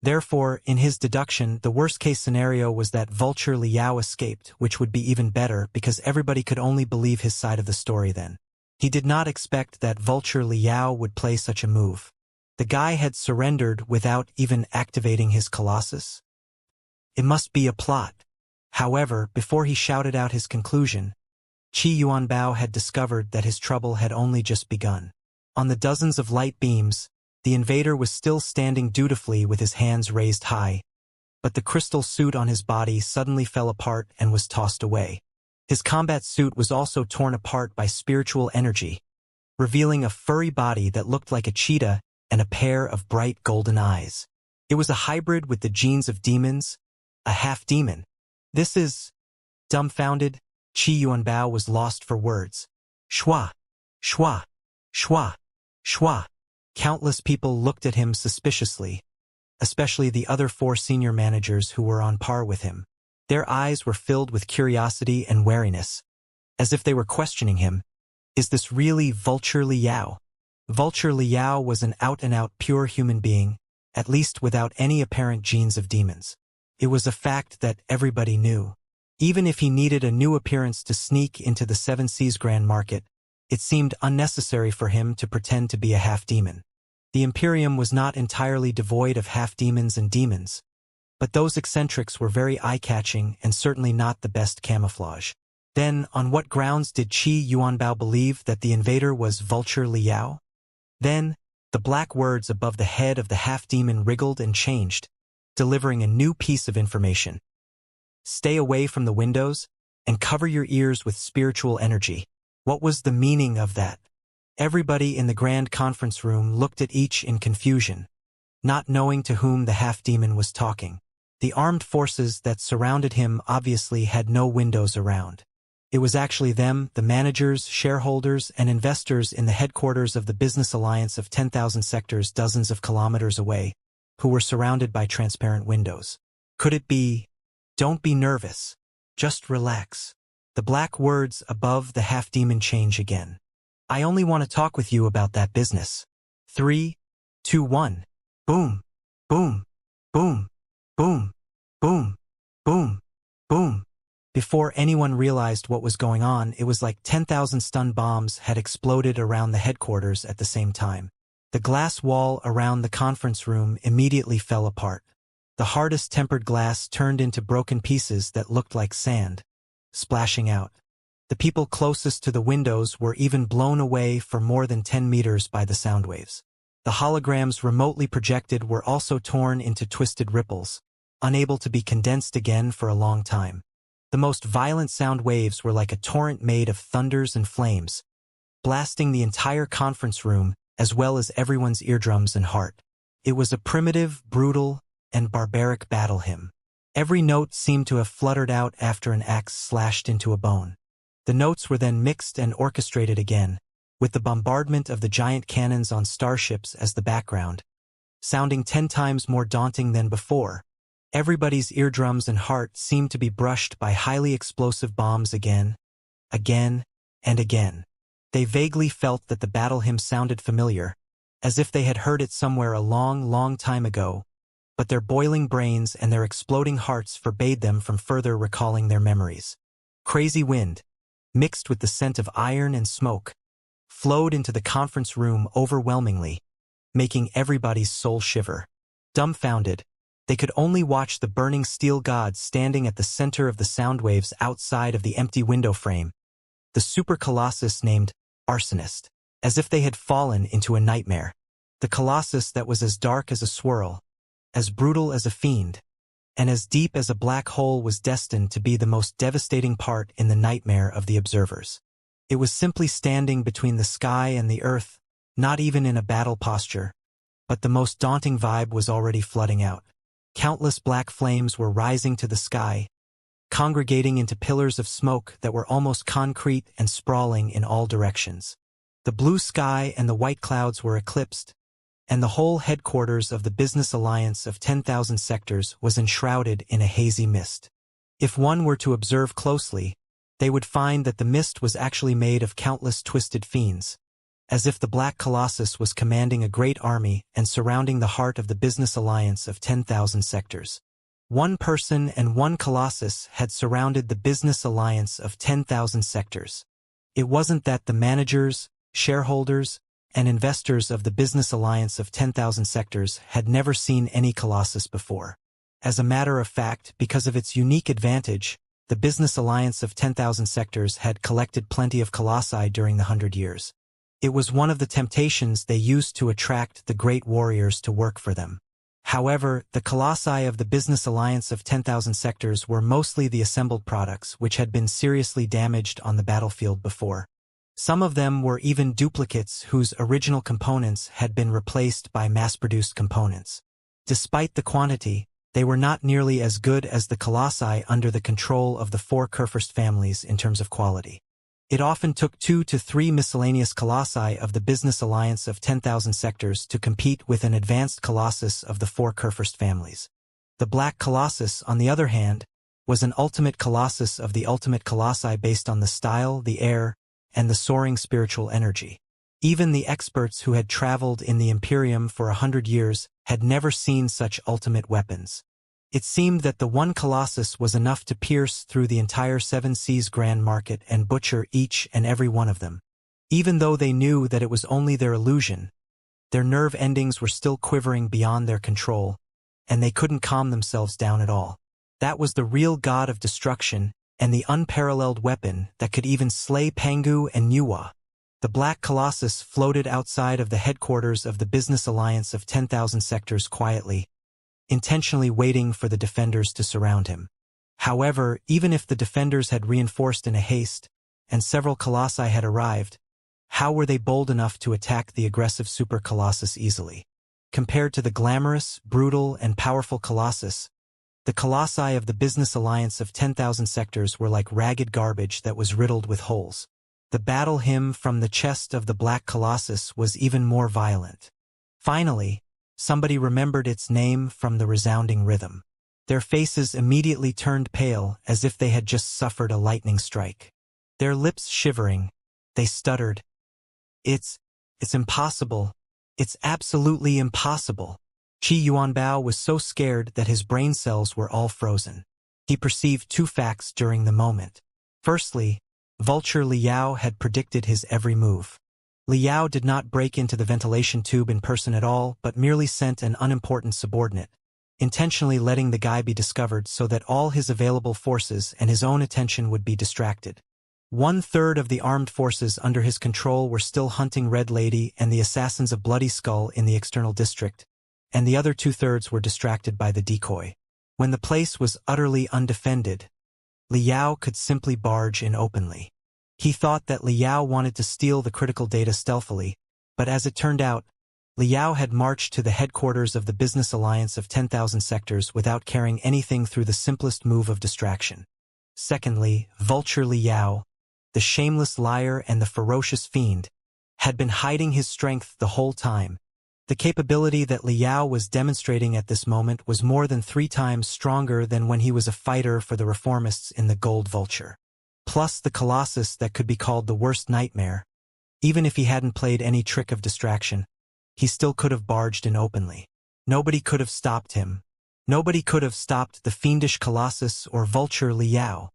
Therefore, in his deduction, the worst-case scenario was that Vulture Liao escaped, which would be even better because everybody could only believe his side of the story then. He did not expect that Vulture Liao would play such a move. The guy had surrendered without even activating his Colossus. It must be a plot. However, before he shouted out his conclusion, Qi Yuanbao had discovered that his trouble had only just begun. On the dozens of light beams, the invader was still standing dutifully with his hands raised high, but the crystal suit on his body suddenly fell apart and was tossed away. His combat suit was also torn apart by spiritual energy, revealing a furry body that looked like a cheetah and a pair of bright golden eyes. It was a hybrid with the genes of demons, a half-demon. This is... Dumbfounded, Qi Yuanbao was lost for words. Shua, shua, shua, shua. Countless people looked at him suspiciously, especially the other 4 senior managers who were on par with him. Their eyes were filled with curiosity and wariness, as if they were questioning him. Is this really Vulture Liao? Vulture Liao was an out-and-out pure human being, at least without any apparent genes of demons. It was a fact that everybody knew. Even if he needed a new appearance to sneak into the Seven Seas Grand Market, it seemed unnecessary for him to pretend to be a half-demon. The Imperium was not entirely devoid of half-demons and demons, but those eccentrics were very eye-catching and certainly not the best camouflage. Then, on what grounds did Qi Yuanbao believe that the invader was Vulture Liao? Then, the black words above the head of the half-demon wriggled and changed, delivering a new piece of information. Stay away from the windows and cover your ears with spiritual energy. What was the meaning of that? Everybody in the grand conference room looked at each in confusion, not knowing to whom the half-demon was talking. The armed forces that surrounded him obviously had no windows around. It was actually them, the managers, shareholders, and investors in the headquarters of the business alliance of 10,000 sectors dozens of kilometers away, who were surrounded by transparent windows. Could it be? Don't be nervous. Just relax. The black words above the half-demon change again. I only want to talk with you about that business. 3, 2, 1. Boom. Boom. Boom. Boom. Boom. Boom. Boom. Before anyone realized what was going on, it was like 10,000 stun bombs had exploded around the headquarters at the same time. The glass wall around the conference room immediately fell apart. The hardest tempered glass turned into broken pieces that looked like sand, splashing out. The people closest to the windows were even blown away for more than 10 meters by the sound waves. The holograms remotely projected were also torn into twisted ripples, unable to be condensed again for a long time. The most violent sound waves were like a torrent made of thunders and flames, blasting the entire conference room as well as everyone's eardrums and heart. It was a primitive, brutal, and barbaric battle hymn. Every note seemed to have fluttered out after an axe slashed into a bone. The notes were then mixed and orchestrated again, with the bombardment of the giant cannons on Starships as the background, sounding 10 times more daunting than before. Everybody's eardrums and heart seemed to be brushed by highly explosive bombs again, again, and again. They vaguely felt that the battle hymn sounded familiar, as if they had heard it somewhere a long, long time ago, but their boiling brains and their exploding hearts forbade them from further recalling their memories. Crazy wind, mixed with the scent of iron and smoke, flowed into the conference room overwhelmingly, making everybody's soul shiver. Dumbfounded, they could only watch the burning steel god standing at the center of the sound waves outside of the empty window frame, the super colossus named Arsonist, as if they had fallen into a nightmare. The colossus that was as dark as a swirl, as brutal as a fiend, and as deep as a black hole was destined to be the most devastating part in the nightmare of the observers. It was simply standing between the sky and the earth, not even in a battle posture, but the most daunting vibe was already flooding out. Countless black flames were rising to the sky, congregating into pillars of smoke that were almost concrete and sprawling in all directions. The blue sky and the white clouds were eclipsed, and the whole headquarters of the Business Alliance of 10,000 Sectors was enshrouded in a hazy mist. If one were to observe closely, they would find that the mist was actually made of countless twisted fiends, as if the Black Colossus was commanding a great army and surrounding the heart of the Business Alliance of 10,000 Sectors. One person and one Colossus had surrounded the Business Alliance of 10,000 Sectors. It wasn't that the managers, shareholders, and investors of the Business Alliance of 10,000 Sectors had never seen any Colossus before. As a matter of fact, because of its unique advantage, the Business Alliance of 10,000 Sectors had collected plenty of Colossi during the 100 years. It was one of the temptations they used to attract the great warriors to work for them. However, the Colossi of the Business Alliance of 10,000 Sectors were mostly the assembled products which had been seriously damaged on the battlefield before. Some of them were even duplicates whose original components had been replaced by mass-produced components. Despite the quantity, they were not nearly as good as the Colossi under the control of the 4 Kurfürst families in terms of quality. It often took 2 to 3 miscellaneous Colossi of the Business Alliance of 10,000 Sectors to compete with an advanced Colossus of the 4 Kurfürst families. The Black Colossus, on the other hand, was an ultimate Colossus of the ultimate Colossi based on the style, the air, and the soaring spiritual energy. Even the experts who had traveled in the Imperium for 100 years had never seen such ultimate weapons. It seemed that the one Colossus was enough to pierce through the entire Seven Seas Grand Market and butcher each and every one of them. Even though they knew that it was only their illusion, their nerve endings were still quivering beyond their control, and they couldn't calm themselves down at all. That was the real god of destruction and the unparalleled weapon that could even slay Pangu and Nuwa. The Black Colossus floated outside of the headquarters of the Business Alliance of 10,000 Sectors quietly, intentionally waiting for the defenders to surround him. However, even if the defenders had reinforced in a haste, and several Colossi had arrived, how were they bold enough to attack the aggressive Super Colossus easily? Compared to the glamorous, brutal, and powerful Colossus, the Colossi of the Business Alliance of 10,000 Sectors were like ragged garbage that was riddled with holes. The battle hymn from the chest of the Black Colossus was even more violent. Finally, Somebody remembered its name from the resounding rhythm. Their faces immediately turned pale as if they had just suffered a lightning strike. Their lips shivering, they stuttered, It's impossible. It's absolutely impossible." Qi Yuanbao was so scared that his brain cells were all frozen. He perceived two facts during the moment. Firstly, Vulture Liao had predicted his every move. Liao did not break into the ventilation tube in person at all, but merely sent an unimportant subordinate, intentionally letting the guy be discovered so that all his available forces and his own attention would be distracted. 1/3 of the armed forces under his control were still hunting Red Lady and the assassins of Bloody Skull in the external district, and the other 2/3 were distracted by the decoy. When the place was utterly undefended, Liao could simply barge in openly. He thought that Liao wanted to steal the critical data stealthily, but as it turned out, Liao had marched to the headquarters of the business alliance of 10,000 sectors without carrying anything through the simplest move of distraction. Secondly, Vulture Liao, the shameless liar and the ferocious fiend, had been hiding his strength the whole time. The capability that Liao was demonstrating at this moment was more than 3 times stronger than when he was a fighter for the reformists in the Gold Vulture. Plus the Colossus that could be called the worst nightmare. Even if he hadn't played any trick of distraction, he still could have barged in openly. Nobody could have stopped him. Nobody could have stopped the fiendish Colossus or Vulture Liao.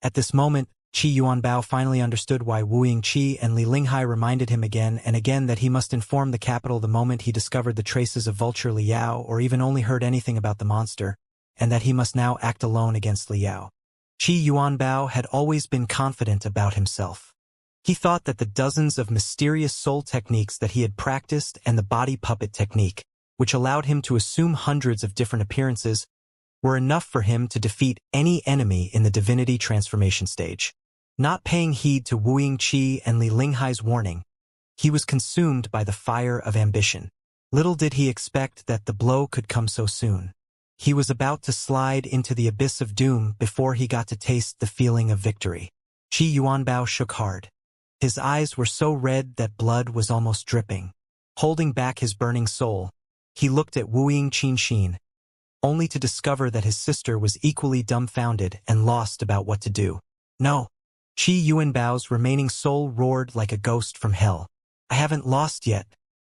At this moment, Qi Yuanbao finally understood why Wu Yingqi and Li Linghai reminded him again and again that he must inform the capital the moment he discovered the traces of Vulture Liao or even only heard anything about the monster, and that he must now act alone against Liao. Qi Yuanbao had always been confident about himself. He thought that the dozens of mysterious soul techniques that he had practiced and the body puppet technique, which allowed him to assume hundreds of different appearances, were enough for him to defeat any enemy in the divinity transformation stage. Not paying heed to Wu Yingqi and Li Linghai's warning, he was consumed by the fire of ambition. Little did he expect that the blow could come so soon. He was about to slide into the abyss of doom before he got to taste the feeling of victory. Qi Yuanbao shook hard. His eyes were so red that blood was almost dripping. Holding back his burning soul, he looked at Wu Yingqi, only to discover that his sister was equally dumbfounded and lost about what to do. "No!" Qi Yuanbao's remaining soul roared like a ghost from hell. "I haven't lost yet.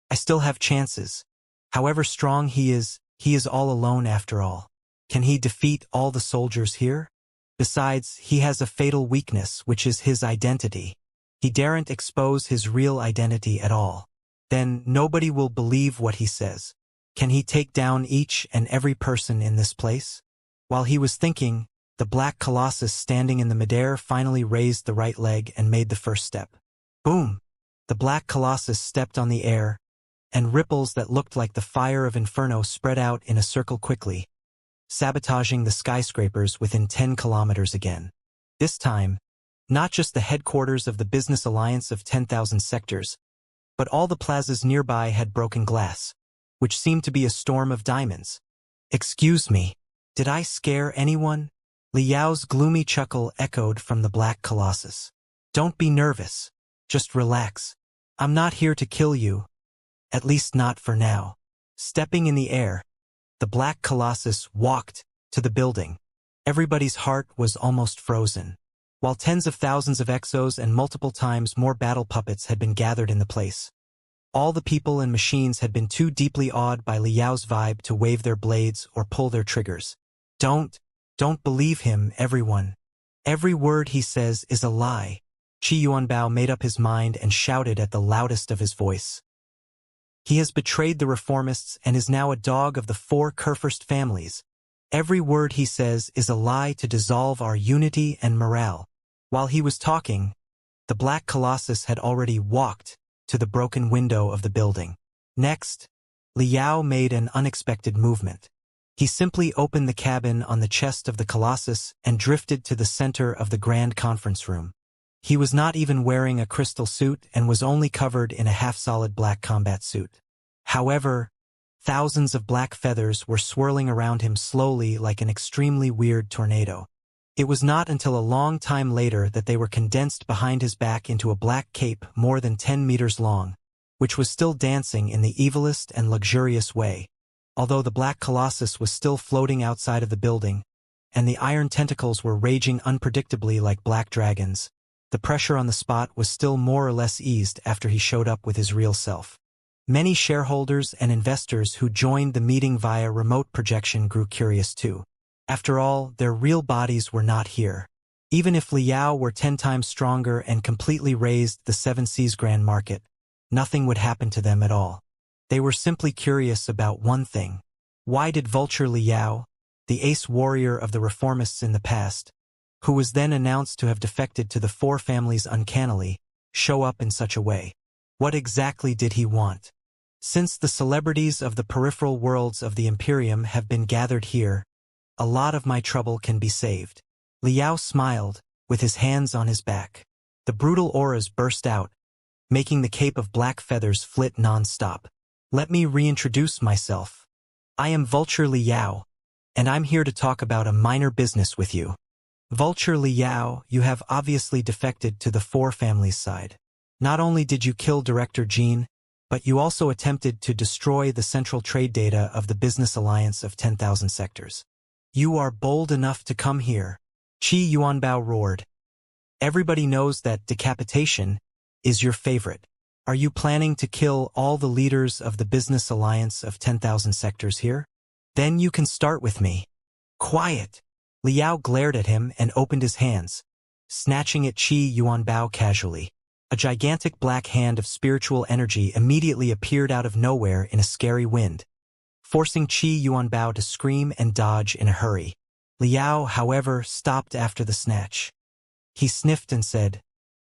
I still have chances. However strong he is all alone after all. Can he defeat all the soldiers here? Besides, he has a fatal weakness, which is his identity. He daren't expose his real identity at all. Then nobody will believe what he says. Can he take down each and every person in this place?" While he was thinking, the black colossus standing in the midair finally raised the right leg and made the first step. Boom! The black colossus stepped on the air, and ripples that looked like the fire of inferno spread out in a circle quickly, sabotaging the skyscrapers within 10 kilometers again. This time, not just the headquarters of the business alliance of 10,000 sectors, but all the plazas nearby had broken glass, which seemed to be a storm of diamonds. "Excuse me, did I scare anyone?" Liao's gloomy chuckle echoed from the black colossus. "Don't be nervous. Just relax. I'm not here to kill you. At least not for now." Stepping in the air, the black colossus walked to the building. Everybody's heart was almost frozen. While tens of thousands of exos and multiple times more battle puppets had been gathered in the place, all the people and machines had been too deeply awed by Liao's vibe to wave their blades or pull their triggers. Don't believe him, everyone. Every word he says is a lie." Qi Yuanbao made up his mind and shouted at the loudest of his voice. "He has betrayed the reformists and is now a dog of the 4 Kurfürst families. Every word he says is a lie to dissolve our unity and morale." While he was talking, the black colossus had already walked to the broken window of the building. Next, Liao made an unexpected movement. He simply opened the cabin on the chest of the colossus and drifted to the center of the grand conference room. He was not even wearing a crystal suit and was only covered in a half-solid black combat suit. However, thousands of black feathers were swirling around him slowly like an extremely weird tornado. It was not until a long time later that they were condensed behind his back into a black cape more than 10 meters long, which was still dancing in the evilest and luxurious way. although the black colossus was still floating outside of the building, and the iron tentacles were raging unpredictably like black dragons. The pressure on the spot was still more or less eased after he showed up with his real self. Many shareholders and investors who joined the meeting via remote projection grew curious too. After all, their real bodies were not here. Even if Liao were 10 times stronger and completely raised the Seven Seas Grand Market, nothing would happen to them at all. They were simply curious about one thing. Why did Vulture Liao, the ace warrior of the reformists in the past, who was then announced to have defected to the four families uncannily, show up in such a way? What exactly did he want? Since the celebrities of the peripheral worlds of the Imperium have been gathered here, a lot of my trouble can be saved. Liao smiled, with his hands on his back. The brutal auras burst out, making the cape of black feathers flit non-stop. Let me reintroduce myself. I am Vulture Liao, and I'm here to talk about a minor business with you. Vulture Liao, you have obviously defected to the four families side. Not only did you kill Director Jean, but you also attempted to destroy the central trade data of the business alliance of 10,000 sectors. You are bold enough to come here. Qi Yuanbao roared. Everybody knows that decapitation is your favorite. Are you planning to kill all the leaders of the business alliance of 10,000 sectors here? Then you can start with me. Quiet. Liao glared at him and opened his hands, snatching at Qi Yuanbao casually. A gigantic black hand of spiritual energy immediately appeared out of nowhere in a scary wind, forcing Qi Yuanbao to scream and dodge in a hurry. Liao, however, stopped after the snatch. He sniffed and said,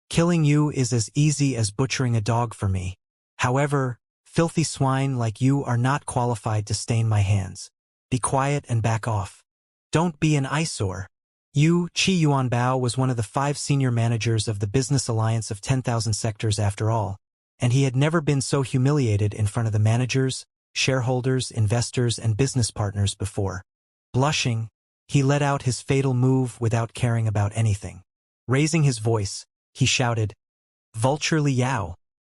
"Killing you is as easy as butchering a dog for me. However, filthy swine like you are not qualified to stain my hands. Be quiet and back off. Don't be an eyesore." Qi Yuanbao was one of the 5 senior managers of the business alliance of 10,000 sectors after all, and he had never been so humiliated in front of the managers, shareholders, investors, and business partners before. Blushing, he let out his fatal move without caring about anything. Raising his voice, he shouted, "Vulture Liao,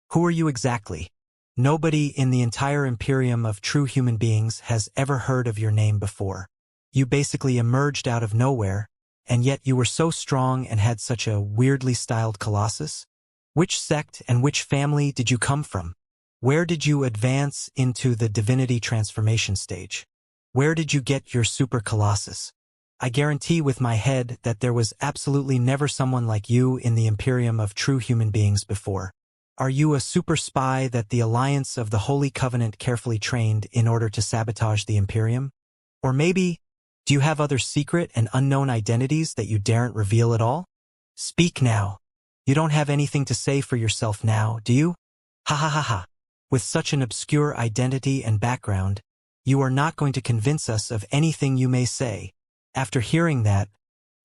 who are you exactly? Nobody in the entire Imperium of true human beings has ever heard of your name before. You basically emerged out of nowhere, and yet you were so strong and had such a weirdly styled colossus? Which sect and which family did you come from? Where did you advance into the divinity transformation stage? Where did you get your super colossus? I guarantee with my head that there was absolutely never someone like you in the Imperium of true human beings before. Are you a super spy that the Alliance of the Holy Covenant carefully trained in order to sabotage the Imperium? Or maybe, do you have other secret and unknown identities that you daren't reveal at all? Speak now. You don't have anything to say for yourself now, do you? Ha ha ha ha. With such an obscure identity and background, you are not going to convince us of anything you may say." After hearing that,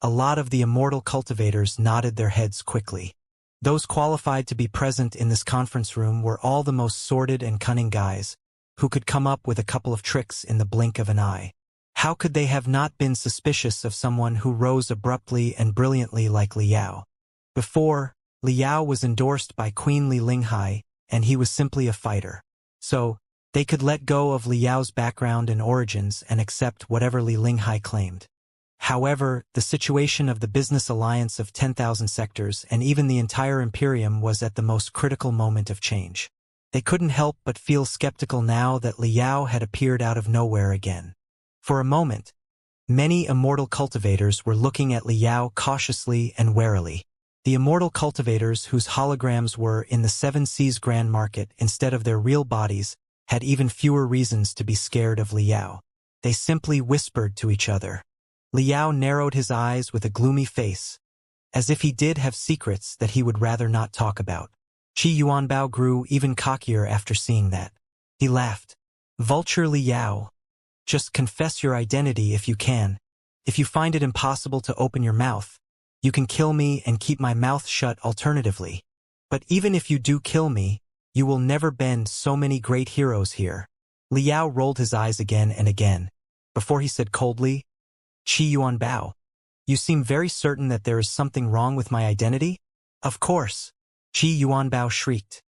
a lot of the immortal cultivators nodded their heads quickly. Those qualified to be present in this conference room were all the most sordid and cunning guys, who could come up with a couple of tricks in the blink of an eye. How could they have not been suspicious of someone who rose abruptly and brilliantly like Liao? Before, Liao was endorsed by Queen Li Linghai, and he was simply a fighter. So, they could let go of Liao's background and origins and accept whatever Li Linghai claimed. However, the situation of the business alliance of 10,000 sectors and even the entire Imperium was at the most critical moment of change. They couldn't help but feel skeptical now that Liao had appeared out of nowhere again. For a moment, many immortal cultivators were looking at Liao cautiously and warily. The immortal cultivators whose holograms were in the Seven Seas Grand Market instead of their real bodies had even fewer reasons to be scared of Liao. They simply whispered to each other. Liao narrowed his eyes with a gloomy face, as if he did have secrets that he would rather not talk about. Qi Yuanbao grew even cockier after seeing that. He laughed. "Vulture Liao, just confess your identity if you can. If you find it impossible to open your mouth, you can kill me and keep my mouth shut alternatively. But even if you do kill me, you will never bend so many great heroes here." Liao rolled his eyes again and again, before he said coldly, "Qi Yuanbao, you seem very certain that there is something wrong with my identity?" "Of course," Qi Yuanbao shrieked.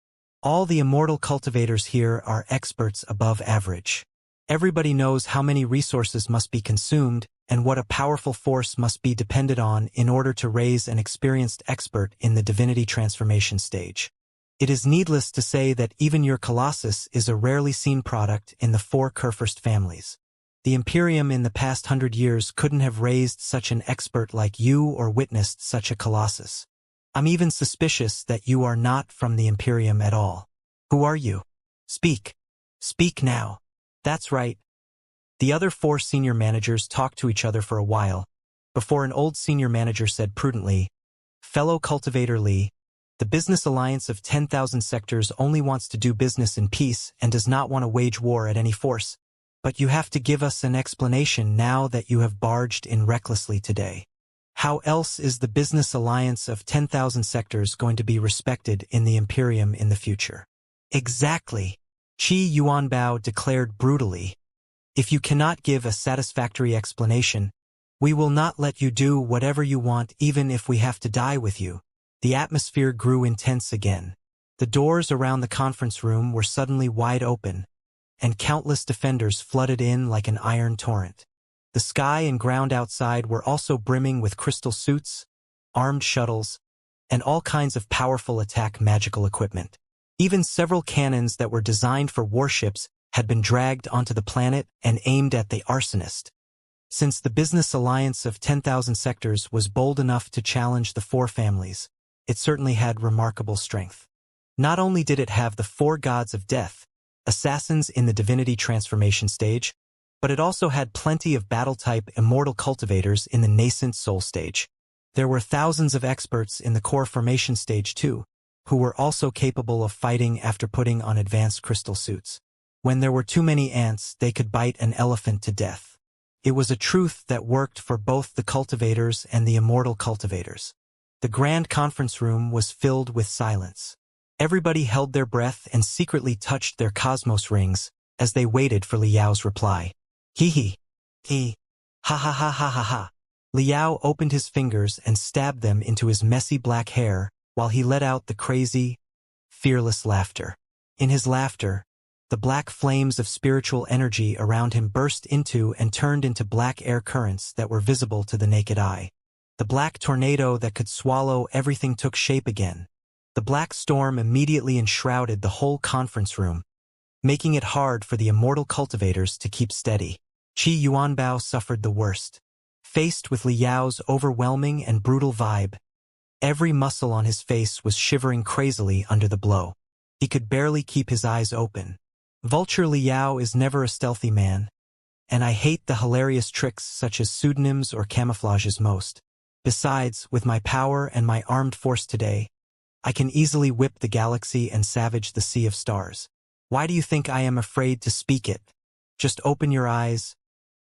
"All the immortal cultivators here are experts above average. Everybody knows how many resources must be consumed and what a powerful force must be depended on in order to raise an experienced expert in the divinity transformation stage. It is needless to say that even your Colossus is a rarely seen product in the four Kurfürst families. The Imperium in the past 100 years couldn't have raised such an expert like you or witnessed such a Colossus. I'm even suspicious that you are not from the Imperium at all. Who are you? Speak. Speak now. That's right. The other four senior managers talked to each other for a while, before an old senior manager said prudently, "Fellow Cultivator Lee, the business alliance of 10,000 sectors only wants to do business in peace and does not want to wage war at any force. But you have to give us an explanation now that you have barged in recklessly today. How else is the business alliance of 10,000 sectors going to be respected in the Imperium in the future?" "Exactly," Qi Yuanbao declared brutally. "If you cannot give a satisfactory explanation, we will not let you do whatever you want even if we have to die with you." The atmosphere grew intense again. The doors around the conference room were suddenly wide open, and countless defenders flooded in like an iron torrent. The sky and ground outside were also brimming with crystal suits, armed shuttles, and all kinds of powerful attack magical equipment. Even several cannons that were designed for warships had been dragged onto the planet and aimed at the arsonist. Since the business alliance of 10,000 sectors was bold enough to challenge the four families, it certainly had remarkable strength. Not only did it have the four gods of death, assassins in the divinity transformation stage, but it also had plenty of battle-type immortal cultivators in the nascent soul stage. There were thousands of experts in the core formation stage too, who were also capable of fighting after putting on advanced crystal suits. When there were too many ants, they could bite an elephant to death. It was a truth that worked for both the cultivators and the immortal cultivators. The grand conference room was filled with silence. Everybody held their breath and secretly touched their cosmos rings as they waited for Liao's reply. He. Ha ha ha ha ha ha. Liao opened his fingers and stabbed them into his messy black hair while he let out the crazy, fearless laughter. In his laughter, the black flames of spiritual energy around him burst into and turned into black air currents that were visible to the naked eye. The black tornado that could swallow everything took shape again. The black storm immediately enshrouded the whole conference room, making it hard for the immortal cultivators to keep steady. Qi Yuanbao suffered the worst. Faced with Liao's overwhelming and brutal vibe, every muscle on his face was shivering crazily under the blow. He could barely keep his eyes open. Vulture Liao is never a stealthy man, and I hate the hilarious tricks such as pseudonyms or camouflages most. Besides, with my power and my armed force today, I can easily whip the galaxy and savage the sea of stars. Why do you think I am afraid to speak it? Just open your eyes,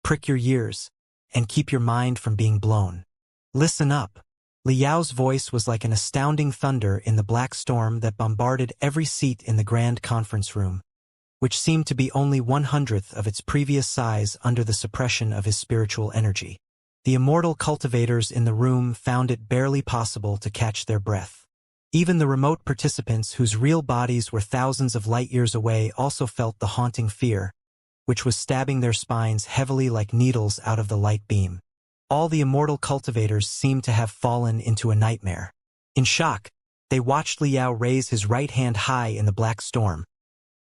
prick your ears, and keep your mind from being blown. Listen up. Liao's voice was like an astounding thunder in the black storm that bombarded every seat in the grand conference room, which seemed to be only 1/100th of its previous size under the suppression of his spiritual energy. The immortal cultivators in the room found it barely possible to catch their breath. Even the remote participants whose real bodies were thousands of light years away also felt the haunting fear, which was stabbing their spines heavily like needles out of the light beam. All the immortal cultivators seemed to have fallen into a nightmare. In shock, they watched Liao raise his right hand high in the black storm,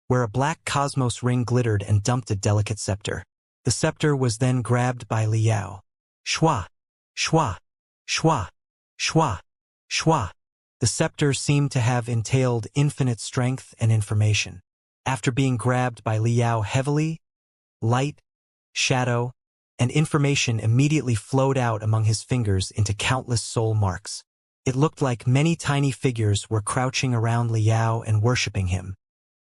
where a black cosmos ring glittered and dumped a delicate scepter. The scepter was then grabbed by Liao. Shwa, shwa, shwa, shwa, shwa. The scepter seemed to have entailed infinite strength and information. After being grabbed by Liao heavily, light, shadow, and information immediately flowed out among his fingers into countless soul marks. It looked like many tiny figures were crouching around Liao and worshipping him.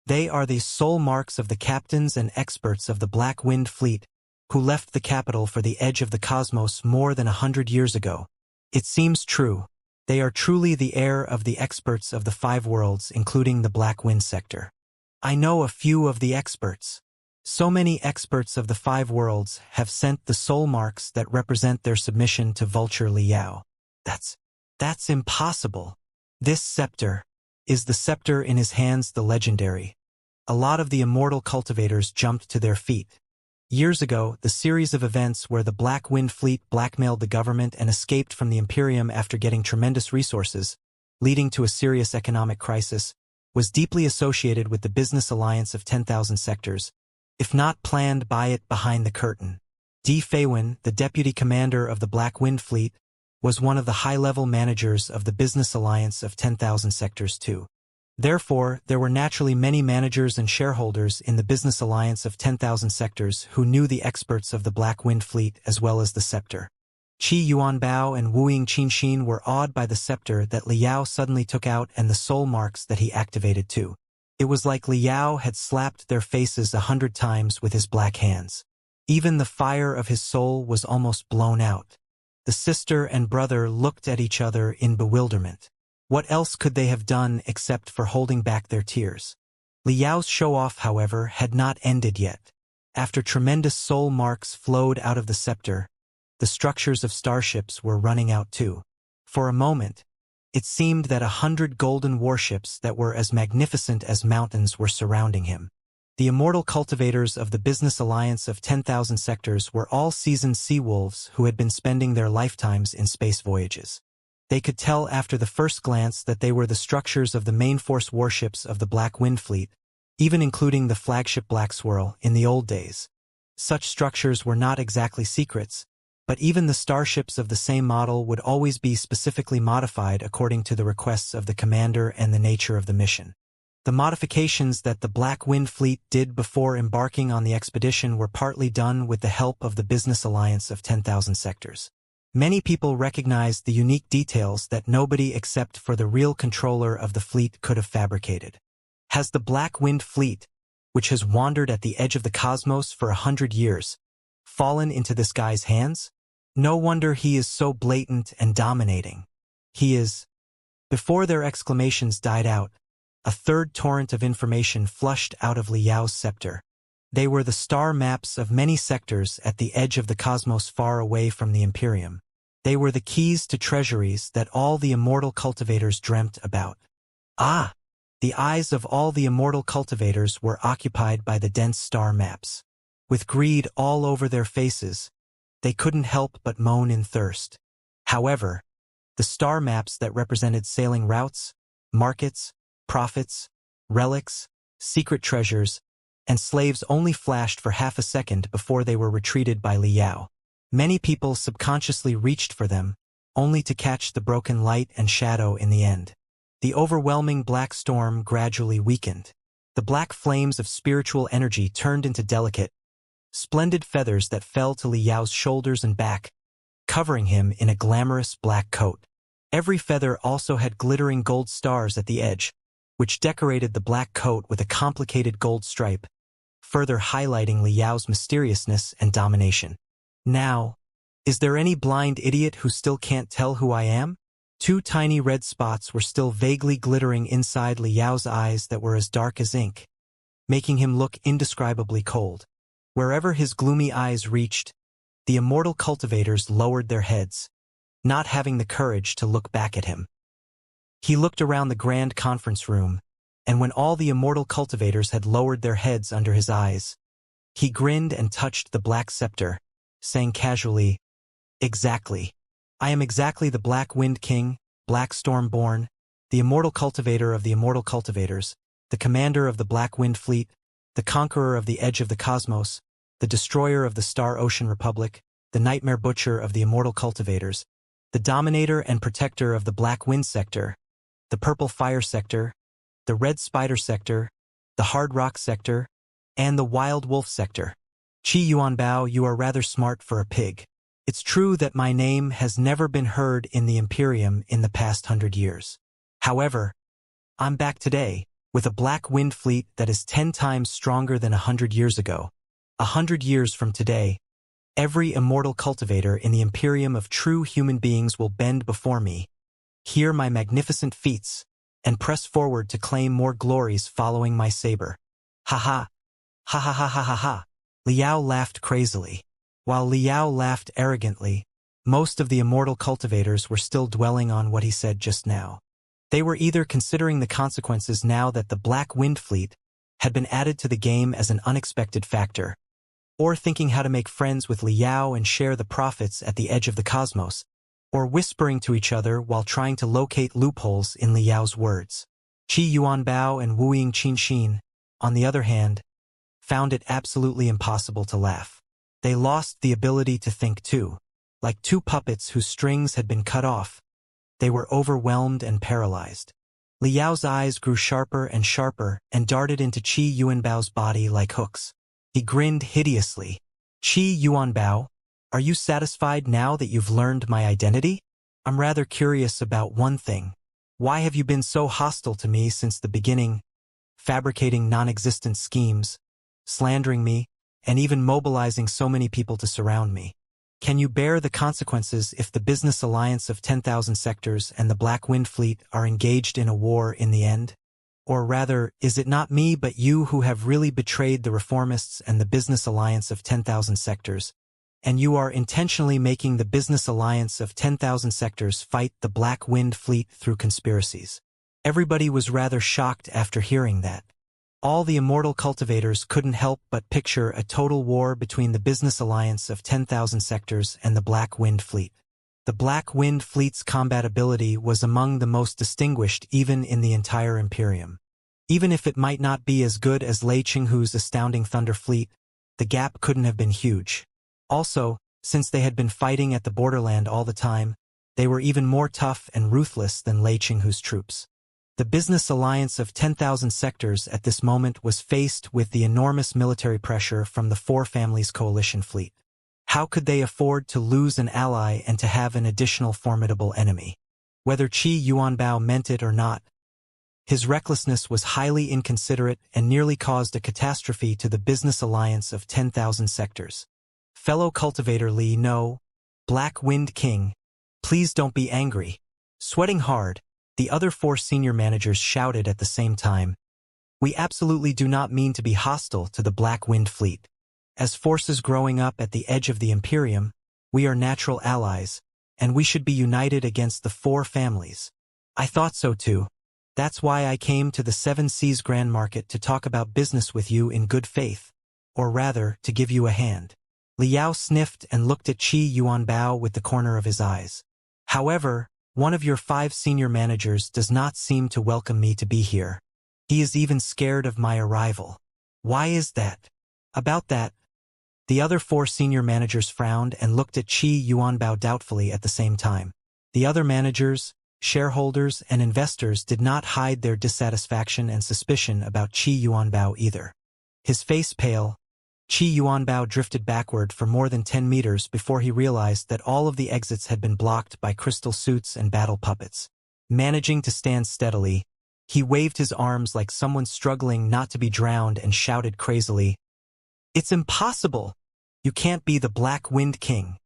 They are the soul marks of the captains and experts of the Black Wind Fleet, who left the capital for the edge of the cosmos more than 100 years ago. It seems true. They are truly the heir of the experts of the 5 worlds, including the Black Wind sector. I know a few of the experts. So many experts of the 5 worlds have sent the soul marks that represent their submission to Vulture Liao. That's impossible. This scepter, is the scepter in his hands the legendary? A lot of the immortal cultivators jumped to their feet. Years ago, the series of events where the Black Wind Fleet blackmailed the government and escaped from the Imperium after getting tremendous resources, leading to a serious economic crisis, was deeply associated with the business alliance of 10,000 sectors, if not planned by it behind the curtain. D. Faywin, the deputy commander of the Black Wind Fleet, was one of the high-level managers of the business alliance of 10,000 sectors too. Therefore, there were naturally many managers and shareholders in the business alliance of 10,000 sectors who knew the experts of the Black Wind Fleet as well as the scepter. Qi Yuanbao and Wu Yingqinxin were awed by the scepter that Liao suddenly took out and the soul marks that he activated too. It was like Liao had slapped their faces 100 times with his black hands. Even the fire of his soul was almost blown out. The sister and brother looked at each other in bewilderment. What else could they have done except for holding back their tears? Liao's show-off, however, had not ended yet. After tremendous soul marks flowed out of the scepter, the structures of starships were running out too. For a moment, it seemed that 100 golden warships that were as magnificent as mountains were surrounding him. The immortal cultivators of the business alliance of 10,000 sectors were all seasoned sea wolves who had been spending their lifetimes in space voyages. They could tell after the first glance that they were the structures of the main force warships of the Black Wind Fleet, even including the flagship Black Swirl in the old days. Such structures were not exactly secrets, but even the starships of the same model would always be specifically modified according to the requests of the commander and the nature of the mission. The modifications that the Black Wind Fleet did before embarking on the expedition were partly done with the help of the business alliance of 10,000 sectors. Many people recognized the unique details that nobody except for the real controller of the fleet could have fabricated. Has the Black Wind Fleet, which has wandered at the edge of the cosmos for 100 years, fallen into this guy's hands? No wonder he is so blatant and dominating. He is. Before their exclamations died out, a third torrent of information flushed out of Liao's scepter. They were the star maps of many sectors at the edge of the cosmos far away from the Imperium. They were the keys to treasuries that all the immortal cultivators dreamt about. Ah! The eyes of all the immortal cultivators were occupied by the dense star maps. With greed all over their faces, they couldn't help but moan in thirst. However, the star maps that represented sailing routes, markets, profits, relics, secret treasures, and slaves only flashed for half a second before they were retreated by Liao. Many people subconsciously reached for them, only to catch the broken light and shadow in the end. The overwhelming black storm gradually weakened. The black flames of spiritual energy turned into delicate, splendid feathers that fell to Liao's shoulders and back, covering him in a glamorous black coat. Every feather also had glittering gold stars at the edge, which decorated the black coat with a complicated gold stripe, further highlighting Liao's mysteriousness and domination. Now, is there any blind idiot who still can't tell who I am? 2 tiny red spots were still vaguely glittering inside Liao's eyes that were as dark as ink, making him look indescribably cold. Wherever his gloomy eyes reached, the immortal cultivators lowered their heads, not having the courage to look back at him. He looked around the grand conference room, and when all the immortal cultivators had lowered their heads under his eyes, he grinned and touched the black scepter, saying casually, "Exactly. I am exactly the Black Wind King, Black Storm-born, the immortal cultivator of the immortal cultivators, the commander of the Black Wind Fleet, the conqueror of the edge of the cosmos, the destroyer of the Star Ocean Republic, the nightmare butcher of the immortal cultivators, the dominator and protector of the Black Wind Sector, the Purple Fire Sector, the Red Spider Sector, the Hard Rock Sector, and the Wild Wolf Sector. Qi Yuanbao, you are rather smart for a pig. It's true that my name has never been heard in the Imperium in the past 100 years. However, I'm back today, with a Black Wind Fleet that is 10 times stronger than 100 years ago. 100 years from today, every immortal cultivator in the Imperium of true human beings will bend before me, hear my magnificent feats, and press forward to claim more glories following my saber. Ha ha. Ha ha ha ha ha ha. Liao laughed crazily. While Liao laughed arrogantly, most of the immortal cultivators were still dwelling on what he said just now. They were either considering the consequences now that the Black Wind Fleet had been added to the game as an unexpected factor, or thinking how to make friends with Liao and share the profits at the edge of the cosmos, or whispering to each other while trying to locate loopholes in Liao's words. Qi Yuanbao and Wu Yingqin, on the other hand, found it absolutely impossible to laugh. They lost the ability to think too. Like two puppets whose strings had been cut off, they were overwhelmed and paralyzed. Liao's eyes grew sharper and sharper and darted into Qi Yuanbao's body like hooks. He grinned hideously. Qi Yuanbao, are you satisfied now that you've learned my identity? I'm rather curious about one thing. Why have you been so hostile to me since the beginning, fabricating non-existent schemes, slandering me, and even mobilizing so many people to surround me? Can you bear the consequences if the business alliance of 10,000 sectors and the Black Wind Fleet are engaged in a war in the end? Or rather, is it not me but you who have really betrayed the reformists and the business alliance of 10,000 sectors, and you are intentionally making the business alliance of 10,000 sectors fight the Black Wind Fleet through conspiracies? Everybody was rather shocked after hearing that. All the immortal cultivators couldn't help but picture a total war between the business alliance of 10,000 sectors and the Black Wind Fleet. The Black Wind Fleet's combat ability was among the most distinguished even in the entire Imperium. Even if it might not be as good as Lei Qinghu's astounding Thunder Fleet, the gap couldn't have been huge. Also, since they had been fighting at the borderland all the time, they were even more tough and ruthless than Lei Qinghu's troops. The business alliance of 10,000 sectors at this moment was faced with the enormous military pressure from the Four Families coalition fleet. How could they afford to lose an ally and to have an additional formidable enemy? Whether Qi Yuanbao meant it or not, his recklessness was highly inconsiderate and nearly caused a catastrophe to the business alliance of 10,000 sectors. Fellow cultivator Li No, Black Wind King, please don't be angry. Sweating hard, the other four senior managers shouted at the same time. We absolutely do not mean to be hostile to the Black Wind Fleet. As forces growing up at the edge of the Imperium, we are natural allies, and we should be united against the Four Families. I thought so too. That's why I came to the Seven Seas Grand Market to talk about business with you in good faith, or rather, to give you a hand. Liao sniffed and looked at Qi Yuanbao with the corner of his eyes. However, one of your 5 senior managers does not seem to welcome me to be here. He is even scared of my arrival. Why is that? About that, the other 4 senior managers frowned and looked at Qi Yuanbao doubtfully at the same time. The other managers, shareholders, and investors did not hide their dissatisfaction and suspicion about Qi Yuanbao either. His face pale, Qi Yuanbao drifted backward for more than 10 meters before he realized that all of the exits had been blocked by crystal suits and battle puppets. Managing to stand steadily, he waved his arms like someone struggling not to be drowned and shouted crazily, "It's impossible! You can't be the Black Wind King.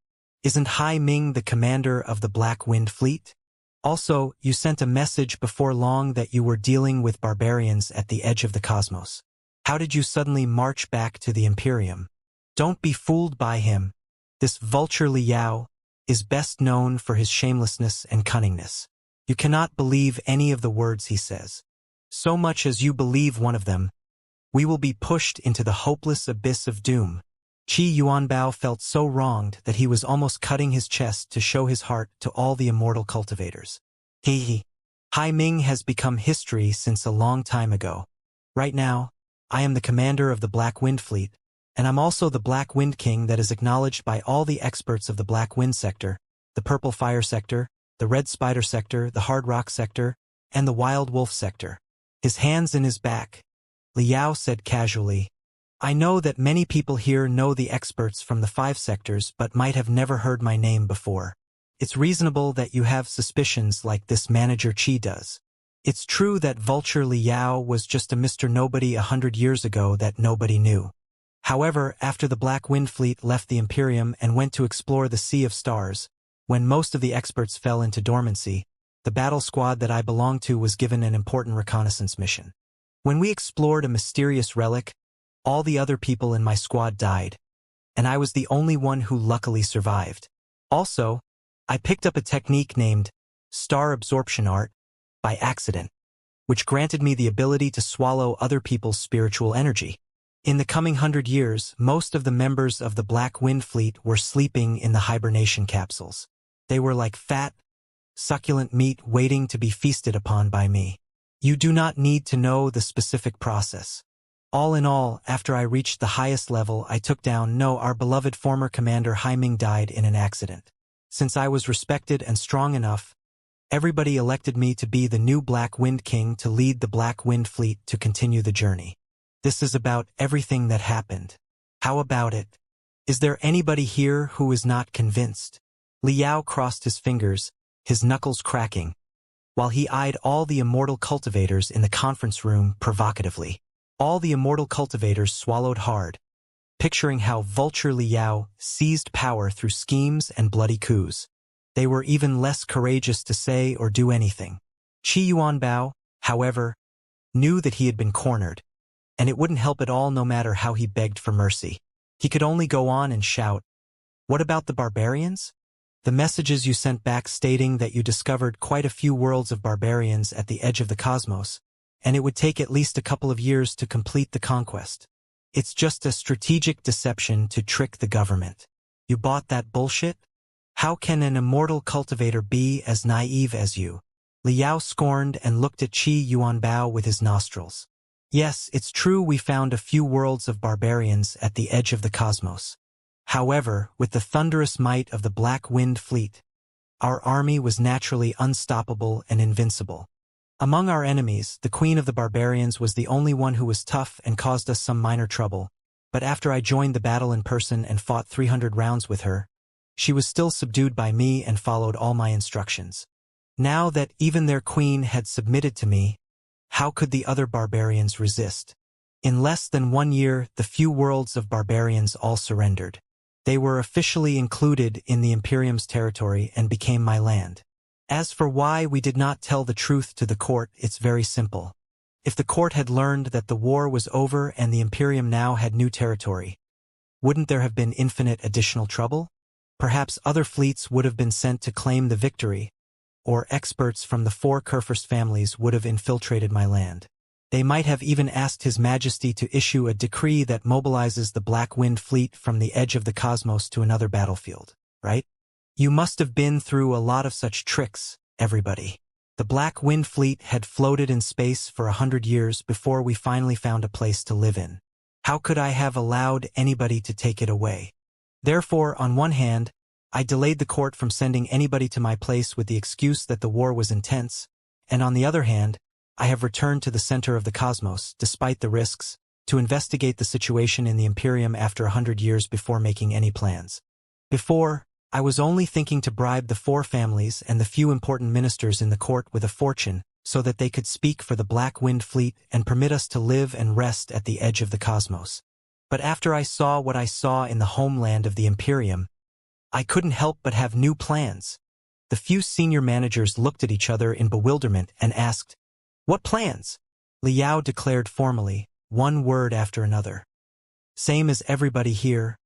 Isn't Hai Ming the commander of the Black Wind Fleet? Also, you sent a message before long that you were dealing with barbarians at the edge of the cosmos. How did you suddenly march back to the Imperium? Don't be fooled by him. This vulture Liao is best known for his shamelessness and cunningness. You cannot believe any of the words he says. So much as you believe one of them, we will be pushed into the hopeless abyss of doom." Qi Yuanbao felt so wronged that he was almost cutting his chest to show his heart to all the immortal cultivators. Hai Ming has become history since a long time ago. Right now, I am the commander of the Black Wind Fleet, and I'm also the Black Wind King that is acknowledged by all the experts of the Black Wind Sector, the Purple Fire Sector, the Red Spider Sector, the Hard Rock Sector, and the Wild Wolf Sector. His hands in his back, Liao said casually, I know that many people here know the experts from the 5 sectors but might have never heard my name before. It's reasonable that you have suspicions like this manager Qi does. It's true that Vulture Liao was just a Mr. Nobody 100 years ago that nobody knew. However, after the Black Wind Fleet left the Imperium and went to explore the Sea of Stars, when most of the experts fell into dormancy, the battle squad that I belonged to was given an important reconnaissance mission. When we explored a mysterious relic, all the other people in my squad died, and I was the only one who luckily survived. Also, I picked up a technique named Star Absorption Art by accident, which granted me the ability to swallow other people's spiritual energy. In the coming 100 years, most of the members of the Black Wind Fleet were sleeping in the hibernation capsules. They were like fat, succulent meat waiting to be feasted upon by me. You do not need to know the specific process. All in all, after I reached the highest level, I took down our beloved former commander Haiming died in an accident. Since I was respected and strong enough, everybody elected me to be the new Black Wind King to lead the Black Wind Fleet to continue the journey. This is about everything that happened. How about it? Is there anybody here who is not convinced? Liao crossed his fingers, his knuckles cracking, while he eyed all the immortal cultivators in the conference room provocatively. All the immortal cultivators swallowed hard, picturing how Vulture Liao seized power through schemes and bloody coups. They were even less courageous to say or do anything. Qi Yuanbao, however, knew that he had been cornered, and it wouldn't help at all no matter how he begged for mercy. He could only go on and shout, "What about the barbarians? The messages you sent back stating that you discovered quite a few worlds of barbarians at the edge of the cosmos, and it would take at least a couple of years to complete the conquest. It's just a strategic deception to trick the government. You bought that bullshit? How can an immortal cultivator be as naive as you?" Liao scorned and looked at Qi Yuanbao with his nostrils. "Yes, it's true we found a few worlds of barbarians at the edge of the cosmos. However, with the thunderous might of the Black Wind Fleet, our army was naturally unstoppable and invincible. Among our enemies, the Queen of the Barbarians was the only one who was tough and caused us some minor trouble, but after I joined the battle in person and fought 300 rounds with her, she was still subdued by me and followed all my instructions. Now that even their queen had submitted to me, how could the other barbarians resist? In less than 1 year, the few worlds of barbarians all surrendered. They were officially included in the Imperium's territory and became my land. As for why we did not tell the truth to the court, it's very simple. If the court had learned that the war was over and the Imperium now had new territory, wouldn't there have been infinite additional trouble? Perhaps other fleets would have been sent to claim the victory, or experts from the 4 Kurfürst families would have infiltrated my land. They might have even asked His Majesty to issue a decree that mobilizes the Black Wind Fleet from the edge of the cosmos to another battlefield, right? You must have been through a lot of such tricks, everybody. The Black Wind Fleet had floated in space for 100 years before we finally found a place to live in. How could I have allowed anybody to take it away? Therefore, on one hand, I delayed the court from sending anybody to my place with the excuse that the war was intense, and on the other hand, I have returned to the center of the cosmos, despite the risks, to investigate the situation in the Imperium after 100 years before making any plans. Before, I was only thinking to bribe the 4 families and the few important ministers in the court with a fortune so that they could speak for the Black Wind Fleet and permit us to live and rest at the edge of the cosmos. But after I saw what I saw in the homeland of the Imperium, I couldn't help but have new plans. The few senior managers looked at each other in bewilderment and asked, "What plans?" Liao declared formally, one word after another. "Same as everybody here.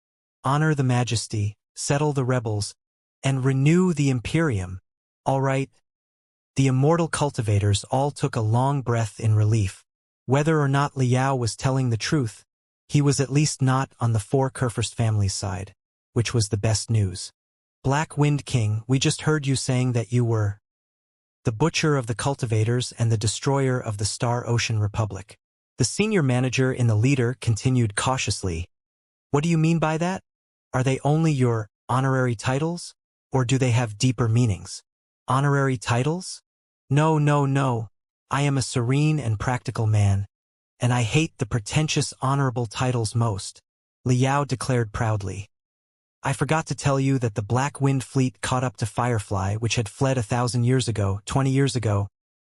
Honor the Majesty, settle the rebels, and renew the Imperium. All right." The immortal cultivators all took a long breath in relief. Whether or not Liao was telling the truth, he was at least not on the 4 Kurfürst family's side, which was the best news. "Black Wind King, we just heard you saying that you were the butcher of the cultivators and the destroyer of the Star Ocean Republic." The senior manager in the leader continued cautiously. "What do you mean by that? Are they only your honorary titles, or do they have deeper meanings?" "Honorary titles? No, no, no. I am a serene and practical man, and I hate the pretentious honorable titles most," Liao declared proudly. "I forgot to tell you that the Black Wind Fleet caught up to Firefly, which had fled 1,000 years ago, 20 years ago,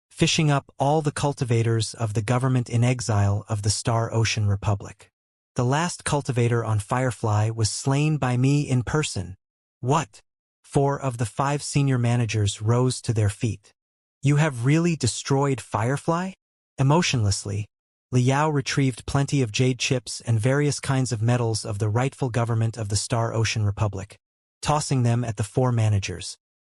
fishing up all the cultivators of the government in exile of the Star Ocean Republic. The last cultivator on Firefly was slain by me in person." "What?" 4 of the 5 senior managers rose to their feet. "You have really destroyed Firefly?" Emotionlessly, Liao retrieved plenty of jade chips and various kinds of metals of the rightful government of the Star Ocean Republic, tossing them at the 4 managers.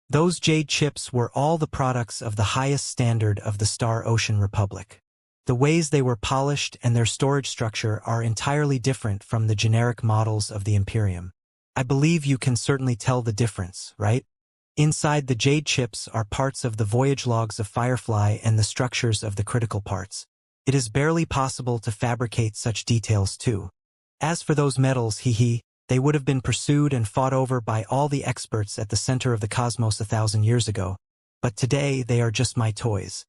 Those jade chips were all the products of the highest standard of the Star Ocean Republic. The ways they were polished and their storage structure are entirely different from the generic models of the Imperium. I believe you can certainly tell the difference, right? Inside the jade chips are parts of the voyage logs of Firefly and the structures of the critical parts. It is barely possible to fabricate such details too. As for those metals, they would have been pursued and fought over by all the experts at the center of the cosmos 1,000 years ago, but today they are just my toys.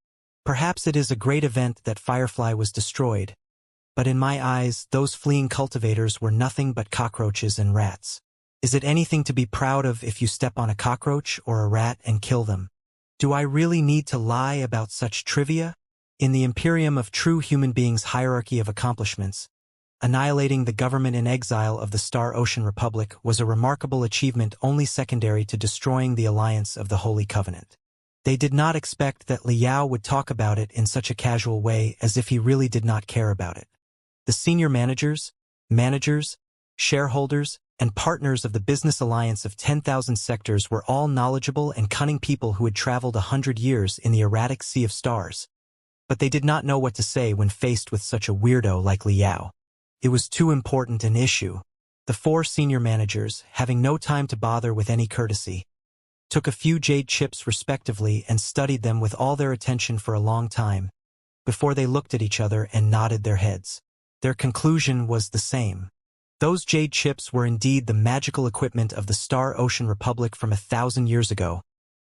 Perhaps it is a great event that Firefly was destroyed, but in my eyes, those fleeing cultivators were nothing but cockroaches and rats. Is it anything to be proud of if you step on a cockroach or a rat and kill them? Do I really need to lie about such trivia? In the Imperium of true human beings' hierarchy of accomplishments, annihilating the government in exile of the Star Ocean Republic was a remarkable achievement only secondary to destroying the alliance of the Holy Covenant. They did not expect that Liao would talk about it in such a casual way as if he really did not care about it. The senior managers, shareholders, and partners of the business alliance of 10,000 sectors were all knowledgeable and cunning people who had traveled 100 years in the erratic sea of stars. But they did not know what to say when faced with such a weirdo like Liao. It was too important an issue. The 4 senior managers, having no time to bother with any courtesy, took a few jade chips respectively and studied them with all their attention for a long time, before they looked at each other and nodded their heads. Their conclusion was the same. Those jade chips were indeed the magical equipment of the Star Ocean Republic from 1,000 years ago,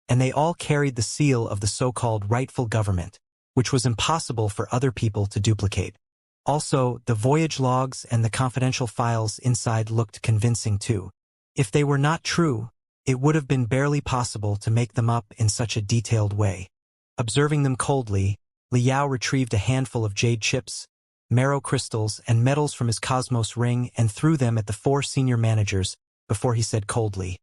and they all carried the seal of the so-called rightful government, which was impossible for other people to duplicate. Also, the voyage logs and the confidential files inside looked convincing too. If they were not true, it would have been barely possible to make them up in such a detailed way. Observing them coldly, Liao retrieved a handful of jade chips, marrow crystals, and metals from his cosmos ring and threw them at the 4 senior managers before he said coldly,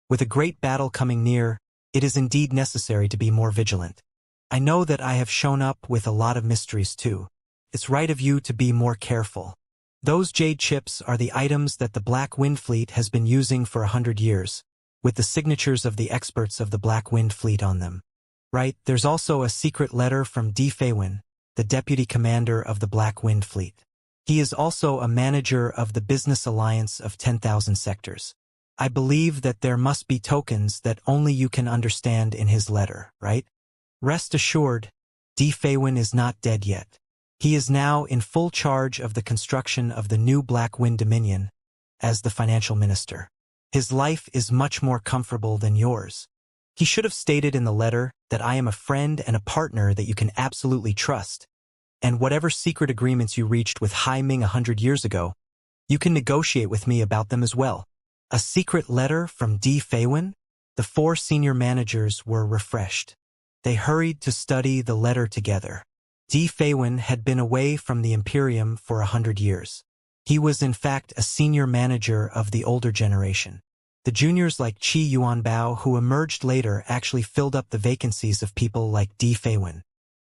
"With a great battle coming near, it is indeed necessary to be more vigilant. I know that I have shown up with a lot of mysteries too. It's right of you to be more careful. Those jade chips are the items that the Black Wind Fleet has been using for 100 years, with the signatures of the experts of the Black Wind Fleet on them. Right, there's also a secret letter from D. Feywin, the deputy commander of the Black Wind Fleet. He is also a manager of the Business Alliance of 10,000 sectors. I believe that there must be tokens that only you can understand in his letter, right? Rest assured, D. Feywin is not dead yet. He is now in full charge of the construction of the new Black Wind Dominion as the financial minister. His life is much more comfortable than yours. He should have stated in the letter that I am a friend and a partner that you can absolutely trust, and whatever secret agreements you reached with Hai Ming 100 years ago, you can negotiate with me about them as well. A secret letter from D. Feywin? The 4 senior managers were refreshed. They hurried to study the letter together. D. Feywin had been away from the Imperium for 100 years. He was in fact a senior manager of the older generation. The juniors like Qi Yuanbao who emerged later actually filled up the vacancies of people like D. Feywin.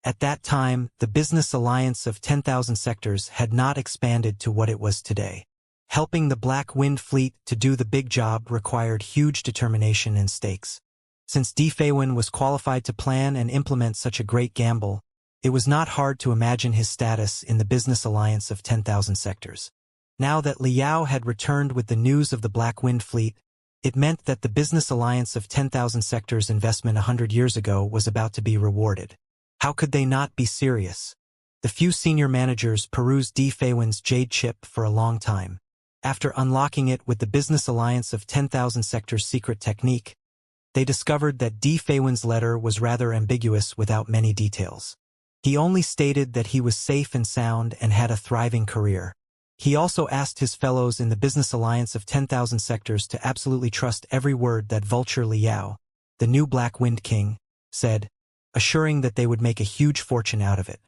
At that time, the business alliance of 10,000 sectors had not expanded to what it was today. Helping the Black Wind Fleet to do the big job required huge determination and stakes. Since D. Feywin was qualified to plan and implement such a great gamble, it was not hard to imagine his status in the business alliance of 10,000 sectors. Now that Liao had returned with the news of the Black Wind Fleet, it meant that the business alliance of 10,000 sectors investment 100 years ago was about to be rewarded. How could they not be serious? The few senior managers perused D. Feywin's jade chip for a long time. After unlocking it with the business alliance of 10,000 sectors secret technique, they discovered that D. Feywin's letter was rather ambiguous without many details. He only stated that he was safe and sound and had a thriving career. He also asked his fellows in the business alliance of 10,000 sectors to absolutely trust every word that Vulture Liao, the new Black Wind King, said, assuring that they would make a huge fortune out of it.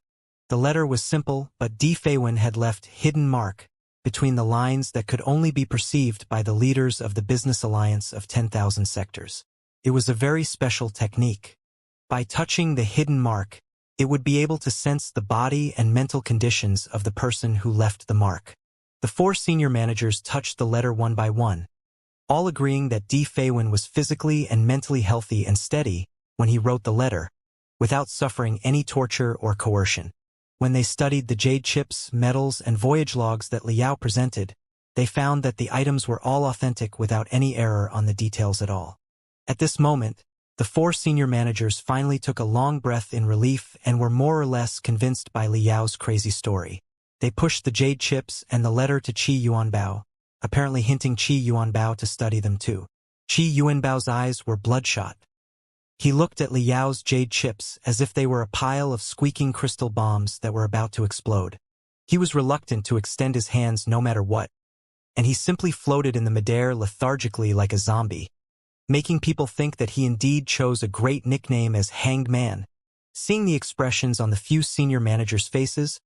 The letter was simple, but D. Feywin had left hidden mark between the lines that could only be perceived by the leaders of the business alliance of 10,000 sectors. It was a very special technique. By touching the hidden mark, it would be able to sense the body and mental conditions of the person who left the mark. The 4 senior managers touched the letter one by one, all agreeing that D. Feywin was physically and mentally healthy and steady when he wrote the letter, without suffering any torture or coercion. When they studied the jade chips, metals, and voyage logs that Liao presented, they found that the items were all authentic without any error on the details at all. At this moment, the 4 senior managers finally took a long breath in relief and were more or less convinced by Liao's crazy story. They pushed the jade chips and the letter to Qi Yuanbao, apparently hinting Qi Yuanbao to study them too. Qi Yuanbao's eyes were bloodshot. He looked at Liao's jade chips as if they were a pile of squeaking crystal bombs that were about to explode. He was reluctant to extend his hands no matter what, and he simply floated in the midair lethargically like a zombie, making people think that he indeed chose a great nickname as Hanged Man. Seeing the expressions on the few senior managers' faces,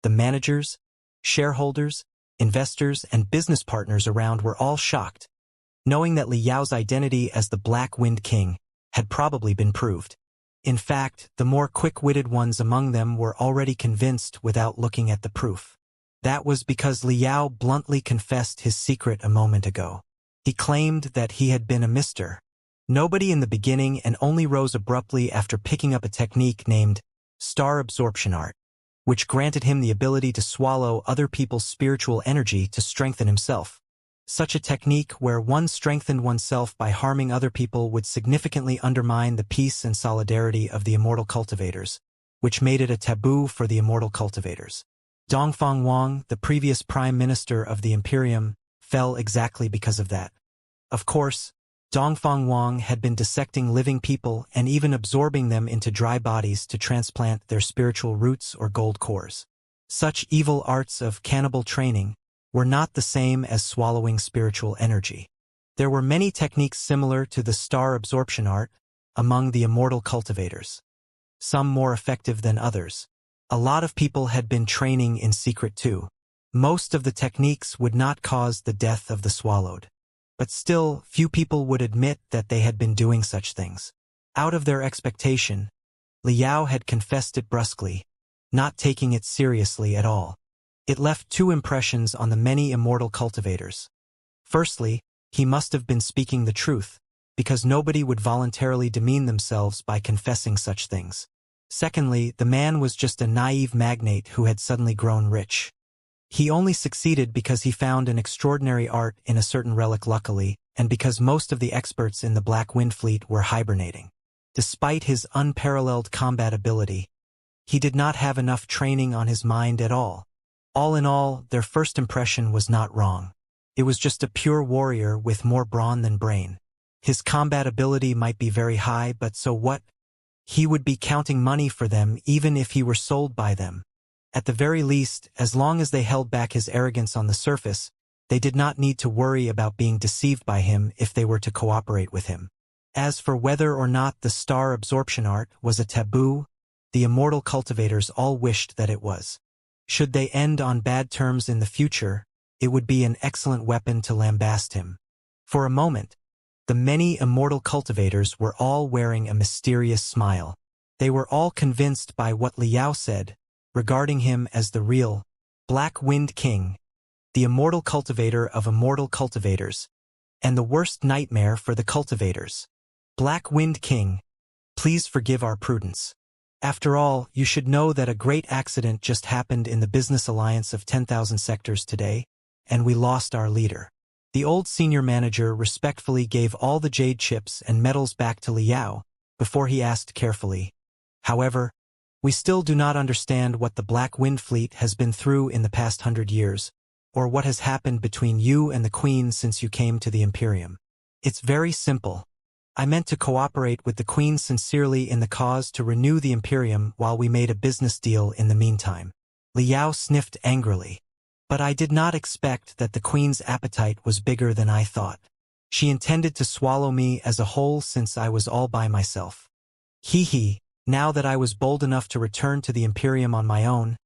the managers, shareholders, investors, and business partners around were all shocked, knowing that Liao's identity as the Black Wind King had probably been proved. In fact, the more quick-witted ones among them were already convinced without looking at the proof. That was because Liao bluntly confessed his secret a moment ago. He claimed that he had been a Mr. Nobody in the beginning and only rose abruptly after picking up a technique named star absorption art, which granted him the ability to swallow other people's spiritual energy to strengthen himself. Such a technique where one strengthened oneself by harming other people would significantly undermine the peace and solidarity of the immortal cultivators, which made it a taboo for the immortal cultivators. Dongfang Wang, the previous prime minister of the Imperium, fell exactly because of that. Of course, Dongfang Wang had been dissecting living people and even absorbing them into dry bodies to transplant their spiritual roots or gold cores. Such evil arts of cannibal training were not the same as swallowing spiritual energy. There were many techniques similar to the star absorption art among the immortal cultivators, some more effective than others. A lot of people had been training in secret too. Most of the techniques would not cause the death of the swallowed. But still, few people would admit that they had been doing such things. Out of their expectation, Liao had confessed it brusquely, not taking it seriously at all. It left 2 impressions on the many immortal cultivators. Firstly, he must have been speaking the truth, because nobody would voluntarily demean themselves by confessing such things. Secondly, the man was just a naive magnate who had suddenly grown rich. He only succeeded because he found an extraordinary art in a certain relic luckily, and because most of the experts in the Black Wind Fleet were hibernating. Despite his unparalleled combat ability, he did not have enough training on his mind at all. All in all, their first impression was not wrong. It was just a pure warrior with more brawn than brain. His combat ability might be very high, but so what? He would be counting money for them even if he were sold by them. At the very least, as long as they held back his arrogance on the surface, they did not need to worry about being deceived by him if they were to cooperate with him. As for whether or not the star absorption art was a taboo, the immortal cultivators all wished that it was. Should they end on bad terms in the future, it would be an excellent weapon to lambast him. For a moment, the many immortal cultivators were all wearing a mysterious smile. They were all convinced by what Liao said, regarding him as the real Black Wind King, the immortal cultivator of immortal cultivators, and the worst nightmare for the cultivators. Black Wind King, please forgive our prudence. After all, you should know that a great accident just happened in the business alliance of 10,000 sectors today, and we lost our leader. The old senior manager respectfully gave all the jade chips and metals back to Liao, before he asked carefully, however, we still do not understand what the Black Wind Fleet has been through in the past 100 years, or what has happened between you and the Queen since you came to the Imperium. It's very simple. I meant to cooperate with the Queen sincerely in the cause to renew the Imperium while we made a business deal in the meantime. Liao sniffed angrily. But I did not expect that the Queen's appetite was bigger than I thought. She intended to swallow me as a whole since I was all by myself. Hee. Now that I was bold enough to return to the Imperium on my own,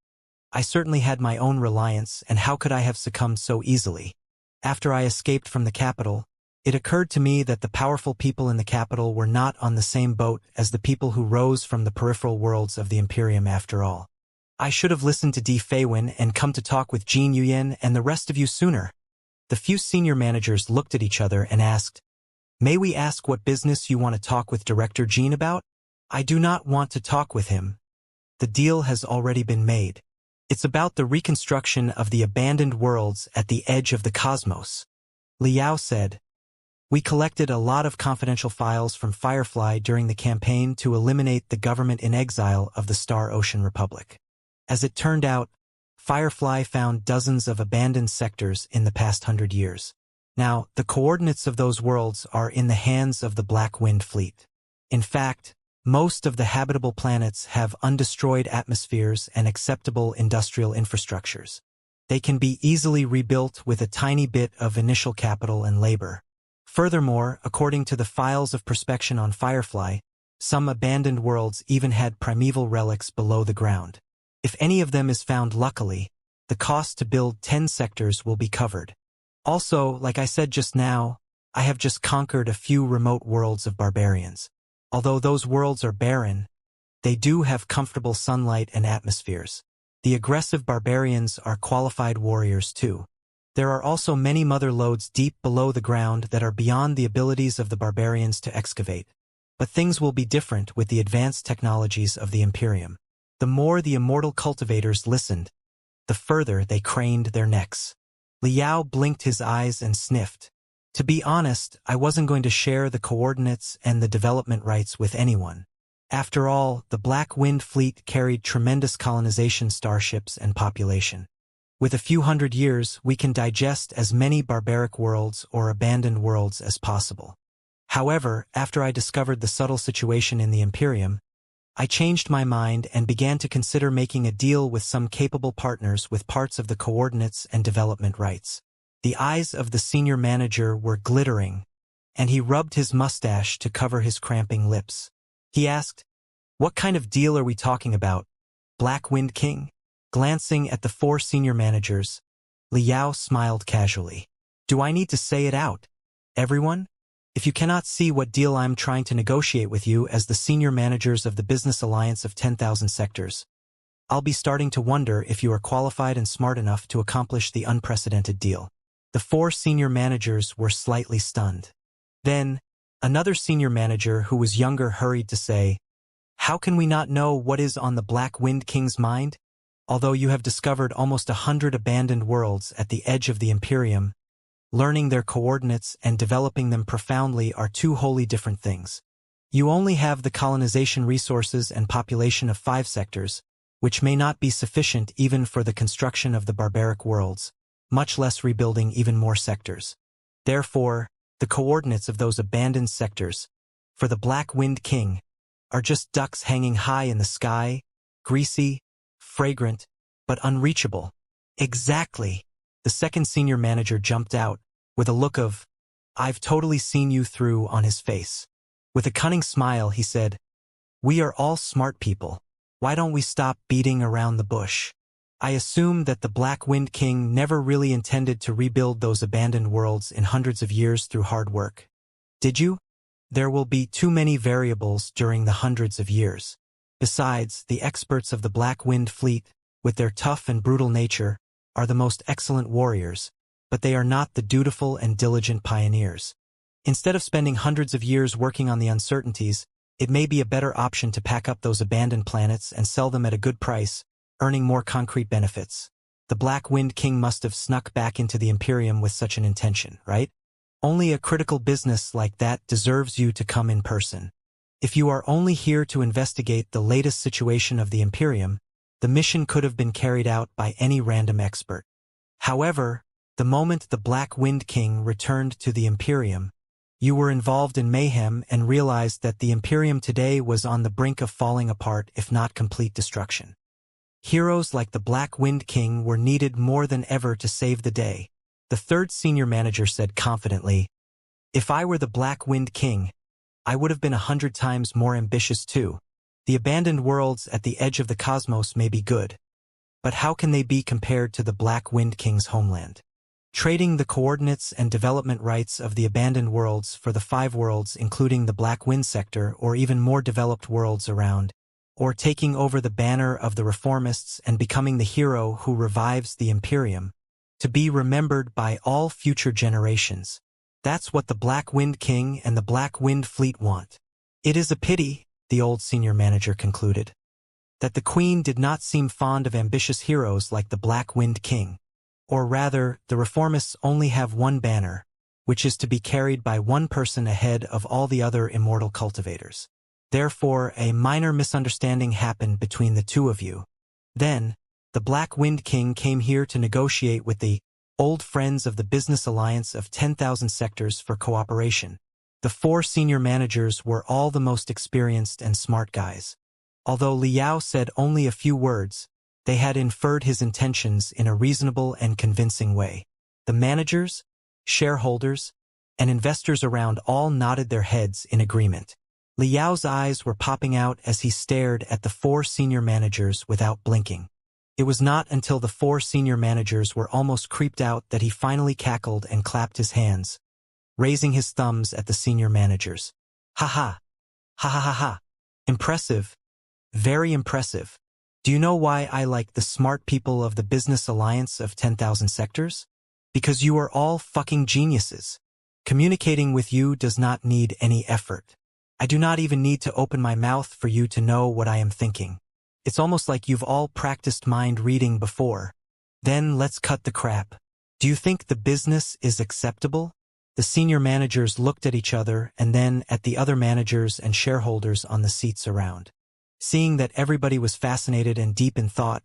I certainly had my own reliance, and how could I have succumbed so easily? After I escaped from the capital, it occurred to me that the powerful people in the capital were not on the same boat as the people who rose from the peripheral worlds of the Imperium after all. I should have listened to Di Feiwen and come to talk with Jin Yuyan and the rest of you sooner. The few senior managers looked at each other and asked, "May we ask what business you want to talk with Director Jin about?" "I do not want to talk with him," the deal has already been made. It's about the reconstruction of the abandoned worlds at the edge of the cosmos. Liao said, "We collected a lot of confidential files from Firefly during the campaign to eliminate the government in exile of the Star Ocean Republic. As it turned out, Firefly found dozens of abandoned sectors in the past 100 years. Now, the coordinates of those worlds are in the hands of the Black Wind Fleet. In fact, most of the habitable planets have undestroyed atmospheres and acceptable industrial infrastructures. They can be easily rebuilt with a tiny bit of initial capital and labor. Furthermore, according to the files of prospection on Firefly, some abandoned worlds even had primeval relics below the ground. If any of them is found luckily, the cost to build 10 sectors will be covered. Also, like I said just now, I have just conquered a few remote worlds of barbarians. Although those worlds are barren, they do have comfortable sunlight and atmospheres. The aggressive barbarians are qualified warriors too. There are also many mother lodes deep below the ground that are beyond the abilities of the barbarians to excavate. But things will be different with the advanced technologies of the Imperium. The more the immortal cultivators listened, the further they craned their necks. Liao blinked his eyes and sniffed. To be honest, I wasn't going to share the coordinates and the development rights with anyone. After all, the Black Wind Fleet carried tremendous colonization starships and population. With a few hundred years, we can digest as many barbaric worlds or abandoned worlds as possible. However, after I discovered the subtle situation in the Imperium, I changed my mind and began to consider making a deal with some capable partners with parts of the coordinates and development rights. The eyes of the senior manager were glittering, and he rubbed his mustache to cover his cramping lips. He asked, "What kind of deal are we talking about, Black Wind King?" Glancing at the 4 senior managers, Liao smiled casually. "Do I need to say it out, everyone? If you cannot see what deal I'm trying to negotiate with you as the senior managers of the business alliance of 10,000 sectors, I'll be starting to wonder if you are qualified and smart enough to accomplish the unprecedented deal." The 4 senior managers were slightly stunned. Then, another senior manager who was younger hurried to say, "How can we not know what is on the Black Wind King's mind? Although you have discovered almost 100 abandoned worlds at the edge of the Imperium, learning their coordinates and developing them profoundly are 2 wholly different things. You only have the colonization resources and population of 5 sectors, which may not be sufficient even for the construction of the barbaric worlds, much less rebuilding even more sectors. Therefore, the coordinates of those abandoned sectors, for the Black Wind King, are just ducks hanging high in the sky, greasy, fragrant, but unreachable." "Exactly." The second senior manager jumped out, with a look of, "I've totally seen you through" on his face. With a cunning smile, he said, "We are all smart people. Why don't we stop beating around the bush? I assume that the Black Wind King never really intended to rebuild those abandoned worlds in hundreds of years through hard work. Did you? There will be too many variables during the hundreds of years. Besides, the experts of the Black Wind Fleet, with their tough and brutal nature, are the most excellent warriors, but they are not the dutiful and diligent pioneers. Instead of spending hundreds of years working on the uncertainties, it may be a better option to pack up those abandoned planets and sell them at a good price, earning more concrete benefits. The Black Wind King must have snuck back into the Imperium with such an intention, right? Only a critical business like that deserves you to come in person. If you are only here to investigate the latest situation of the Imperium, the mission could have been carried out by any random expert. However, the moment the Black Wind King returned to the Imperium, you were involved in mayhem and realized that the Imperium today was on the brink of falling apart if not complete destruction. Heroes like the Black Wind King were needed more than ever to save the day. The third senior manager said confidently, "If I were the Black Wind King, I would have been 100 times more ambitious too. The abandoned worlds at the edge of the cosmos may be good, but how can they be compared to the Black Wind King's homeland? Trading the coordinates and development rights of the abandoned worlds for the 5 worlds including the Black Wind sector or even more developed worlds around, or taking over the banner of the reformists and becoming the hero who revives the Imperium, to be remembered by all future generations. That's what the Black Wind King and the Black Wind Fleet want. It is a pity," the old senior manager concluded. that the queen did not seem fond of ambitious heroes like the Black Wind King. Or rather, the reformists only have one banner, which is to be carried by one person ahead of all the other immortal cultivators. Therefore, a minor misunderstanding happened between the two of you. Then, the Black Wind King came here to negotiate with the old friends of the Business Alliance of 10,000 Sectors for cooperation. The 4 senior managers were all the most experienced and smart guys. Although Liao said only a few words, they had inferred his intentions in a reasonable and convincing way. The managers, shareholders, and investors around all nodded their heads in agreement. Liao's eyes were popping out as he stared at the 4 senior managers without blinking. It was not until the 4 senior managers were almost creeped out that he finally cackled and clapped his hands, raising his thumbs at the senior managers. Ha ha! Ha ha ha ha! Impressive. Very impressive. Do you know why I like the smart people of the Business Alliance of 10,000 Sectors? Because you are all fucking geniuses. Communicating with you does not need any effort. I do not even need to open my mouth for you to know what I am thinking. It's almost like you've all practiced mind reading before. Then let's cut the crap. Do you think the business is acceptable? The senior managers looked at each other and then at the other managers and shareholders on the seats around. Seeing that everybody was fascinated and deep in thought,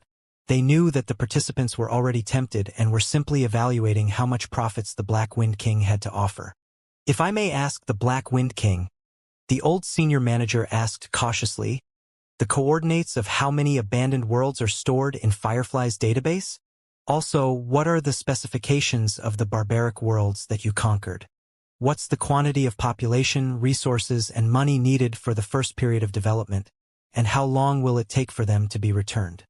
they knew that the participants were already tempted and were simply evaluating how much profits the Black Wind King had to offer. If I may ask the Black Wind King, the old senior manager asked cautiously, the coordinates of how many abandoned worlds are stored in Firefly's database? Also, what are the specifications of the barbaric worlds that you conquered? What's the quantity of population, resources, and money needed for the first period of development? And how long will it take for them to be returned?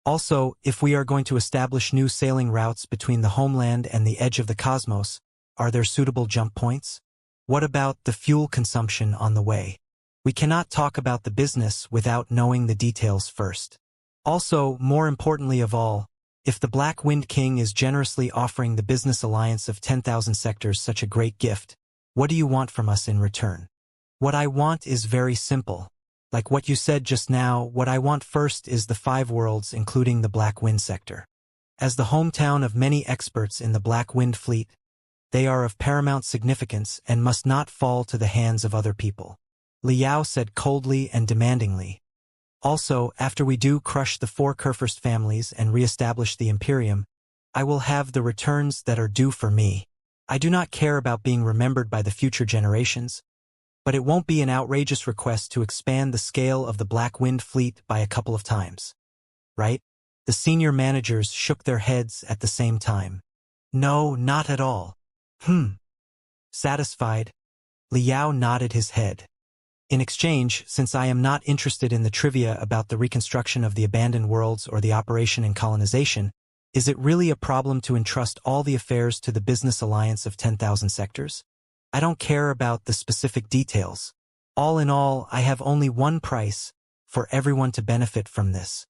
Also, if we are going to establish new sailing routes between the homeland and the edge of the cosmos, are there suitable jump points? What about the fuel consumption on the way? We cannot talk about the business without knowing the details first. Also, more importantly of all, if the Black Wind King is generously offering the Business Alliance of 10,000 Sectors such a great gift, what do you want from us in return? What I want is very simple. Like what you said just now, what I want first is the 5 worlds including the Black Wind sector. As the hometown of many experts in the Black Wind fleet, they are of paramount significance and must not fall to the hands of other people. Liao said coldly and demandingly. Also, after we do crush the 4 Kurfürst families and re-establish the Imperium, I will have the returns that are due for me. I do not care about being remembered by the future generations, but it won't be an outrageous request to expand the scale of the Black Wind fleet by a couple of times. Right? The senior managers shook their heads at the same time. No, not at all. Satisfied, Liao nodded his head. In exchange, since I am not interested in the trivia about the reconstruction of the abandoned worlds or the operation in colonization, is it really a problem to entrust all the affairs to the Business Alliance of 10,000 Sectors? I don't care about the specific details. All in all, I have only one price, for everyone to benefit from this.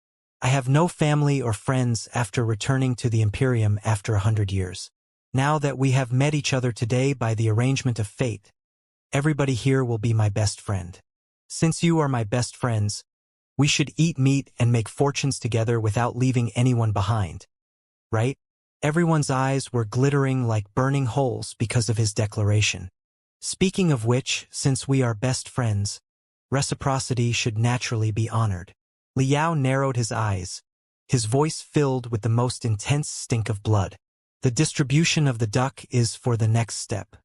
I have no family or friends after returning to the Imperium after 100 years. Now that we have met each other today by the arrangement of fate, everybody here will be my best friend. Since you are my best friends, we should eat meat and make fortunes together without leaving anyone behind. Right? Everyone's eyes were glittering like burning holes because of his declaration. Speaking of which, since we are best friends, reciprocity should naturally be honored. Liao narrowed his eyes, his voice filled with the most intense stink of blood. The distribution of the duck is for the next step.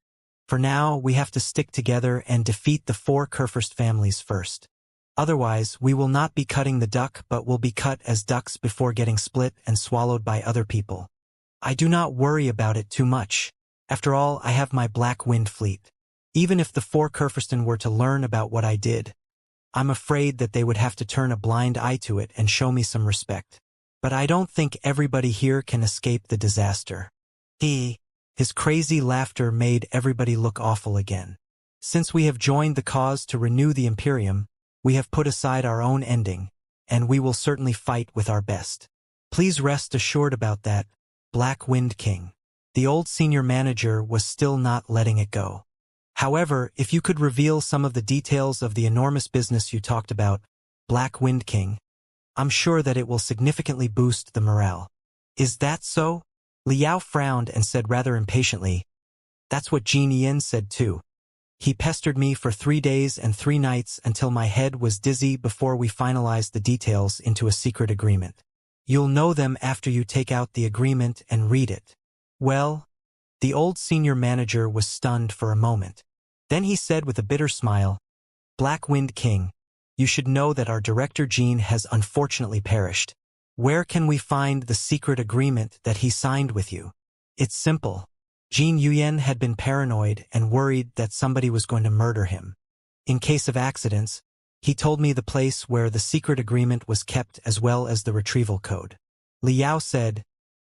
For now, we have to stick together and defeat the 4 Kurfürst families first. Otherwise, we will not be cutting the duck but will be cut as ducks before getting split and swallowed by other people. I do not worry about it too much. After all, I have my Black Wind fleet. Even if the 4 Kurfürsten were to learn about what I did, I'm afraid that they would have to turn a blind eye to it and show me some respect. But I don't think everybody here can escape the disaster. His crazy laughter made everybody look awful again. Since we have joined the cause to renew the Imperium, we have put aside our own ending, and we will certainly fight with our best. Please rest assured about that, Black Wind King. The old senior manager was still not letting it go. However, if you could reveal some of the details of the enormous business you talked about, Black Wind King, I'm sure that it will significantly boost the morale. Is that so? Liao frowned and said rather impatiently, that's what Jin Yin said too. He pestered me for 3 days and 3 nights until my head was dizzy before we finalized the details into a secret agreement. You'll know them after you take out the agreement and read it. Well, the old senior manager was stunned for a moment. Then he said with a bitter smile, Black Wind King, you should know that our director Jean has unfortunately perished. Where can we find the secret agreement that he signed with you? It's simple. Jin Yuyen had been paranoid and worried that somebody was going to murder him. In case of accidents, he told me the place where the secret agreement was kept as well as the retrieval code. Liao said,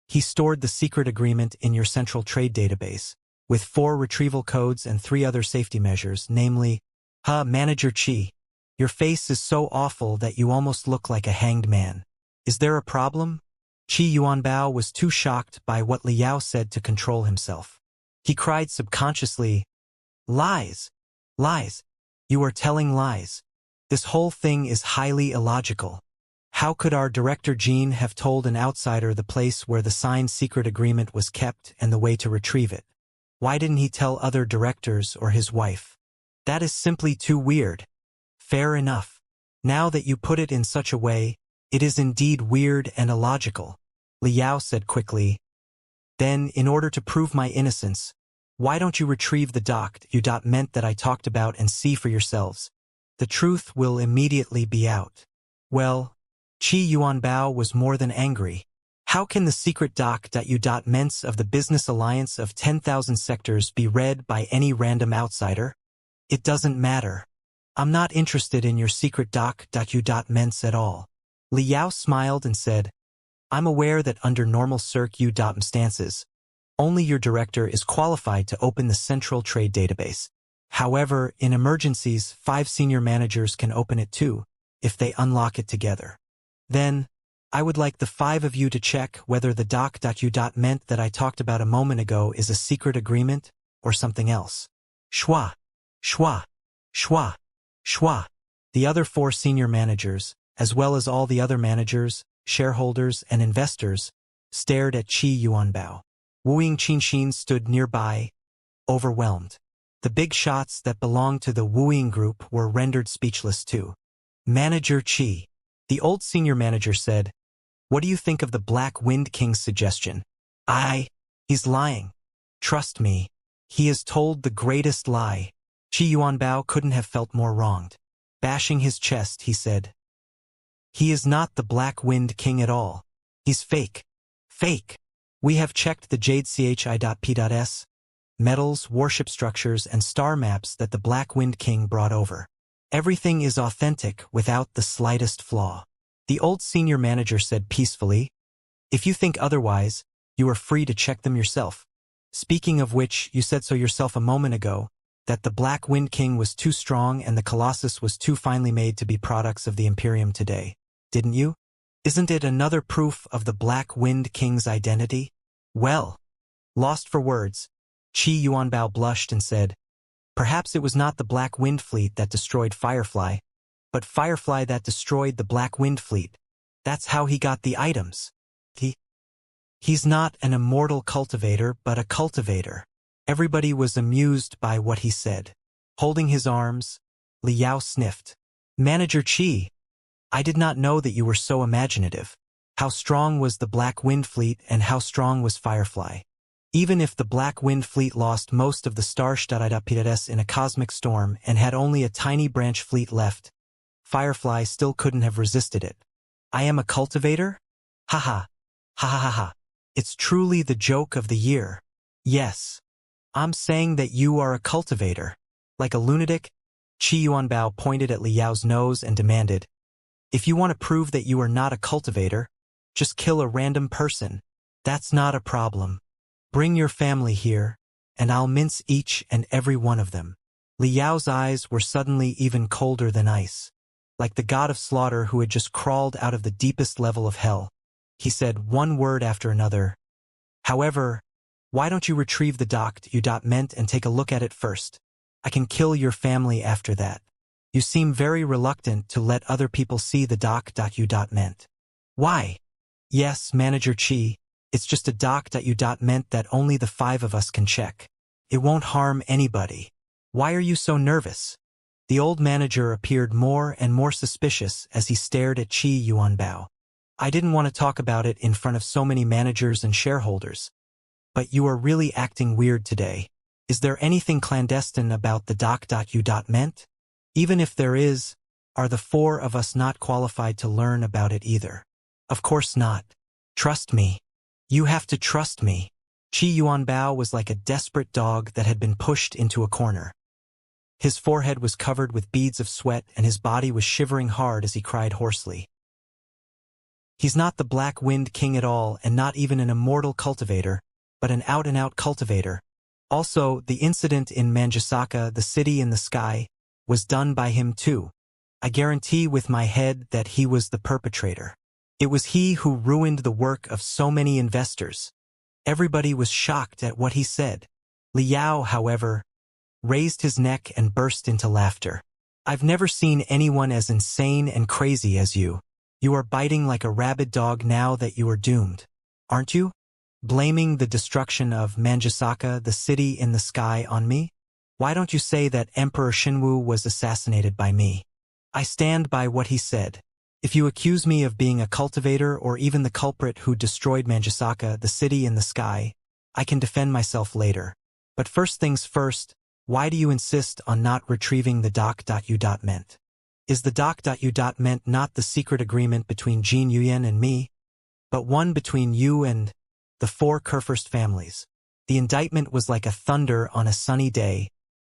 he stored the secret agreement in your central trade database, with 4 retrieval codes and 3 other safety measures, namely, Manager Chi. Your face is so awful that you almost look like a hanged man. Is there a problem? Qi Yuanbao was too shocked by what Liao said to control himself. He cried subconsciously, Lies! Lies! You are telling lies. This whole thing is highly illogical. How could our director Jean have told an outsider the place where the signed secret agreement was kept and the way to retrieve it? Why didn't he tell other directors or his wife? That is simply too weird. Fair enough. Now that you put it in such a way, it is indeed weird and illogical, Liao said quickly. Then, in order to prove my innocence, why don't you retrieve the document that I talked about and see for yourselves? The truth will immediately be out. Well, Qi Yuanbao was more than angry. How can the secret documents of the business alliance of 10,000 sectors be read by any random outsider? It doesn't matter. I'm not interested in your secret documents at all. Liao smiled and said, I'm aware that under normal circumstances, only your director is qualified to open the central trade database. However, in emergencies, 5 senior managers can open it too, if they unlock it together. Then, I would like the 5 of you to check whether the document that I talked about a moment ago is a secret agreement or something else. Shua, shua, shua, shua. The other 4 senior managers, as well as all the other managers, shareholders, and investors, stared at Qi Yuanbao. Wu Yingqin stood nearby, overwhelmed. The big shots that belonged to the Wu Ying group were rendered speechless too. Manager Qi. The old senior manager said, What do you think of the Black Wind King's suggestion? He's lying. Trust me. He has told the greatest lie. Qi Yuanbao couldn't have felt more wronged. Bashing his chest, he said, He is not the Black Wind King at all. He's fake. Fake. We have checked the Jade Chi.P.S, metals, warship structures, and star maps that the Black Wind King brought over. Everything is authentic without the slightest flaw. The old senior manager said peacefully, If you think otherwise, you are free to check them yourself. Speaking of which, you said so yourself a moment ago, that the Black Wind King was too strong and the Colossus was too finely made to be products of the Imperium today, didn't you? Isn't it another proof of the Black Wind King's identity? Well, lost for words, Qi Yuanbao blushed and said, Perhaps it was not the Black Wind Fleet that destroyed Firefly, but Firefly that destroyed the Black Wind Fleet. That's how he got the items. He's not an immortal cultivator, but a cultivator. Everybody was amused by what he said. Holding his arms, Liao sniffed. Manager Qi, I did not know that you were so imaginative. How strong was the Black Wind Fleet and how strong was Firefly? Even if the Black Wind Fleet lost most of the Starships in a cosmic storm and had only a tiny branch fleet left, Firefly still couldn't have resisted it. I am a cultivator? Ha ha. Ha ha ha ha. It's truly the joke of the year. Yes. I'm saying that you are a cultivator. Like a lunatic? Qi Yuanbao pointed at Liao's nose and demanded, If you want to prove that you are not a cultivator, just kill a random person. That's not a problem. Bring your family here, and I'll mince each and every one of them. Liao's eyes were suddenly even colder than ice. Like the god of slaughter who had just crawled out of the deepest level of hell. He said one word after another. However, why don't you retrieve the document and take a look at it first? I can kill your family after that. You seem very reluctant to let other people see the doc.u. meant. Why? Yes, Manager Chi, it's just a doc.u. meant that only the 5 of us can check. It won't harm anybody. Why are you so nervous? The old manager appeared more and more suspicious as he stared at Qi Yuanbao. I didn't want to talk about it in front of so many managers and shareholders. But you are really acting weird today. Is there anything clandestine about the doc.u. meant? Even if there is, are the 4 of us not qualified to learn about it either? Of course not. Trust me. You have to trust me. Qi Yuanbao was like a desperate dog that had been pushed into a corner. His forehead was covered with beads of sweat and his body was shivering hard as he cried hoarsely. He's not the Black Wind King at all and not even an immortal cultivator, but an out-and-out cultivator. Also, the incident in Manjasaka, the city in the sky, was done by him too. I guarantee with my head that he was the perpetrator. It was he who ruined the work of so many investors. Everybody was shocked at what he said. Liao, however, raised his neck and burst into laughter. I've never seen anyone as insane and crazy as you. You are biting like a rabid dog now that you are doomed, aren't you? Blaming the destruction of Manjasaka, the city in the sky, on me? Why don't you say that Emperor Xinwu was assassinated by me? I stand by what he said. If you accuse me of being a cultivator or even the culprit who destroyed Manjasaka, the city in the sky, I can defend myself later. But first things first, why do you insist on not retrieving the doc.u. meant? Is the doc.u. meant not the secret agreement between Jin Yuyan and me, but one between you and the 4 Kurfürst families? The indictment was like a thunder on a sunny day,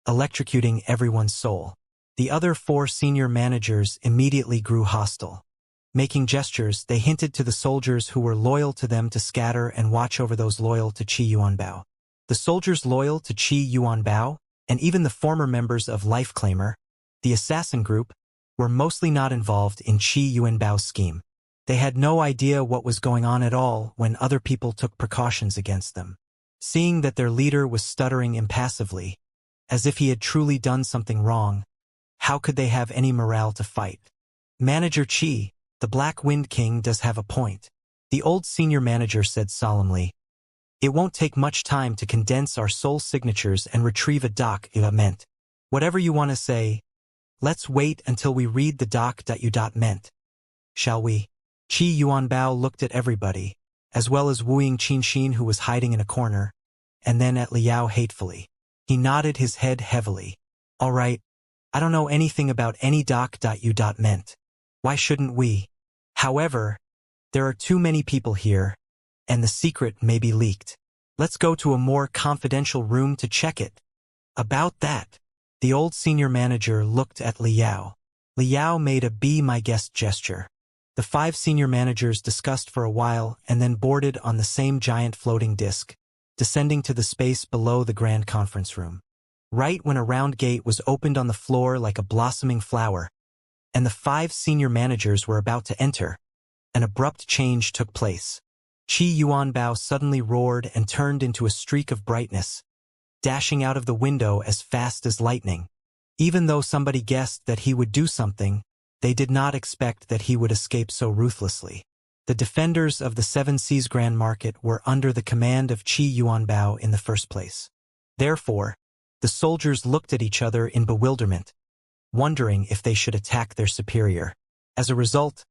electrocuting everyone's soul. The other 4 senior managers immediately grew hostile. Making gestures, they hinted to the soldiers who were loyal to them to scatter and watch over those loyal to Qi Yuanbao. The soldiers loyal to Qi Yuanbao, and even the former members of Lifeclaimer, the assassin group, were mostly not involved in Qi Yuanbao's scheme. They had no idea what was going on at all when other people took precautions against them. Seeing that their leader was stuttering impassively, as if he had truly done something wrong, how could they have any morale to fight? Manager Qi, the Black Wind King does have a point. The old senior manager said solemnly. It won't take much time to condense our soul signatures and retrieve a doc.u. meant. Whatever you want to say, let's wait until we read the doc.u. meant. Shall we? Qi Yuanbao looked at everybody, as well as Wu Yingqinxin who was hiding in a corner, and then at Liao hatefully. He nodded his head heavily. All right, I don't know anything about any doc.u. meant. Why shouldn't we? However, there are too many people here, and the secret may be leaked. Let's go to a more confidential room to check it. About that, the old senior manager looked at Liao. Liao made a be my guest gesture. The 5 senior managers discussed for a while and then boarded on the same giant floating disc, descending to the space below the grand conference room. Right when a round gate was opened on the floor like a blossoming flower, and the 5 senior managers were about to enter, an abrupt change took place. Qi Yuanbao suddenly roared and turned into a streak of brightness, dashing out of the window as fast as lightning. Even though somebody guessed that he would do something, they did not expect that he would escape so ruthlessly. The defenders of the 7 Seas Grand Market were under the command of Qi Yuanbao in the first place. Therefore, the soldiers looked at each other in bewilderment, wondering if they should attack their superior. As a result,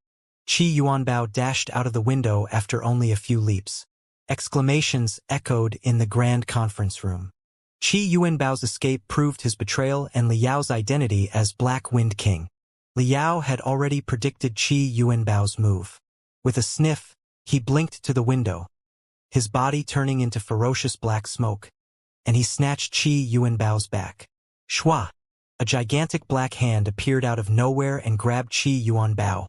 Qi Yuanbao dashed out of the window after only a few leaps. Exclamations echoed in the grand conference room. Qi Yuanbao's escape proved his betrayal and Liao's identity as Black Wind King. Liao had already predicted Qi Yuanbao's move. With a sniff, he blinked to the window, his body turning into ferocious black smoke, and he snatched Qi Yuanbao's back. Shua! A gigantic black hand appeared out of nowhere and grabbed Qi Yuanbao,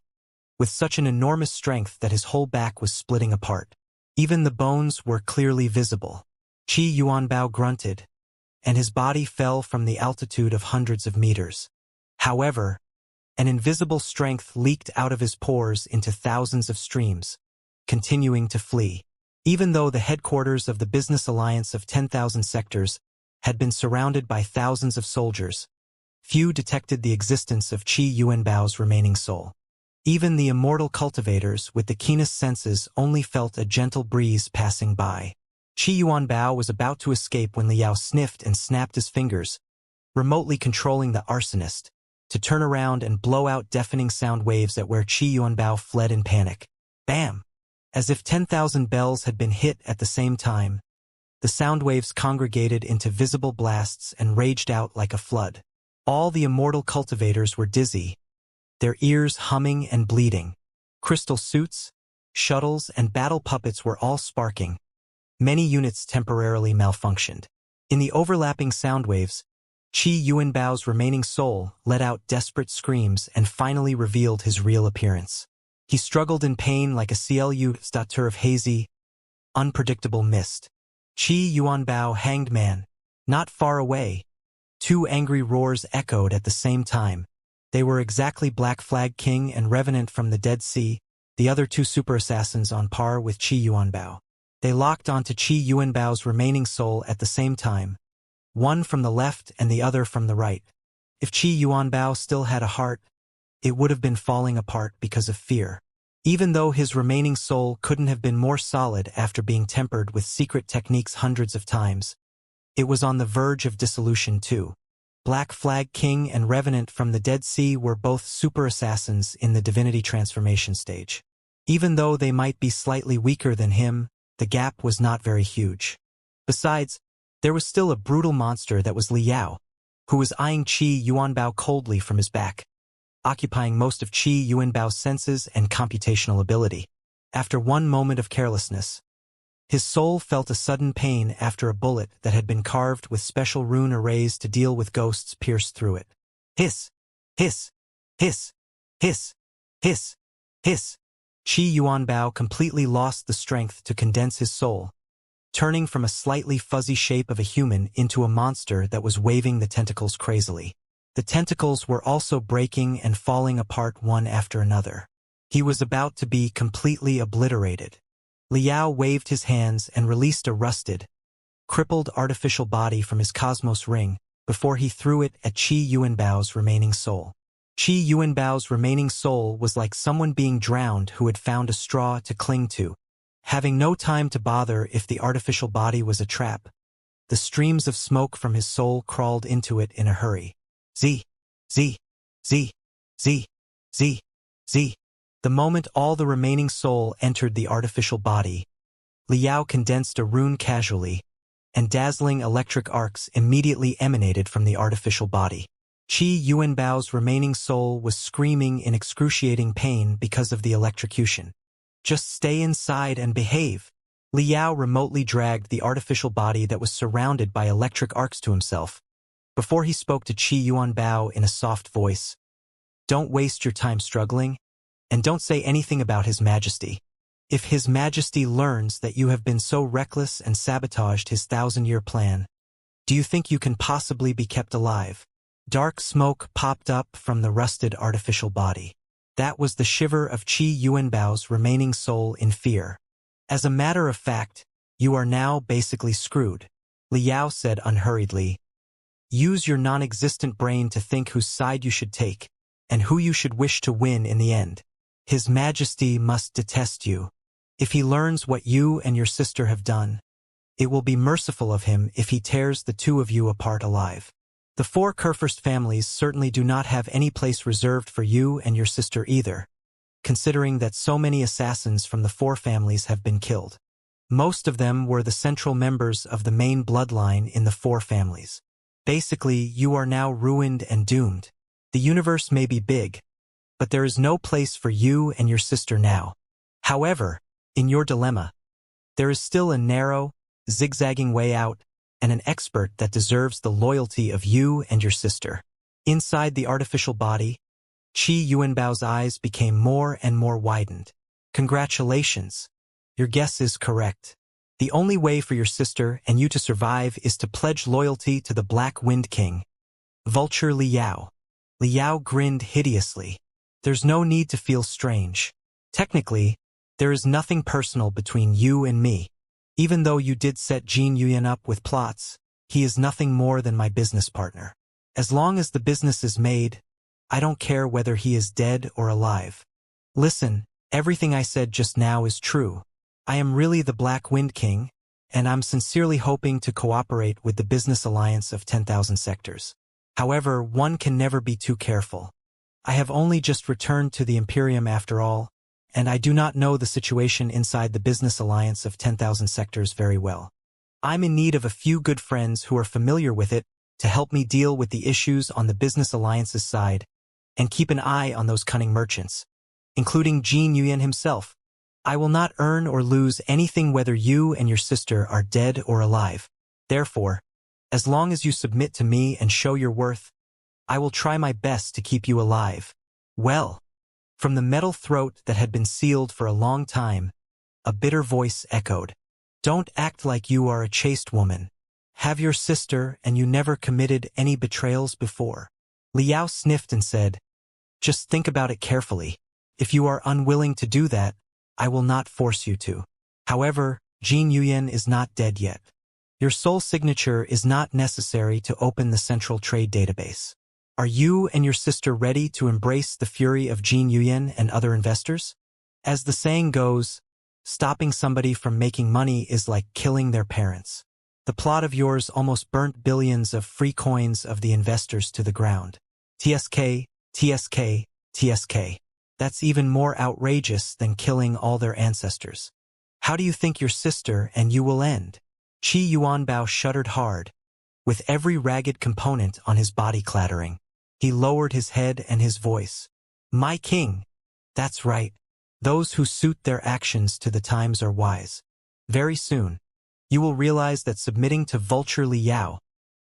with such an enormous strength that his whole back was splitting apart. Even the bones were clearly visible. Qi Yuanbao grunted, and his body fell from the altitude of hundreds of meters. However, an invisible strength leaked out of his pores into thousands of streams, continuing to flee. Even though the headquarters of the business alliance of 10,000 sectors had been surrounded by thousands of soldiers, few detected the existence of Qi Yuanbao's remaining soul. Even the immortal cultivators with the keenest senses only felt a gentle breeze passing by. Qi Yuanbao was about to escape when Liao sniffed and snapped his fingers, remotely controlling the arsonist, to turn around and blow out deafening sound waves at where Qi Yuanbao fled in panic. Bam! As if 10,000 bells had been hit at the same time, the sound waves congregated into visible blasts and raged out like a flood. All the immortal cultivators were dizzy, their ears humming and bleeding. Crystal suits, shuttles, and battle puppets were all sparking. Many units temporarily malfunctioned. In the overlapping sound waves, Qi Yuanbao's remaining soul let out desperate screams and finally revealed his real appearance. He struggled in pain like a CLU of hazy, unpredictable mist. Qi Yuanbao hanged man, not far away. Two angry roars echoed at the same time. They were exactly Black Flag King and Revenant from the Dead Sea, the other two super assassins on par with Qi Yuanbao. They locked onto Qi Yuanbao's remaining soul at the same time, one from the left and the other from the right. If Qi Yuanbao still had a heart, it would have been falling apart because of fear. Even though his remaining soul couldn't have been more solid after being tempered with secret techniques hundreds of times, it was on the verge of dissolution too. Black Flag King and Revenant from the Dead Sea were both super assassins in the divinity transformation stage. Even though they might be slightly weaker than him, the gap was not very huge. Besides, there was still a brutal monster that was Liao, who was eyeing Qi Yuanbao coldly from his back, occupying most of Qi Yuanbao's senses and computational ability. After one moment of carelessness, his soul felt a sudden pain after a bullet that had been carved with special rune arrays to deal with ghosts pierced through it. Hiss! Hiss! Hiss! Hiss! Hiss! Hiss! Qi Yuanbao completely lost the strength to condense his soul, turning from a slightly fuzzy shape of a human into a monster that was waving the tentacles crazily. The tentacles were also breaking and falling apart one after another. He was about to be completely obliterated. Liao waved his hands and released a rusted, crippled artificial body from his cosmos ring before he threw it at Qi Yuanbao's remaining soul. Qi Yuanbao's remaining soul was like someone being drowned who had found a straw to cling to. Having no time to bother if the artificial body was a trap, the streams of smoke from his soul crawled into it in a hurry. Z, Z, Z, Z, Z, Z. The moment all the remaining soul entered the artificial body, Liao condensed a rune casually, and dazzling electric arcs immediately emanated from the artificial body. Qi Yuanbao's remaining soul was screaming in excruciating pain because of the electrocution. Just stay inside and behave. Liao remotely dragged the artificial body that was surrounded by electric arcs to himself, before he spoke to Qi Yuanbao in a soft voice. Don't waste your time struggling, and don't say anything about His Majesty. If His Majesty learns that you have been so reckless and sabotaged his 1,000-year plan, do you think you can possibly be kept alive? Dark smoke popped up from the rusted artificial body. That was the shiver of Qi Yuanbao's remaining soul in fear. As a matter of fact, you are now basically screwed, Liao said unhurriedly. Use your non-existent brain to think whose side you should take, and who you should wish to win in the end. His Majesty must detest you. If he learns what you and your sister have done, it will be merciful of him if he tears the two of you apart alive. The four Kurfürst families certainly do not have any place reserved for you and your sister either, considering that so many assassins from the four families have been killed. Most of them were the central members of the main bloodline in the four families. Basically, you are now ruined and doomed. The universe may be big, but there is no place for you and your sister now. However, in your dilemma, there is still a narrow, zigzagging way out, and an expert that deserves the loyalty of you and your sister. Inside the artificial body, Qi Yuanbao's eyes became more and more widened. Congratulations. Your guess is correct. The only way for your sister and you to survive is to pledge loyalty to the Black Wind King, Vulture Liao. Liao grinned hideously. There's no need to feel strange. Technically, there is nothing personal between you and me. Even though you did set Jin Yuyan up with plots, he is nothing more than my business partner. As long as the business is made, I don't care whether he is dead or alive. Listen, everything I said just now is true. I am really the Black Wind King, and I'm sincerely hoping to cooperate with the business alliance of 10,000 sectors. However, one can never be too careful. I have only just returned to the Imperium after all, and I do not know the situation inside the business alliance of 10,000 sectors very well. I'm in need of a few good friends who are familiar with it to help me deal with the issues on the business alliance's side and keep an eye on those cunning merchants, including Jin Yuyan himself. I will not earn or lose anything whether you and your sister are dead or alive. Therefore, as long as you submit to me and show your worth, I will try my best to keep you alive. Well, from the metal throat that had been sealed for a long time, a bitter voice echoed. Don't act like you are a chaste woman. Have your sister and you never committed any betrayals before. Liao sniffed and said, just think about it carefully. If you are unwilling to do that, I will not force you to. However, Jin Yuyan is not dead yet. Your soul signature is not necessary to open the central trade database. Are you and your sister ready to embrace the fury of Jin Yuyan and other investors? As the saying goes, stopping somebody from making money is like killing their parents. The plot of yours almost burnt billions of free coins of the investors to the ground. TSK, TSK, TSK. That's even more outrageous than killing all their ancestors. How do you think your sister and you will end? Qi Yuanbao shuddered hard, with every ragged component on his body clattering. He lowered his head and his voice. My king. That's right. Those who suit their actions to the times are wise. Very soon, you will realize that submitting to Vulture Liao,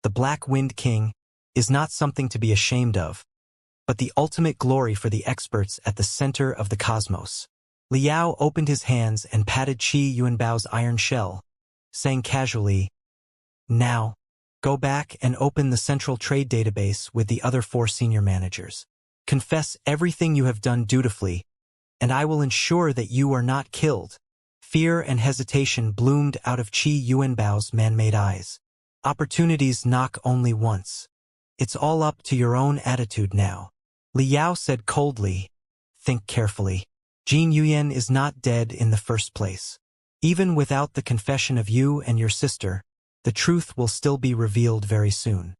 the Black Wind King, is not something to be ashamed of, but the ultimate glory for the experts at the center of the cosmos. Liao opened his hands and patted Qi Yuanbao's iron shell, saying casually, now, go back and open the central trade database with the other 4 senior managers. Confess everything you have done dutifully, and I will ensure that you are not killed. Fear and hesitation bloomed out of Qi Yuanbao's man-made eyes. Opportunities knock only once. It's all up to your own attitude now. Liao said coldly, think carefully. Jin Yuyan is not dead in the first place. Even without the confession of you and your sister, the truth will still be revealed very soon.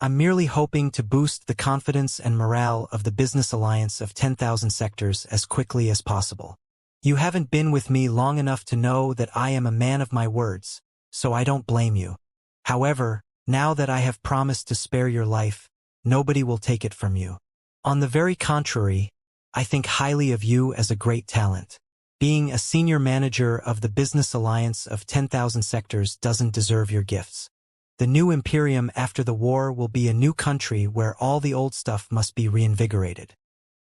I'm merely hoping to boost the confidence and morale of the business alliance of 10,000 sectors as quickly as possible. You haven't been with me long enough to know that I am a man of my words, so I don't blame you. However, now that I have promised to spare your life, nobody will take it from you. On the very contrary, I think highly of you as a great talent. Being a senior manager of the business alliance of 10,000 sectors doesn't deserve your gifts. The new Imperium after the war will be a new country where all the old stuff must be reinvigorated.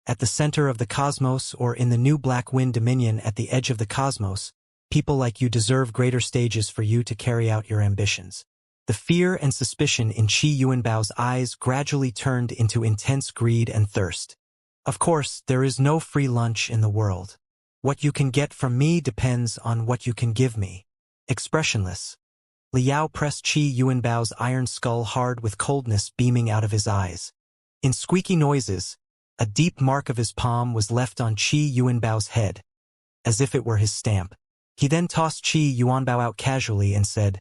At the center of the cosmos or in the new Black Wind Dominion at the edge of the cosmos, people like you deserve greater stages for you to carry out your ambitions. The fear and suspicion in Qi Yuanbao's eyes gradually turned into intense greed and thirst. Of course, there is no free lunch in the world. What you can get from me depends on what you can give me. Expressionless, Liao pressed Qi Yuanbao's iron skull hard with coldness beaming out of his eyes. In squeaky noises, a deep mark of his palm was left on Qi Yuanbao's head, as if it were his stamp. He then tossed Qi Yuanbao out casually and said,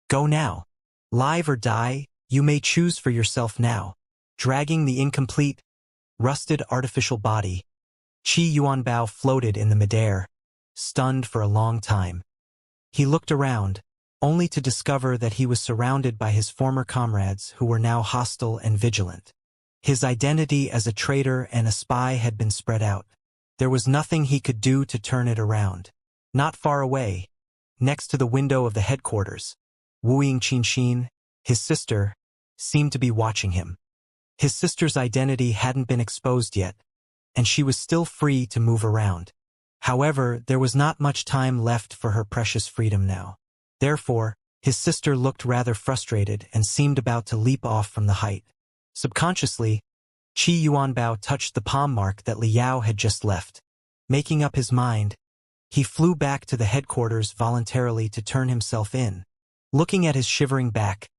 go now. Live or die, you may choose for yourself now. Dragging the incomplete, rusted artificial body, Qi Yuanbao floated in the midair, stunned for a long time. He looked around, only to discover that he was surrounded by his former comrades who were now hostile and vigilant. His identity as a traitor and a spy had been spread out. There was nothing he could do to turn it around. Not far away, next to the window of the headquarters, Wu Yingqinxin, his sister, seemed to be watching him. His sister's identity hadn't been exposed yet, and she was still free to move around. However, there was not much time left for her precious freedom now. Therefore, his sister looked rather frustrated and seemed about to leap off from the height. Subconsciously, Qi Yuanbao touched the palm mark that Liao had just left. Making up his mind, he flew back to the headquarters voluntarily to turn himself in. Looking at his shivering back,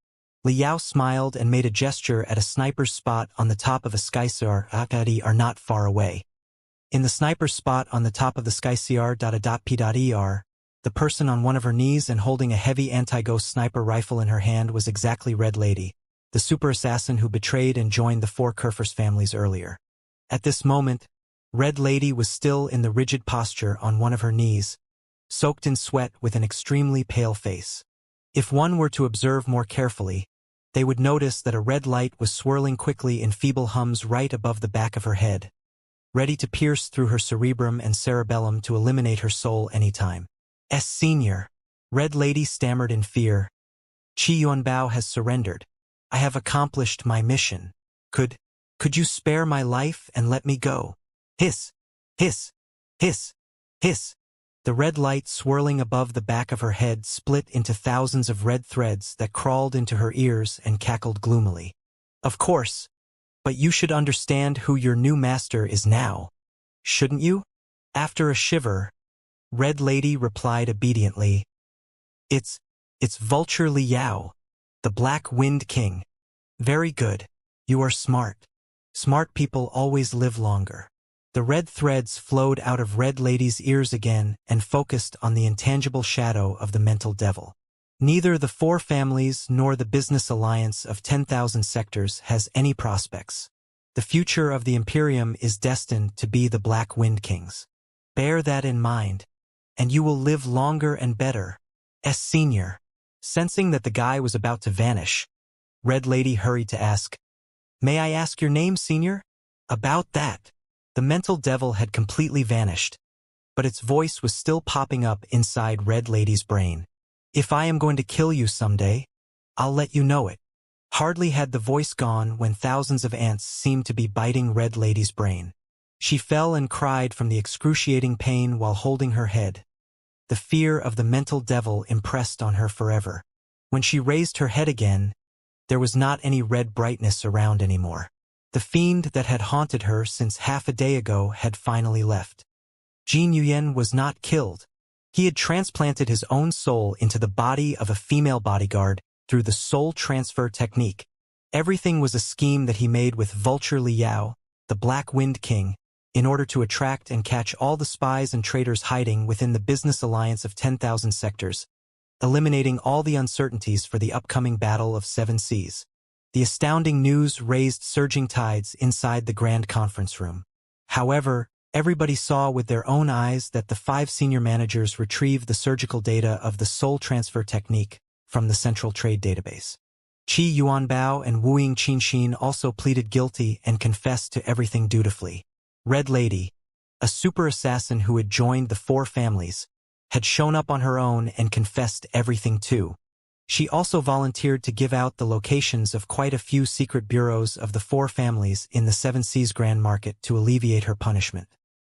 Liao smiled and made a gesture at a sniper's spot on the top of a Xianxia are not far away. In the sniper's spot on the top of the Xianxia.adap.er, the person on one of her knees and holding a heavy anti-ghost sniper rifle in her hand was exactly Red Lady, the super assassin who betrayed and joined the four Kerfers families earlier. At this moment, Red Lady was still in the rigid posture on one of her knees, soaked in sweat with an extremely pale face. If one were to observe more carefully, they would notice that a red light was swirling quickly in feeble hums right above the back of her head, ready to pierce through her cerebrum and cerebellum to eliminate her soul anytime. Senior, Red Lady stammered in fear. Qi Yuanbao has surrendered. I have accomplished my mission. Could you spare my life and let me go? Hiss, hiss, hiss, hiss. The red light swirling above the back of her head split into thousands of red threads that crawled into her ears and cackled gloomily. Of course, but you should understand who your new master is now. Shouldn't you? After a shiver, Red Lady replied obediently. It's Vulture Liao, the Black Wind King. Very good. You are smart. Smart people always live longer. The red threads flowed out of Red Lady's ears again and focused on the intangible shadow of the mental devil. Neither the four families nor the business alliance of 10,000 sectors has any prospects. The future of the Imperium is destined to be the Black Wind Kings. Bear that in mind, and you will live longer and better. Senior. Sensing that the guy was about to vanish, Red Lady hurried to ask, May I ask your name, Senior? About that. The mental devil had completely vanished, but its voice was still popping up inside Red Lady's brain. If I am going to kill you someday, I'll let you know it. Hardly had the voice gone when thousands of ants seemed to be biting Red Lady's brain. She fell and cried from the excruciating pain while holding her head. The fear of the mental devil impressed on her forever. When she raised her head again, there was not any red brightness around anymore. The fiend that had haunted her since half a day ago had finally left. Jin Yuyen was not killed. He had transplanted his own soul into the body of a female bodyguard through the soul transfer technique. Everything was a scheme that he made with Vulture Liao, the Black Wind King, in order to attract and catch all the spies and traitors hiding within the business alliance of 10,000 sectors, eliminating all the uncertainties for the upcoming Battle of Seven Seas. The astounding news raised surging tides inside the Grand Conference Room. However, everybody saw with their own eyes that the 5 senior managers retrieved the surgical data of the soul transfer technique from the Central Trade Database. Qi Yuanbao and Wu Qinxin also pleaded guilty and confessed to everything dutifully. Red Lady, a super assassin who had joined the 4 families, had shown up on her own and confessed everything too. She also volunteered to give out the locations of quite a few secret bureaus of the 4 families in the Seven Seas Grand Market to alleviate her punishment.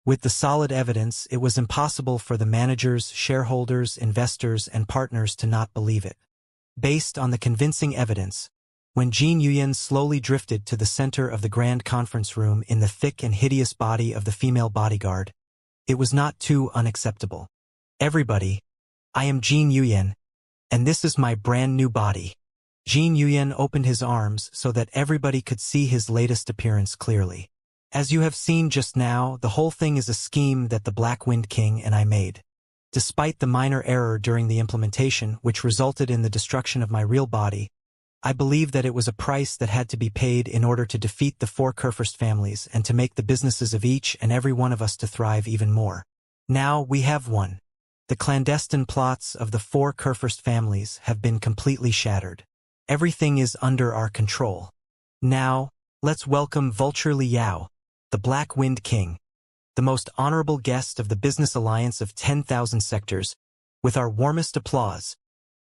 With the solid evidence, it was impossible for the managers, shareholders, investors, and partners to not believe it. Based on the convincing evidence, when Jin Yuyen slowly drifted to the center of the Grand Conference Room in the thick and hideous body of the female bodyguard, it was not too unacceptable. Everybody, I am Jin Yuyen, and this is my brand new body. Jin Yuyen opened his arms so that everybody could see his latest appearance clearly. As you have seen just now, the whole thing is a scheme that the Black Wind King and I made. Despite the minor error during the implementation, which resulted in the destruction of my real body, I believe that it was a price that had to be paid in order to defeat the 4 Kerfurst families and to make the businesses of each and every one of us to thrive even more. Now we have won. The clandestine plots of the 4 Kerfurst families have been completely shattered. Everything is under our control. Now, let's welcome Vulture Liao, the Black Wind King, the most honorable guest of the business alliance of 10,000 sectors, with our warmest applause.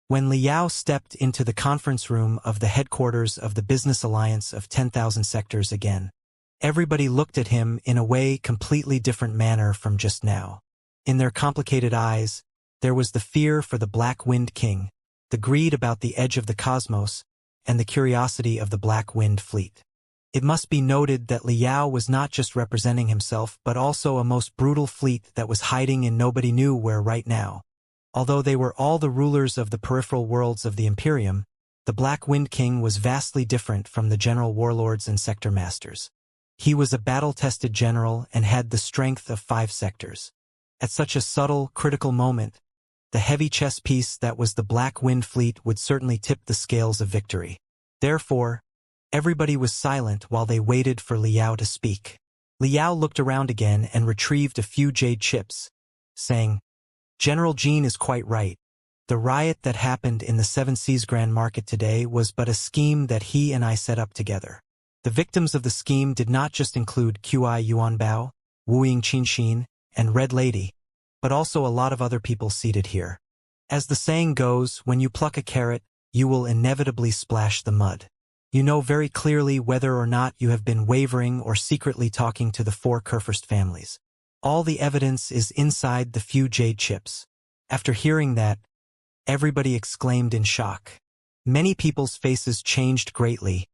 When Liao stepped into the conference room of the headquarters of the business alliance of 10,000 sectors again, everybody looked at him in a way completely different manner from just now. In their complicated eyes, there was the fear for the Black Wind King, the greed about the edge of the cosmos, and the curiosity of the Black Wind Fleet. It must be noted that Liao was not just representing himself but also a most brutal fleet that was hiding in nobody knew where right now. Although they were all the rulers of the peripheral worlds of the Imperium, The Black Wind King was vastly different from the general warlords and sector masters. He was a battle-tested general and had the strength of 5 sectors. At such a subtle, critical moment, the heavy chess piece that was the Black Wind Fleet would certainly tip the scales of victory. Therefore, everybody was silent while they waited for Liao to speak. Liao looked around again and retrieved a few jade chips, saying, "General Jean is quite right. The riot that happened in the Seven Seas Grand Market today was but a scheme that he and I set up together. The victims of the scheme did not just include Qi Yuanbao, Wu Yingqinxin, and Red Lady, but also a lot of other people seated here. As the saying goes, when you pluck a carrot, you will inevitably splash the mud. You know very clearly whether or not you have been wavering or secretly talking to the 4 Kurfürst families. All the evidence is inside the few jade chips." After hearing that, everybody exclaimed in shock. Many people's faces changed greatly,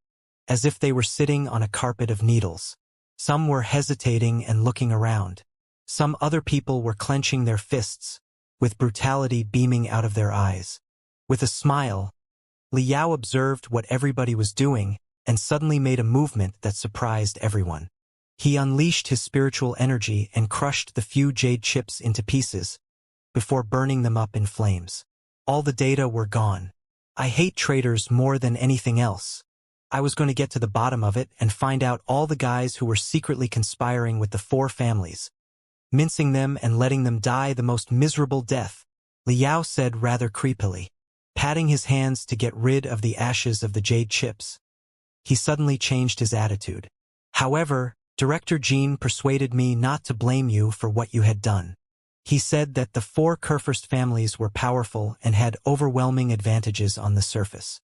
as if they were sitting on a carpet of needles. Some were hesitating and looking around. Some other people were clenching their fists, with brutality beaming out of their eyes. With a smile, Liao observed what everybody was doing and suddenly made a movement that surprised everyone. He unleashed his spiritual energy and crushed the few jade chips into pieces, before burning them up in flames. All the data were gone. I hate traitors more than anything else. I was going to get to the bottom of it and find out all the guys who were secretly conspiring with the 4 families, mincing them and letting them die the most miserable death, Liao said rather creepily, patting his hands to get rid of the ashes of the jade chips. He suddenly changed his attitude. "However, Director Jean persuaded me not to blame you for what you had done. He said that the 4 Kurfürst families were powerful and had overwhelming advantages on the surface.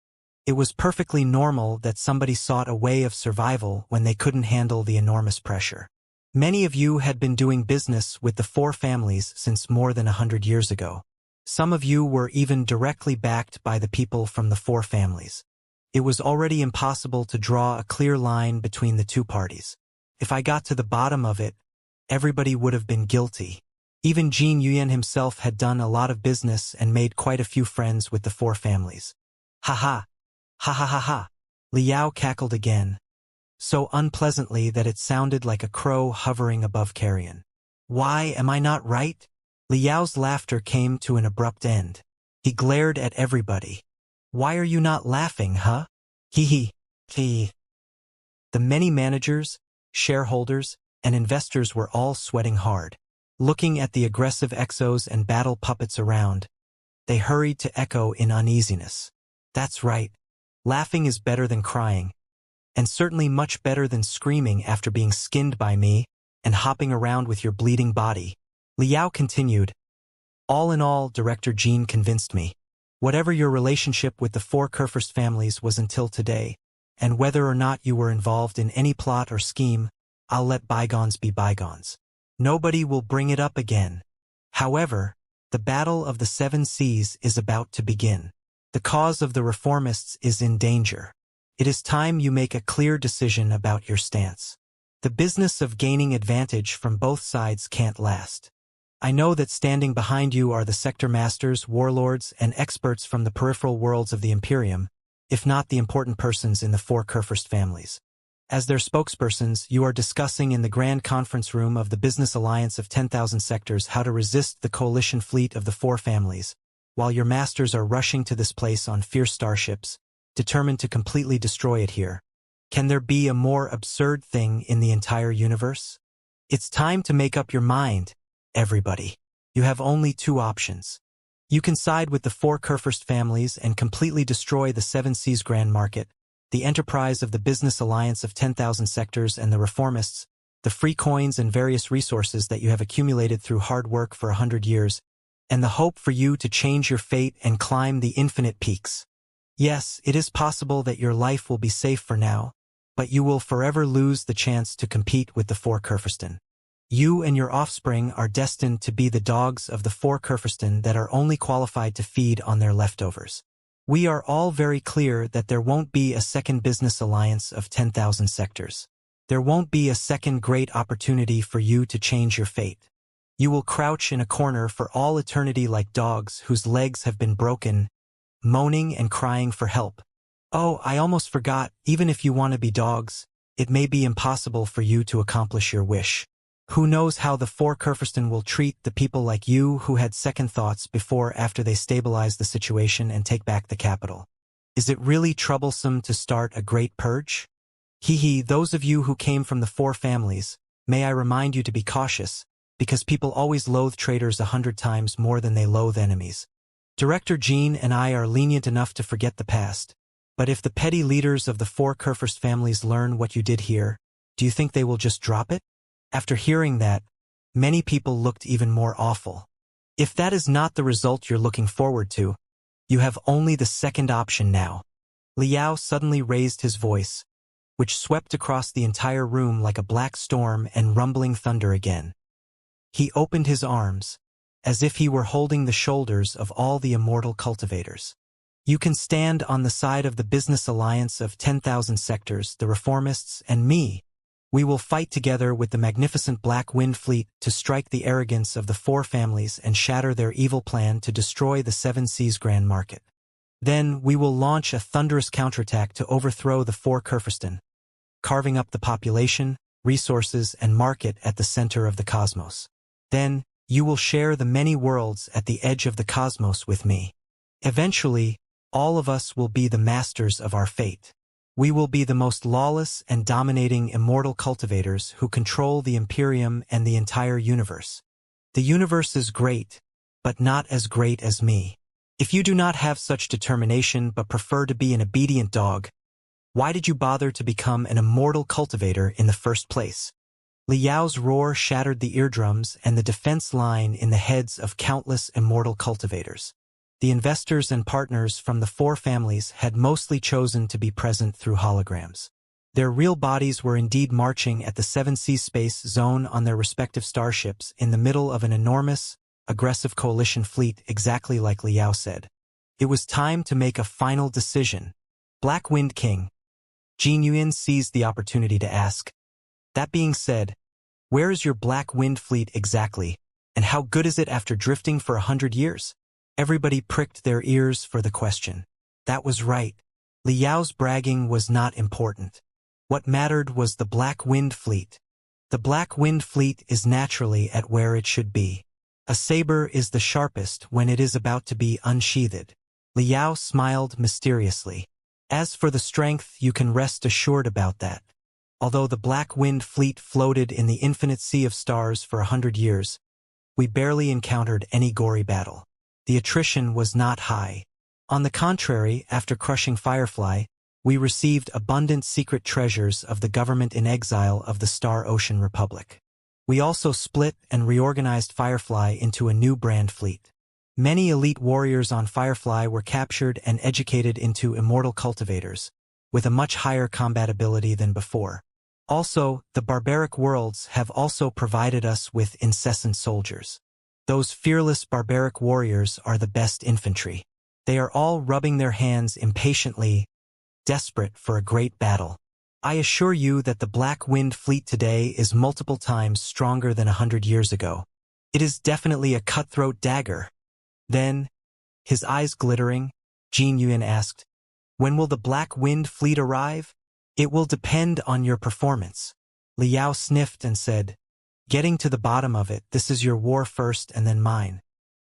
It was perfectly normal that somebody sought a way of survival when they couldn't handle the enormous pressure. Many of you had been doing business with the 4 families since more than 100 years ago. Some of you were even directly backed by the people from the 4 families. It was already impossible to draw a clear line between the 2 parties. If I got to the bottom of it, everybody would have been guilty. Even Jin Yuan himself had done a lot of business and made quite a few friends with the 4 families." "Ha ha! Ha ha ha ha!" Liao cackled again, so unpleasantly that it sounded like a crow hovering above carrion. "Why, am I not right?" Liao's laughter came to an abrupt end. He glared at everybody. "Why are you not laughing, huh? Hee hee. Hee." The many managers, shareholders, and investors were all sweating hard. Looking at the aggressive exos and battle puppets around, they hurried to echo in uneasiness. "That's right. Laughing is better than crying, and certainly much better than screaming after being skinned by me and hopping around with your bleeding body." Liao continued, "All in all, Director Jean convinced me. Whatever your relationship with the 4 Kurfürst families was until today, and whether or not you were involved in any plot or scheme, I'll let bygones be bygones. Nobody will bring it up again. However, the Battle of the 7 Seas is about to begin. The cause of the reformists is in danger. It is time you make a clear decision about your stance. The business of gaining advantage from both sides can't last. I know that standing behind you are the sector masters, warlords, and experts from the peripheral worlds of the Imperium, if not the important persons in the 4 Kurfürst families. As their spokespersons, you are discussing in the Grand Conference Room of the Business Alliance of 10,000 Sectors how to resist the coalition fleet of the 4 families, while your masters are rushing to this place on fierce starships, determined to completely destroy it here. Can there be a more absurd thing in the entire universe? It's time to make up your mind, everybody. You have only 2 options. You can side with the 4 Kurfürst families and completely destroy the 7 Seas Grand Market, the enterprise of the Business Alliance of 10,000 Sectors and the reformists, the free coins and various resources that you have accumulated through hard work for 100 years, and the hope for you to change your fate and climb the infinite peaks. Yes, it is possible that your life will be safe for now, but you will forever lose the chance to compete with the 4 Kurfürsten. You and your offspring are destined to be the dogs of the 4 Kurfürsten that are only qualified to feed on their leftovers. We are all very clear that there won't be a second business alliance of 10,000 sectors. There won't be a second great opportunity for you to change your fate. You will crouch in a corner for all eternity like dogs whose legs have been broken, moaning and crying for help, Oh, I almost forgot, even if you want to be dogs, it may be impossible for you to accomplish your wish. Who knows how the four Kurfürsten will treat the people like you who had second thoughts before after they stabilize the situation and take back the capital. Is it really troublesome to start a great purge? Hee, those of you who came from the four families, may I remind you to be cautious, because people always loathe traitors 100 times more than they loathe enemies. Director Jean and I are lenient enough to forget the past, but if the petty leaders of the four Kurfürst families learn what you did here, do you think they will just drop it? After hearing that, many people looked even more awful. If that is not the result you're looking forward to, you have only the second option now. Liao suddenly raised his voice, which swept across the entire room like a black storm and rumbling thunder again. He opened his arms, as if he were holding the shoulders of all the immortal cultivators. You can stand on the side of the business alliance of 10,000 sectors, the reformists, and me. We will fight together with the magnificent Black Wind Fleet to strike the arrogance of the four families and shatter their evil plan to destroy the Seven Seas Grand Market. Then we will launch a thunderous counterattack to overthrow the four Kurfürsten, carving up the population, resources, and market at the center of the cosmos. Then, you will share the many worlds at the edge of the cosmos with me. Eventually, all of us will be the masters of our fate. We will be the most lawless and dominating immortal cultivators who control the Imperium and the entire universe. The universe is great, but not as great as me. If you do not have such determination but prefer to be an obedient dog, why did you bother to become an immortal cultivator in the first place? Liao's roar shattered the eardrums and the defense line in the heads of countless immortal cultivators. The investors and partners from the four families had mostly chosen to be present through holograms. Their real bodies were indeed marching at the 7C space zone on their respective starships in the middle of an enormous, aggressive coalition fleet, exactly like Liao said. It was time to make a final decision. Black Wind King. Jin Yuan seized the opportunity to ask. That being said, where is your Black Wind Fleet exactly, and how good is it after drifting for 100 years? Everybody pricked their ears for the question. That was right. Liao's bragging was not important. What mattered was the Black Wind Fleet. The Black Wind Fleet is naturally at where it should be. A saber is the sharpest when it is about to be unsheathed. Liao smiled mysteriously. As for the strength, you can rest assured about that. Although the Black Wind Fleet floated in the infinite sea of stars for 100 years, we barely encountered any gory battle. The attrition was not high. On the contrary, after crushing Firefly, we received abundant secret treasures of the government in exile of the Star Ocean Republic. We also split and reorganized Firefly into a new brand fleet. Many elite warriors on Firefly were captured and educated into immortal cultivators, with a much higher combat ability than before. Also, the barbaric worlds have also provided us with incessant soldiers. Those fearless barbaric warriors are the best infantry. They are all rubbing their hands impatiently, desperate for a great battle. I assure you that the Black Wind Fleet today is multiple times stronger than 100 years ago. It is definitely a cutthroat dagger. Then, his eyes glittering, Jin Yuan asked, when will the Black Wind Fleet arrive? It will depend on your performance. Liao sniffed and said, getting to the bottom of it, this is your war first and then mine.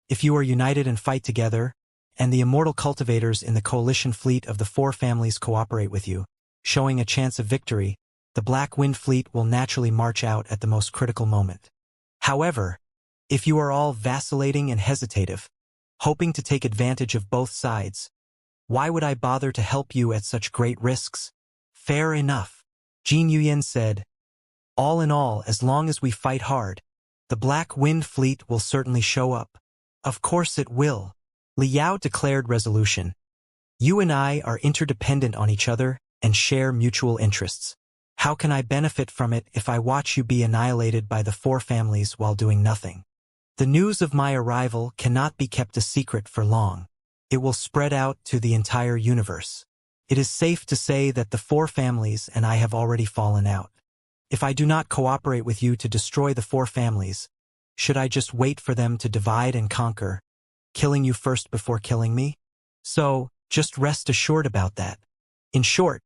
If you are united and fight together, and the immortal cultivators in the coalition fleet of the four families cooperate with you, showing a chance of victory, the Black Wind Fleet will naturally march out at the most critical moment. However, if you are all vacillating and hesitative, hoping to take advantage of both sides, why would I bother to help you at such great risks? Fair enough. Jin Yuan said, all in all, as long as we fight hard, the Black Wind Fleet will certainly show up. Of course it will. Liao declared resolution. You and I are interdependent on each other and share mutual interests. How can I benefit from it if I watch you be annihilated by the four families while doing nothing? The news of my arrival cannot be kept a secret for long. It will spread out to the entire universe. It is safe to say that the four families and I have already fallen out. If I do not cooperate with you to destroy the four families, should I just wait for them to divide and conquer, killing you first before killing me? So, just rest assured about that. In short,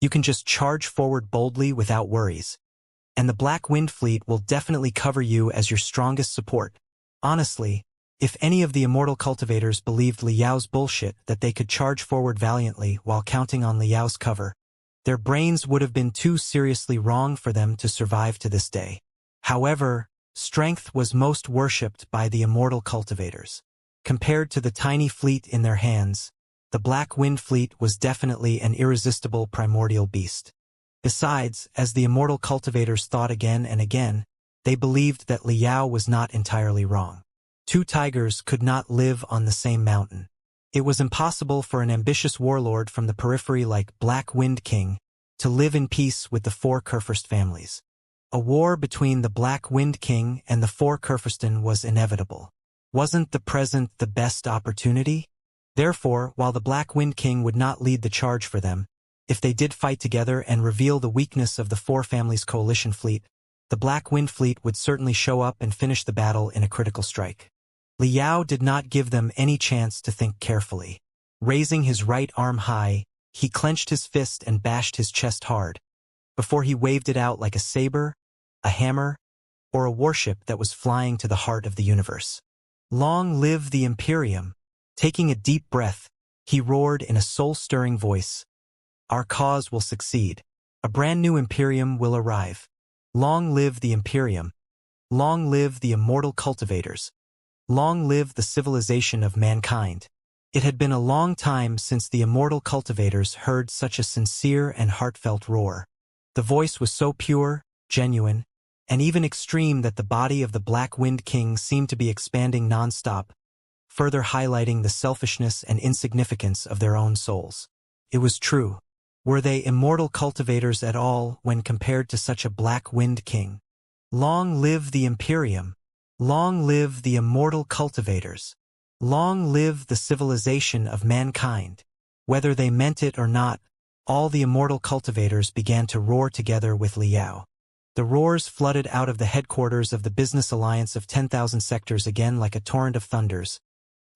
you can just charge forward boldly without worries, and the Black Wind Fleet will definitely cover you as your strongest support. Honestly, if any of the immortal cultivators believed Liao's bullshit that they could charge forward valiantly while counting on Liao's cover, their brains would have been too seriously wrong for them to survive to this day. However, strength was most worshipped by the immortal cultivators. Compared to the tiny fleet in their hands, the Black Wind Fleet was definitely an irresistible primordial beast. Besides, as the immortal cultivators thought again and again, they believed that Liao was not entirely wrong. Two tigers could not live on the same mountain. It was impossible for an ambitious warlord from the periphery like Black Wind King to live in peace with the four Kurfürst families. A war between the Black Wind King and the four Kurfürsten was inevitable. Wasn't the present the best opportunity? Therefore, while the Black Wind King would not lead the charge for them, if they did fight together and reveal the weakness of the four families' coalition fleet, the Black Wind Fleet would certainly show up and finish the battle in a critical strike. Liao did not give them any chance to think carefully. Raising his right arm high, he clenched his fist and bashed his chest hard, before he waved it out like a saber, a hammer, or a warship that was flying to the heart of the universe. Long live the Imperium! Taking a deep breath, he roared in a soul-stirring voice. Our cause will succeed. A brand new Imperium will arrive. Long live the Imperium. Long live the immortal cultivators. Long live the civilization of mankind. It had been a long time since the immortal cultivators heard such a sincere and heartfelt roar. The voice was so pure, genuine, and even extreme that the body of the Black Wind King seemed to be expanding non-stop, further highlighting the selfishness and insignificance of their own souls. It was true. Were they immortal cultivators at all when compared to such a Black Wind King? Long live the Imperium! Long live the immortal cultivators! Long live the civilization of mankind! Whether they meant it or not, all the immortal cultivators began to roar together with Liao. The roars flooded out of the headquarters of the Business Alliance of 10,000 sectors again like a torrent of thunders,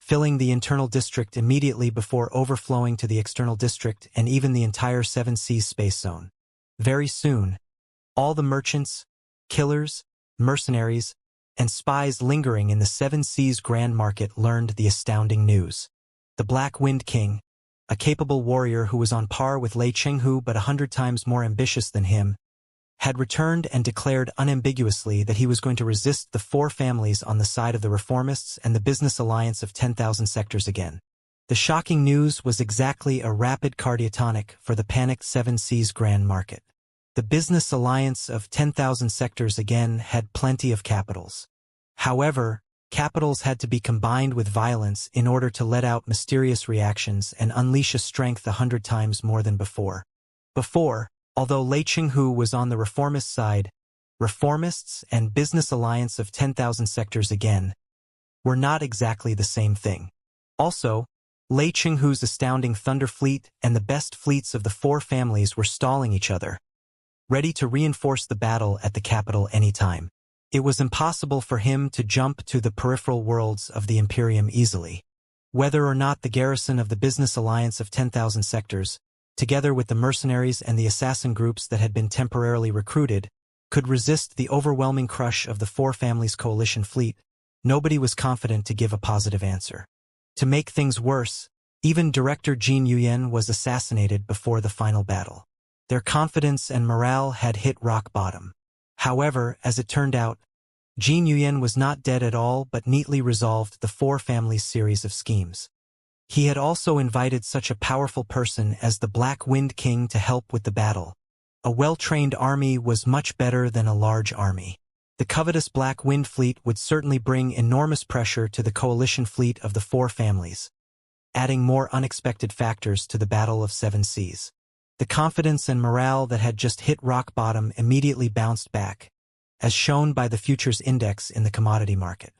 filling the internal district immediately before overflowing to the external district and even the entire Seven Seas space zone. Very soon, all the merchants, killers, mercenaries, and spies lingering in the Seven Seas Grand Market learned the astounding news. The Black Wind King, a capable warrior who was on par with Lei Chenghu but 100 times more ambitious than him, had returned and declared unambiguously that he was going to resist the four families on the side of the reformists and the Business Alliance of 10,000 sectors again. The shocking news was exactly a rapid cardiotonic for the panicked Seven Seas Grand Market. The Business Alliance of 10,000 sectors again had plenty of capitals. However, capitals had to be combined with violence in order to let out mysterious reactions and unleash a strength 100 times more than before. Although Lei Chenghu was on the reformist side, reformists and Business Alliance of 10,000 sectors again were not exactly the same thing. Also, Lei Chenghu's astounding Thunder Fleet and the best fleets of the four families were stalling each other, ready to reinforce the battle at the capital anytime. It was impossible for him to jump to the peripheral worlds of the Imperium easily. Whether or not the garrison of the Business Alliance of 10,000 sectors, together with the mercenaries and the assassin groups that had been temporarily recruited, could resist the overwhelming crush of the four families' coalition fleet, nobody was confident to give a positive answer. To make things worse, even Director Jin Yuyen was assassinated before the final battle. Their confidence and morale had hit rock bottom. However, as it turned out, Jin Yuyen was not dead at all but neatly resolved the four families' series of schemes. He had also invited such a powerful person as the Black Wind King to help with the battle. A well-trained army was much better than a large army. The covetous Black Wind Fleet would certainly bring enormous pressure to the coalition fleet of the four families, adding more unexpected factors to the Battle of Seven Seas. The confidence and morale that had just hit rock bottom immediately bounced back, as shown by the futures index in the commodity market.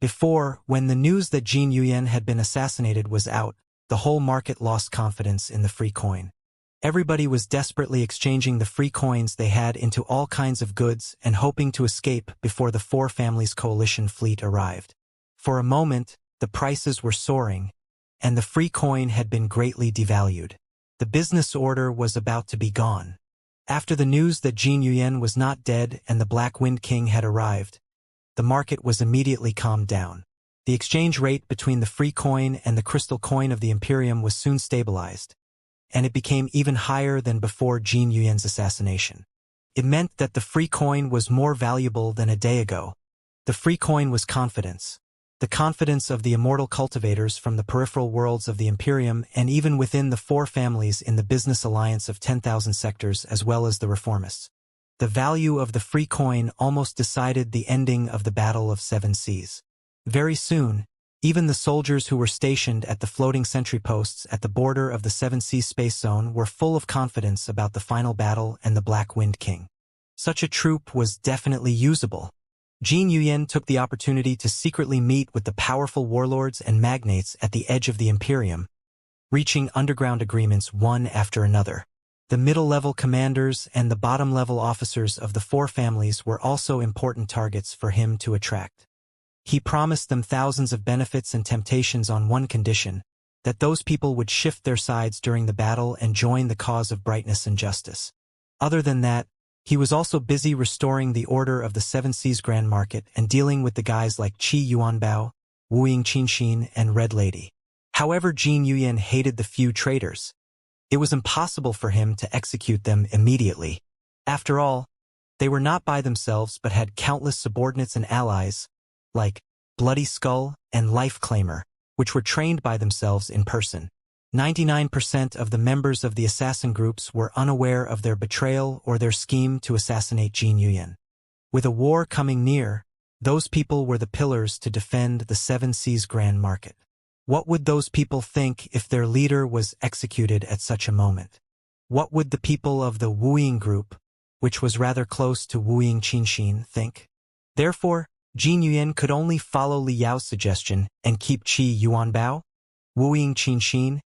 Before, when the news that Jin Yuyen had been assassinated was out, the whole market lost confidence in the free coin. Everybody was desperately exchanging the free coins they had into all kinds of goods and hoping to escape before the four families' coalition fleet arrived. For a moment, the prices were soaring, and the free coin had been greatly devalued. The business order was about to be gone. After the news that Jin Yuyan was not dead and the Black Wind King had arrived, the market was immediately calmed down. The exchange rate between the free coin and the crystal coin of the Imperium was soon stabilized, and it became even higher than before Jin Yuyan's assassination. It meant that the free coin was more valuable than a day ago. The free coin was confidence. The confidence of the immortal cultivators from the peripheral worlds of the Imperium and even within the four families in the business alliance of 10,000 sectors as well as the reformists. The value of the free coin almost decided the ending of the Battle of Seven Seas. Very soon, even the soldiers who were stationed at the floating sentry posts at the border of the Seven Seas space zone were full of confidence about the final battle and the Black Wind King. Such a troop was definitely usable. Jin Yuyan took the opportunity to secretly meet with the powerful warlords and magnates at the edge of the Imperium, reaching underground agreements one after another. The middle-level commanders and the bottom-level officers of the four families were also important targets for him to attract. He promised them thousands of benefits and temptations on one condition, that those people would shift their sides during the battle and join the cause of brightness and justice. Other than that, he was also busy restoring the order of the Seven Seas Grand Market and dealing with the guys like Qi Yuanbao, Wu Qinxin, and Red Lady. However, Jin Yuyan hated the few traitors. It was impossible for him to execute them immediately. After all, they were not by themselves but had countless subordinates and allies, like Bloody Skull and Life Claimer, which were trained by themselves in person. 99% of the members of the assassin groups were unaware of their betrayal or their scheme to assassinate Jin Yuyan. With a war coming near, those people were the pillars to defend the Seven Seas Grand Market. What would those people think if their leader was executed at such a moment? What would the people of the Wuying group, which was rather close to Wu Qinxin, think? Therefore, Jin Yuyan could only follow Li Yao's suggestion and keep Qi Yuanbao, Wu Qinxin,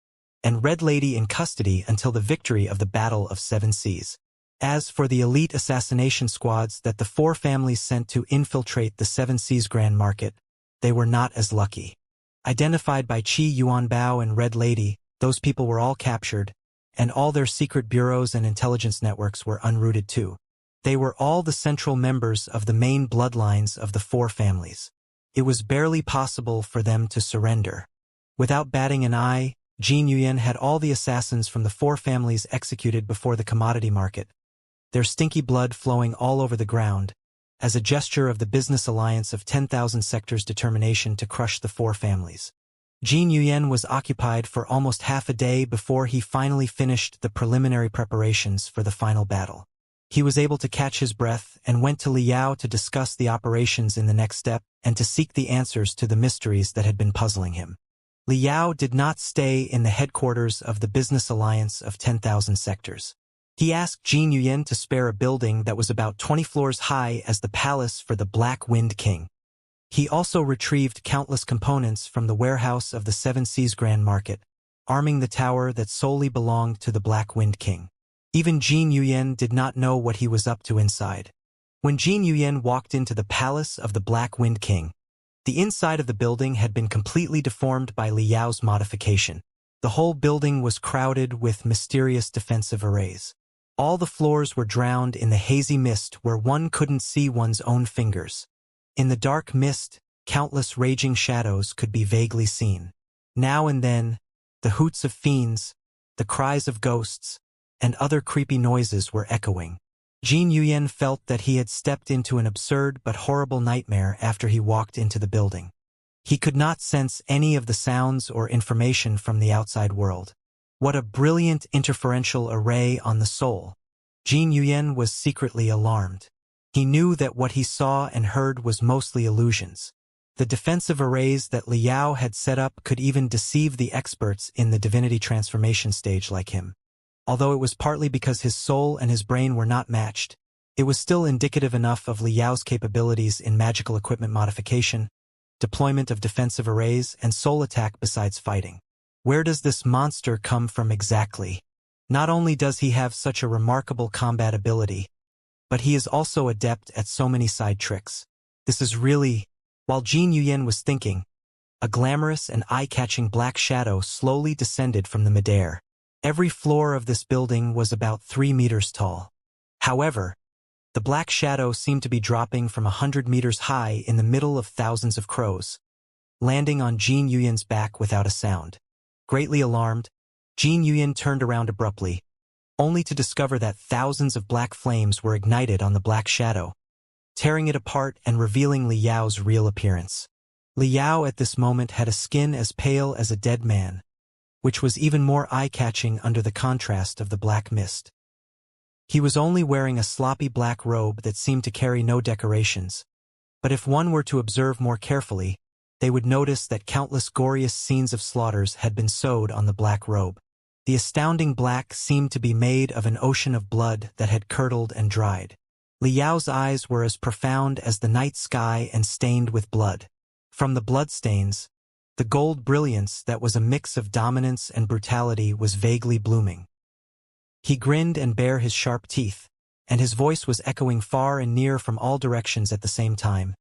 and Red Lady in custody until the victory of the Battle of Seven Seas. As for the elite assassination squads that the four families sent to infiltrate the Seven Seas Grand Market, they were not as lucky. Identified by Qi Yuanbao and Red Lady, those people were all captured, and all their secret bureaus and intelligence networks were unrooted too. They were all the central members of the main bloodlines of the four families. It was barely possible for them to surrender. Without batting an eye, Jin Yuyan had all the assassins from the four families executed before the commodity market, their stinky blood flowing all over the ground, as a gesture of the business alliance of 10,000 sectors' determination to crush the four families. Jin Yuyan was occupied for almost half a day before he finally finished the preliminary preparations for the final battle. He was able to catch his breath and went to Li Yao to discuss the operations in the next step and to seek the answers to the mysteries that had been puzzling him. Li Yao did not stay in the headquarters of the business alliance of 10,000 sectors. He asked Jin Yuyan to spare a building that was about 20 floors high as the palace for the Black Wind King. He also retrieved countless components from the warehouse of the Seven Seas Grand Market, arming the tower that solely belonged to the Black Wind King. Even Jin Yuyan did not know what he was up to inside. When Jin Yuyan walked into the palace of the Black Wind King, the inside of the building had been completely deformed by Li Yao's modification. The whole building was crowded with mysterious defensive arrays. All the floors were drowned in the hazy mist where one couldn't see one's own fingers. In the dark mist, countless raging shadows could be vaguely seen. Now and then, the hoots of fiends, the cries of ghosts, and other creepy noises were echoing. Jin Yuyan felt that he had stepped into an absurd but horrible nightmare after he walked into the building. He could not sense any of the sounds or information from the outside world. What a brilliant interferential array on the soul! Jin Yuyan was secretly alarmed. He knew that what he saw and heard was mostly illusions. The defensive arrays that Li Yao had set up could even deceive the experts in the divinity transformation stage like him. Although it was partly because his soul and his brain were not matched, it was still indicative enough of Li Yao's capabilities in magical equipment modification, deployment of defensive arrays, and soul attack besides fighting. Where does this monster come from exactly? Not only does he have such a remarkable combat ability, but he is also adept at so many side tricks. This is really... While Jin Yuyan was thinking, a glamorous and eye-catching black shadow slowly descended from the midair. Every floor of this building was about 3 meters tall. However, the black shadow seemed to be dropping from 100 meters high in the middle of thousands of crows, landing on Jin Yuyan's back without a sound. Greatly alarmed, Jin Yuyan turned around abruptly, only to discover that thousands of black flames were ignited on the black shadow, tearing it apart and revealing Li Yao's real appearance. Li Yao at this moment had a skin as pale as a dead man, which was even more eye-catching under the contrast of the black mist. He was only wearing a sloppy black robe that seemed to carry no decorations, but if one were to observe more carefully, they would notice that countless goriest scenes of slaughters had been sewed on the black robe. The astounding black seemed to be made of an ocean of blood that had curdled and dried. Li Yao's eyes were as profound as the night sky and stained with blood. From the bloodstains, the gold brilliance that was a mix of dominance and brutality was vaguely blooming. He grinned and bared his sharp teeth, and his voice was echoing far and near from all directions at the same time,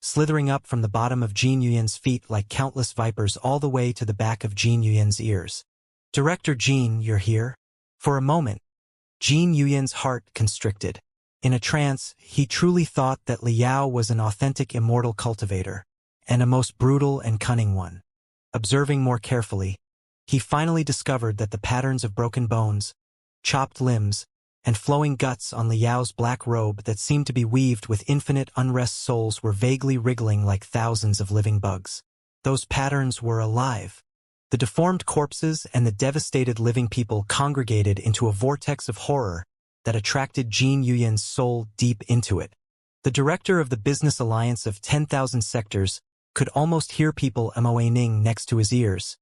slithering up from the bottom of Jin Yuyan's feet like countless vipers all the way to the back of Jin Yuyan's ears. "Director Jin, you're here?" For a moment, Jin Yuyan's heart constricted. In a trance, he truly thought that Li Yao was an authentic immortal cultivator, and a most brutal and cunning one. Observing more carefully, he finally discovered that the patterns of broken bones, chopped limbs, and flowing guts on Li Yao's black robe that seemed to be weaved with infinite unrest souls were vaguely wriggling like thousands of living bugs. Those patterns were alive. The deformed corpses and the devastated living people congregated into a vortex of horror that attracted Jin Yuyan's soul deep into it. The director of the business alliance of 10,000 sectors could almost hear people moaning next to his ears.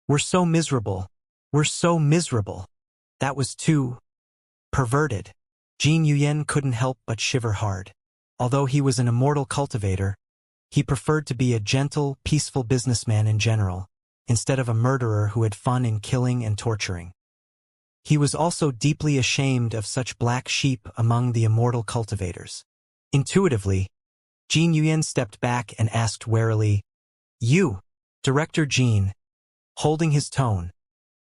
"We're so miserable. We're so miserable." That was too perverted. Jin Yuyan couldn't help but shiver hard. Although he was an immortal cultivator, he preferred to be a gentle, peaceful businessman in general, instead of a murderer who had fun in killing and torturing. He was also deeply ashamed of such black sheep among the immortal cultivators. Intuitively, Jin Yuyan stepped back and asked warily, "You, Director Jin." Holding his tone,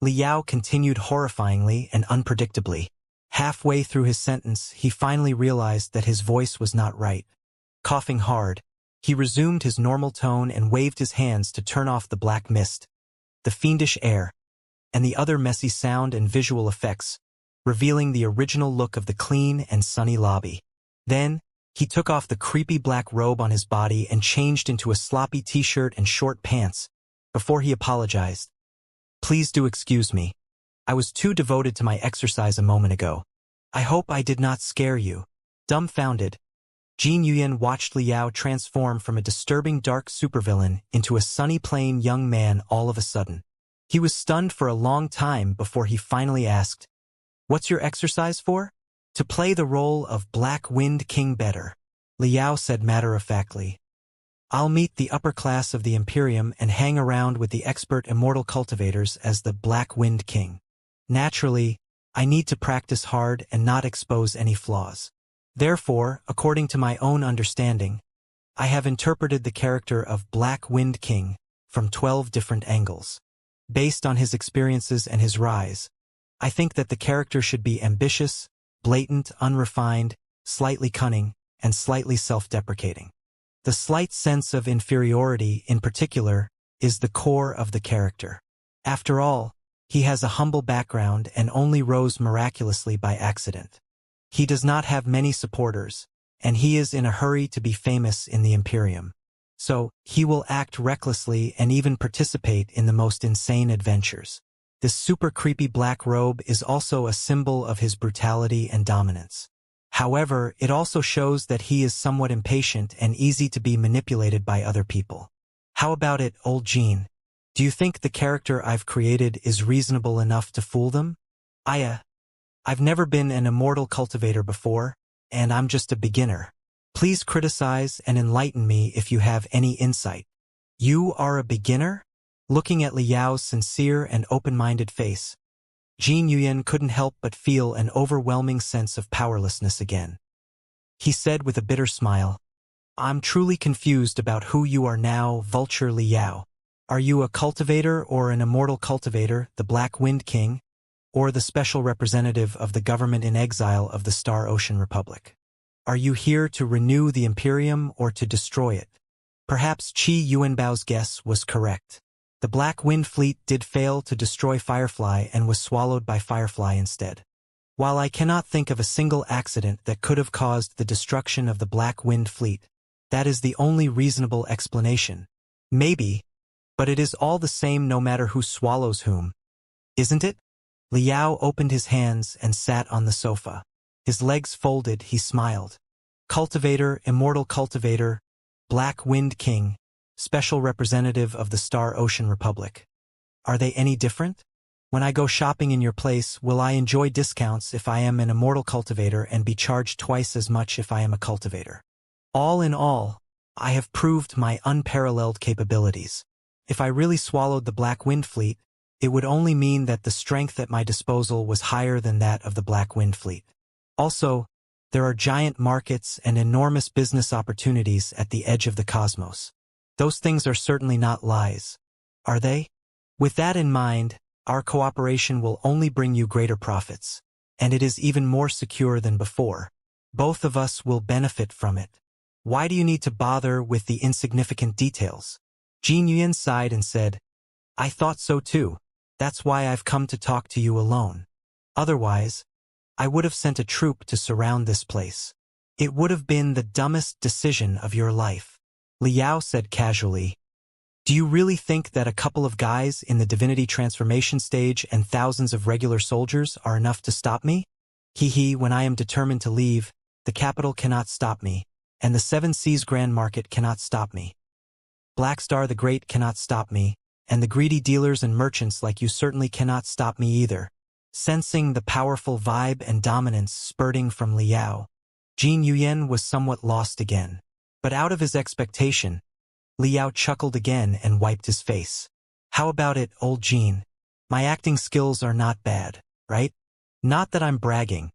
Li Yao continued horrifyingly and unpredictably. Halfway through his sentence, he finally realized that his voice was not right. Coughing hard, he resumed his normal tone and waved his hands to turn off the black mist, the fiendish air, and the other messy sound and visual effects, revealing the original look of the clean and sunny lobby. Then, he took off the creepy black robe on his body and changed into a sloppy t-shirt and short pants, before he apologized. "Please do excuse me. I was too devoted to my exercise a moment ago. I hope I did not scare you." Dumbfounded, Jin Yuyan watched Li Yao transform from a disturbing dark supervillain into a sunny plain young man all of a sudden. He was stunned for a long time before he finally asked, "What's your exercise for?" "To play the role of Black Wind King better," Li Yao said matter-of-factly. "I'll meet the upper class of the Imperium and hang around with the expert immortal cultivators as the Black Wind King. Naturally, I need to practice hard and not expose any flaws. Therefore, according to my own understanding, I have interpreted the character of Black Wind King from 12 different angles. Based on his experiences and his rise, I think that the character should be ambitious, blatant, unrefined, slightly cunning, and slightly self-deprecating. The slight sense of inferiority, in particular, is the core of the character. After all, he has a humble background and only rose miraculously by accident. He does not have many supporters, and he is in a hurry to be famous in the Imperium. So, he will act recklessly and even participate in the most insane adventures. This super creepy black robe is also a symbol of his brutality and dominance. However, it also shows that he is somewhat impatient and easy to be manipulated by other people. How about it, old Jin? Do you think the character I've created is reasonable enough to fool them? I've never been an immortal cultivator before, and I'm just a beginner. Please criticize and enlighten me if you have any insight." "You are a beginner?" Looking at Li Yao's sincere and open-minded face, Jin Yuyan couldn't help but feel an overwhelming sense of powerlessness again. He said with a bitter smile, "I'm truly confused about who you are now, Vulture Li Yao. Are you a cultivator or an immortal cultivator, the Black Wind King?" or the special representative of the government in exile of the Star Ocean Republic? Are you here to renew the Imperium or to destroy it? Perhaps Qi Yuanbao's guess was correct. The Black Wind Fleet did fail to destroy Firefly and was swallowed by Firefly instead. While I cannot think of a single accident that could have caused the destruction of the Black Wind Fleet, that is the only reasonable explanation. Maybe, but it is all the same no matter who swallows whom. Isn't it? Liao opened his hands and sat on the sofa. His legs folded, he smiled. Cultivator, immortal cultivator, Black Wind King, special representative of the Star Ocean Republic. Are they any different? When I go shopping in your place, will I enjoy discounts if I am an immortal cultivator and be charged twice as much if I am a cultivator? All in all, I have proved my unparalleled capabilities. If I really swallowed the Black Wind Fleet, it would only mean that the strength at my disposal was higher than that of the Black Wind Fleet. Also, there are giant markets and enormous business opportunities at the edge of the cosmos. Those things are certainly not lies, are they? With that in mind, our cooperation will only bring you greater profits, and it is even more secure than before. Both of us will benefit from it. Why do you need to bother with the insignificant details? Jin Yuan sighed and said, I thought so too. That's why I've come to talk to you alone. Otherwise, I would have sent a troop to surround this place. It would have been the dumbest decision of your life. Liao said casually, do you really think that a couple of guys in the divinity transformation stage and thousands of regular soldiers are enough to stop me? When I am determined to leave, the capital cannot stop me, and the Seven Seas Grand Market cannot stop me. Blackstar the Great cannot stop me, and the greedy dealers and merchants like you certainly cannot stop me either. Sensing the powerful vibe and dominance spurting from Liao, Jin Yuan was somewhat lost again. But out of his expectation, Liao chuckled again and wiped his face. How about it, old Jin? My acting skills are not bad, right? Not that I'm bragging,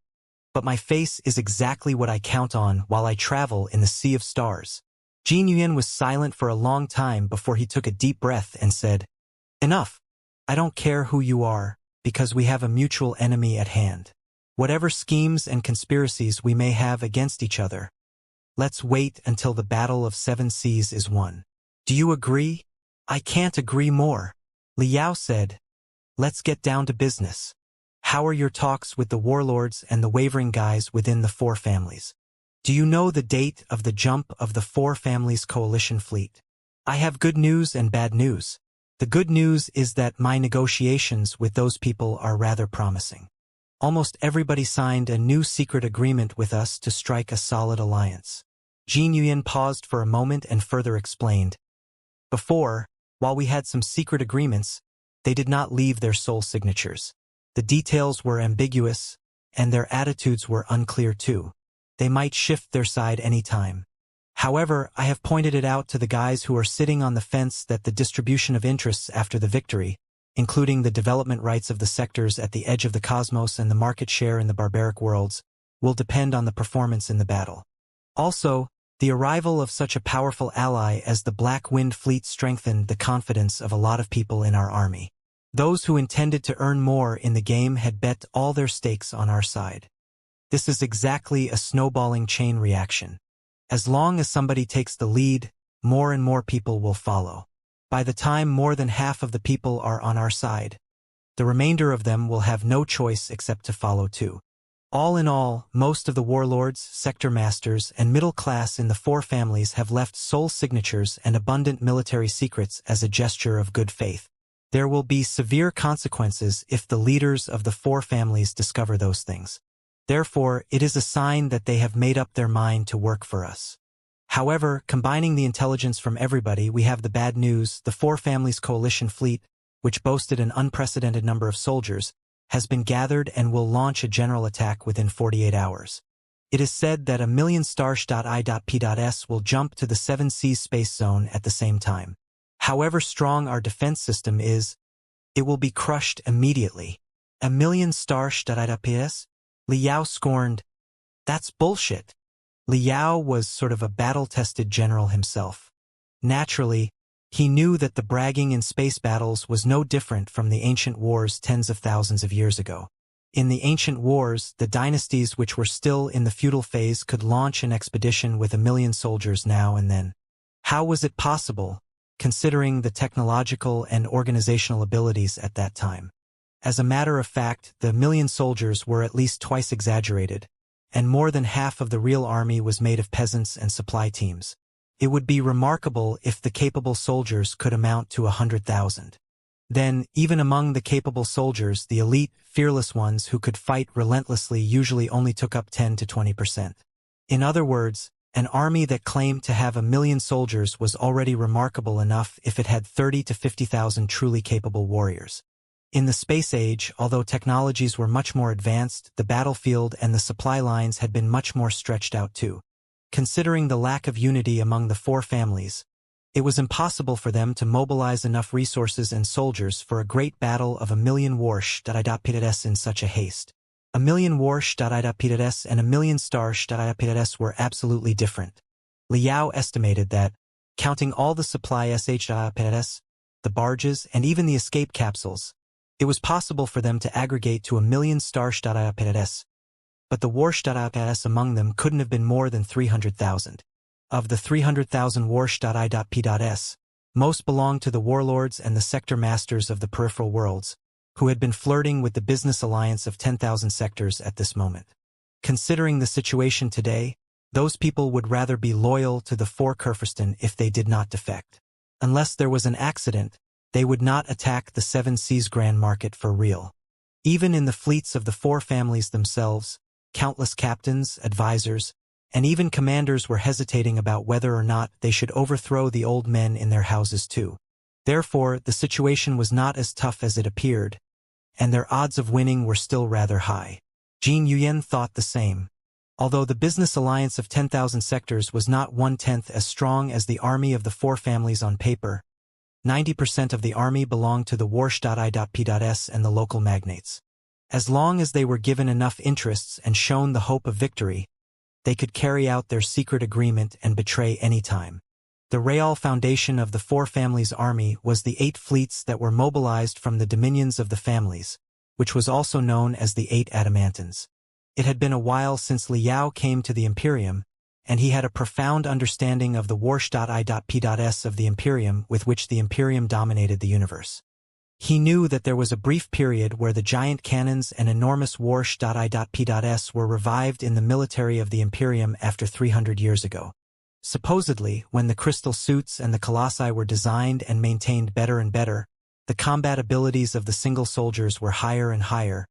but my face is exactly what I count on while I travel in the sea of stars. Jin Yuan was silent for a long time before he took a deep breath and said, Enough. I don't care who you are, because we have a mutual enemy at hand. Whatever schemes and conspiracies we may have against each other, let's wait until the Battle of Seven Seas is won. Do you agree? I can't agree more. Liao said, let's get down to business. How are your talks with the warlords and the wavering guys within the Four Families? Do you know the date of the jump of the Four Families coalition fleet? I have good news and bad news. The good news is that my negotiations with those people are rather promising. Almost everybody signed a new secret agreement with us to strike a solid alliance. Jin Yuan paused for a moment and further explained. Before, while we had some secret agreements, they did not leave their sole signatures. The details were ambiguous, and their attitudes were unclear too. They might shift their side any time. However, I have pointed it out to the guys who are sitting on the fence that the distribution of interests after the victory, including the development rights of the sectors at the edge of the cosmos and the market share in the barbaric worlds, will depend on the performance in the battle. Also, the arrival of such a powerful ally as the Black Wind Fleet strengthened the confidence of a lot of people in our army. Those who intended to earn more in the game had bet all their stakes on our side. This is exactly a snowballing chain reaction. As long as somebody takes the lead, more and more people will follow. By the time more than half of the people are on our side, the remainder of them will have no choice except to follow too. All in all, most of the warlords, sector masters, and middle class in the Four Families have left sole signatures and abundant military secrets as a gesture of good faith. There will be severe consequences if the leaders of the Four Families discover those things. Therefore, it is a sign that they have made up their mind to work for us. However, combining the intelligence from everybody, we have the bad news: the Four Families coalition fleet, which boasted an unprecedented number of soldiers, has been gathered and will launch a general attack within 48 hours. It is said that 1,000,000 Starsh.I.P.S will jump to the Seven Seas space zone at the same time. However strong our defense system is, it will be crushed immediately. 1,000,000 Starsh.I.P.S? Liao scorned. That's bullshit. Liao was sort of a battle-tested general himself. Naturally, He knew that the bragging in space battles was no different from the ancient wars tens of thousands of years ago. In the ancient wars, the dynasties which were still in the feudal phase could launch an expedition with 1,000,000 soldiers now and then. How was it possible, considering the technological and organizational abilities at that time? As a matter of fact, the 1,000,000 soldiers were at least twice exaggerated, and more than half of the real army was made of peasants and supply teams. It would be remarkable if the capable soldiers could amount to 100,000. Then, even among the capable soldiers, the elite, fearless ones who could fight relentlessly usually only took up 10 to 20%. In other words, an army that claimed to have 1,000,000 soldiers was already remarkable enough if it had 30 to 50,000 truly capable warriors. In the space age, although technologies were much more advanced, the battlefield and the supply lines had been much more stretched out too. Considering the lack of unity among the four families, it was impossible for them to mobilize enough resources and soldiers for a great battle of 1,000,000 Starships in such a haste. 1,000,000 Starships and 1,000,000 Starships were absolutely different. Liao estimated that, counting all the supply Starships, the barges, and even the escape capsules, it was possible for them to aggregate to 1,000,000 Starships, but the Starships among them couldn't have been more than 300,000. Of the 300,000 Starships, most belonged to the warlords and the sector masters of the peripheral worlds, who had been flirting with the business alliance of 10,000 sectors at this moment. Considering the situation today, those people would rather be loyal to the four Kurfürsten if they did not defect. Unless there was an accident, they would not attack the Seven Seas Grand Market for real. Even in the fleets of the four families themselves, countless captains, advisors, and even commanders were hesitating about whether or not they should overthrow the old men in their houses too. Therefore, the situation was not as tough as it appeared, and their odds of winning were still rather high. Jin Yuyen thought the same. Although the business alliance of 10,000 sectors was not 1/10 as strong as the army of the four families on paper, 90% of the army belonged to the Warsh.I.P.S and the local magnates. As long as they were given enough interests and shown the hope of victory, they could carry out their secret agreement and betray any time. The real foundation of the four families' army was the 8 fleets that were mobilized from the dominions of the families, which was also known as the 8 Adamantins. It had been a while since Liao came to the Imperium, and he had a profound understanding of the Warsh.I.P.S of the Imperium with which the Imperium dominated the universe. He knew that there was a brief period where the giant cannons and enormous Warsh.I.P.S were revived in the military of the Imperium after 300 years ago. Supposedly, when the crystal suits and the colossi were designed and maintained better and better, the combat abilities of the single soldiers were higher and higher,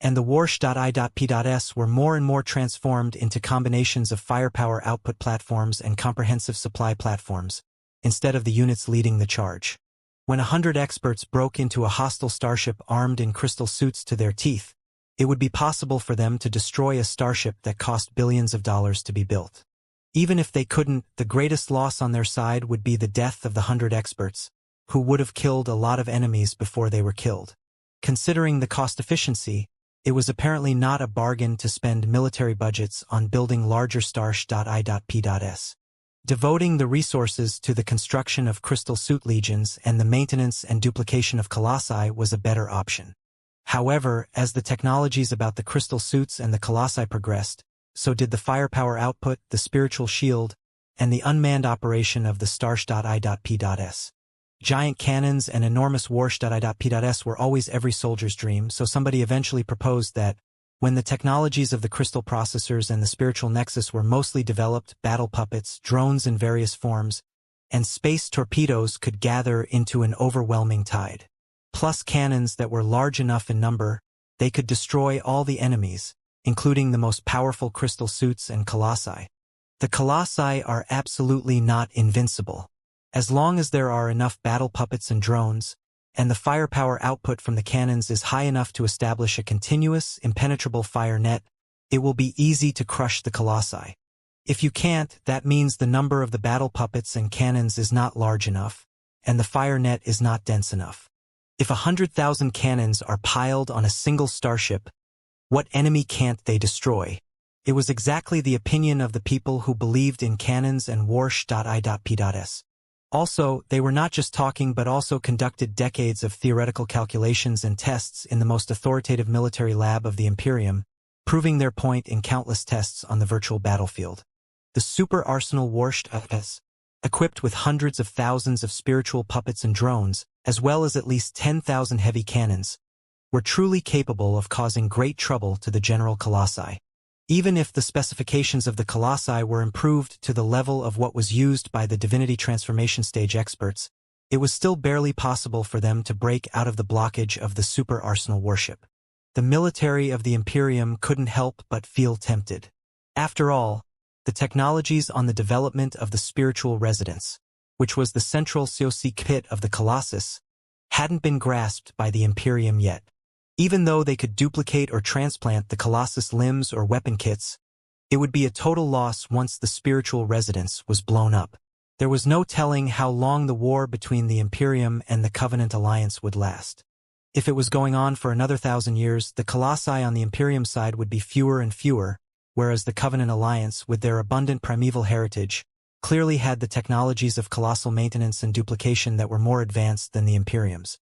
and the Warsh.I.P.S were more and more transformed into combinations of firepower output platforms and comprehensive supply platforms, instead of the units leading the charge. When 100 experts broke into a hostile starship armed in crystal suits to their teeth, it would be possible for them to destroy a starship that cost billions of dollars to be built. Even if they couldn't, the greatest loss on their side would be the death of the 100 experts, who would have killed a lot of enemies before they were killed. Considering the cost efficiency, it was apparently not a bargain to spend military budgets on building larger Starsh.I.P.S. Devoting the resources to the construction of crystal suit legions and the maintenance and duplication of colossi was a better option. However, as the technologies about the crystal suits and the colossi progressed, so did the firepower output, the spiritual shield, and the unmanned operation of the Starsh.I.P.S. Giant cannons and enormous Warsh.I.P.S were always every soldier's dream, so somebody eventually proposed that, when the technologies of the crystal processors and the spiritual nexus were mostly developed, battle puppets, drones in various forms, and space torpedoes could gather into an overwhelming tide. Plus cannons that were large enough in number, they could destroy all the enemies, including the most powerful crystal suits and colossi. The colossi are absolutely not invincible. As long as there are enough battle puppets and drones, and the firepower output from the cannons is high enough to establish a continuous, impenetrable fire net, it will be easy to crush the colossi. If you can't, that means the number of the battle puppets and cannons is not large enough, and the fire net is not dense enough. If 100,000 cannons are piled on a single starship, what enemy can't they destroy? It was exactly the opinion of the people who believed in cannons and Warsh.I.P.S. Also, they were not just talking but also conducted decades of theoretical calculations and tests in the most authoritative military lab of the Imperium, proving their point in countless tests on the virtual battlefield. The super arsenal Starships, equipped with hundreds of thousands of spiritual puppets and drones, as well as at least 10,000 heavy cannons, were truly capable of causing great trouble to the general colossi. Even if the specifications of the colossi were improved to the level of what was used by the divinity transformation stage experts, it was still barely possible for them to break out of the blockage of the super arsenal warship. The military of the Imperium couldn't help but feel tempted. After all, the technologies on the development of the spiritual residence, which was the central Xianxia pit of the Colossus, hadn't been grasped by the Imperium yet. Even though they could duplicate or transplant the Colossus limbs or weapon kits, it would be a total loss once the spiritual residence was blown up. There was no telling how long the war between the Imperium and the Covenant Alliance would last. If it was going on for another 1,000 years, the Colossi on the Imperium side would be fewer and fewer, whereas the Covenant Alliance, with their abundant primeval heritage, clearly had the technologies of colossal maintenance and duplication that were more advanced than the Imperium's.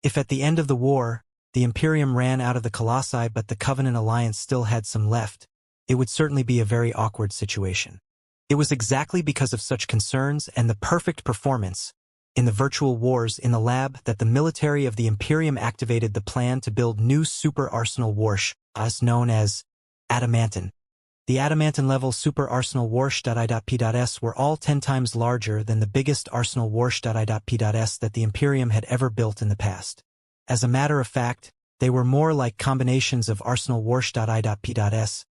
If at the end of the war, the Imperium ran out of the Colossi but the Covenant Alliance still had some left, it would certainly be a very awkward situation. It was exactly because of such concerns and the perfect performance in the virtual wars in the lab that the military of the Imperium activated the plan to build new super arsenal warships known as Adamantine. The Adamantine-level super arsenal warships were all 10 times larger than the biggest arsenal warships that the Imperium had ever built in the past. As a matter of fact, they were more like combinations of arsenal warships,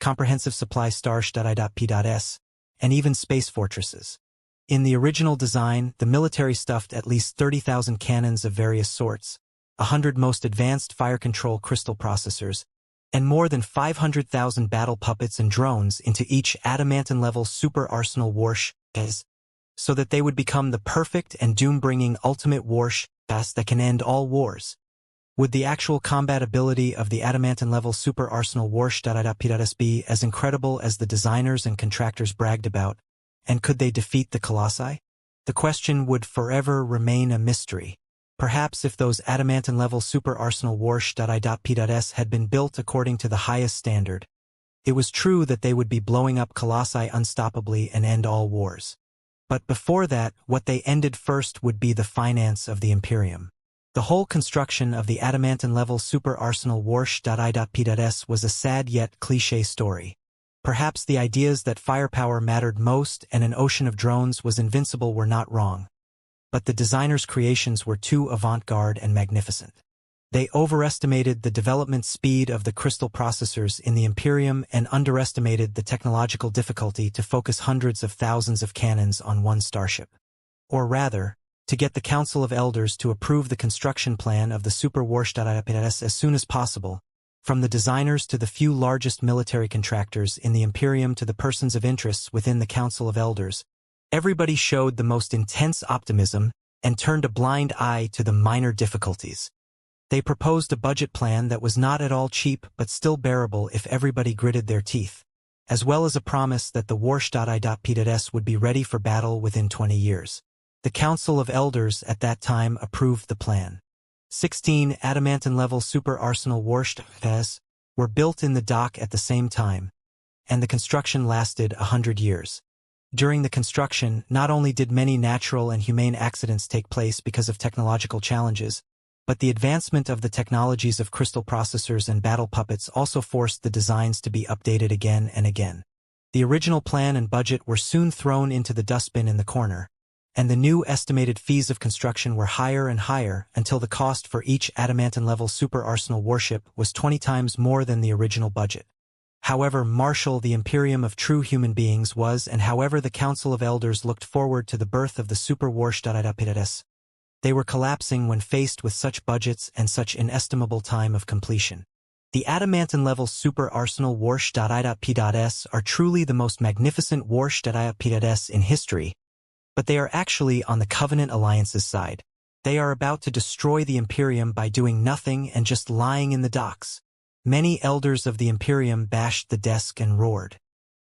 comprehensive supply Starships, and even space fortresses. In the original design, the military stuffed at least 30,000 cannons of various sorts, 100 most advanced fire control crystal processors, and more than 500,000 battle puppets and drones into each adamantine-level super arsenal warship, so that they would become the perfect and doom-bringing ultimate warship that can end all wars. Would the actual combat ability of the adamantine-level super arsenal warships be as incredible as the designers and contractors bragged about, and could they defeat the Colossi? The question would forever remain a mystery. Perhaps if those adamantine-level super arsenal warships had been built according to the highest standard, it was true that they would be blowing up Colossi unstoppably and end all wars. But before that, what they ended first would be the finance of the Imperium. The whole construction of the adamantine-level super arsenal warships was a sad yet cliché story. Perhaps the ideas that firepower mattered most and an ocean of drones was invincible were not wrong. But the designers' creations were too avant-garde and magnificent. They overestimated the development speed of the crystal processors in the Imperium and underestimated the technological difficulty to focus hundreds of thousands of cannons on one starship. Or rather, to get the Council of Elders to approve the construction plan of the super warships as soon as possible, from the designers to the few largest military contractors in the Imperium to the persons of interest within the Council of Elders, everybody showed the most intense optimism and turned a blind eye to the minor difficulties. They proposed a budget plan that was not at all cheap but still bearable if everybody gritted their teeth, as well as a promise that the warships would be ready for battle within 20 years. The Council of Elders at that time approved the plan. 16 adamantine-level super arsenal warships were built in the dock at the same time, and the construction lasted 100 years. During the construction, not only did many natural and humane accidents take place because of technological challenges, but the advancement of the technologies of crystal processors and battle puppets also forced the designs to be updated again and again. The original plan and budget were soon thrown into the dustbin in the corner, and the new estimated fees of construction were higher and higher until the cost for each adamantine-level super arsenal warship was 20 times more than the original budget. However martial the Imperium of true human beings was and however the Council of Elders looked forward to the birth of the super warships, they were collapsing when faced with such budgets and such inestimable time of completion. The adamantine-level super arsenal warships are truly the most magnificent warships in history, but they are actually on the Covenant Alliance's side. They are about to destroy the Imperium by doing nothing and just lying in the docks. Many elders of the Imperium bashed the desk and roared.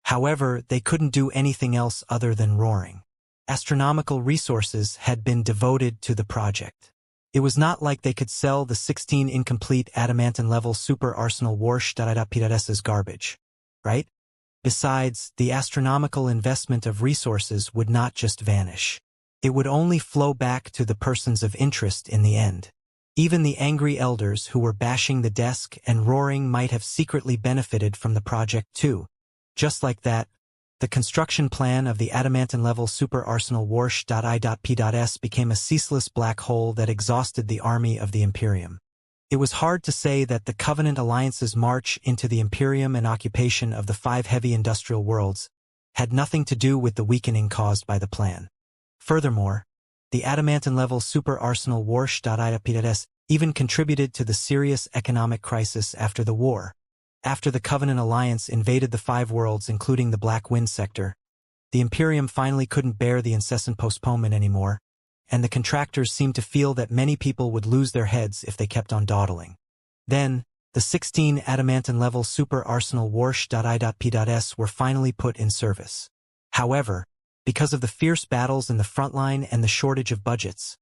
However, they couldn't do anything else other than roaring. Astronomical resources had been devoted to the project. It was not like they could sell the 16 incomplete adamantine-level super arsenal warsh.ps as garbage, right? Besides, the astronomical investment of resources would not just vanish. It would only flow back to the persons of interest in the end. Even the angry elders who were bashing the desk and roaring might have secretly benefited from the project too. Just like that, the construction plan of the adamantine-level super arsenal warsh.I.P.S became a ceaseless black hole that exhausted the army of the Imperium. It was hard to say that the Covenant Alliance's march into the Imperium and occupation of the 5 heavy industrial worlds had nothing to do with the weakening caused by the plan. Furthermore, the adamantine-level super arsenal warsh.I.P.S even contributed to the serious economic crisis after the war. After the Covenant Alliance invaded the 5 worlds including the Black Wind sector, the Imperium finally couldn't bear the incessant postponement anymore, and the contractors seemed to feel that many people would lose their heads if they kept on dawdling. Then, the 16 adamantine-level super arsenal warsh.I.P.S were finally put in service. However, because of the fierce battles in the frontline and the shortage of budgets,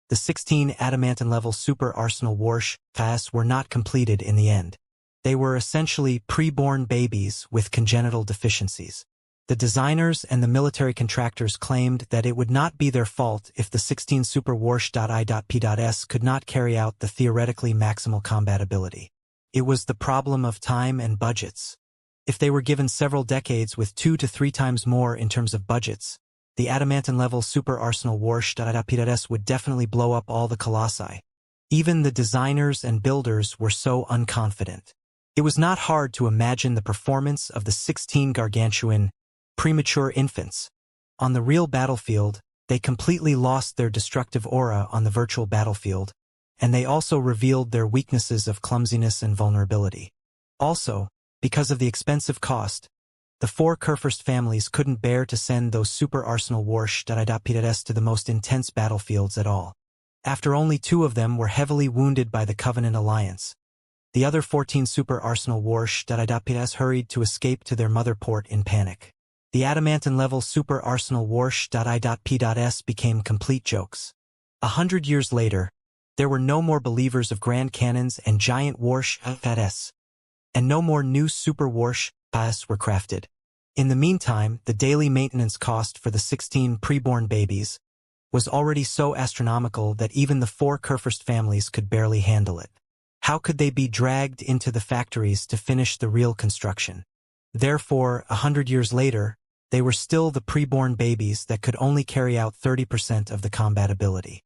the 16 adamantine-level super arsenal warsh.I.P.S were not completed in the end. They were essentially pre-born babies with congenital deficiencies. The designers and the military contractors claimed that it would not be their fault if the 16 super warsh.I.P.S could not carry out the theoretically maximal combatability. It was the problem of time and budgets. If they were given several decades with 2 to 3 times more in terms of budgets, the adamantine-level super arsenal warsh.I.P.S would definitely blow up all the colossi. Even the designers and builders were so unconfident. It was not hard to imagine the performance of the 16 gargantuan, premature infants. On the real battlefield, they completely lost their destructive aura on the virtual battlefield, and they also revealed their weaknesses of clumsiness and vulnerability. Also, because of the expensive cost, the 4 Kurfürst families couldn't bear to send those super arsenal warsh.I.P.S to the most intense battlefields at all. After only 2 of them were heavily wounded by the Covenant Alliance, the other 14 super arsenal warsh.I.P.S hurried to escape to their mother port in panic. The adamantine-level super arsenal warsh.I.P.S became complete jokes. 100 years later, there were no more believers of grand cannons and giant warsh.I.P.S, and no more new super warsh.I.P.S were crafted. In the meantime, the daily maintenance cost for the 16 preborn babies was already so astronomical that even the 4 Kurfürst families could barely handle it. How could they be dragged into the factories to finish the real construction? Therefore, 100 years later, they were still the preborn babies that could only carry out 30% of the combatability.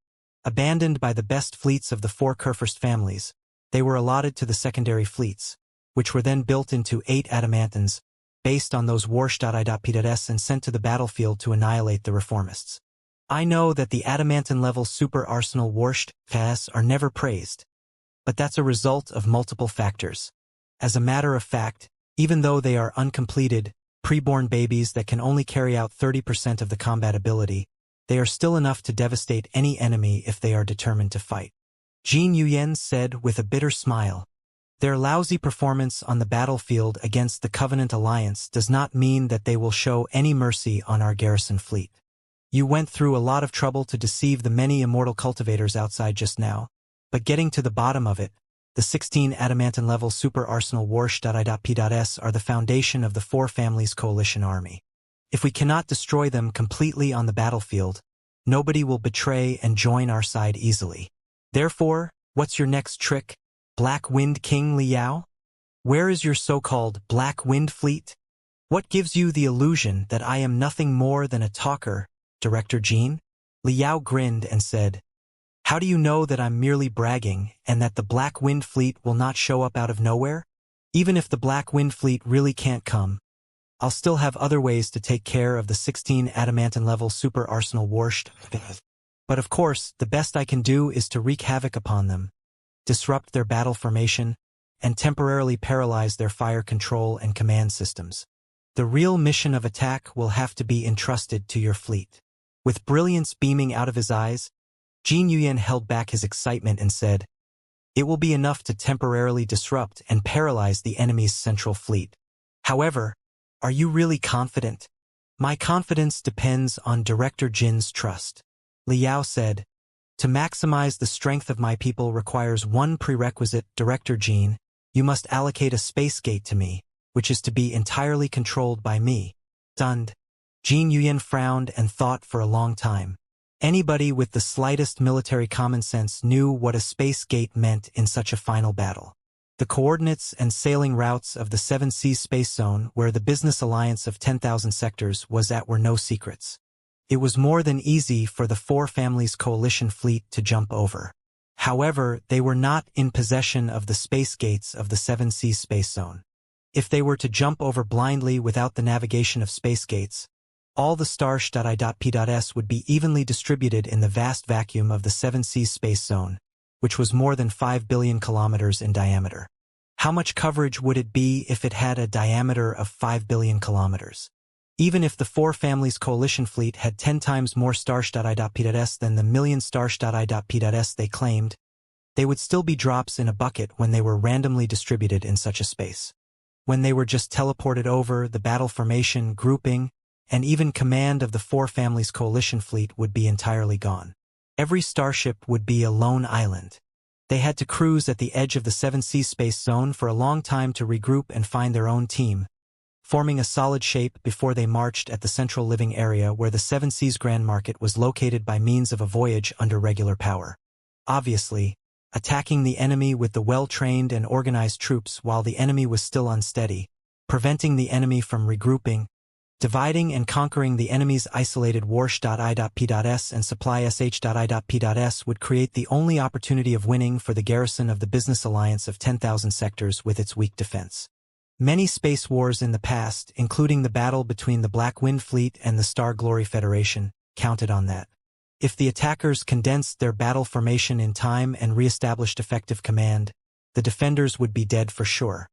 Abandoned by the best fleets of the 4 Kurfürst families, they were allotted to the secondary fleets, which were then built into 8 adamantines, based on those warsh.I.P.S and sent to the battlefield to annihilate the reformists. I know that the adamantine-level super arsenal warsh.I.P.S are never praised, but that's a result of multiple factors. As a matter of fact, even though they are uncompleted, preborn babies that can only carry out 30% of the combatability, they are still enough to devastate any enemy if they are determined to fight. Jin Yuyen said with a bitter smile, "Their lousy performance on the battlefield against the Covenant Alliance does not mean that they will show any mercy on our garrison fleet. You went through a lot of trouble to deceive the many immortal cultivators outside just now, but getting to the bottom of it, the 16 adamantine-level super arsenal warsh.I.P.S are the foundation of the 4 families' coalition army. If we cannot destroy them completely on the battlefield, nobody will betray and join our side easily. Therefore, what's your next trick, Black Wind King Liao? Where is your so-called Black Wind fleet? What gives you the illusion that I am nothing more than a talker, Director Jean?" Liao grinned and said, "How do you know that I'm merely bragging and that the Black Wind fleet will not show up out of nowhere? Even if the Black Wind fleet really can't come, I'll still have other ways to take care of the 16 adamantine-level super arsenal warsh.I.P.S. But of course, the best I can do is to wreak havoc upon them, disrupt their battle formation, and temporarily paralyze their fire control and command systems. The real mission of attack will have to be entrusted to your fleet." With brilliance beaming out of his eyes, Jin Yuyen held back his excitement and said, "It will be enough to temporarily disrupt and paralyze the enemy's central fleet. However, are you really confident? My confidence depends on Director Jin's trust. Liao said, to maximize the strength of my people requires one prerequisite, Director Jin. You must allocate a space gate to me, which is to be entirely controlled by me. Stunned, Jin Yuyan frowned and thought for a long time. Anybody with the slightest military common sense knew what a space gate meant in such a final battle. The coordinates and sailing routes of the Seven Seas Space Zone, where the business alliance of 10,000 sectors was at, were no secrets. It was more than easy for the Four Families Coalition fleet to jump over. However, they were not in possession of the space gates of the Seven Seas Space Zone. If they were to jump over blindly without the navigation of space gates, all the Starsh.I.P.S would be evenly distributed in the vast vacuum of the Seven Seas Space Zone, which was more than 5 billion kilometers in diameter. How much coverage would it be if it had a diameter of 5 billion kilometers? Even if the Four Families Coalition fleet had 10 times more Starsh.I.P.S than the million Starsh.I.P.S they claimed, they would still be drops in a bucket when they were randomly distributed in such a space. When they were just teleported over, the battle formation, grouping, and even command of the Four Families Coalition fleet would be entirely gone. Every starship would be a lone island. They had to cruise at the edge of the Seven Seas Space Zone for a long time to regroup and find their own team, forming a solid shape before they marched at the central living area where the Seven Seas Grand Market was located by means of a voyage under regular power. Obviously, attacking the enemy with the well-trained and organized troops while the enemy was still unsteady, preventing the enemy from regrouping, dividing and conquering the enemy's isolated Warsh.I.P.S and supply Sh.I.P.S would create the only opportunity of winning for the garrison of the business alliance of 10,000 sectors with its weak defense. Many space wars in the past, including the battle between the Black Wind Fleet and the Star Glory Federation, counted on that. If the attackers condensed their battle formation in time and re-established effective command, the defenders would be dead for sure.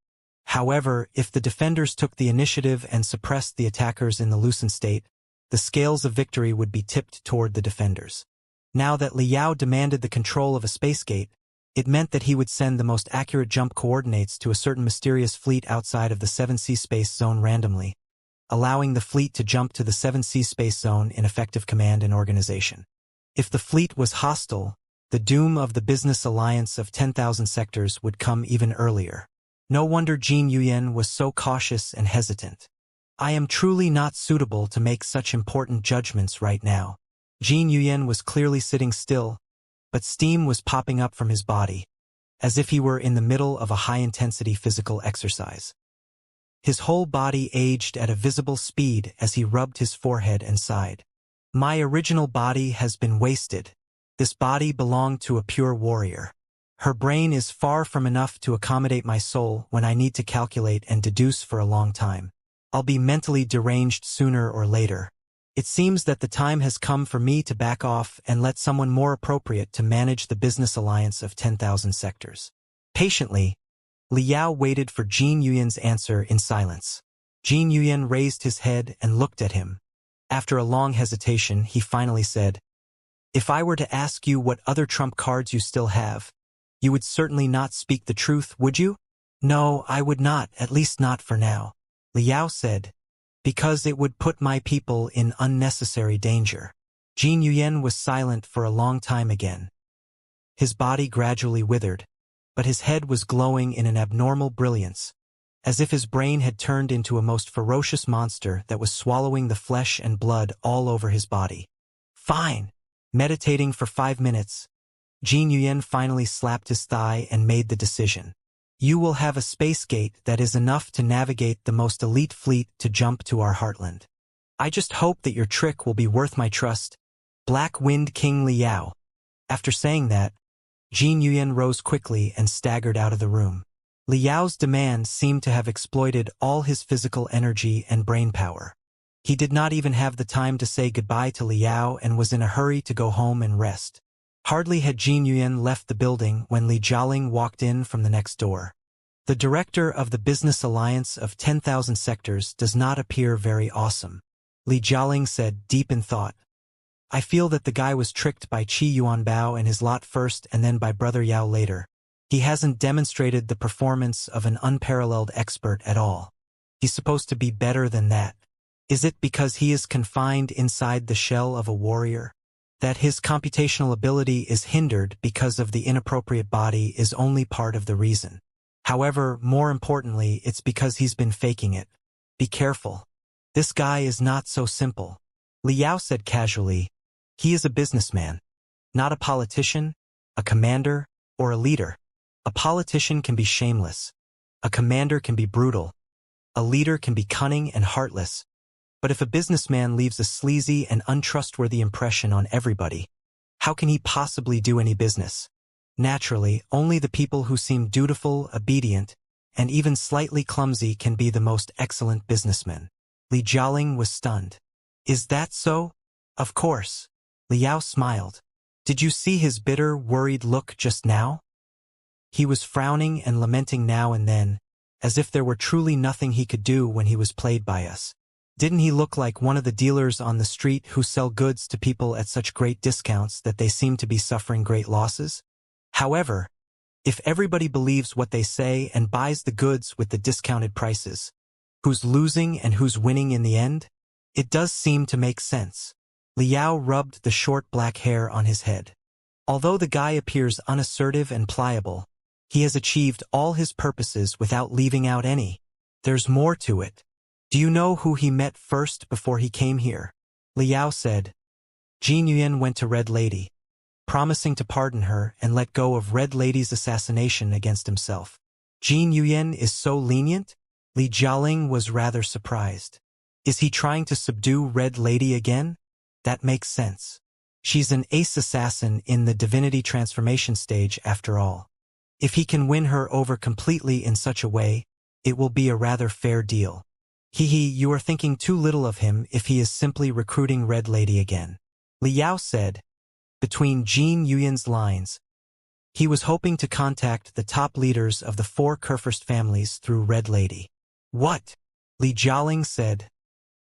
However, if the defenders took the initiative and suppressed the attackers in the loosened state, the scales of victory would be tipped toward the defenders. Now that Liao demanded the control of a space gate, it meant that he would send the most accurate jump coordinates to a certain mysterious fleet outside of the Seven Seas Space Zone randomly, allowing the fleet to jump to the Seven Seas Space Zone in effective command and organization. If the fleet was hostile, the doom of the business alliance of 10,000 sectors would come even earlier. No wonder Jin Yuyan was so cautious and hesitant. I am truly not suitable to make such important judgments right now. Jin Yuyan was clearly sitting still, but steam was popping up from his body, as if he were in the middle of a high-intensity physical exercise. His whole body aged at a visible speed as he rubbed his forehead and sighed. My original body has been wasted. This body belonged to a pure warrior. Her brain is far from enough to accommodate my soul when I need to calculate and deduce for a long time. I'll be mentally deranged sooner or later. It seems that the time has come for me to back off and let someone more appropriate to manage the business alliance of 10,000 sectors. Patiently, Liao waited for Jin Yuyan's answer in silence. Jin Yuyan raised his head and looked at him. After a long hesitation, he finally said, if I were to ask you what other trump cards you still have, you would certainly not speak the truth, would you? No, I would not, at least not for now, Liao said, because it would put my people in unnecessary danger. Jin Yuyan was silent for a long time again. His body gradually withered, but his head was glowing in an abnormal brilliance, as if his brain had turned into a most ferocious monster that was swallowing the flesh and blood all over his body. Fine. Meditating for 5 minutes, Jin Yuyan finally slapped his thigh and made the decision. You will have a space gate that is enough to navigate the most elite fleet to jump to our heartland. I just hope that your trick will be worth my trust. Black Wind King Liao. After saying that, Jin Yuyan rose quickly and staggered out of the room. Liao's demand seemed to have exploited all his physical energy and brain power. He did not even have the time to say goodbye to Liao and was in a hurry to go home and rest. Hardly had Jin Yuyan left the building when Li Jialing walked in from the next door. The director of the business alliance of 10,000 sectors does not appear very awesome, Li Jialing said, deep in thought. I feel that the guy was tricked by Qi Yuanbao and his lot first and then by Brother Yao later. He hasn't demonstrated the performance of an unparalleled expert at all. He's supposed to be better than that. Is it because he is confined inside the shell of a warrior? That his computational ability is hindered because of the inappropriate body is only part of the reason. However, more importantly, it's because he's been faking it. Be careful. This guy is not so simple. Liao said casually. He is a businessman. Not a politician, a commander, or a leader. A politician can be shameless. A commander can be brutal. A leader can be cunning and heartless. But if a businessman leaves a sleazy and untrustworthy impression on everybody, how can he possibly do any business? Naturally, only the people who seem dutiful, obedient, and even slightly clumsy can be the most excellent businessmen. Li Jialing was stunned. Is that so? Of course. Liao smiled. Did you see his bitter, worried look just now? He was frowning and lamenting now and then, as if there were truly nothing he could do when he was played by us. Didn't he look like one of the dealers on the street who sell goods to people at such great discounts that they seem to be suffering great losses? However, if everybody believes what they say and buys the goods with the discounted prices, who's losing and who's winning in the end? It does seem to make sense. Liao rubbed the short black hair on his head. Although the guy appears unassertive and pliable, he has achieved all his purposes without leaving out any. There's more to it. Do you know who he met first before he came here? Liao said. Jin Yuan went to Red Lady, promising to pardon her and let go of Red Lady's assassination against himself. Jin Yuan is so lenient? Li Jialing was rather surprised. Is he trying to subdue Red Lady again? That makes sense. She's an ace assassin in the divinity transformation stage after all. If he can win her over completely in such a way, it will be a rather fair deal. You are thinking too little of him if he is simply recruiting Red Lady again. Liao said, between Jin Yuyan's lines. He was hoping to contact the top leaders of the 4 Kurfürst families through Red Lady. What? Li Jialing said.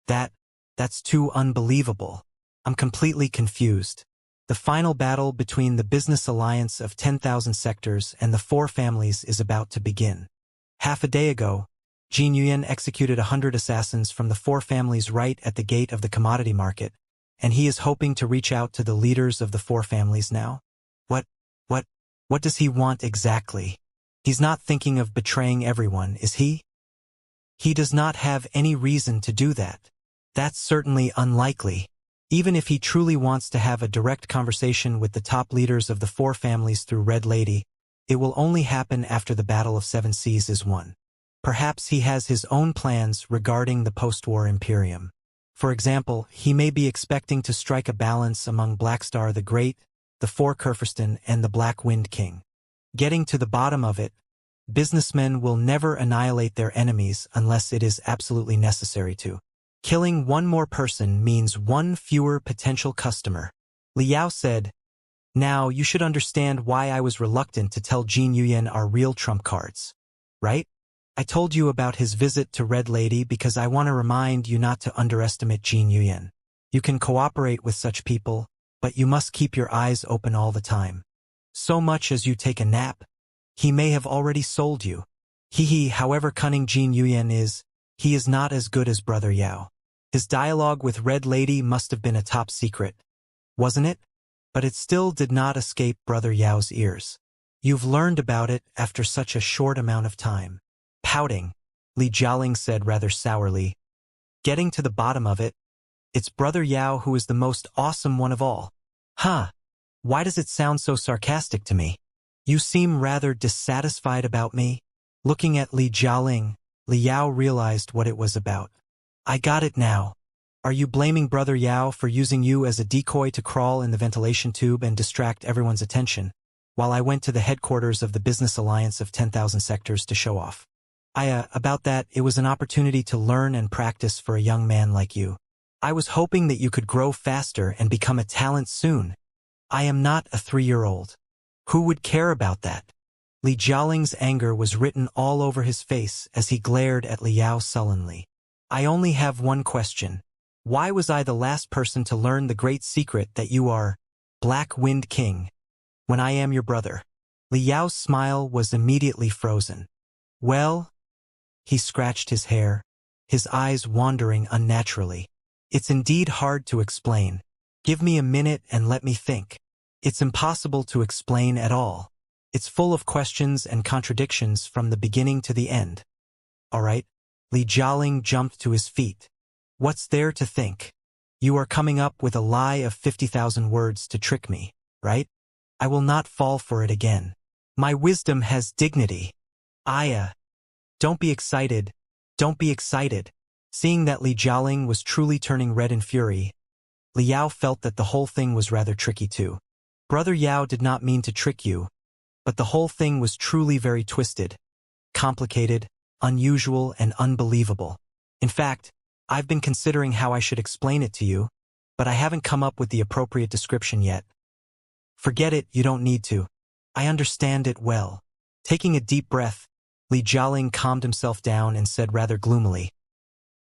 That's too unbelievable. I'm completely confused. The final battle between the business alliance of 10,000 sectors and the 4 families is about to begin. Half a day ago, Jin Yuyan executed 100 assassins from the 4 families right at the gate of the commodity market, and he is hoping to reach out to the leaders of the 4 families now? What does he want exactly? He's not thinking of betraying everyone, is he? He does not have any reason to do that. That's certainly unlikely. Even if he truly wants to have a direct conversation with the top leaders of the 4 families through Red Lady, it will only happen after the Battle of 7 Seas is won. Perhaps he has his own plans regarding the post-war Imperium. For example, he may be expecting to strike a balance among Blackstar the Great, the 4 Kurfürsten, and the Black Wind King. Getting to the bottom of it, businessmen will never annihilate their enemies unless it is absolutely necessary to. Killing one more person means one fewer potential customer. Liao said, now you should understand why I was reluctant to tell Jin Yuyan our real trump cards. Right? I told you about his visit to Red Lady because I want to remind you not to underestimate Jin Yuyan. You can cooperate with such people, but you must keep your eyes open all the time. So much as you take a nap, he may have already sold you. However cunning Jin Yuyan is, he is not as good as Brother Yao. His dialogue with Red Lady must have been a top secret, wasn't it? But it still did not escape Brother Yao's ears. You've learned about it after such a short amount of time. Pouting, Li Jialing said rather sourly. Getting to the bottom of it, it's Brother Yao who is the most awesome one of all. Huh. Why does it sound so sarcastic to me? You seem rather dissatisfied about me. Looking at Li Jialing, Liao realized what it was about. I got it now. Are you blaming Brother Yao for using you as a decoy to crawl in the ventilation tube and distract everyone's attention, while I went to the headquarters of the Business Alliance of 10,000 sectors to show off? About that, it was an opportunity to learn and practice for a young man like you. I was hoping that you could grow faster and become a talent soon. I am not a 3-year-old. Who would care about that? Li Jialing's anger was written all over his face as he glared at Liao sullenly. I only have one question. Why was I the last person to learn the great secret that you are Black Wind King, when I am your brother? Liao's smile was immediately frozen. Well, he scratched his hair. his eyes wandering unnaturally. It's indeed hard to explain. Give me a minute and let me think. It's impossible to explain at all. It's full of questions and contradictions from the beginning to the end. All right. Li Jialing jumped to his feet. What's there to think? You are coming up with a lie of 50,000 words to trick me, right? I will not fall for it again. My wisdom has dignity. Don't be excited. Don't be excited. Seeing that Li Jialing was truly turning red in fury, Li Yao felt that the whole thing was rather tricky too. Brother Yao did not mean to trick you, but the whole thing was truly very twisted, complicated, unusual, and unbelievable. In fact, I've been considering how I should explain it to you, but I haven't come up with the appropriate description yet. Forget it, you don't need to. I understand it well. Taking a deep breath, Li Jialing calmed himself down and said rather gloomily,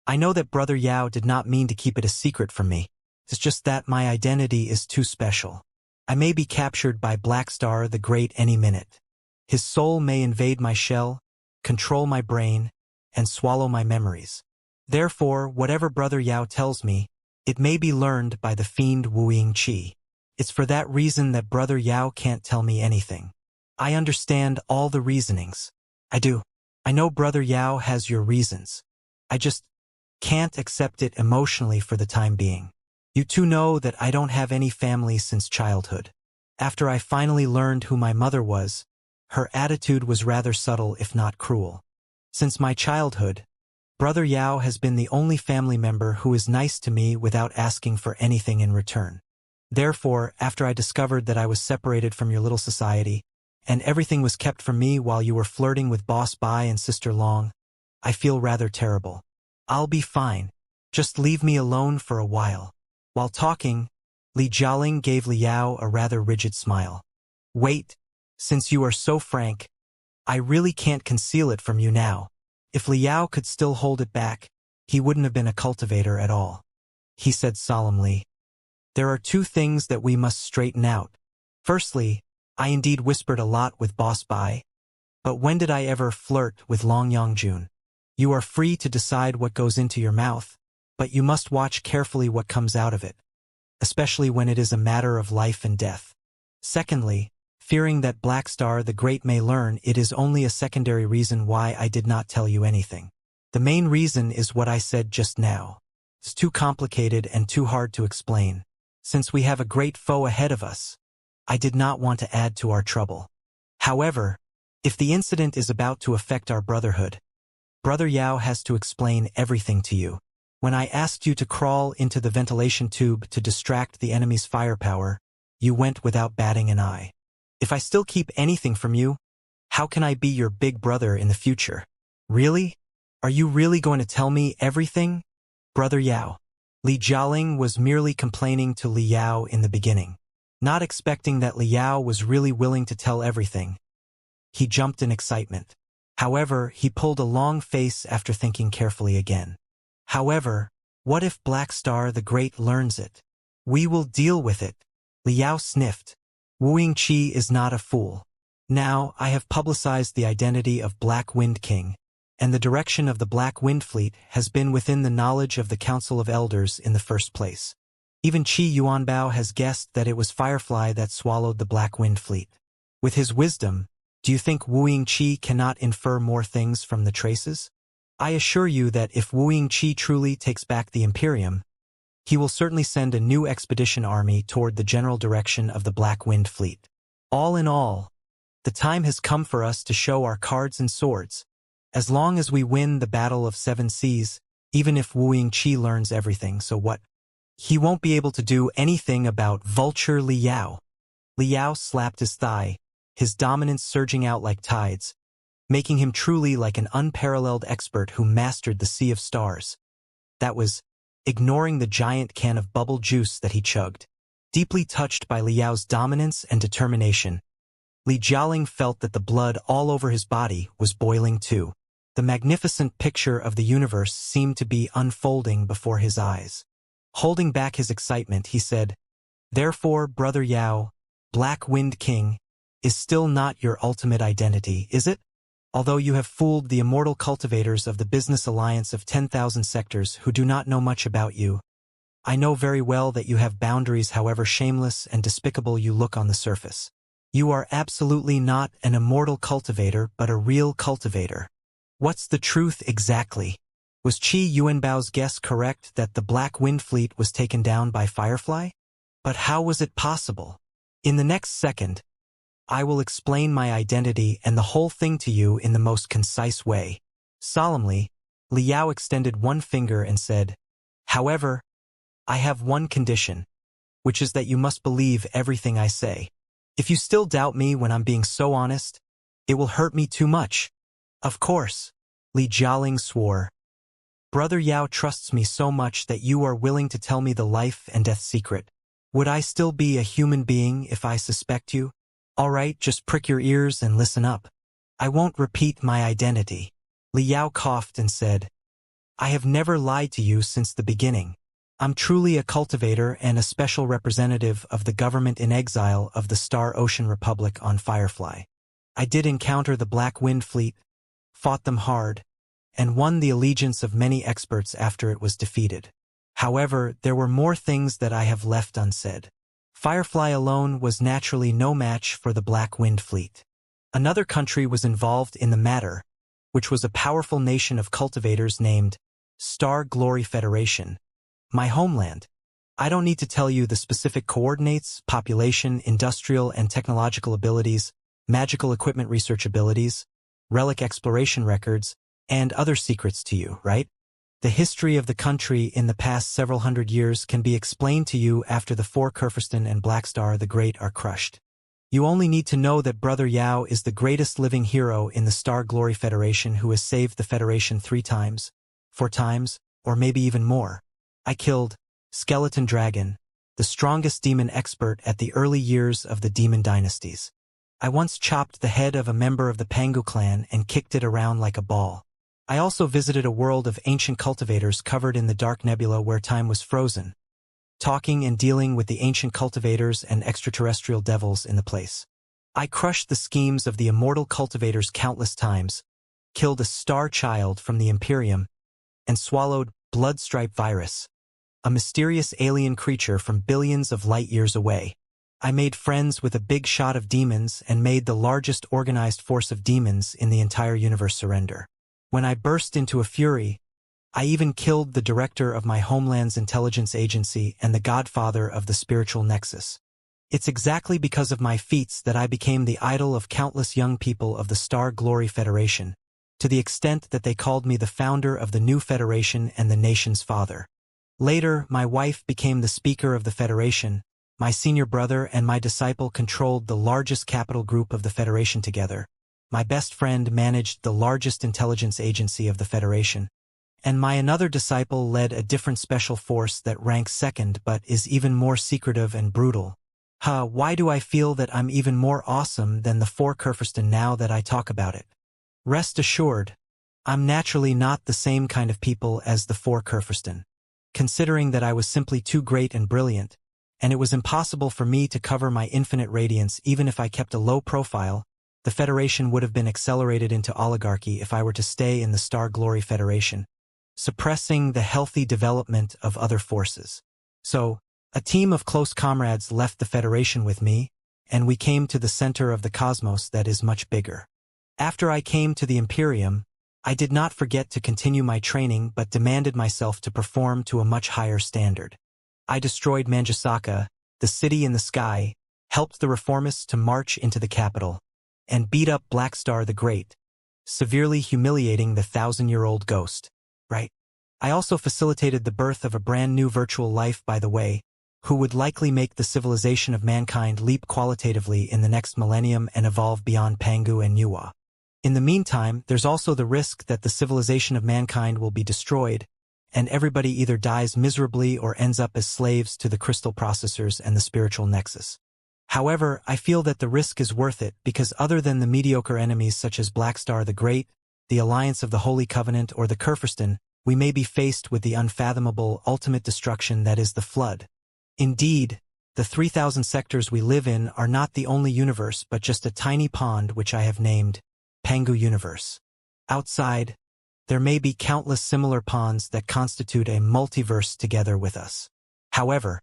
I know that Brother Yao did not mean to keep it a secret from me. It's just that my identity is too special. I may be captured by Black Star the Great any minute. His soul may invade my shell, control my brain, and swallow my memories. Therefore, whatever Brother Yao tells me, it may be learned by the fiend Wuxia. It's for that reason that Brother Yao can't tell me anything. I understand all the reasonings. I do. I know Brother Yao has your reasons. I just can't accept it emotionally for the time being. You two know that I don't have any family since childhood. After I finally learned who my mother was, her attitude was rather subtle if not cruel. Since my childhood, Brother Yao has been the only family member who is nice to me without asking for anything in return. Therefore, after I discovered that I was separated from your little society, and everything was kept from me while you were flirting with Boss Bai and Sister Long, I feel rather terrible. I'll be fine. Just leave me alone for a while. While talking, Li Jialing gave Li Yao a rather rigid smile. Wait, since you are so frank, I really can't conceal it from you now. If Li Yao could still hold it back, he wouldn't have been a cultivator at all. He said solemnly, there are two things that we must straighten out. Firstly, I indeed whispered a lot with Boss Bai, but when did I ever flirt with Long Yangjun? You are free to decide what goes into your mouth, but you must watch carefully what comes out of it, especially when it is a matter of life and death. Secondly, fearing that Black Star the Great may learn, it is only a secondary reason why I did not tell you anything. The main reason is what I said just now. It's too complicated and too hard to explain. Since we have a great foe ahead of us, I did not want to add to our trouble. However, if the incident is about to affect our brotherhood, Brother Yao has to explain everything to you. When I asked you to crawl into the ventilation tube to distract the enemy's firepower, you went without batting an eye. If I still keep anything from you, how can I be your big brother in the future? Really? Are you really going to tell me everything? Brother Yao. Li Jialing was merely complaining to Li Yao in the beginning, not expecting that Li Yao was really willing to tell everything. He jumped in excitement. However, he pulled a long face after thinking carefully again. However, what if Black Star the Great learns it? We will deal with it. Li Yao sniffed. Wuxia is not a fool. Now, I have publicized the identity of Black Wind King, and the direction of the Black Wind Fleet has been within the knowledge of the Council of Elders in the first place. Even Qi Yuanbao has guessed that it was Firefly that swallowed the Black Wind Fleet. With his wisdom, do you think Wuxia cannot infer more things from the traces? I assure you that if Wuxia truly takes back the Imperium, he will certainly send a new expedition army toward the general direction of the Black Wind Fleet. All in all, the time has come for us to show our cards and swords. As long as we win the Battle of Seven Seas, even if Wuxia learns everything, so what? He won't be able to do anything about Vulture Li Yao. Li Yao slapped his thigh, his dominance surging out like tides, making him truly like an unparalleled expert who mastered the Sea of Stars. That was, ignoring the giant can of bubble juice that he chugged. Deeply touched by Li Yao's dominance and determination, Li Jialing felt that the blood all over his body was boiling too. The magnificent picture of the universe seemed to be unfolding before his eyes. Holding back his excitement, he said, Therefore, Brother Yao, Black Wind King, is still not your ultimate identity, is it? although you have fooled the immortal cultivators of the business alliance of 10,000 sectors who do not know much about you. I know very well that you have boundaries, however shameless and despicable you look on the surface. You are absolutely not an immortal cultivator but a real cultivator. What's the truth exactly? Was Qi Yuanbao's guess correct that the Black Wind Fleet was taken down by Firefly? But how was it possible? In the next second, I will explain my identity and the whole thing to you in the most concise way. Solemnly, Liao extended one finger and said, "However, I have one condition, which is that you must believe everything I say. If you still doubt me when I'm being so honest, it will hurt me too much." "Of course," Li Jialing swore. "Brother Yao trusts me so much that you are willing to tell me the life and death secret. Would I still be a human being if I suspect you? All right, just prick your ears and listen up. I won't repeat my identity." Li Yao coughed and said, "I have never lied to you since the beginning. I'm truly a cultivator and a special representative of the government in exile of the Star Ocean Republic on Firefly. I did encounter the Black Wind Fleet, fought them hard, and won the allegiance of many experts after it was defeated. However, there were more things that I have left unsaid. Firefly alone was naturally no match for the Black Wind Fleet. Another country was involved in the matter, which was a powerful nation of cultivators named Star Glory Federation, my homeland. I don't need to tell you the specific coordinates, population, industrial and technological abilities, magical equipment research abilities, relic exploration records, and other secrets to you, right? The history of the country in the past several hundred years can be explained to you after the four Kurfürsten and Blackstar the Great are crushed. You only need to know that Brother Yao is the greatest living hero in the Star Glory Federation who has saved the Federation 3 times, 4 times, or maybe even more. I killed Skeleton Dragon, the strongest demon expert at the early years of the demon dynasties. I once chopped the head of a member of the Pangu clan and kicked it around like a ball. I also visited a world of ancient cultivators covered in the dark nebula where time was frozen, talking and dealing with the ancient cultivators and extraterrestrial devils in the place. I crushed the schemes of the immortal cultivators countless times, killed a star child from the Imperium, and swallowed Bloodstripe virus, a mysterious alien creature from billions of light years away. I made friends with a big shot of demons and made the largest organized force of demons in the entire universe surrender. When I burst into a fury, I even killed the director of my homeland's intelligence agency and the godfather of the spiritual nexus. It's exactly because of my feats that I became the idol of countless young people of the Star Glory Federation, to the extent that they called me the founder of the new Federation and the nation's father. Later, my wife became the speaker of the Federation. My senior brother and my disciple controlled the largest capital group of the Federation together. My best friend managed the largest intelligence agency of the Federation. And my another disciple led a different special force that ranks second but is even more secretive and brutal. Why do I feel that I'm even more awesome than the 4 Kurfürsten now that I talk about it? Rest assured, I'm naturally not the same kind of people as the 4 Kurfürsten. Considering that I was simply too great and brilliant, and it was impossible for me to cover my infinite radiance even if I kept a low profile, the Federation would have been accelerated into oligarchy if I were to stay in the Star Glory Federation, suppressing the healthy development of other forces. So, a team of close comrades left the Federation with me, and we came to the center of the cosmos that is much bigger. After I came to the Imperium, I did not forget to continue my training but demanded myself to perform to a much higher standard. I destroyed Manjusaka, the city in the sky, helped the reformists to march into the capital, and beat up Blackstar the Great, severely humiliating the 1,000-year-old ghost. Right? I also facilitated the birth of a brand new virtual life, by the way, who would likely make the civilization of mankind leap qualitatively in the next millennium and evolve beyond Pangu and Nuwa. In the meantime, there's also the risk that the civilization of mankind will be destroyed, and everybody either dies miserably or ends up as slaves to the crystal processors and the spiritual nexus. However, I feel that the risk is worth it because other than the mediocre enemies such as Blackstar the Great, the Alliance of the Holy Covenant, or the Kurfürsten, we may be faced with the unfathomable ultimate destruction that is the Flood. Indeed, the 3,000 sectors we live in are not the only universe but just a tiny pond which I have named Pangu universe. Outside, there may be countless similar pawns that constitute a multiverse together with us. However,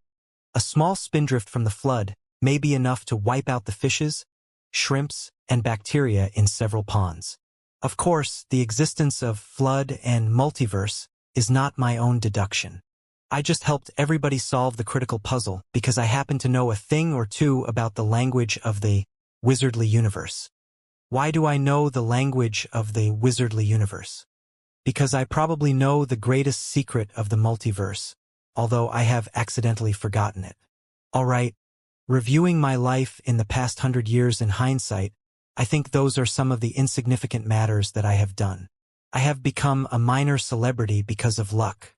a small spindrift from the flood may be enough to wipe out the fishes, shrimps, and bacteria in several ponds. Of course, the existence of flood and multiverse is not my own deduction. I just helped everybody solve the critical puzzle because I happen to know a thing or two about the language of the wizardly universe. Why do I know the language of the wizardly universe? Because I probably know the greatest secret of the multiverse, although I have accidentally forgotten it. Alright, reviewing my life in the past 100 years in hindsight, I think those are some of the insignificant matters that I have done. I have become a minor celebrity because of luck.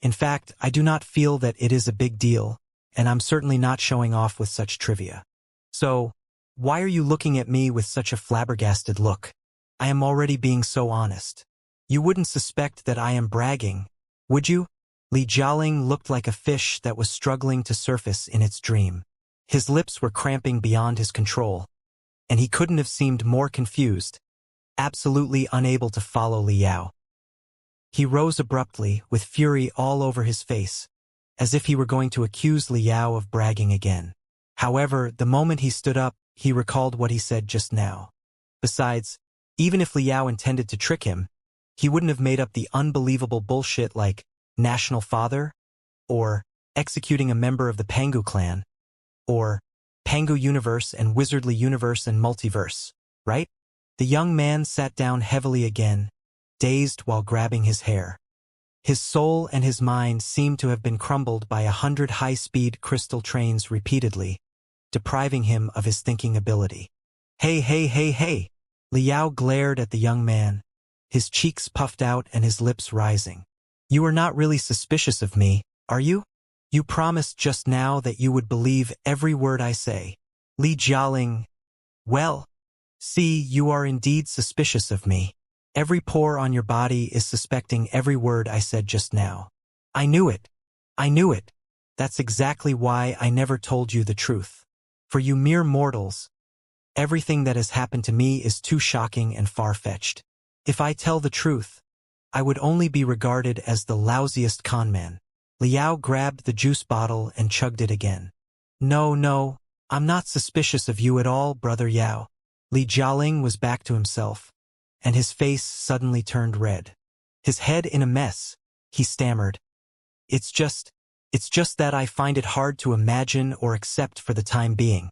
In fact, I do not feel that it is a big deal, and I'm certainly not showing off with such trivia. So, why are you looking at me with such a flabbergasted look? I am already being so honest. You wouldn't suspect that I am bragging, would you? Li Jialing looked like a fish that was struggling to surface in its dream. His lips were cramping beyond his control, and he couldn't have seemed more confused, absolutely unable to follow Li Yao. He rose abruptly, with fury all over his face, as if he were going to accuse Li Yao of bragging again. However, the moment he stood up, he recalled what he said just now. Besides, even if Li Yao intended to trick him, he wouldn't have made up the unbelievable bullshit like National Father, or executing a member of the Pangu clan, or Pangu Universe and Wizardly Universe and Multiverse, right? The young man sat down heavily again, dazed while grabbing his hair. His soul and his mind seemed to have been crumbled by 100 high-speed crystal trains repeatedly, depriving him of his thinking ability. Hey, hey, hey, hey! Li Yao glared at the young man, his cheeks puffed out and his lips rising. You are not really suspicious of me, are you? You promised just now that you would believe every word I say. Li Jialing. Well, see, you are indeed suspicious of me. Every pore on your body is suspecting every word I said just now. I knew it. I knew it. That's exactly why I never told you the truth. For you mere mortals, everything that has happened to me is too shocking and far-fetched. If I tell the truth, I would only be regarded as the lousiest conman. Li Yao grabbed the juice bottle and chugged it again. No, I'm not suspicious of you at all, Brother Yao. Li Jialing was back to himself, and his face suddenly turned red. His head in a mess, he stammered. It's just that I find it hard to imagine or accept for the time being.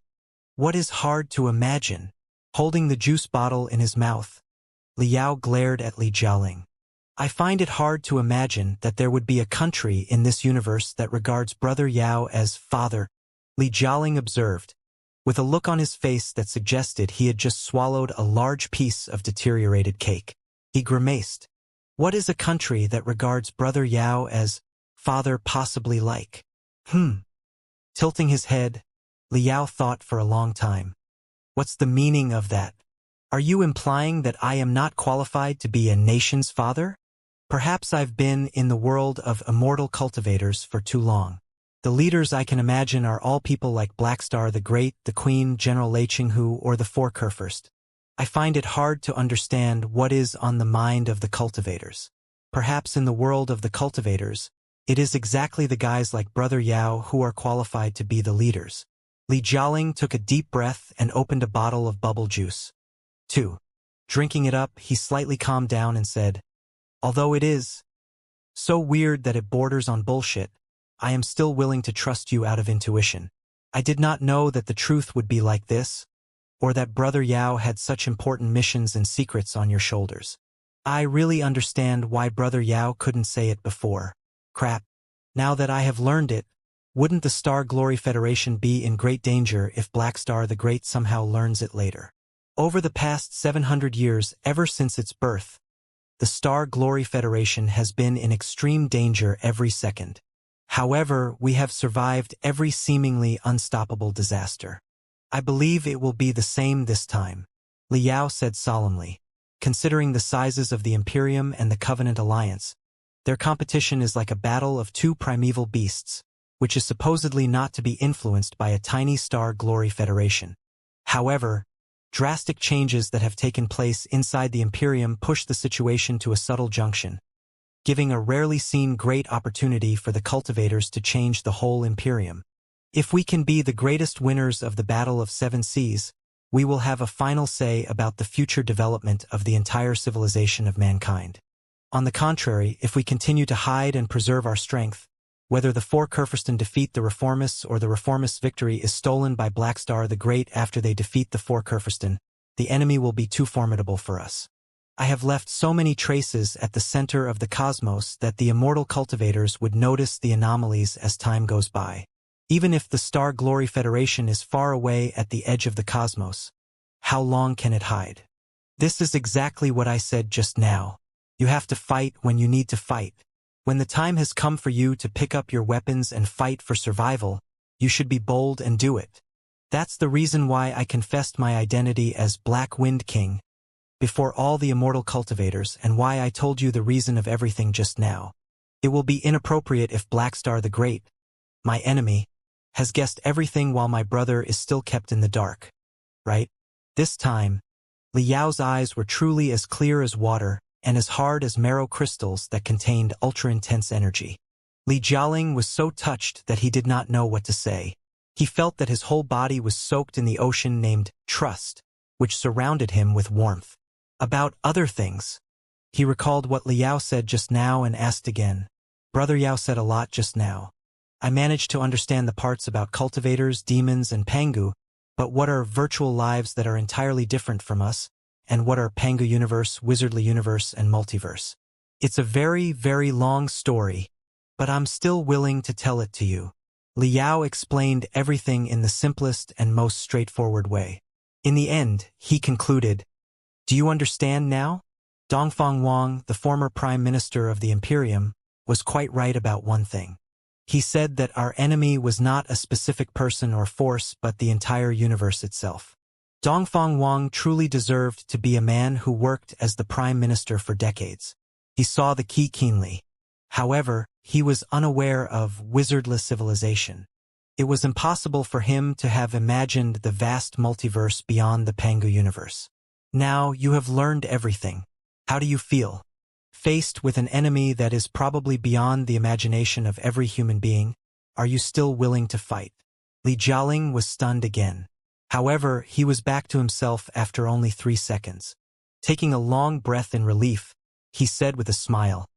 What is hard to imagine? Holding the juice bottle in his mouth, Li Yao glared at Li Jialing. I find it hard to imagine that there would be a country in this universe that regards Brother Yao as father, Li Jialing observed, with a look on his face that suggested he had just swallowed a large piece of deteriorated cake. He grimaced. What is a country that regards Brother Yao as father possibly like? Tilting his head, Li Yao thought for a long time. What's the meaning of that? Are you implying that I am not qualified to be a nation's father? Perhaps I've been in the world of immortal cultivators for too long. The leaders I can imagine are all people like Blackstar the Great, the Queen, General Lei Qinghu, or the Four Kurfürst. I find it hard to understand what is on the mind of the cultivators. Perhaps in the world of the cultivators, it is exactly the guys like Brother Yao who are qualified to be the leaders. Li Jialing took a deep breath and opened a bottle of bubble juice. 2. Drinking it up, he slightly calmed down and said, although it is so weird that it borders on bullshit, I am still willing to trust you out of intuition. I did not know that the truth would be like this, or that Brother Yao had such important missions and secrets on your shoulders. I really understand why Brother Yao couldn't say it before. Crap. Now that I have learned it, wouldn't the Star Glory Federation be in great danger if Blackstar the Great somehow learns it later? Over the past 700 years, ever since its birth, the Star Glory Federation has been in extreme danger every second. However, we have survived every seemingly unstoppable disaster. I believe it will be the same this time, Li Yao said solemnly. Considering the sizes of the Imperium and the Covenant Alliance, their competition is like a battle of two primeval beasts, which is supposedly not to be influenced by a tiny Star Glory Federation. However, Drastic changes that have taken place inside the Imperium push the situation to a subtle junction, giving a rarely seen great opportunity for the cultivators to change the whole Imperium. If we can be the greatest winners of the Battle of Seven Seas, we will have a final say about the future development of the entire civilization of mankind. On the contrary, if we continue to hide and preserve our strength, whether the Four Kurfürsten defeat the Reformists or the Reformists' victory is stolen by Blackstar the Great after they defeat the Four Kurfürsten, the enemy will be too formidable for us. I have left so many traces at the center of the cosmos that the immortal cultivators would notice the anomalies as time goes by. Even if the Star Glory Federation is far away at the edge of the cosmos, how long can it hide? This is exactly what I said just now. You have to fight when you need to fight. When the time has come for you to pick up your weapons and fight for survival, you should be bold and do it. That's the reason why I confessed my identity as Black Wind King before all the immortal cultivators and why I told you the reason of everything just now. It will be inappropriate if Blackstar the Great, my enemy, has guessed everything while my brother is still kept in the dark. Right? This time, Li Yao's eyes were truly as clear as water and as hard as marrow crystals that contained ultra-intense energy. Li Jialing was so touched that he did not know what to say. He felt that his whole body was soaked in the ocean named trust, which surrounded him with warmth. About other things, he recalled what Li Yao said just now and asked again. Brother Yao said a lot just now. I managed to understand the parts about cultivators, demons, and Pangu, but what are virtual lives that are entirely different from us? And what are Pangu universe, wizardly universe, and multiverse? It's a very, very long story, but I'm still willing to tell it to you. Li Yao explained everything in the simplest and most straightforward way. In the end, he concluded, "Do you understand now?" Dongfang Wang, the former prime minister of the Imperium, was quite right about one thing. He said that our enemy was not a specific person or force but the entire universe itself. Dongfang Wang truly deserved to be a man who worked as the prime minister for decades. He saw the key keenly. However, he was unaware of wizardless civilization. It was impossible for him to have imagined the vast multiverse beyond the Pangu universe. Now you have learned everything. How do you feel? Faced with an enemy that is probably beyond the imagination of every human being, are you still willing to fight? Li Jialing was stunned again. However, he was back to himself after only 3 seconds. Taking a long breath in relief, he said with a smile,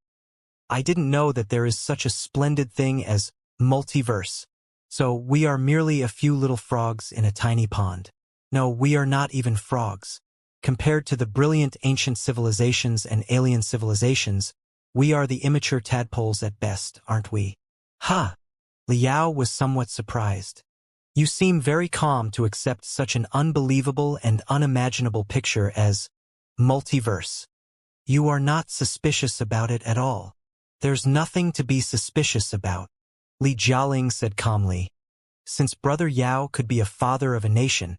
"I didn't know that there is such a splendid thing as multiverse. So we are merely a few little frogs in a tiny pond. No, we are not even frogs. Compared to the brilliant ancient civilizations and alien civilizations, we are the immature tadpoles at best, aren't we?" "Ha!" Li Yao was somewhat surprised. "You seem very calm to accept such an unbelievable and unimaginable picture as multiverse. You are not suspicious about it at all." "There's nothing to be suspicious about," Li Jialing said calmly. "Since Brother Yao could be a father of a nation,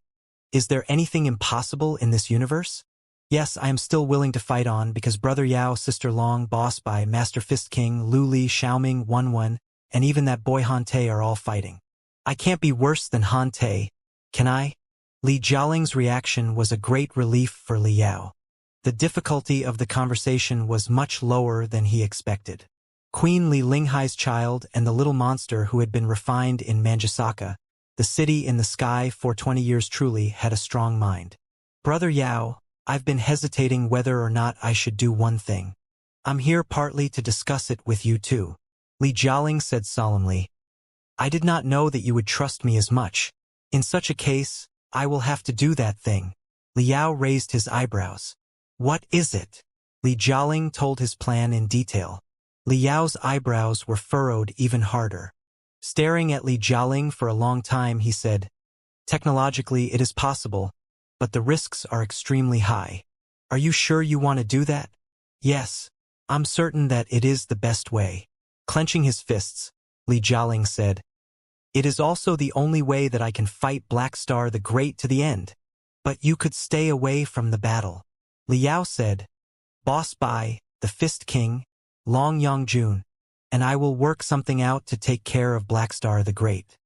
is there anything impossible in this universe? Yes, I am still willing to fight on because Brother Yao, Sister Long, Boss Bai, Master Fist King, Lu Li, Xiaoming, Wen, and even that boy Han Te are all fighting. I can't be worse than Han Te, can I?" Li Jialing's reaction was a great relief for Li Yao. The difficulty of the conversation was much lower than he expected. Queen Li Linghai's child and the little monster who had been refined in Manjusaka, the city in the sky for 20 years truly had a strong mind. "Brother Yao, I've been hesitating whether or not I should do one thing. I'm here partly to discuss it with you too," Li Jialing said solemnly. "I did not know that you would trust me as much. In such a case, I will have to do that thing." Li Yao raised his eyebrows. "What is it?" Li Jialing told his plan in detail. Li Yao's eyebrows were furrowed even harder. Staring at Li Jialing for a long time, he said, "Technologically, it is possible, but the risks are extremely high. Are you sure you want to do that?" "Yes, I'm certain that it is the best way." Clenching his fists, Li Jialing said, "It is also the only way that I can fight Blackstar the Great to the end. But you could stay away from the battle." Li Yao said, "Boss Bai, the Fist King, Long Yongjun, and I will work something out to take care of Blackstar the Great.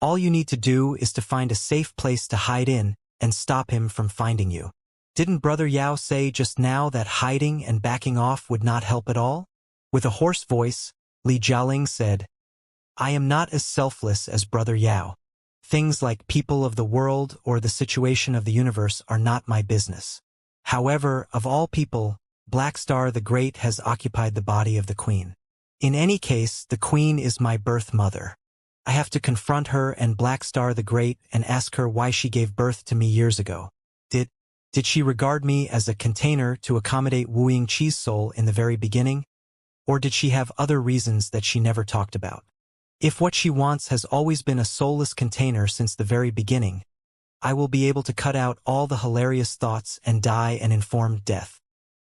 All you need to do is to find a safe place to hide in and stop him from finding you. Didn't Brother Yao say just now that hiding and backing off would not help at all? With a hoarse voice, Li Jialing said, I am not as selfless as Brother Yao. Things like people of the world or the situation of the universe are not my business. However, of all people, Black Star the Great has occupied the body of the Queen. In any case, the Queen is my birth mother. I have to confront her and Black Star the Great and ask her why she gave birth to me years ago. Did she regard me as a container to accommodate Wu Yingqi's soul in the very beginning? Or did she have other reasons that she never talked about? If what she wants has always been a soulless container since the very beginning, I will be able to cut out all the hilarious thoughts and die an informed death.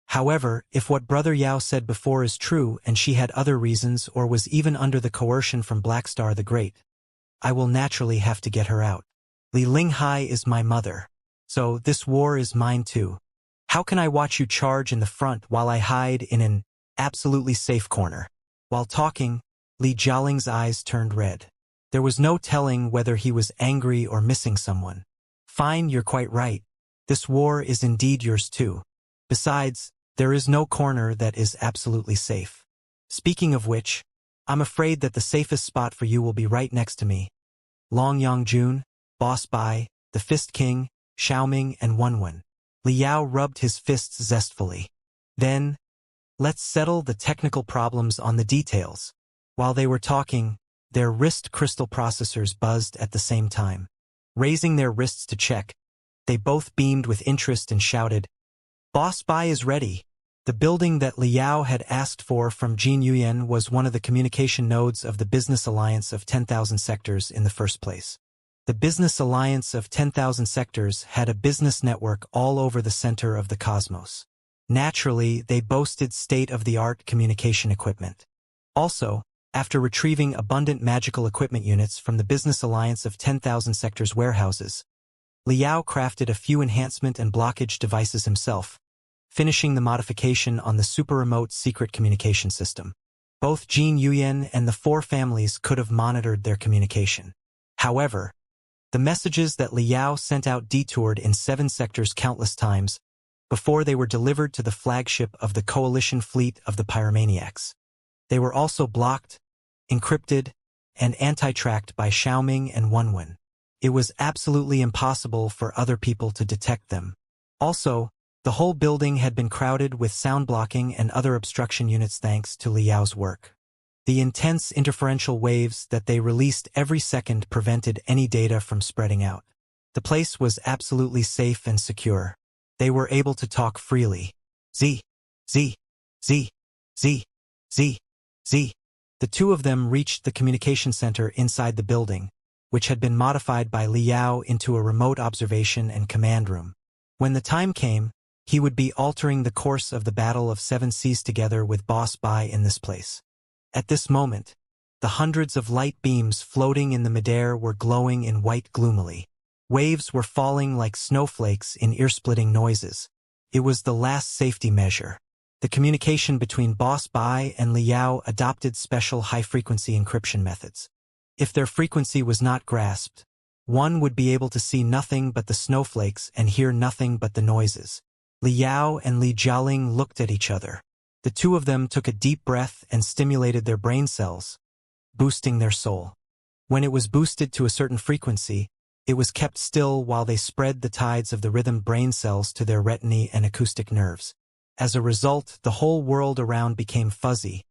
However, if what Brother Yao said before is true and she had other reasons or was even under the coercion from Black Star the Great, I will naturally have to get her out. Li Linghai is my mother. So this war is mine too. How can I watch you charge in the front while I hide in an absolutely safe corner? While talking, Li Jialing's eyes turned red. There was no telling whether he was angry or missing someone. Fine, you're quite right. This war is indeed yours too. Besides, there is no corner that is absolutely safe. Speaking of which, I'm afraid that the safest spot for you will be right next to me. Long Yangjun, Boss Bai, the Fist King, Xiaoming and Wenwen. Li Yao rubbed his fists zestfully. Then, let's settle the technical problems on the details. While they were talking, their wrist crystal processors buzzed at the same time. Raising their wrists to check, they both beamed with interest and shouted, Boss Bai is ready. The building that Li Yao had asked for from Jin Yuyan was one of the communication nodes of the Business Alliance of 10,000 Sectors in the first place. The Business Alliance of 10,000 Sectors had a business network all over the center of the cosmos. Naturally, they boasted state-of-the-art communication equipment. Also, after retrieving abundant magical equipment units from the Business Alliance of 10,000 Sectors warehouses, Li Yao crafted a few enhancement and blockage devices himself, finishing the modification on the super-remote secret communication system. Both Jin Yuyan and the four families could have monitored their communication. However, the messages that Li Yao sent out detoured in 7 sectors countless times before they were delivered to the flagship of the coalition fleet of the pyromaniacs. They were also blocked, encrypted, and anti-tracked by Xiaoming and Wenwen. It was absolutely impossible for other people to detect them. Also, the whole building had been crowded with sound blocking and other obstruction units thanks to Li Yao's work. The intense interferential waves that they released every second prevented any data from spreading out. The place was absolutely safe and secure. They were able to talk freely. Z, Z, Z, Z, Z, Z. The two of them reached the communication center inside the building, which had been modified by Li Yao into a remote observation and command room. When the time came, he would be altering the course of the Battle of 7 Seas together with Boss Bai in this place. At this moment, the hundreds of light beams floating in the midair were glowing in white gloomily. Waves were falling like snowflakes in ear-splitting noises. It was the last safety measure. The communication between Boss Bai and Li Yao adopted special high-frequency encryption methods. If their frequency was not grasped, one would be able to see nothing but the snowflakes and hear nothing but the noises. Li Yao and Li Jialing looked at each other. The two of them took a deep breath and stimulated their brain cells, boosting their soul. When it was boosted to a certain frequency, it was kept still while they spread the tides of the rhythm brain cells to their retinal and acoustic nerves. As a result, the whole world around became fuzzy,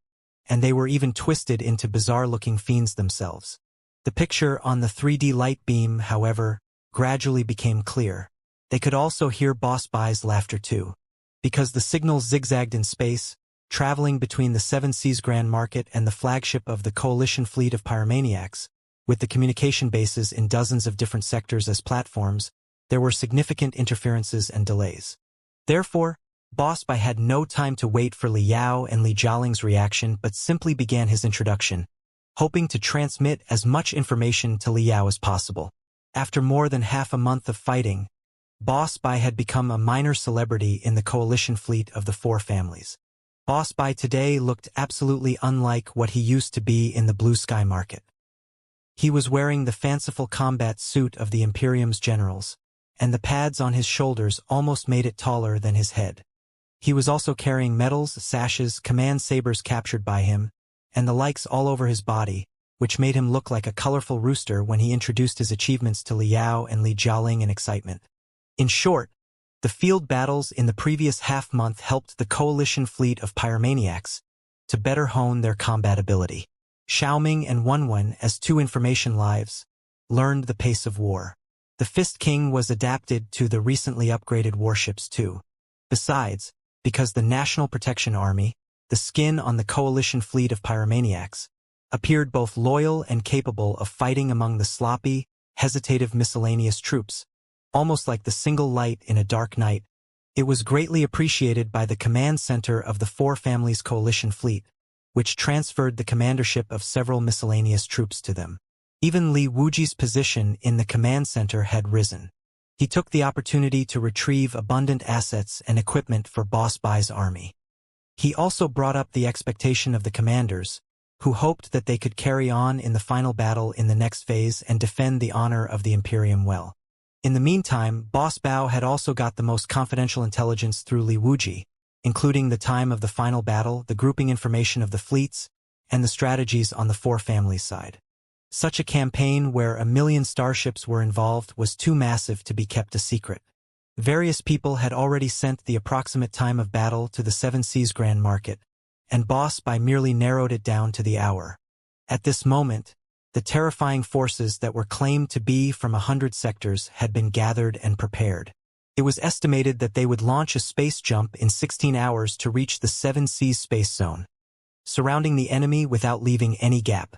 and they were even twisted into bizarre-looking fiends themselves. The picture on the 3D light beam, however, gradually became clear. They could also hear Boss Bai's laughter too. Because the signals zigzagged in space, traveling between the 7 Seas Grand Market and the flagship of the coalition fleet of pyromaniacs, with the communication bases in dozens of different sectors as platforms, there were significant interferences and delays. Therefore, Boss Bai had no time to wait for Li Yao and Li Jialing's reaction but simply began his introduction, hoping to transmit as much information to Li Yao as possible. After more than half a month of fighting, Boss Bai had become a minor celebrity in the coalition fleet of the four families. Boss Bai today looked absolutely unlike what he used to be in the blue sky market. He was wearing the fanciful combat suit of the Imperium's generals, and the pads on his shoulders almost made it taller than his head. He was also carrying medals, sashes, command sabers captured by him, and the likes all over his body, which made him look like a colorful rooster when he introduced his achievements to Li Yao and Li Jialing in excitement. In short, the field battles in the previous half-month helped the coalition fleet of pyromaniacs to better hone their combat ability. Xiaoming and Wenwen, as two information lives, learned the pace of war. The Fist King was adapted to the recently upgraded warships too. Besides, because the National Protection Army, the skin on the coalition fleet of pyromaniacs, appeared both loyal and capable of fighting among the sloppy, hesitative miscellaneous troops, almost like the single light in a dark night, it was greatly appreciated by the command center of the Four Families Coalition fleet, which transferred the commandership of several miscellaneous troops to them. Even Li Wuji's position in the command center had risen. He took the opportunity to retrieve abundant assets and equipment for Boss Bai's army. He also brought up the expectation of the commanders, who hoped that they could carry on in the final battle in the next phase and defend the honor of the Imperium well. In the meantime, Boss Bao had also got the most confidential intelligence through Li Wuji, including the time of the final battle, the grouping information of the fleets, and the strategies on the Four Families side. Such a campaign where 1 million starships were involved was too massive to be kept a secret. Various people had already sent the approximate time of battle to the Seven Seas Grand Market, and Boss Bai merely narrowed it down to the hour. At this moment, the terrifying forces that were claimed to be from 100 sectors had been gathered and prepared. It was estimated that they would launch a space jump in 16 hours to reach the Seven Seas space zone, surrounding the enemy without leaving any gap.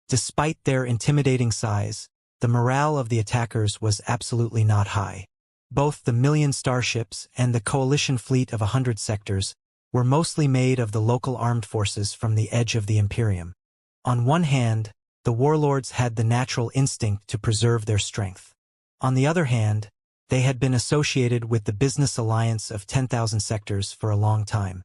Despite their intimidating size, the morale of the attackers was absolutely not high. Both the million starships and the coalition fleet of 100 sectors were mostly made of the local armed forces from the edge of the Imperium. On one hand, the warlords had the natural instinct to preserve their strength. On the other hand, they had been associated with the business alliance of 10,000 sectors for a long time.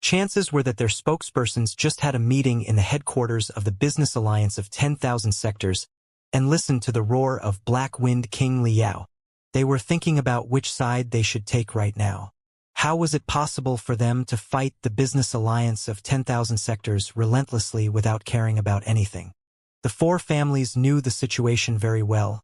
Chances were that their spokespersons just had a meeting in the headquarters of the business alliance of 10,000 sectors and listened to the roar of Black Wind King Li Yao. They were thinking about which side they should take right now. How was it possible for them to fight the business alliance of 10,000 sectors relentlessly without caring about anything? The Four Families knew the situation very well,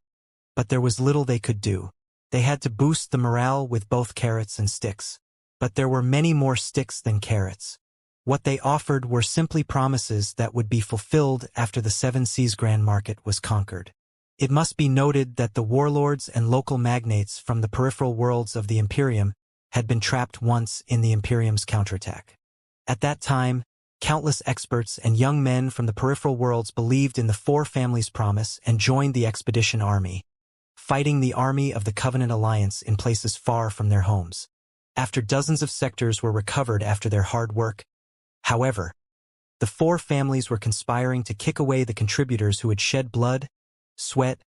but there was little they could do. They had to boost the morale with both carrots and sticks. But there were many more sticks than carrots. What they offered were simply promises that would be fulfilled after the Seven Seas Grand Market was conquered. It must be noted that the warlords and local magnates from the peripheral worlds of the Imperium had been trapped once in the Imperium's counterattack. At that time, countless experts and young men from the peripheral worlds believed in the Four Families' promise and joined the expedition army, fighting the army of the Covenant Alliance in places far from their homes. After dozens of sectors were recovered after their hard work, however, the Four Families were conspiring to kick away the contributors who had shed blood, sweat,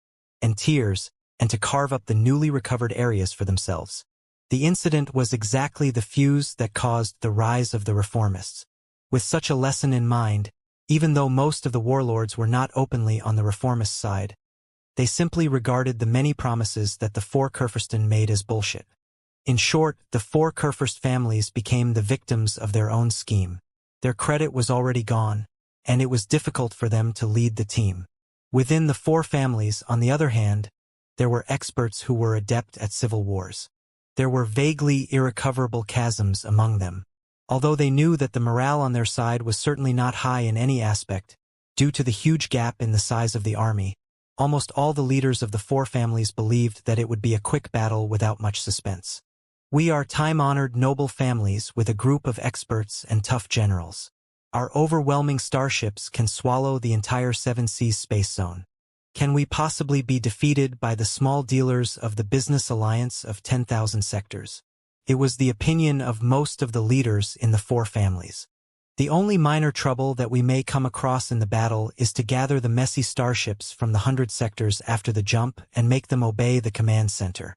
and tears, and to carve up the newly recovered areas for themselves. The incident was exactly the fuse that caused the rise of the reformists. With such a lesson in mind, even though most of the warlords were not openly on the reformist side, they simply regarded the many promises that the Four Kurfürsten made as bullshit. In short, the Four Kurfürst families became the victims of their own scheme. Their credit was already gone, and it was difficult for them to lead the team. Within the Four Families, on the other hand, there were experts who were adept at civil wars. There were vaguely irrecoverable chasms among them. Although they knew that the morale on their side was certainly not high in any aspect, due to the huge gap in the size of the army, almost all the leaders of the Four Families believed that it would be a quick battle without much suspense. We are time-honored noble families with a group of experts and tough generals. Our overwhelming starships can swallow the entire Seven Seas space zone. Can we possibly be defeated by the small dealers of the business alliance of 10,000 sectors? It was the opinion of most of the leaders in the Four Families. The only minor trouble that we may come across in the battle is to gather the messy starships from the 100 sectors after the jump and make them obey the command center.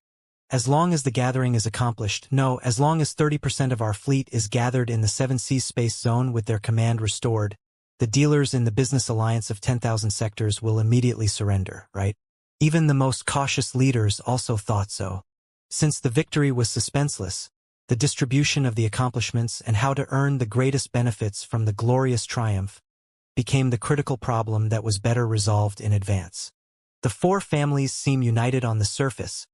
As long as the gathering is accomplished, no, as long as 30% of our fleet is gathered in the Seven Seas space zone with their command restored, the dealers in the business alliance of 10,000 sectors will immediately surrender, right? Even the most cautious leaders also thought so. Since the victory was suspenseless, the distribution of the accomplishments and how to earn the greatest benefits from the glorious triumph became the critical problem that was better resolved in advance. The four families seem united on the surface,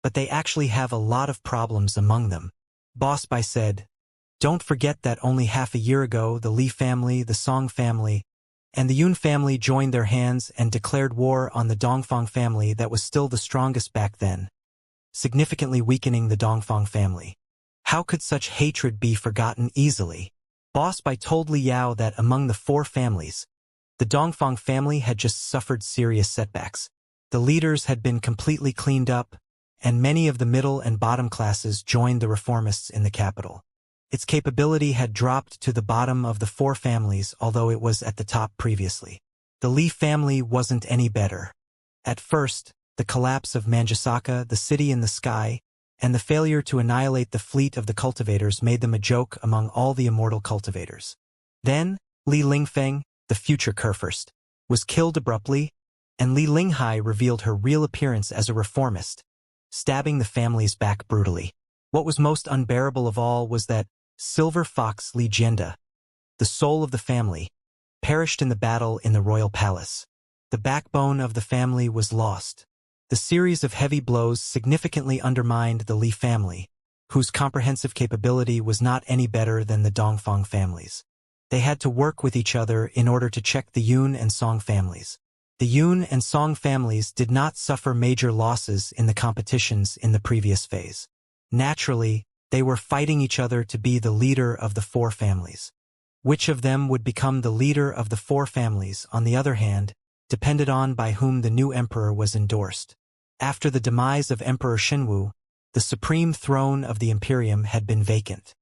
but they actually have a lot of problems among them. Boss Bai said, "Don't forget that only half a year ago the Li family, the Song family, and the Yun family joined their hands and declared war on the Dongfang family that was still the strongest back then, significantly weakening the Dongfang family. How could such hatred be forgotten easily?" Boss Bai told Li Yao that among the four families, the Dongfang family had just suffered serious setbacks. The leaders had been completely cleaned up, and many of the middle and bottom classes joined the reformists in the capital. Its capability had dropped to the bottom of the four families, although it was at the top previously. The Li family wasn't any better. At first, the collapse of Manjusaka, the city in the sky, and the failure to annihilate the fleet of the cultivators made them a joke among all the immortal cultivators. Then, Li Lingfeng, the future Kurfürst, was killed abruptly, and Li Linghai revealed her real appearance as a reformist, stabbing the family's back brutally. What was most unbearable of all was that Silver Fox Li Jianda, the soul of the family, perished in the battle in the royal palace. The backbone of the family was lost. The series of heavy blows significantly undermined the Li family, whose comprehensive capability was not any better than the Dongfang families. They had to work with each other in order to check the Yun and Song families. The Yun and Song families did not suffer major losses in the competitions in the previous phase. Naturally, they were fighting each other to be the leader of the four families. Which of them would become the leader of the four families, on the other hand, depended on by whom the new emperor was endorsed. After the demise of Emperor Shenwu, the supreme throne of the Imperium had been vacant.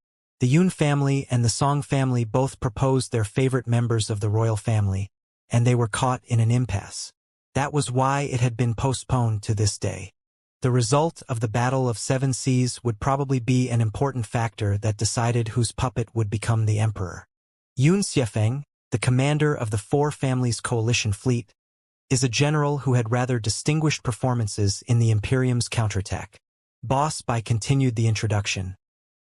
The Yun family and the Song family both proposed their favorite members of the royal family, and they were caught in an impasse. That was why it had been postponed to this day. The result of the Battle of Seven Seas would probably be an important factor that decided whose puppet would become the emperor. Yun Xiefeng, the commander of the four families' coalition fleet, is a general who had rather distinguished performances in the Imperium's counterattack. Boss Bai continued the introduction.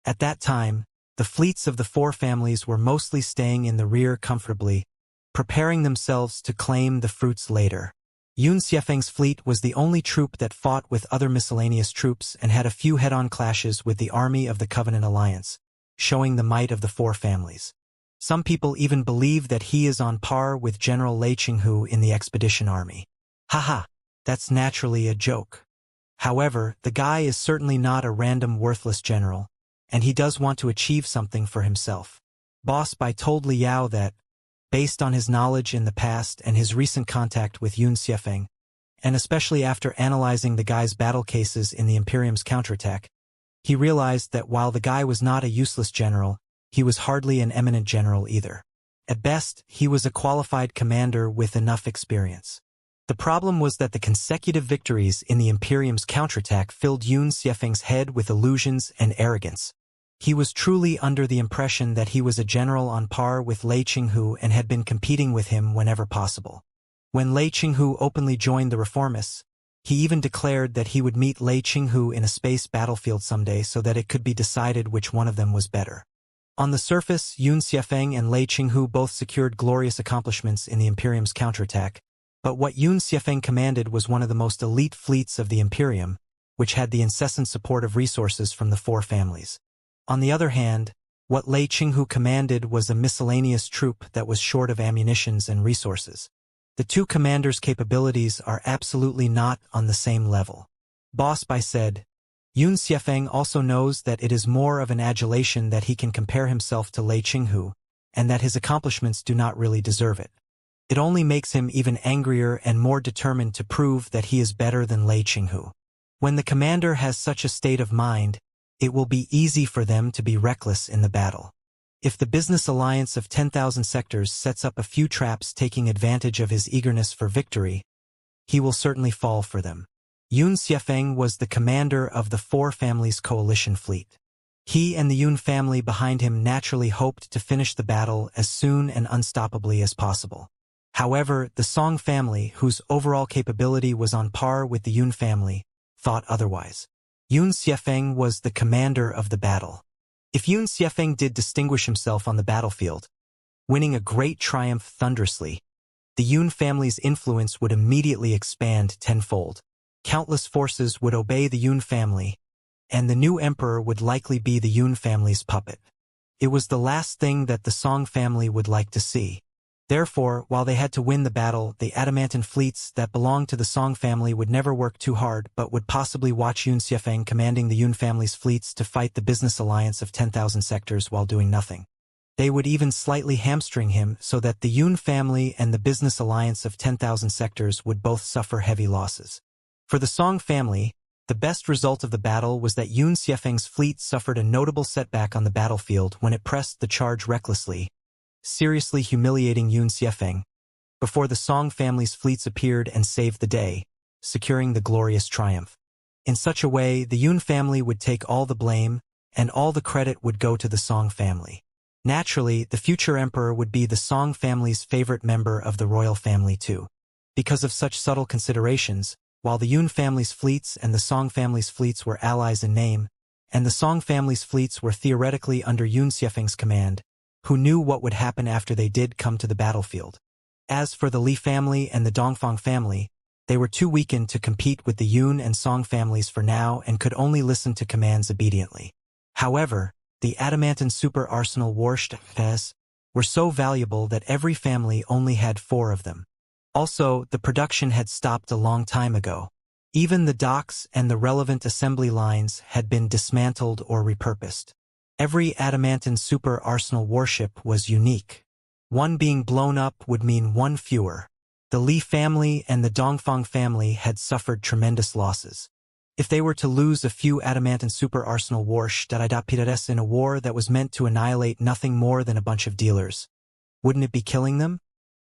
At that time, the fleets of the four families were mostly staying in the rear comfortably, preparing themselves to claim the fruits later. Yun Xiefeng's fleet was the only troop that fought with other miscellaneous troops and had a few head-on clashes with the army of the Covenant Alliance, showing the might of the four families. Some people even believe that he is on par with General Lei Qinghu in the expedition army. Haha, that's naturally a joke. However, the guy is certainly not a random worthless general, and he does want to achieve something for himself. Boss Bai told Li Yao that, based on his knowledge in the past and his recent contact with Yun Xiefeng, and especially after analyzing the guy's battle cases in the Imperium's counterattack, he realized that while the guy was not a useless general, he was hardly an eminent general either. At best, he was a qualified commander with enough experience. The problem was that the consecutive victories in the Imperium's counterattack filled Yun Xiefeng's head with illusions and arrogance. He was truly under the impression that he was a general on par with Lei Qinghu and had been competing with him whenever possible. When Lei Qinghu openly joined the reformists, he even declared that he would meet Lei Qinghu in a space battlefield someday so that it could be decided which one of them was better. On the surface, Yun Xiefeng and Lei Qinghu both secured glorious accomplishments in the Imperium's counterattack, but what Yun Xiefeng commanded was one of the most elite fleets of the Imperium, which had the incessant support of resources from the four families. On the other hand, what Lei Qinghu commanded was a miscellaneous troop that was short of ammunitions and resources. The two commanders' capabilities are absolutely not on the same level. Boss Bai said, Yun Xiefeng also knows that it is more of an adulation that he can compare himself to Lei Qinghu, and that his accomplishments do not really deserve it. It only makes him even angrier and more determined to prove that he is better than Lei Qinghu. When the commander has such a state of mind, it will be easy for them to be reckless in the battle. If the business alliance of 10,000 sectors sets up a few traps taking advantage of his eagerness for victory, he will certainly fall for them. Yun Xiefeng was the commander of the four families' coalition fleet. He and the Yun family behind him naturally hoped to finish the battle as soon and unstoppably as possible. However, the Song family, whose overall capability was on par with the Yun family, thought otherwise. Yun Xiefeng was the commander of the battle. If Yun Xiefeng did distinguish himself on the battlefield, winning a great triumph thunderously, the Yun family's influence would immediately expand tenfold. Countless forces would obey the Yun family, and the new emperor would likely be the Yun family's puppet. It was the last thing that the Song family would like to see. Therefore, while they had to win the battle, the adamantine fleets that belonged to the Song family would never work too hard but would possibly watch Yun Xiefeng commanding the Yun family's fleets to fight the business alliance of 10,000 sectors while doing nothing. They would even slightly hamstring him so that the Yun family and the business alliance of 10,000 sectors would both suffer heavy losses. For the Song family, the best result of the battle was that Yun Xiefeng's fleet suffered a notable setback on the battlefield when it pressed the charge recklessly, seriously humiliating Yun Xiefeng, before the Song family's fleets appeared and saved the day, securing the glorious triumph. In such a way, the Yun family would take all the blame, and all the credit would go to the Song family. Naturally, the future emperor would be the Song family's favorite member of the royal family too. Because of such subtle considerations, while the Yun family's fleets and the Song family's fleets were allies in name, and the Song family's fleets were theoretically under Yun Xiefeng's command, who knew what would happen after they did come to the battlefield. As for the Li family and the Dongfang family, they were too weakened to compete with the Yun and Song families for now and could only listen to commands obediently. However, the adamantine super arsenal warships were so valuable that every family only had 4 of them. Also, the production had stopped a long time ago. Even the docks and the relevant assembly lines had been dismantled or repurposed. Every adamantine super arsenal warship was unique. One being blown up would mean 1 fewer. The Li family and the Dongfang family had suffered tremendous losses. If they were to lose a few adamantine super arsenal warships in a war that was meant to annihilate nothing more than a bunch of dealers, wouldn't it be killing them?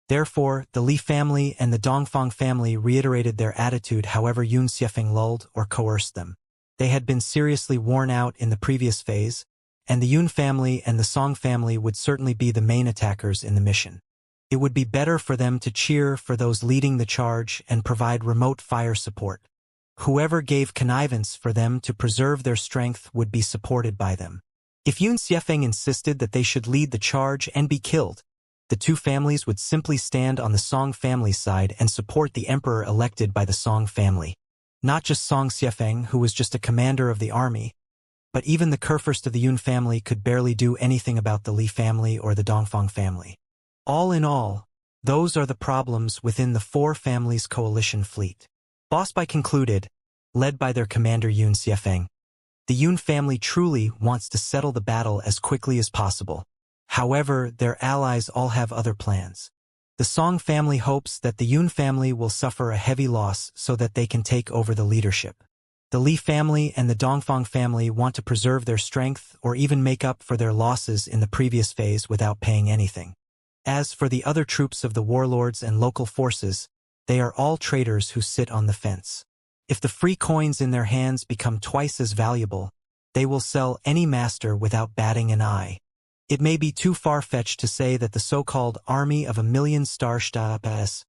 Therefore, the Li family and the Dongfang family reiterated their attitude however Yun Xiefeng lulled or coerced them. They had been seriously worn out in the previous phase, and the Yun family and the Song family would certainly be the main attackers in the mission. It would be better for them to cheer for those leading the charge and provide remote fire support. Whoever gave connivance for them to preserve their strength would be supported by them. If Yun Xiefeng insisted that they should lead the charge and be killed, the 2 families would simply stand on the Song family's side and support the emperor elected by the Song family. Not just Song Xiefeng, who was just a commander of the army, but even the Kurfürst of the Yun family could barely do anything about the Li family or the Dongfang family. All in all, those are the problems within the 4 families' coalition fleet. Boss Bai concluded, led by their commander Yun Xiefeng. The Yun family truly wants to settle the battle as quickly as possible. However, their allies all have other plans. The Song family hopes that the Yun family will suffer a heavy loss so that they can take over the leadership. The Li family and the Dongfang family want to preserve their strength or even make up for their losses in the previous phase without paying anything. As for the other troops of the warlords and local forces, they are all traders who sit on the fence. If the free coins in their hands become twice as valuable, they will sell any master without batting an eye. It may be too far-fetched to say that the so-called army of 1,000,000 Starships,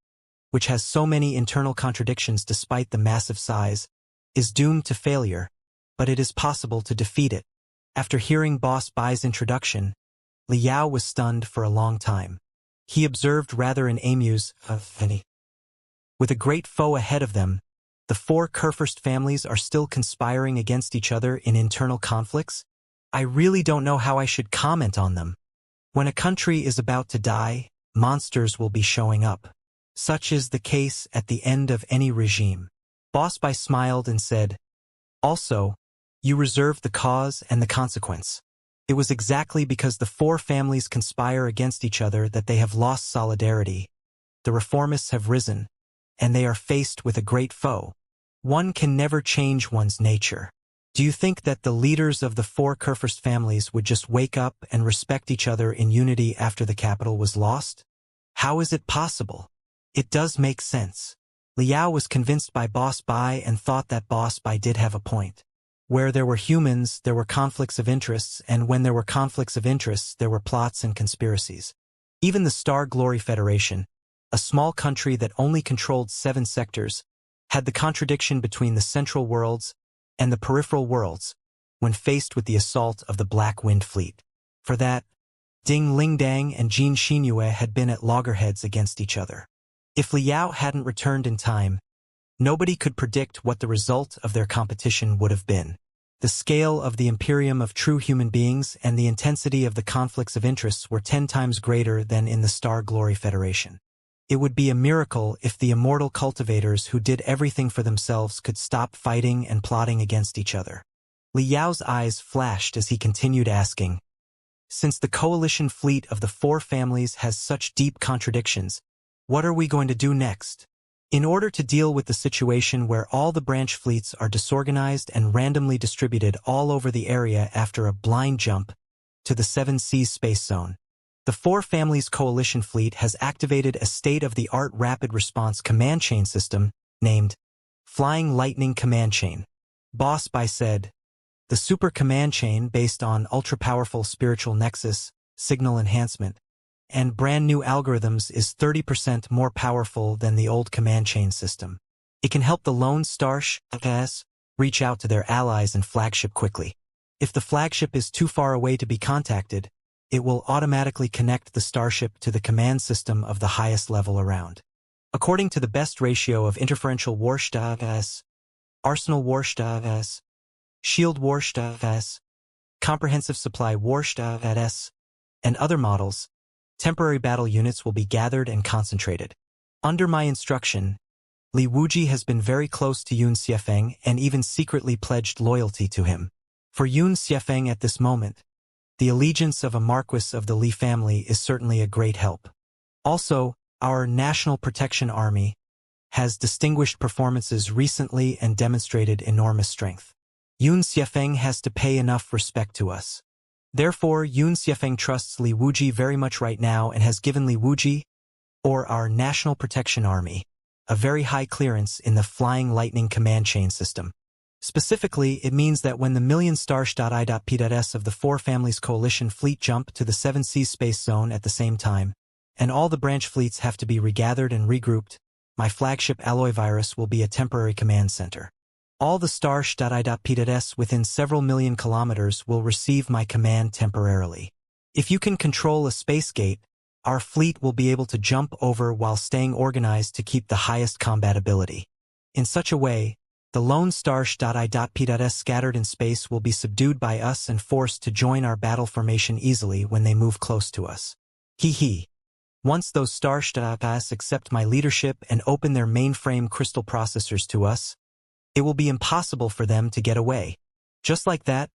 which has so many internal contradictions despite the massive size, is doomed to failure, but it is possible to defeat it. After hearing Boss Bai's introduction, Li Yao was stunned for a long time. He observed rather in amused, with a great foe ahead of them, the 4 Kurfürst families are still conspiring against each other in internal conflicts? I really don't know how I should comment on them. When a country is about to die, monsters will be showing up. Such is the case at the end of any regime. Boss Bai smiled and said, also, you reserved the cause and the consequence. It was exactly because the 4 families conspire against each other that they have lost solidarity. The reformists have risen, and they are faced with a great foe. One can never change one's nature. Do you think that the leaders of the 4 Kurfürst families would just wake up and respect each other in unity after the capital was lost? How is it possible? It does make sense. Li Yao was convinced by Boss Bai and thought that Boss Bai did have a point. Where there were humans, there were conflicts of interests, and when there were conflicts of interests, there were plots and conspiracies. Even the Star Glory Federation, a small country that only controlled 7 sectors, had the contradiction between the central worlds and the peripheral worlds, when faced with the assault of the Black Wind Fleet. For that, Ding Lingdang and Jin Xinyue had been at loggerheads against each other. If Liao hadn't returned in time, nobody could predict what the result of their competition would have been. The scale of the imperium of true human beings and the intensity of the conflicts of interests were 10 times greater than in the Star Glory Federation. It would be a miracle if the immortal cultivators who did everything for themselves could stop fighting and plotting against each other. Liao's eyes flashed as he continued asking, "Since the coalition fleet of the four families has such deep contradictions, what are we going to do next?" In order to deal with the situation where all the branch fleets are disorganized and randomly distributed all over the area after a blind jump to the Seven Seas space zone, the Four Families Coalition Fleet has activated a state-of-the-art rapid response command chain system named Flying Lightning Command Chain. Boss Bai said, "The super command chain based on ultra-powerful spiritual nexus, signal enhancement, and brand new algorithms is 30% more powerful than the old command chain system. It can help the lone Starships reach out to their allies and flagship quickly. If the flagship is too far away to be contacted, it will automatically connect the starship to the command system of the highest level around. According to the best ratio of interferential Warstaves, arsenal Warstaves, shield Warstaves, comprehensive supply Warstaves, and other models, temporary battle units will be gathered and concentrated. Under my instruction, Li Wuji has been very close to Yun Xiefeng and even secretly pledged loyalty to him. For Yun Xiefeng at this moment, the allegiance of a marquis of the Li family is certainly a great help. Also, our National Protection Army has distinguished performances recently and demonstrated enormous strength. Yun Xiefeng has to pay enough respect to us. Therefore, Yun Xiefeng trusts Li Wuji very much right now and has given Li Wuji, or our National Protection Army, a very high clearance in the Flying Lightning Command Chain system. Specifically, it means that when the million Starsh.I.P.S of the Four Families Coalition fleet jump to the Seven Seas space zone at the same time, and all the branch fleets have to be regathered and regrouped, my flagship alloy virus will be a temporary command center. All the Starsh.I.P.S within several million kilometers will receive my command temporarily. If you can control a space gate, our fleet will be able to jump over while staying organized to keep the highest combat ability. In such a way, the lone Starsh.I.P.S scattered in space will be subdued by us and forced to join our battle formation easily when they move close to us. Hee. Once those Starsh.I.P.S accept my leadership and open their mainframe crystal processors to us, it will be impossible for them to get away. Just like that,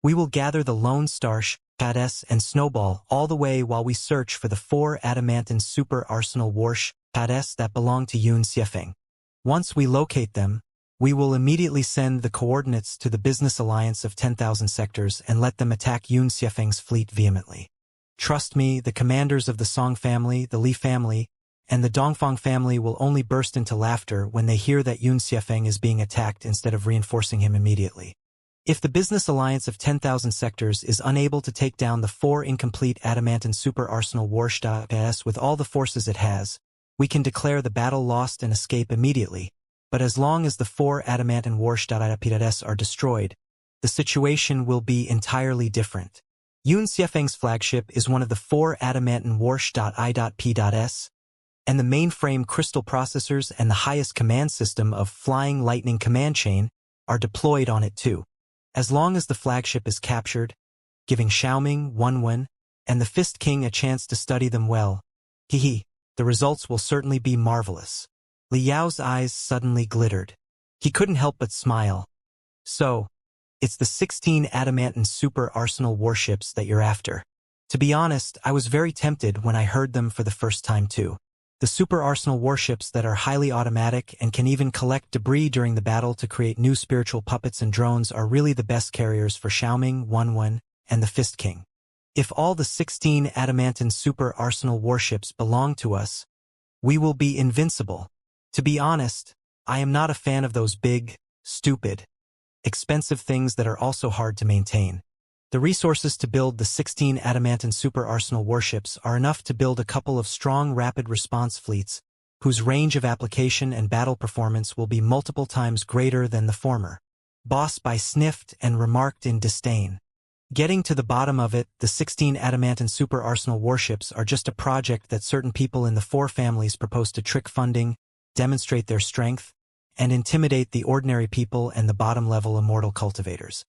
we will gather the lone Starsh.I.P.S and snowball all the way while we search for the 4 adamantine super arsenal Warsh.I.P.S that belong to Yun Xiefeng. Once we locate them, we will immediately send the coordinates to the business alliance of 10,000 sectors and let them attack Yun Xiefeng's fleet vehemently. Trust me, the commanders of the Song family, the Li family, and the Dongfang family will only burst into laughter when they hear that Yun Xiefeng is being attacked instead of reinforcing him immediately. If the business alliance of 10,000 sectors is unable to take down the 4 incomplete adamantine super arsenal Warsh.I.P.S with all the forces it has, we can declare the battle lost and escape immediately. But as long as the 4 adamantine Warsh.I.P.S are destroyed, the situation will be entirely different. Yun Xiefeng's flagship is one of the 4 adamantine Warsh.I.P.S, and the mainframe crystal processors and the highest command system of Flying Lightning Command Chain are deployed on it too. As long as the flagship is captured, giving Xiaoming, Wenwen, and the Fist King a chance to study them well, the results will certainly be marvelous. Li Yao's eyes suddenly glittered. He couldn't help but smile. So, it's the 16 adamantine super arsenal warships that you're after. To be honest, I was very tempted when I heard them for the first time too. The super arsenal warships that are highly automatic and can even collect debris during the battle to create new spiritual puppets and drones are really the best carriers for Xiaoming, Wenwen, and the Fist King. If all the 16 adamantine super arsenal warships belong to us, we will be invincible. To be honest, I am not a fan of those big, stupid, expensive things that are also hard to maintain. The resources to build the 16 adamantine super arsenal warships are enough to build a couple of strong rapid response fleets, whose range of application and battle performance will be multiple times greater than the former. Boss Bai sniffed and remarked in disdain. Getting to the bottom of it, the 16 adamant super arsenal warships are just a project that certain people in the four families propose to trick funding, demonstrate their strength, and intimidate the ordinary people and the bottom-level immortal cultivators.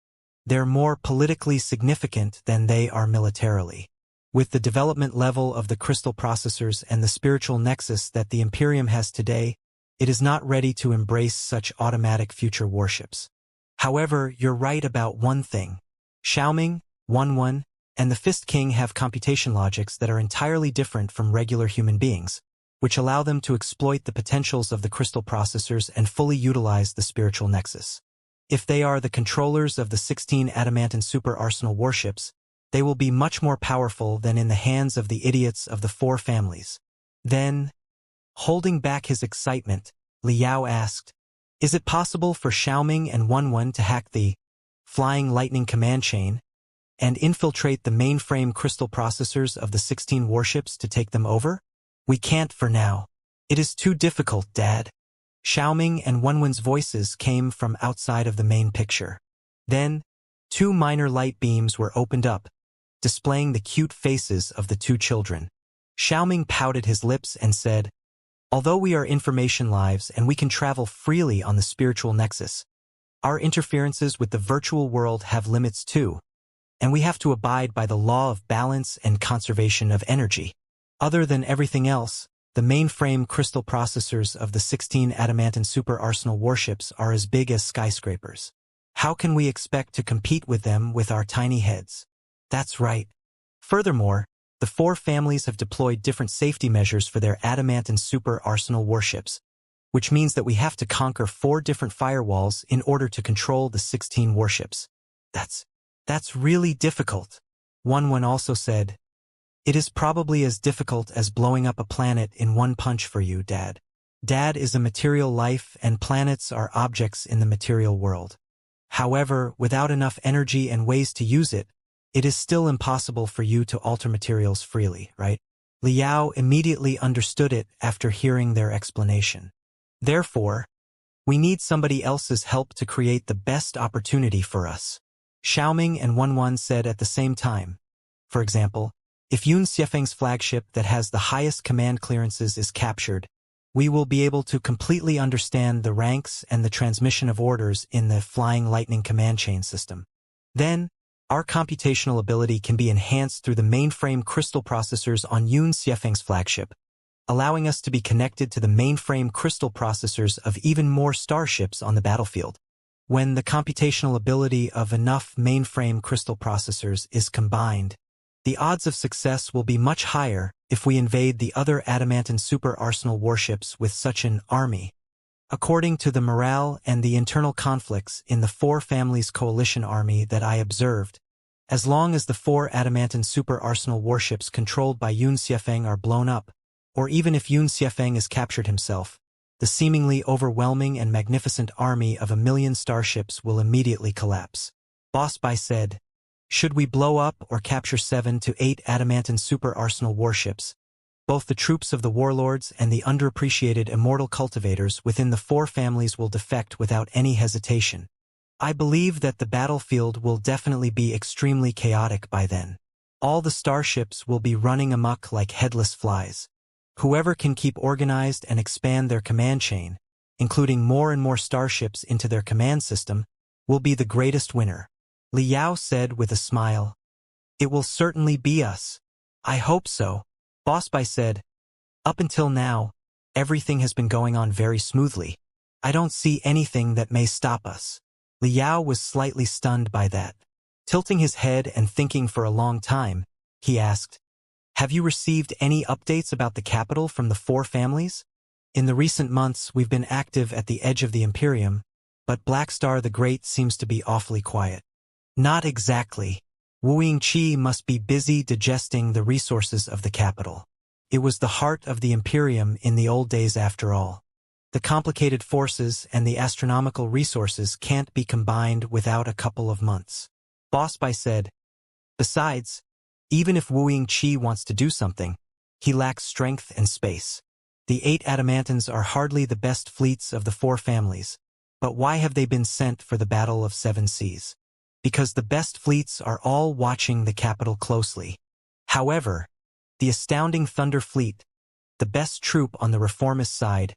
They're more politically significant than they are militarily. With the development level of the crystal processors and the spiritual nexus that the Imperium has today, it is not ready to embrace such automatic future warships. However, you're right about one thing. Xiaoming, Wenwen, and the Fist King have computation logics that are entirely different from regular human beings, which allow them to exploit the potentials of the crystal processors and fully utilize the spiritual nexus. If they are the controllers of the 16 adamant super arsenal warships, they will be much more powerful than in the hands of the idiots of the four families. Then, holding back his excitement, Liao asked, "Is it possible for Xiaoming and Wenwen to hack the Flying Lightning command chain and infiltrate the mainframe crystal processors of the 16 warships to take them over?" "We can't for now. It is too difficult, Dad." Xiaoming and Wenwen's voices came from outside of the main picture. Then, two minor light beams were opened up, displaying the cute faces of the two children. Xiaoming pouted his lips and said, "Although we are information lives and we can travel freely on the spiritual nexus, our interferences with the virtual world have limits too, and we have to abide by the law of balance and conservation of energy. Other than everything else, the mainframe crystal processors of the 16 adamant super arsenal warships are as big as skyscrapers. How can we expect to compete with them with our tiny heads?" "That's right. Furthermore, the four families have deployed different safety measures for their adamant super arsenal warships, which means that we have to conquer 4 different firewalls in order to control the 16 warships. That's really difficult." Wenwen also said, "It is probably as difficult as blowing up a planet in one punch for you, Dad. Dad is a material life and planets are objects in the material world. However, without enough energy and ways to use it, it is still impossible for you to alter materials freely, right?" Liao immediately understood it after hearing their explanation. "Therefore, we need somebody else's help to create the best opportunity for us," Xiaoming and Wenwen said at the same time. "For example, if Xianxia's flagship that has the highest command clearances is captured, we will be able to completely understand the ranks and the transmission of orders in the Flying Lightning command chain system. Then, our computational ability can be enhanced through the mainframe crystal processors on Xianxia's flagship, allowing us to be connected to the mainframe crystal processors of even more starships on the battlefield. When the computational ability of enough mainframe crystal processors is combined, the odds of success will be much higher if we invade the other adamant super arsenal warships with such an army. According to the morale and the internal conflicts in the four families coalition army that I observed, as long as the 4 adamant super arsenal warships controlled by Xianxia are blown up, or even if Xianxia is captured himself, the seemingly overwhelming and magnificent army of 1,000,000 starships will immediately collapse." Boss Bai said, "Should we blow up or capture 7 to 8 adamant super arsenal warships, both the troops of the warlords and the underappreciated immortal cultivators within the 4 families will defect without any hesitation. I believe that the battlefield will definitely be extremely chaotic by then. All the starships will be running amok like headless flies. Whoever can keep organized and expand their command chain, including more and more starships into their command system, will be the greatest winner." Liao said with a smile, "It will certainly be us." "I hope so," Boss Bai said. "Up until now, everything has been going on very smoothly. I don't see anything that may stop us." Liao was slightly stunned by that. Tilting his head and thinking for a long time, he asked, "Have you received any updates about the capital from the 4 families? In the recent months, we've been active at the edge of the Imperium, but Blackstar the Great seems to be awfully quiet." "Not exactly. Wuxia must be busy digesting the resources of the capital. It was the heart of the Imperium in the old days after all. The complicated forces and the astronomical resources can't be combined without a couple of months." Boss Bai said, "Besides, even if Wuxia wants to do something, he lacks strength and space. The 8 adamantans are hardly the best fleets of the 4 families, But why have they been sent for the Battle of Seven Seas? Because the best fleets are all watching the capital closely. However, the astounding Thunder Fleet, the best troop on the reformist side,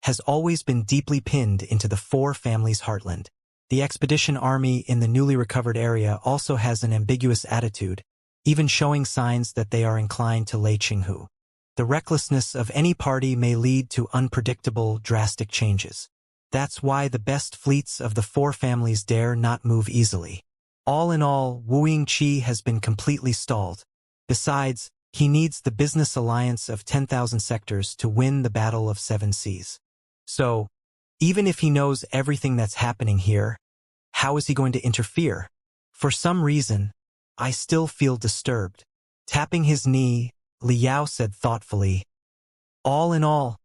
has always been deeply pinned into the Four Families' heartland. The expedition army in the newly recovered area also has an ambiguous attitude, even showing signs that they are inclined to Lei Qinghu. The recklessness of any party may lead to unpredictable, drastic changes. That's why the best fleets of the Four Families dare not move easily. All in all, Wu Yingqi has been completely stalled. Besides, he needs the business alliance of 10,000 sectors to win the Battle of Seven Seas. So, even if he knows everything that's happening here, how is he going to interfere? For some reason, I still feel disturbed. Tapping his knee, Li Yao said thoughtfully, all in all,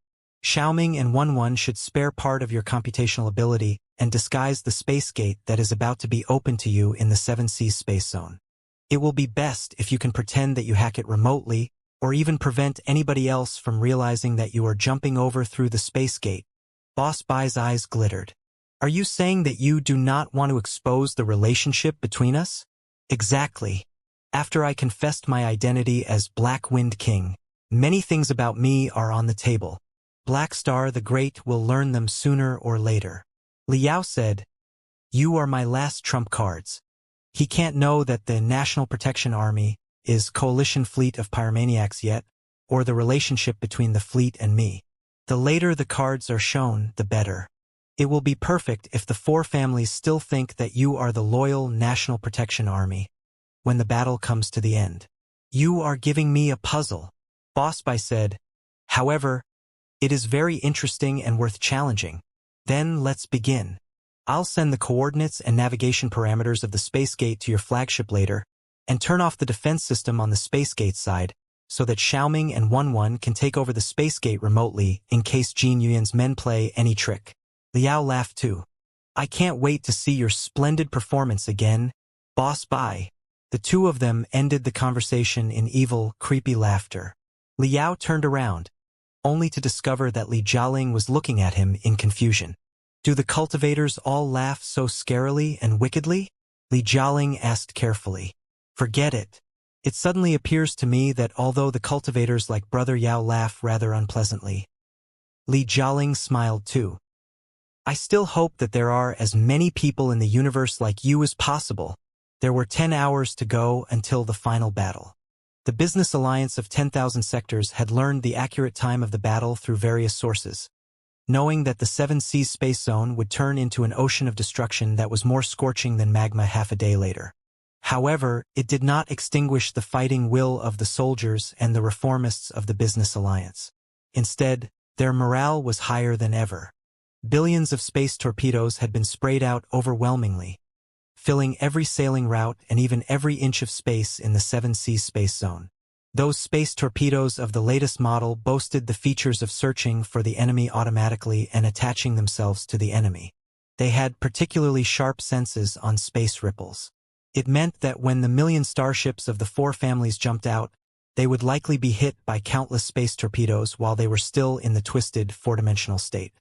Xiaoming and Wenwen should spare part of your computational ability and disguise the space gate that is about to be opened to you in the Seven Seas space zone. It will be best if you can pretend that you hack it remotely, or even prevent anybody else from realizing that you are jumping over through the space gate. Boss Bai's eyes glittered. Are you saying that you do not want to expose the relationship between us? Exactly. After I confessed my identity as Black Wind King, many things about me are on the table. Black Star the Great will learn them sooner or later. Li Yao said, you are my last trump cards. He can't know that the National Protection Army is coalition fleet of pyromaniacs yet, or the relationship between the fleet and me. The later the cards are shown, the better. It will be perfect if the Four Families still think that you are the loyal National Protection Army when the battle comes to the end. You are giving me a puzzle, Boss Bai said. However, it is very interesting and worth challenging. Then let's begin. I'll send the coordinates and navigation parameters of the space gate to your flagship later, and turn off the defense system on the space gate side, so that Xiaoming and Wenwen can take over the space gate remotely in case Jin Yuan's men play any trick. Liao laughed too. I can't wait to see your splendid performance again, Boss Bai. The two of them ended the conversation in evil, creepy laughter. Liao turned around, only to discover that Li Jialing was looking at him in confusion. Do the cultivators all laugh so scarily and wickedly? Li Jialing asked carefully. Forget it. It suddenly appears to me that although the cultivators like Brother Yao laugh rather unpleasantly, Li Jialing smiled too. I still hope that there are as many people in the universe like you as possible. There were 10 hours to go until the final battle. The business alliance of 10,000 sectors had learned the accurate time of the battle through various sources, knowing that the Seven Seas space zone would turn into an ocean of destruction that was more scorching than magma half a day later. However, it did not extinguish the fighting will of the soldiers and the reformists of the business alliance. Instead, their morale was higher than ever. Billions of space torpedoes had been sprayed out overwhelmingly, filling every sailing route and even every inch of space in the Seven Seas space zone. Those space torpedoes of the latest model boasted the features of searching for the enemy automatically and attaching themselves to the enemy. They had particularly sharp senses on space ripples. It meant that when the million starships of the Four Families jumped out, they would likely be hit by countless space torpedoes while they were still in the twisted, four-dimensional state.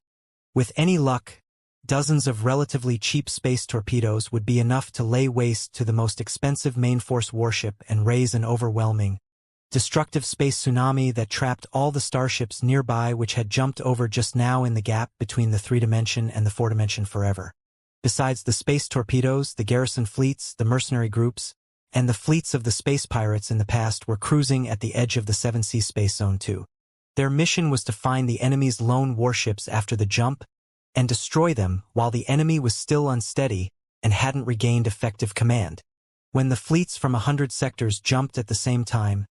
With any luck, dozens of relatively cheap space torpedoes would be enough to lay waste to the most expensive main force warship and raise an overwhelming, destructive space tsunami that trapped all the starships nearby which had jumped over just now in the gap between the three-dimension and the four-dimension forever. Besides the space torpedoes, the garrison fleets, the mercenary groups, and the fleets of the space pirates in the past were cruising at the edge of the Seven Seas space zone too. Their mission was to find the enemy's lone warships after the jump and destroy them while the enemy was still unsteady and hadn't regained effective command. When the fleets from 100 sectors jumped at the same time,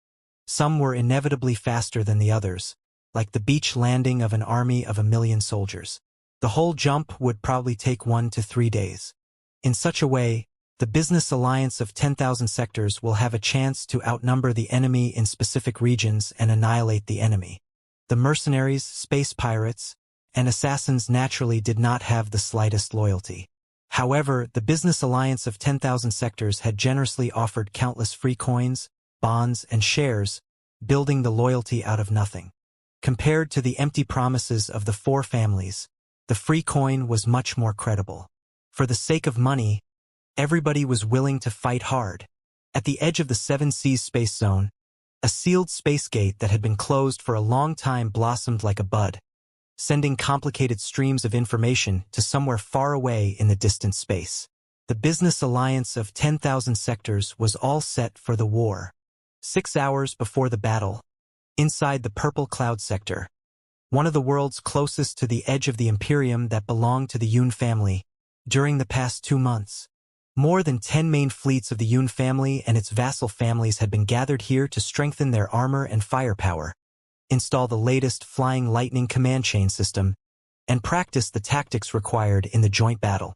some were inevitably faster than the others, like the beach landing of an army of 1,000,000 soldiers. The whole jump would probably take 1 to 3 days. In such a way, the business alliance of 10,000 sectors will have a chance to outnumber the enemy in specific regions and annihilate the enemy. The mercenaries, space pirates, and assassins naturally did not have the slightest loyalty. However, the business alliance of 10,000 sectors had generously offered countless free coins, bonds, and shares, building the loyalty out of nothing. Compared to the empty promises of the Four Families, The free coin was much more credible. For the sake of money, everybody was willing to fight hard. At the edge of the Seven Seas space zone, a sealed space gate that had been closed for a long time blossomed like a bud, sending complicated streams of information to somewhere far away in the distant space. The business alliance of 10,000 sectors was all set for the war. 6 hours before the battle, inside the Purple Cloud sector, one of the worlds closest to the edge of the Imperium that belonged to the Yun family, during the past 2 months, more than 10 main fleets of the Yun family and its vassal families had been gathered here to strengthen their armor and firepower, install the latest Flying Lightning command chain system, and practice the tactics required in the joint battle.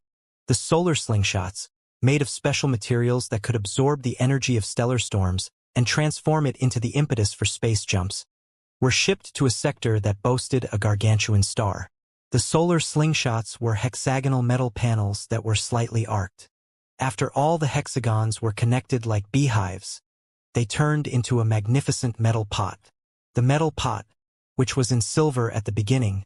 The solar slingshots, made of special materials that could absorb the energy of stellar storms and transform it into the impetus for space jumps, were shipped to a sector that boasted a gargantuan star. The solar slingshots were hexagonal metal panels that were slightly arced. After all the hexagons were connected like beehives, they turned into a magnificent metal pot. The metal pot, which was in silver at the beginning,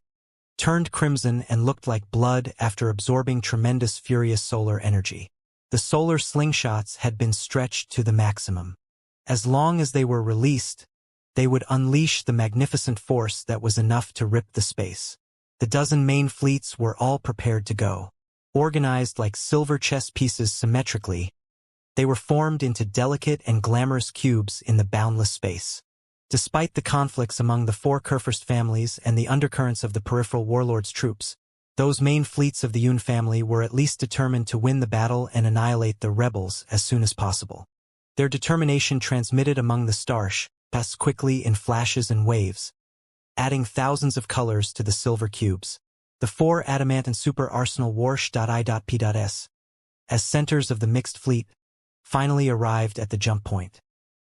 turned crimson and looked like blood after absorbing tremendous furious solar energy. The solar slingshots had been stretched to the maximum. As long as they were released, they would unleash the magnificent force that was enough to rip the space. The dozen main fleets were all prepared to go. Organized like silver chess pieces symmetrically, they were formed into delicate and glamorous cubes in the boundless space. Despite the conflicts among the 4 Kurfürst families and the undercurrents of the peripheral warlords' troops, those main fleets of the Yun family were at least determined to win the battle and annihilate the rebels as soon as possible. Their determination transmitted among the Starships quickly in flashes and waves, adding thousands of colors to the silver cubes. The 4 adamant and super arsenal warsh.I.P.S, as centers of the mixed fleet, finally arrived at the jump point.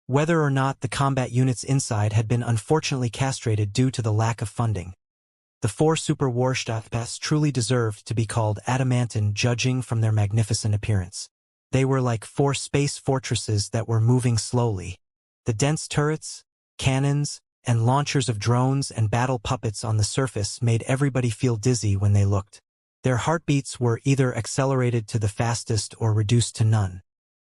Whether or not the combat units inside had been unfortunately castrated due to the lack of funding, the 4 super warsh.I.P.S truly deserved to be called adamantine, judging from their magnificent appearance. They were like 4 space fortresses that were moving slowly. The dense turrets, cannons, and launchers of drones and battle puppets on the surface made everybody feel dizzy when they looked. Their heartbeats were either accelerated to the fastest or reduced to none.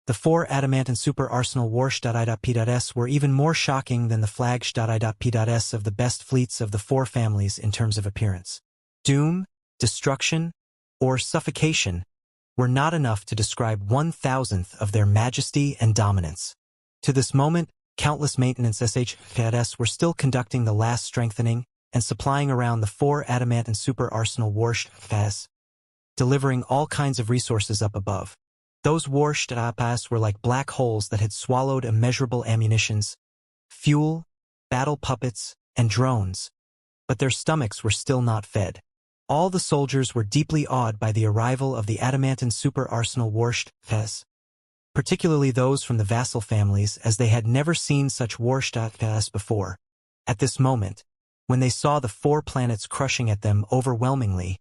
The 4 adamant and super arsenal warsh.I.P.S were even more shocking than the flags.I.P.S of the best fleets of the 4 families in terms of appearance. Doom, destruction, or suffocation were not enough to describe 1,000th of their majesty and dominance. To this moment, countless maintenance SHPS were still conducting the last strengthening and supplying around the 4 adamant and super arsenal warsh.IPS, delivering all kinds of resources up above. Those warsh.IPS were like black holes that had swallowed immeasurable ammunitions, fuel, battle puppets, and drones, but their stomachs were still not fed. All the soldiers were deeply awed by the arrival of the adamantine super arsenal warsh.IPS, particularly those from the vassal families, as they had never seen such warsh.IPS before. At this moment, when they saw the 4 planets crushing at them overwhelmingly,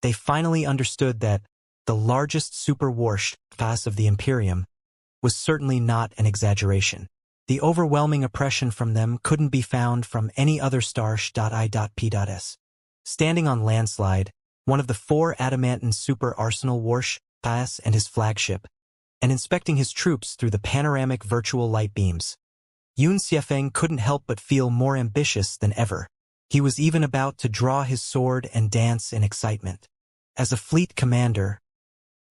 they finally understood that the largest super warsh.IPS of the Imperium was certainly not an exaggeration. The overwhelming oppression from them couldn't be found from any other Starsh.I.P.S. Standing on Landslide, one of the 4 adamantine super arsenal warsh.IPS and his flagship, and inspecting his troops through the panoramic virtual light beams, Xianxia couldn't help but feel more ambitious than ever. He was even about to draw his sword and dance in excitement. As a fleet commander,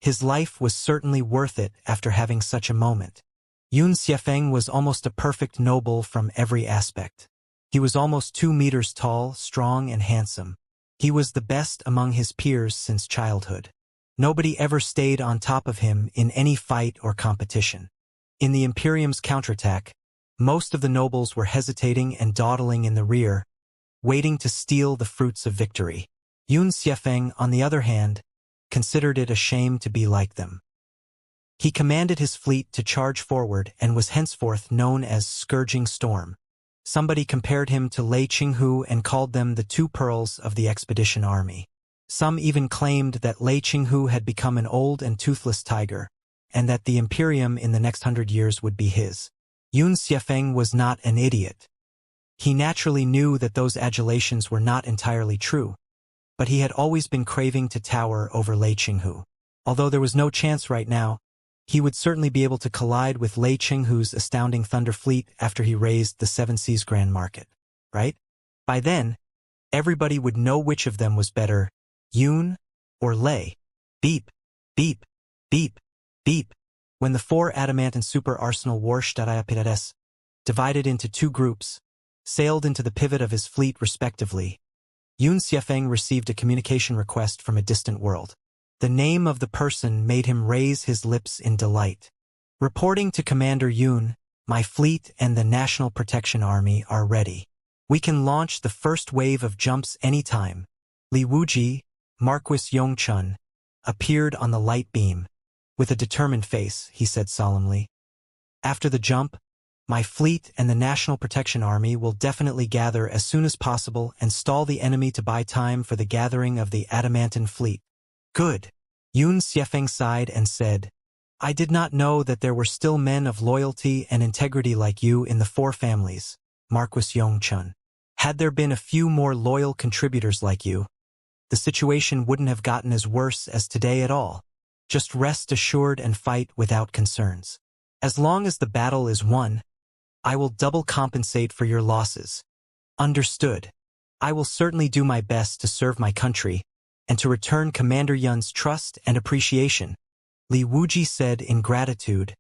his life was certainly worth it after having such a moment. Xianxia was almost a perfect noble from every aspect. He was almost 2 meters tall, strong, and handsome. He was the best among his peers since childhood. Nobody ever stayed on top of him in any fight or competition. In the Imperium's counterattack, most of the nobles were hesitating and dawdling in the rear, waiting to steal the fruits of victory. Xianxia, on the other hand, considered it a shame to be like them. He commanded his fleet to charge forward and was henceforth known as Scourging Storm. Somebody compared him to Lei Qinghu and called them the 2 pearls of the expedition army. Some even claimed that Lei Qinghu had become an old and toothless tiger, and that the Imperium in the next 100 years would be his. Xianxia was not an idiot. He naturally knew that those adulations were not entirely true. but he had always been craving to tower over Lei Qinghu. Although there was no chance right now, he would certainly be able to collide with Lei Qinghu's astounding Thunder Fleet after he raised the Seven Seas Grand Market, right? By then, everybody would know which of them was better, Yun or Lei. Beep, beep, beep, beep. When the four adamant super arsenal Starships, divided into two groups, sailed into the pivot of his fleet respectively, Yun Xiefeng received a communication request from a distant world. The name of the person made him raise his lips in delight. Reporting to Commander Yun, my fleet and the National Protection Army are ready. We can launch the first wave of jumps anytime. Li Wuji, Marquis Yongchun, appeared on the light beam. With a determined face, he said solemnly, "After the jump, my fleet and the National Protection Army will definitely gather as soon as possible and stall the enemy to buy time for the gathering of the Adamantine fleet." Good. Yun Xiefeng sighed and said, "I did not know that there were still men of loyalty and integrity like you in the four families, Marquis Yongchun. Had there been a few more loyal contributors like you, the situation wouldn't have gotten as worse as today at all. Just rest assured and fight without concerns. As long as the battle is won, I will double compensate for your losses." Understood. I will certainly do my best to serve my country and to return Commander Yun's trust and appreciation, Li Wuji said in gratitude.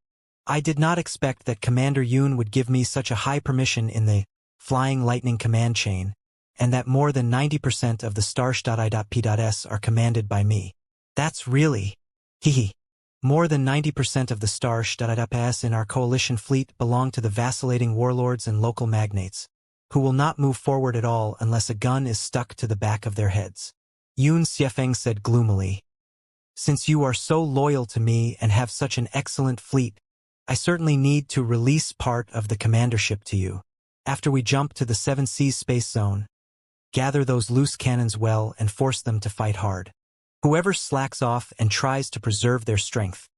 I did not expect that Commander Yun would give me such a high permission in the Flying Lightning command chain, and that more than 90% of the Starships are commanded by me. That's really, hehe. More than 90% of the Starships in our coalition fleet belong to the vacillating warlords and local magnates, who will not move forward at all unless a gun is stuck to the back of their heads. Yun Xiefeng said gloomily, "Since you are so loyal to me and have such an excellent fleet, I certainly need to release part of the commandership to you. After we jump to the Seven Seas space zone, gather those loose cannons well and force them to fight hard. Whoever slacks off and tries to preserve their strength,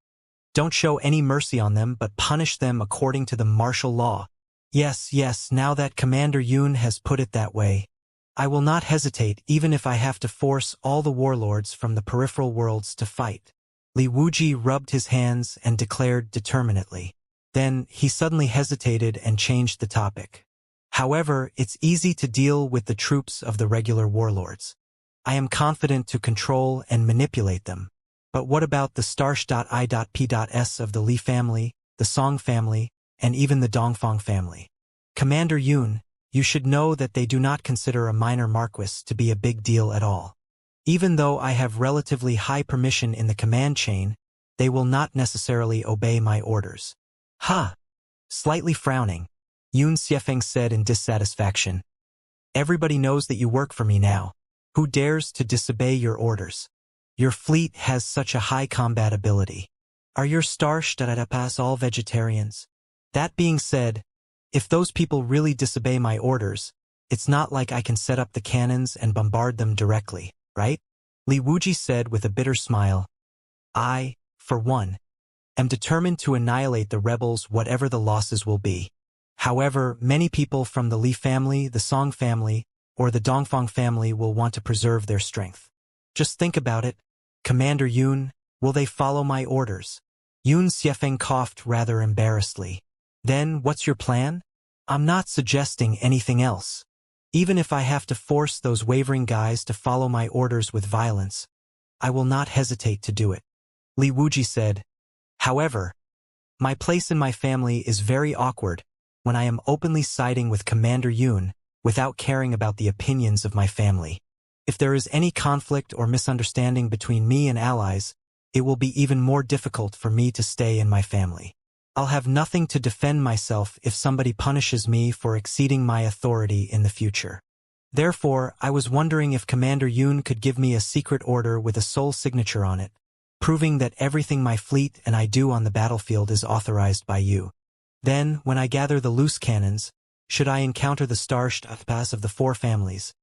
don't show any mercy on them but punish them according to the martial law." Yes, now that Commander Yun has put it that way, I will not hesitate even if I have to force all the warlords from the peripheral worlds to fight. Li Wuji rubbed his hands and declared determinedly. Then he suddenly hesitated and changed the topic. However, it's easy to deal with the troops of the regular warlords. I am confident to control and manipulate them. But what about the Starsh.I.P.S of the Li family, the Song family, and even the Dongfang family? Commander Yun, you should know that they do not consider a minor marquis to be a big deal at all. Even though I have relatively high permission in the command chain, they will not necessarily obey my orders. Ha! Slightly frowning, Yun Xiefeng said in dissatisfaction. Everybody knows that you work for me now. Who dares to disobey your orders? Your fleet has such a high combat ability. Are your Starships all vegetarians? That being said, if those people really disobey my orders, it's not like I can set up the cannons and bombard them directly, right? Li Wuji said with a bitter smile. I, for one, am determined to annihilate the rebels whatever the losses will be. However, many people from the Li family, the Song family, or the Dongfang family will want to preserve their strength. Just think about it. Commander Yun, will they follow my orders? Yun Xiefeng coughed rather embarrassedly. Then, what's your plan? I'm not suggesting anything else. Even if I have to force those wavering guys to follow my orders with violence, I will not hesitate to do it. Li Wuji said. However, my place in my family is very awkward when I am openly siding with Commander Yun without caring about the opinions of my family. If there is any conflict or misunderstanding between me and allies, it will be even more difficult for me to stay in my family. I'll have nothing to defend myself if somebody punishes me for exceeding my authority in the future. Therefore, I was wondering if Commander Yun could give me a secret order with a sole signature on it, proving that everything my fleet and I do on the battlefield is authorized by you. Then, when I gather the loose cannons, should I encounter the Starships of the four families,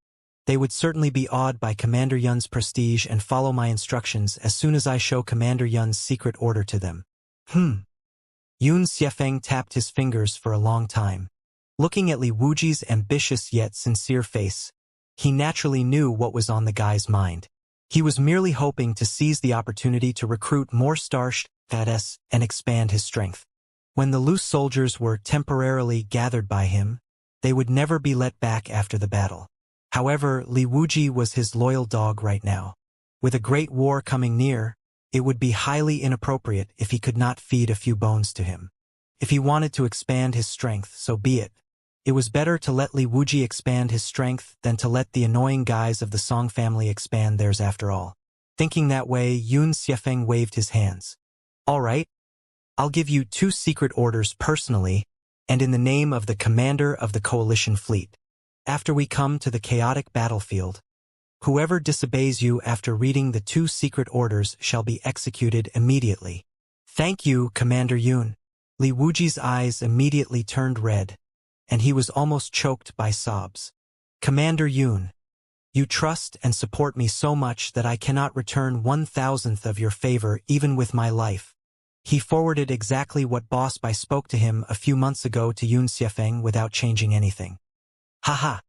they would certainly be awed by Commander Yun's prestige and follow my instructions as soon as I show Commander Yun's secret order to them. Yun Xiefeng tapped his fingers for a long time, looking at Li Wuji's ambitious yet sincere face. He naturally knew what was on the guy's mind. He was merely hoping to seize the opportunity to recruit more Starships and expand his strength. When the loose soldiers were temporarily gathered by him, they would never be let back after the battle. However, Li Wuji was his loyal dog right now. With a great war coming near, it would be highly inappropriate if he could not feed a few bones to him. If he wanted to expand his strength, so be it. It was better to let Li Wuji expand his strength than to let the annoying guys of the Song family expand theirs after all. Thinking that way, Xianxia waved his hands. All right, I'll give you 2 secret orders personally and in the name of the commander of the coalition fleet. After we come to the chaotic battlefield, whoever disobeys you after reading the 2 secret orders shall be executed immediately. Thank you, Commander Yun. Li Wuji's eyes immediately turned red, and he was almost choked by sobs. Commander Yun, you trust and support me so much that I cannot return 1,000th of your favor even with my life. He forwarded exactly what Boss Bai spoke to him a few months ago to Yun Xiafeng without changing anything. Ha ha.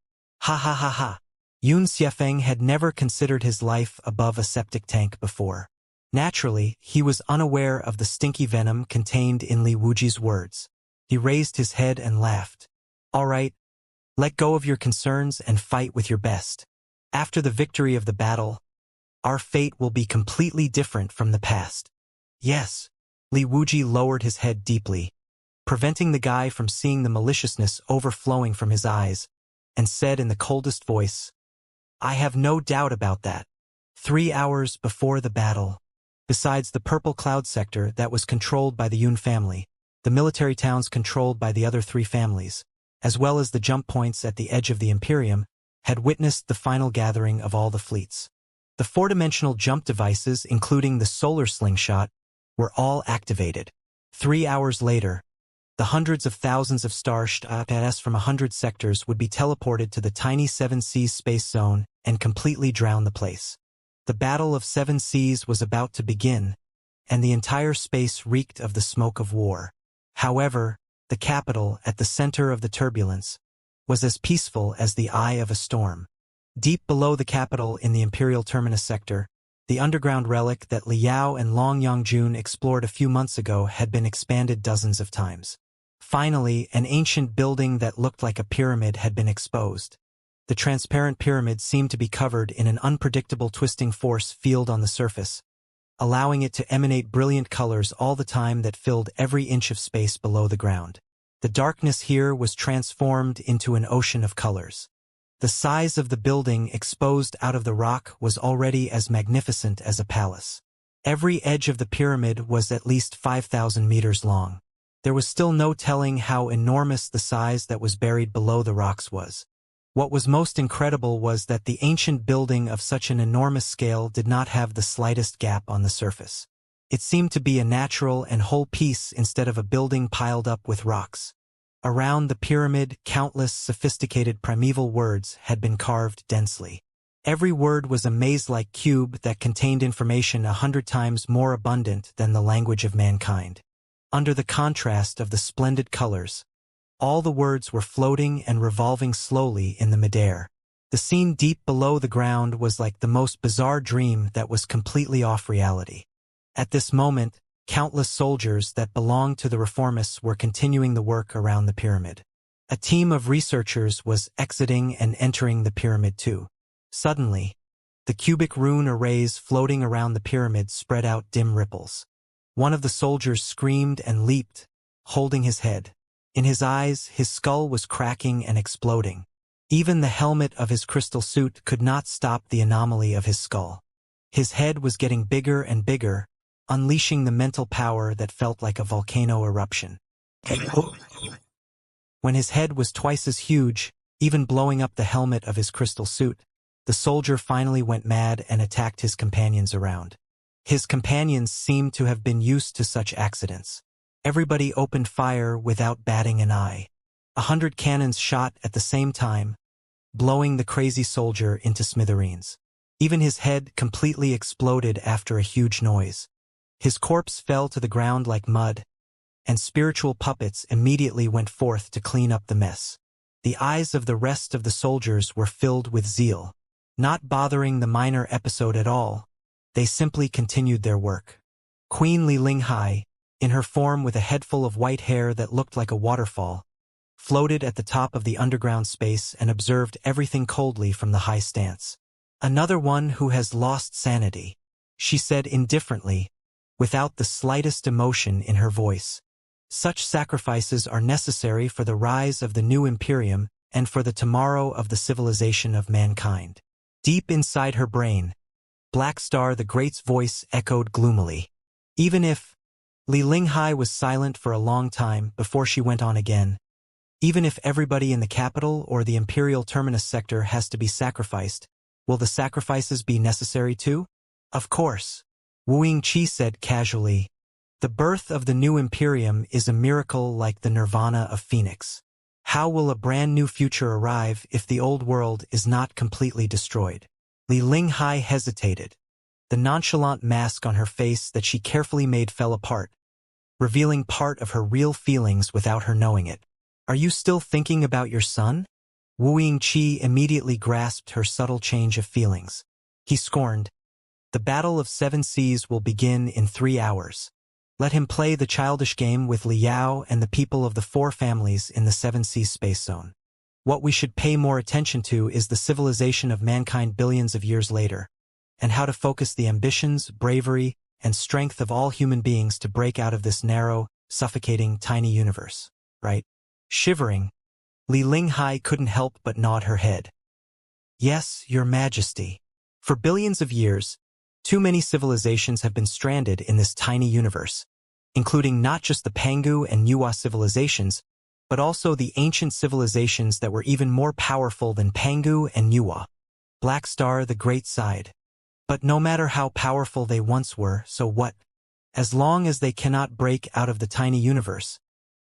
Ha ha ha ha. Yun Xiafeng had never considered his life above a septic tank before. Naturally, he was unaware of the stinky venom contained in Li Wuji's words. He raised his head and laughed. All right, let go of your concerns and fight with your best. After the victory of the battle, our fate will be completely different from the past. Yes. Li Wuji lowered his head deeply, preventing the guy from seeing the maliciousness overflowing from his eyes, and said in the coldest voice, I have no doubt about that. 3 hours before the battle, besides the purple cloud sector that was controlled by the Yun family, the military towns controlled by the other 3 families, as well as the jump points at the edge of the Imperium, had witnessed the final gathering of all the fleets. The 4-dimensional jump devices, including the solar slingshot, were all activated. 3 hours later, the hundreds of thousands of Starships from 100 sectors would be teleported to the tiny 7 Seas space zone and completely drown the place. The Battle of 7 Seas was about to begin, and the entire space reeked of the smoke of war. However, the capital, at the center of the turbulence, was as peaceful as the eye of a storm. Deep below the capital in the Imperial Terminus sector, the underground relic that Liao and Long Yongjun explored a few months ago had been expanded dozens of times. Finally, an ancient building that looked like a pyramid had been exposed. The transparent pyramid seemed to be covered in an unpredictable twisting force field on the surface, allowing it to emanate brilliant colors all the time that filled every inch of space below the ground. The darkness here was transformed into an ocean of colors. The size of the building exposed out of the rock was already as magnificent as a palace. Every edge of the pyramid was at least 5,000 meters long. There was still no telling how enormous the size that was buried below the rocks was. What was most incredible was that the ancient building of such an enormous scale did not have the slightest gap on the surface. It seemed to be a natural and whole piece instead of a building piled up with rocks. Around the pyramid, countless sophisticated primeval words had been carved densely. Every word was a maze-like cube that contained information 100 times more abundant than the language of mankind. Under the contrast of the splendid colors, all the words were floating and revolving slowly in the midair. The scene deep below the ground was like the most bizarre dream that was completely off reality. At this moment, countless soldiers that belonged to the reformists were continuing the work around the pyramid. A team of researchers was exiting and entering the pyramid too. Suddenly, the cubic rune arrays floating around the pyramid spread out dim ripples. One of the soldiers screamed and leaped, holding his head. In his eyes, his skull was cracking and exploding. Even the helmet of his crystal suit could not stop the anomaly of his skull. His head was getting bigger and bigger, unleashing the mental power that felt like a volcano eruption. When his head was twice as huge, even blowing up the helmet of his crystal suit, the soldier finally went mad and attacked his companions around. His companions seemed to have been used to such accidents. Everybody opened fire without batting an eye. 100 cannons shot at the same time, blowing the crazy soldier into smithereens. Even his head completely exploded after a huge noise. His corpse fell to the ground like mud, and spiritual puppets immediately went forth to clean up the mess. The eyes of the rest of the soldiers were filled with zeal. Not bothering the minor episode at all, they simply continued their work. Queen Li Linghai, in her form with a head full of white hair that looked like a waterfall, floated at the top of the underground space and observed everything coldly from the high stance. "Another one who has lost sanity," she said indifferently, without the slightest emotion in her voice. "Such sacrifices are necessary for the rise of the new Imperium and for the tomorrow of the civilization of mankind." Deep inside her brain, Black Star the Great's voice echoed gloomily. Even if Li Linghai was silent for a long time before she went on again, even if everybody in the capital or the Imperial Terminus sector has to be sacrificed, will the sacrifices be necessary too? Of course, Wu Yingqi said casually. The birth of the new Imperium is a miracle like the nirvana of Phoenix. How will a brand new future arrive if the old world is not completely destroyed? Li Linghai hesitated. The nonchalant mask on her face that she carefully made fell apart, revealing part of her real feelings without her knowing it. "Are you still thinking about your son?" Wu Yingqi immediately grasped her subtle change of feelings. He scorned. "The Battle of Seven Seas will begin in 3 hours. Let him play the childish game with Liao and the people of the 4 families in the Seven Seas space zone. What we should pay more attention to is the civilization of mankind billions of years later, and how to focus the ambitions, bravery, and strength of all human beings to break out of this narrow, suffocating, tiny universe, right?" Shivering, Li Linghai couldn't help but nod her head. "Yes, Your Majesty. For billions of years, too many civilizations have been stranded in this tiny universe, including not just the Pangu and Nuwa civilizations, but also the ancient civilizations that were even more powerful than Pangu and Nuwa." Black Star the Great sighed. "But no matter how powerful they once were, so what? As long as they cannot break out of the tiny universe,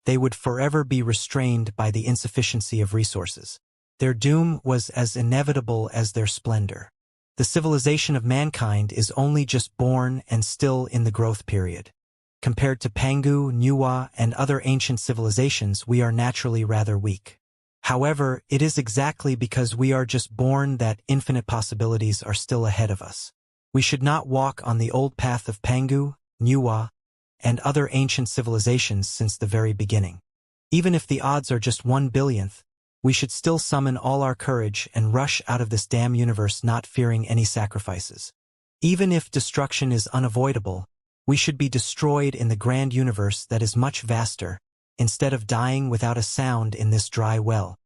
they would forever be restrained by the insufficiency of resources. Their doom was as inevitable as their splendor. The civilization of mankind is only just born and still in the growth period. Compared to Pangu, Nuwa, and other ancient civilizations, we are naturally rather weak. However, it is exactly because we are just born that infinite possibilities are still ahead of us. We should not walk on the old path of Pangu, Nuwa, and other ancient civilizations since the very beginning. Even if the odds are just 1/100000th, we should still summon all our courage and rush out of this damn universe not fearing any sacrifices. Even if destruction is unavoidable, we should be destroyed in the grand universe that is much vaster, instead of dying without a sound in this dry well.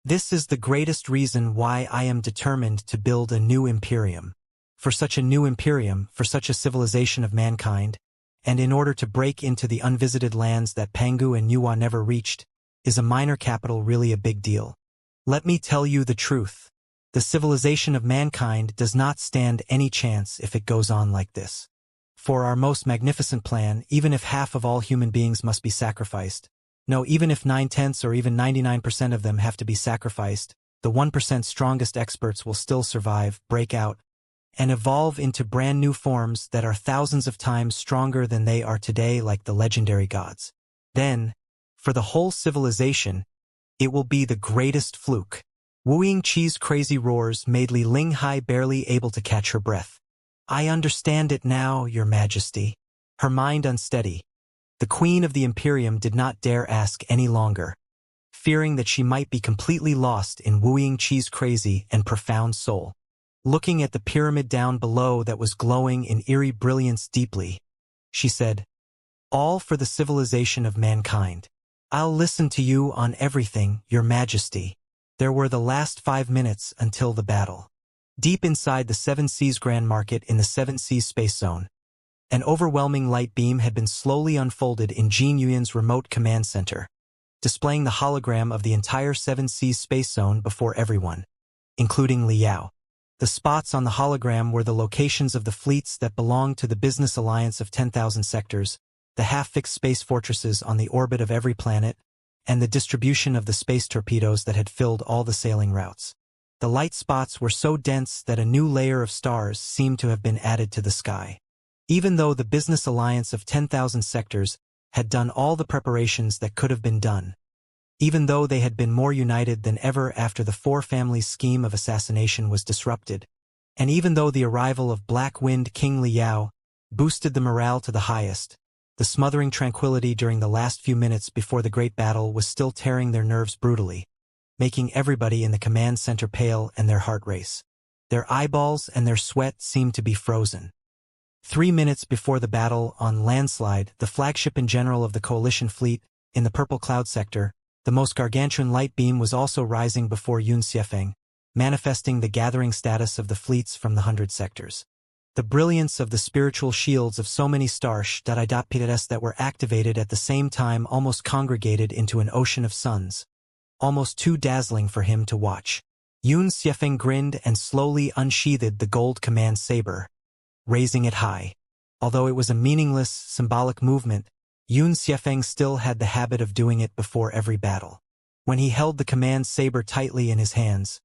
This is the greatest reason why I am determined to build a new Imperium. For such a new Imperium, for such a civilization of mankind, and in order to break into the unvisited lands that Pangu and Nuwa never reached, is a minor capital really a big deal? Let me tell you the truth. The civilization of mankind does not stand any chance if it goes on like this. For our most magnificent plan, even if half of all human beings must be sacrificed, no, even if 9/10 or even 99% of them have to be sacrificed, the 1% strongest experts will still survive, break out, and evolve into brand new forms that are thousands of times stronger than they are today, like the legendary gods. Then, for the whole civilization, it will be the greatest fluke. Wu Yingqi's crazy roars made Li Linghai barely able to catch her breath. "I understand it now, Your Majesty." Her mind unsteady, the Queen of the Imperium did not dare ask any longer, fearing that she might be completely lost in Wu Yingqi's crazy and profound soul. Looking at the pyramid down below that was glowing in eerie brilliance deeply, she said, "All for the civilization of mankind. I'll listen to you on everything, Your Majesty." There were the last 5 minutes until the battle. Deep inside the Seven Seas Grand Market in the Seven Seas Space Zone, an overwhelming light beam had been slowly unfolded in Jin Yuyan's remote command center, displaying the hologram of the entire Seven Seas Space Zone before everyone, including Liao. The spots on the hologram were the locations of the fleets that belonged to the Business Alliance of 10,000 sectors, the half-fixed space fortresses on the orbit of every planet, and the distribution of the space torpedoes that had filled all the sailing routes. The light spots were so dense that a new layer of stars seemed to have been added to the sky. Even though the Business Alliance of 10,000 sectors had done all the preparations that could have been done, even though they had been more united than ever after the four families' scheme of assassination was disrupted, and even though the arrival of Black Wind King Liao boosted the morale to the highest, the smothering tranquility during the last few minutes before the great battle was still tearing their nerves brutally, making everybody in the command center pale and their heart race. Their eyeballs and their sweat seemed to be frozen. 3 minutes before the battle on Landslide, the flagship in general of the coalition fleet, in the purple cloud sector, the most gargantuan light beam was also rising before Xianxia, manifesting the gathering status of the fleets from the 100 sectors. The brilliance of the spiritual shields of so many Starships that were activated at the same time almost congregated into an ocean of suns, almost too dazzling for him to watch. Xianxia grinned and slowly unsheathed the gold command saber, raising it high. Although it was a meaningless, symbolic movement, Xianxia still had the habit of doing it before every battle. When he held the command saber tightly in his hands,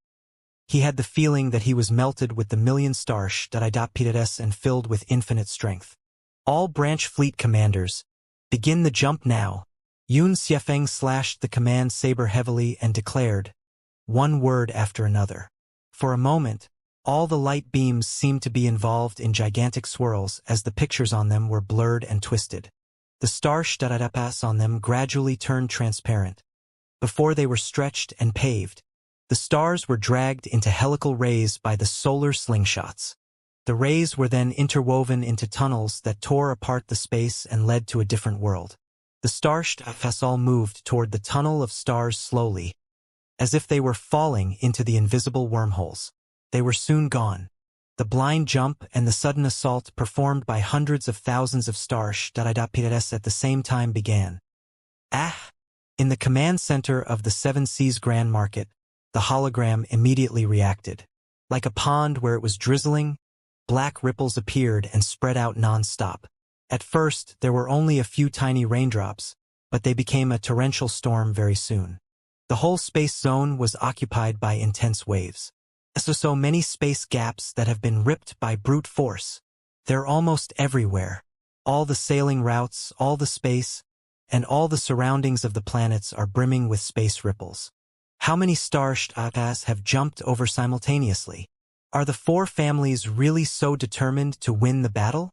he had the feeling that he was melted with the million Starships and filled with infinite strength. All branch fleet commanders, begin the jump now. Xianxia slashed the command saber heavily and declared, one word after another. For a moment, all the light beams seemed to be involved in gigantic swirls as the pictures on them were blurred and twisted. The Starships on them gradually turned transparent. Before they were stretched and paved, the stars were dragged into helical rays by the solar slingshots. The rays were then interwoven into tunnels that tore apart the space and led to a different world. The Starships all moved toward the tunnel of stars slowly, as if they were falling into the invisible wormholes. They were soon gone. The blind jump and the sudden assault performed by hundreds of thousands of Starships at the same time began. In the command center of the Seven Seas Grand Market, the hologram immediately reacted. Like a pond where it was drizzling, black ripples appeared and spread out non-stop. At first, there were only a few tiny raindrops, but they became a torrential storm very soon. The whole space zone was occupied by intense waves. So many space gaps that have been ripped by brute force. They're almost everywhere. All the sailing routes, all the space, and all the surroundings of the planets are brimming with space ripples. How many Starships have jumped over simultaneously? Are the four families really so determined to win the battle?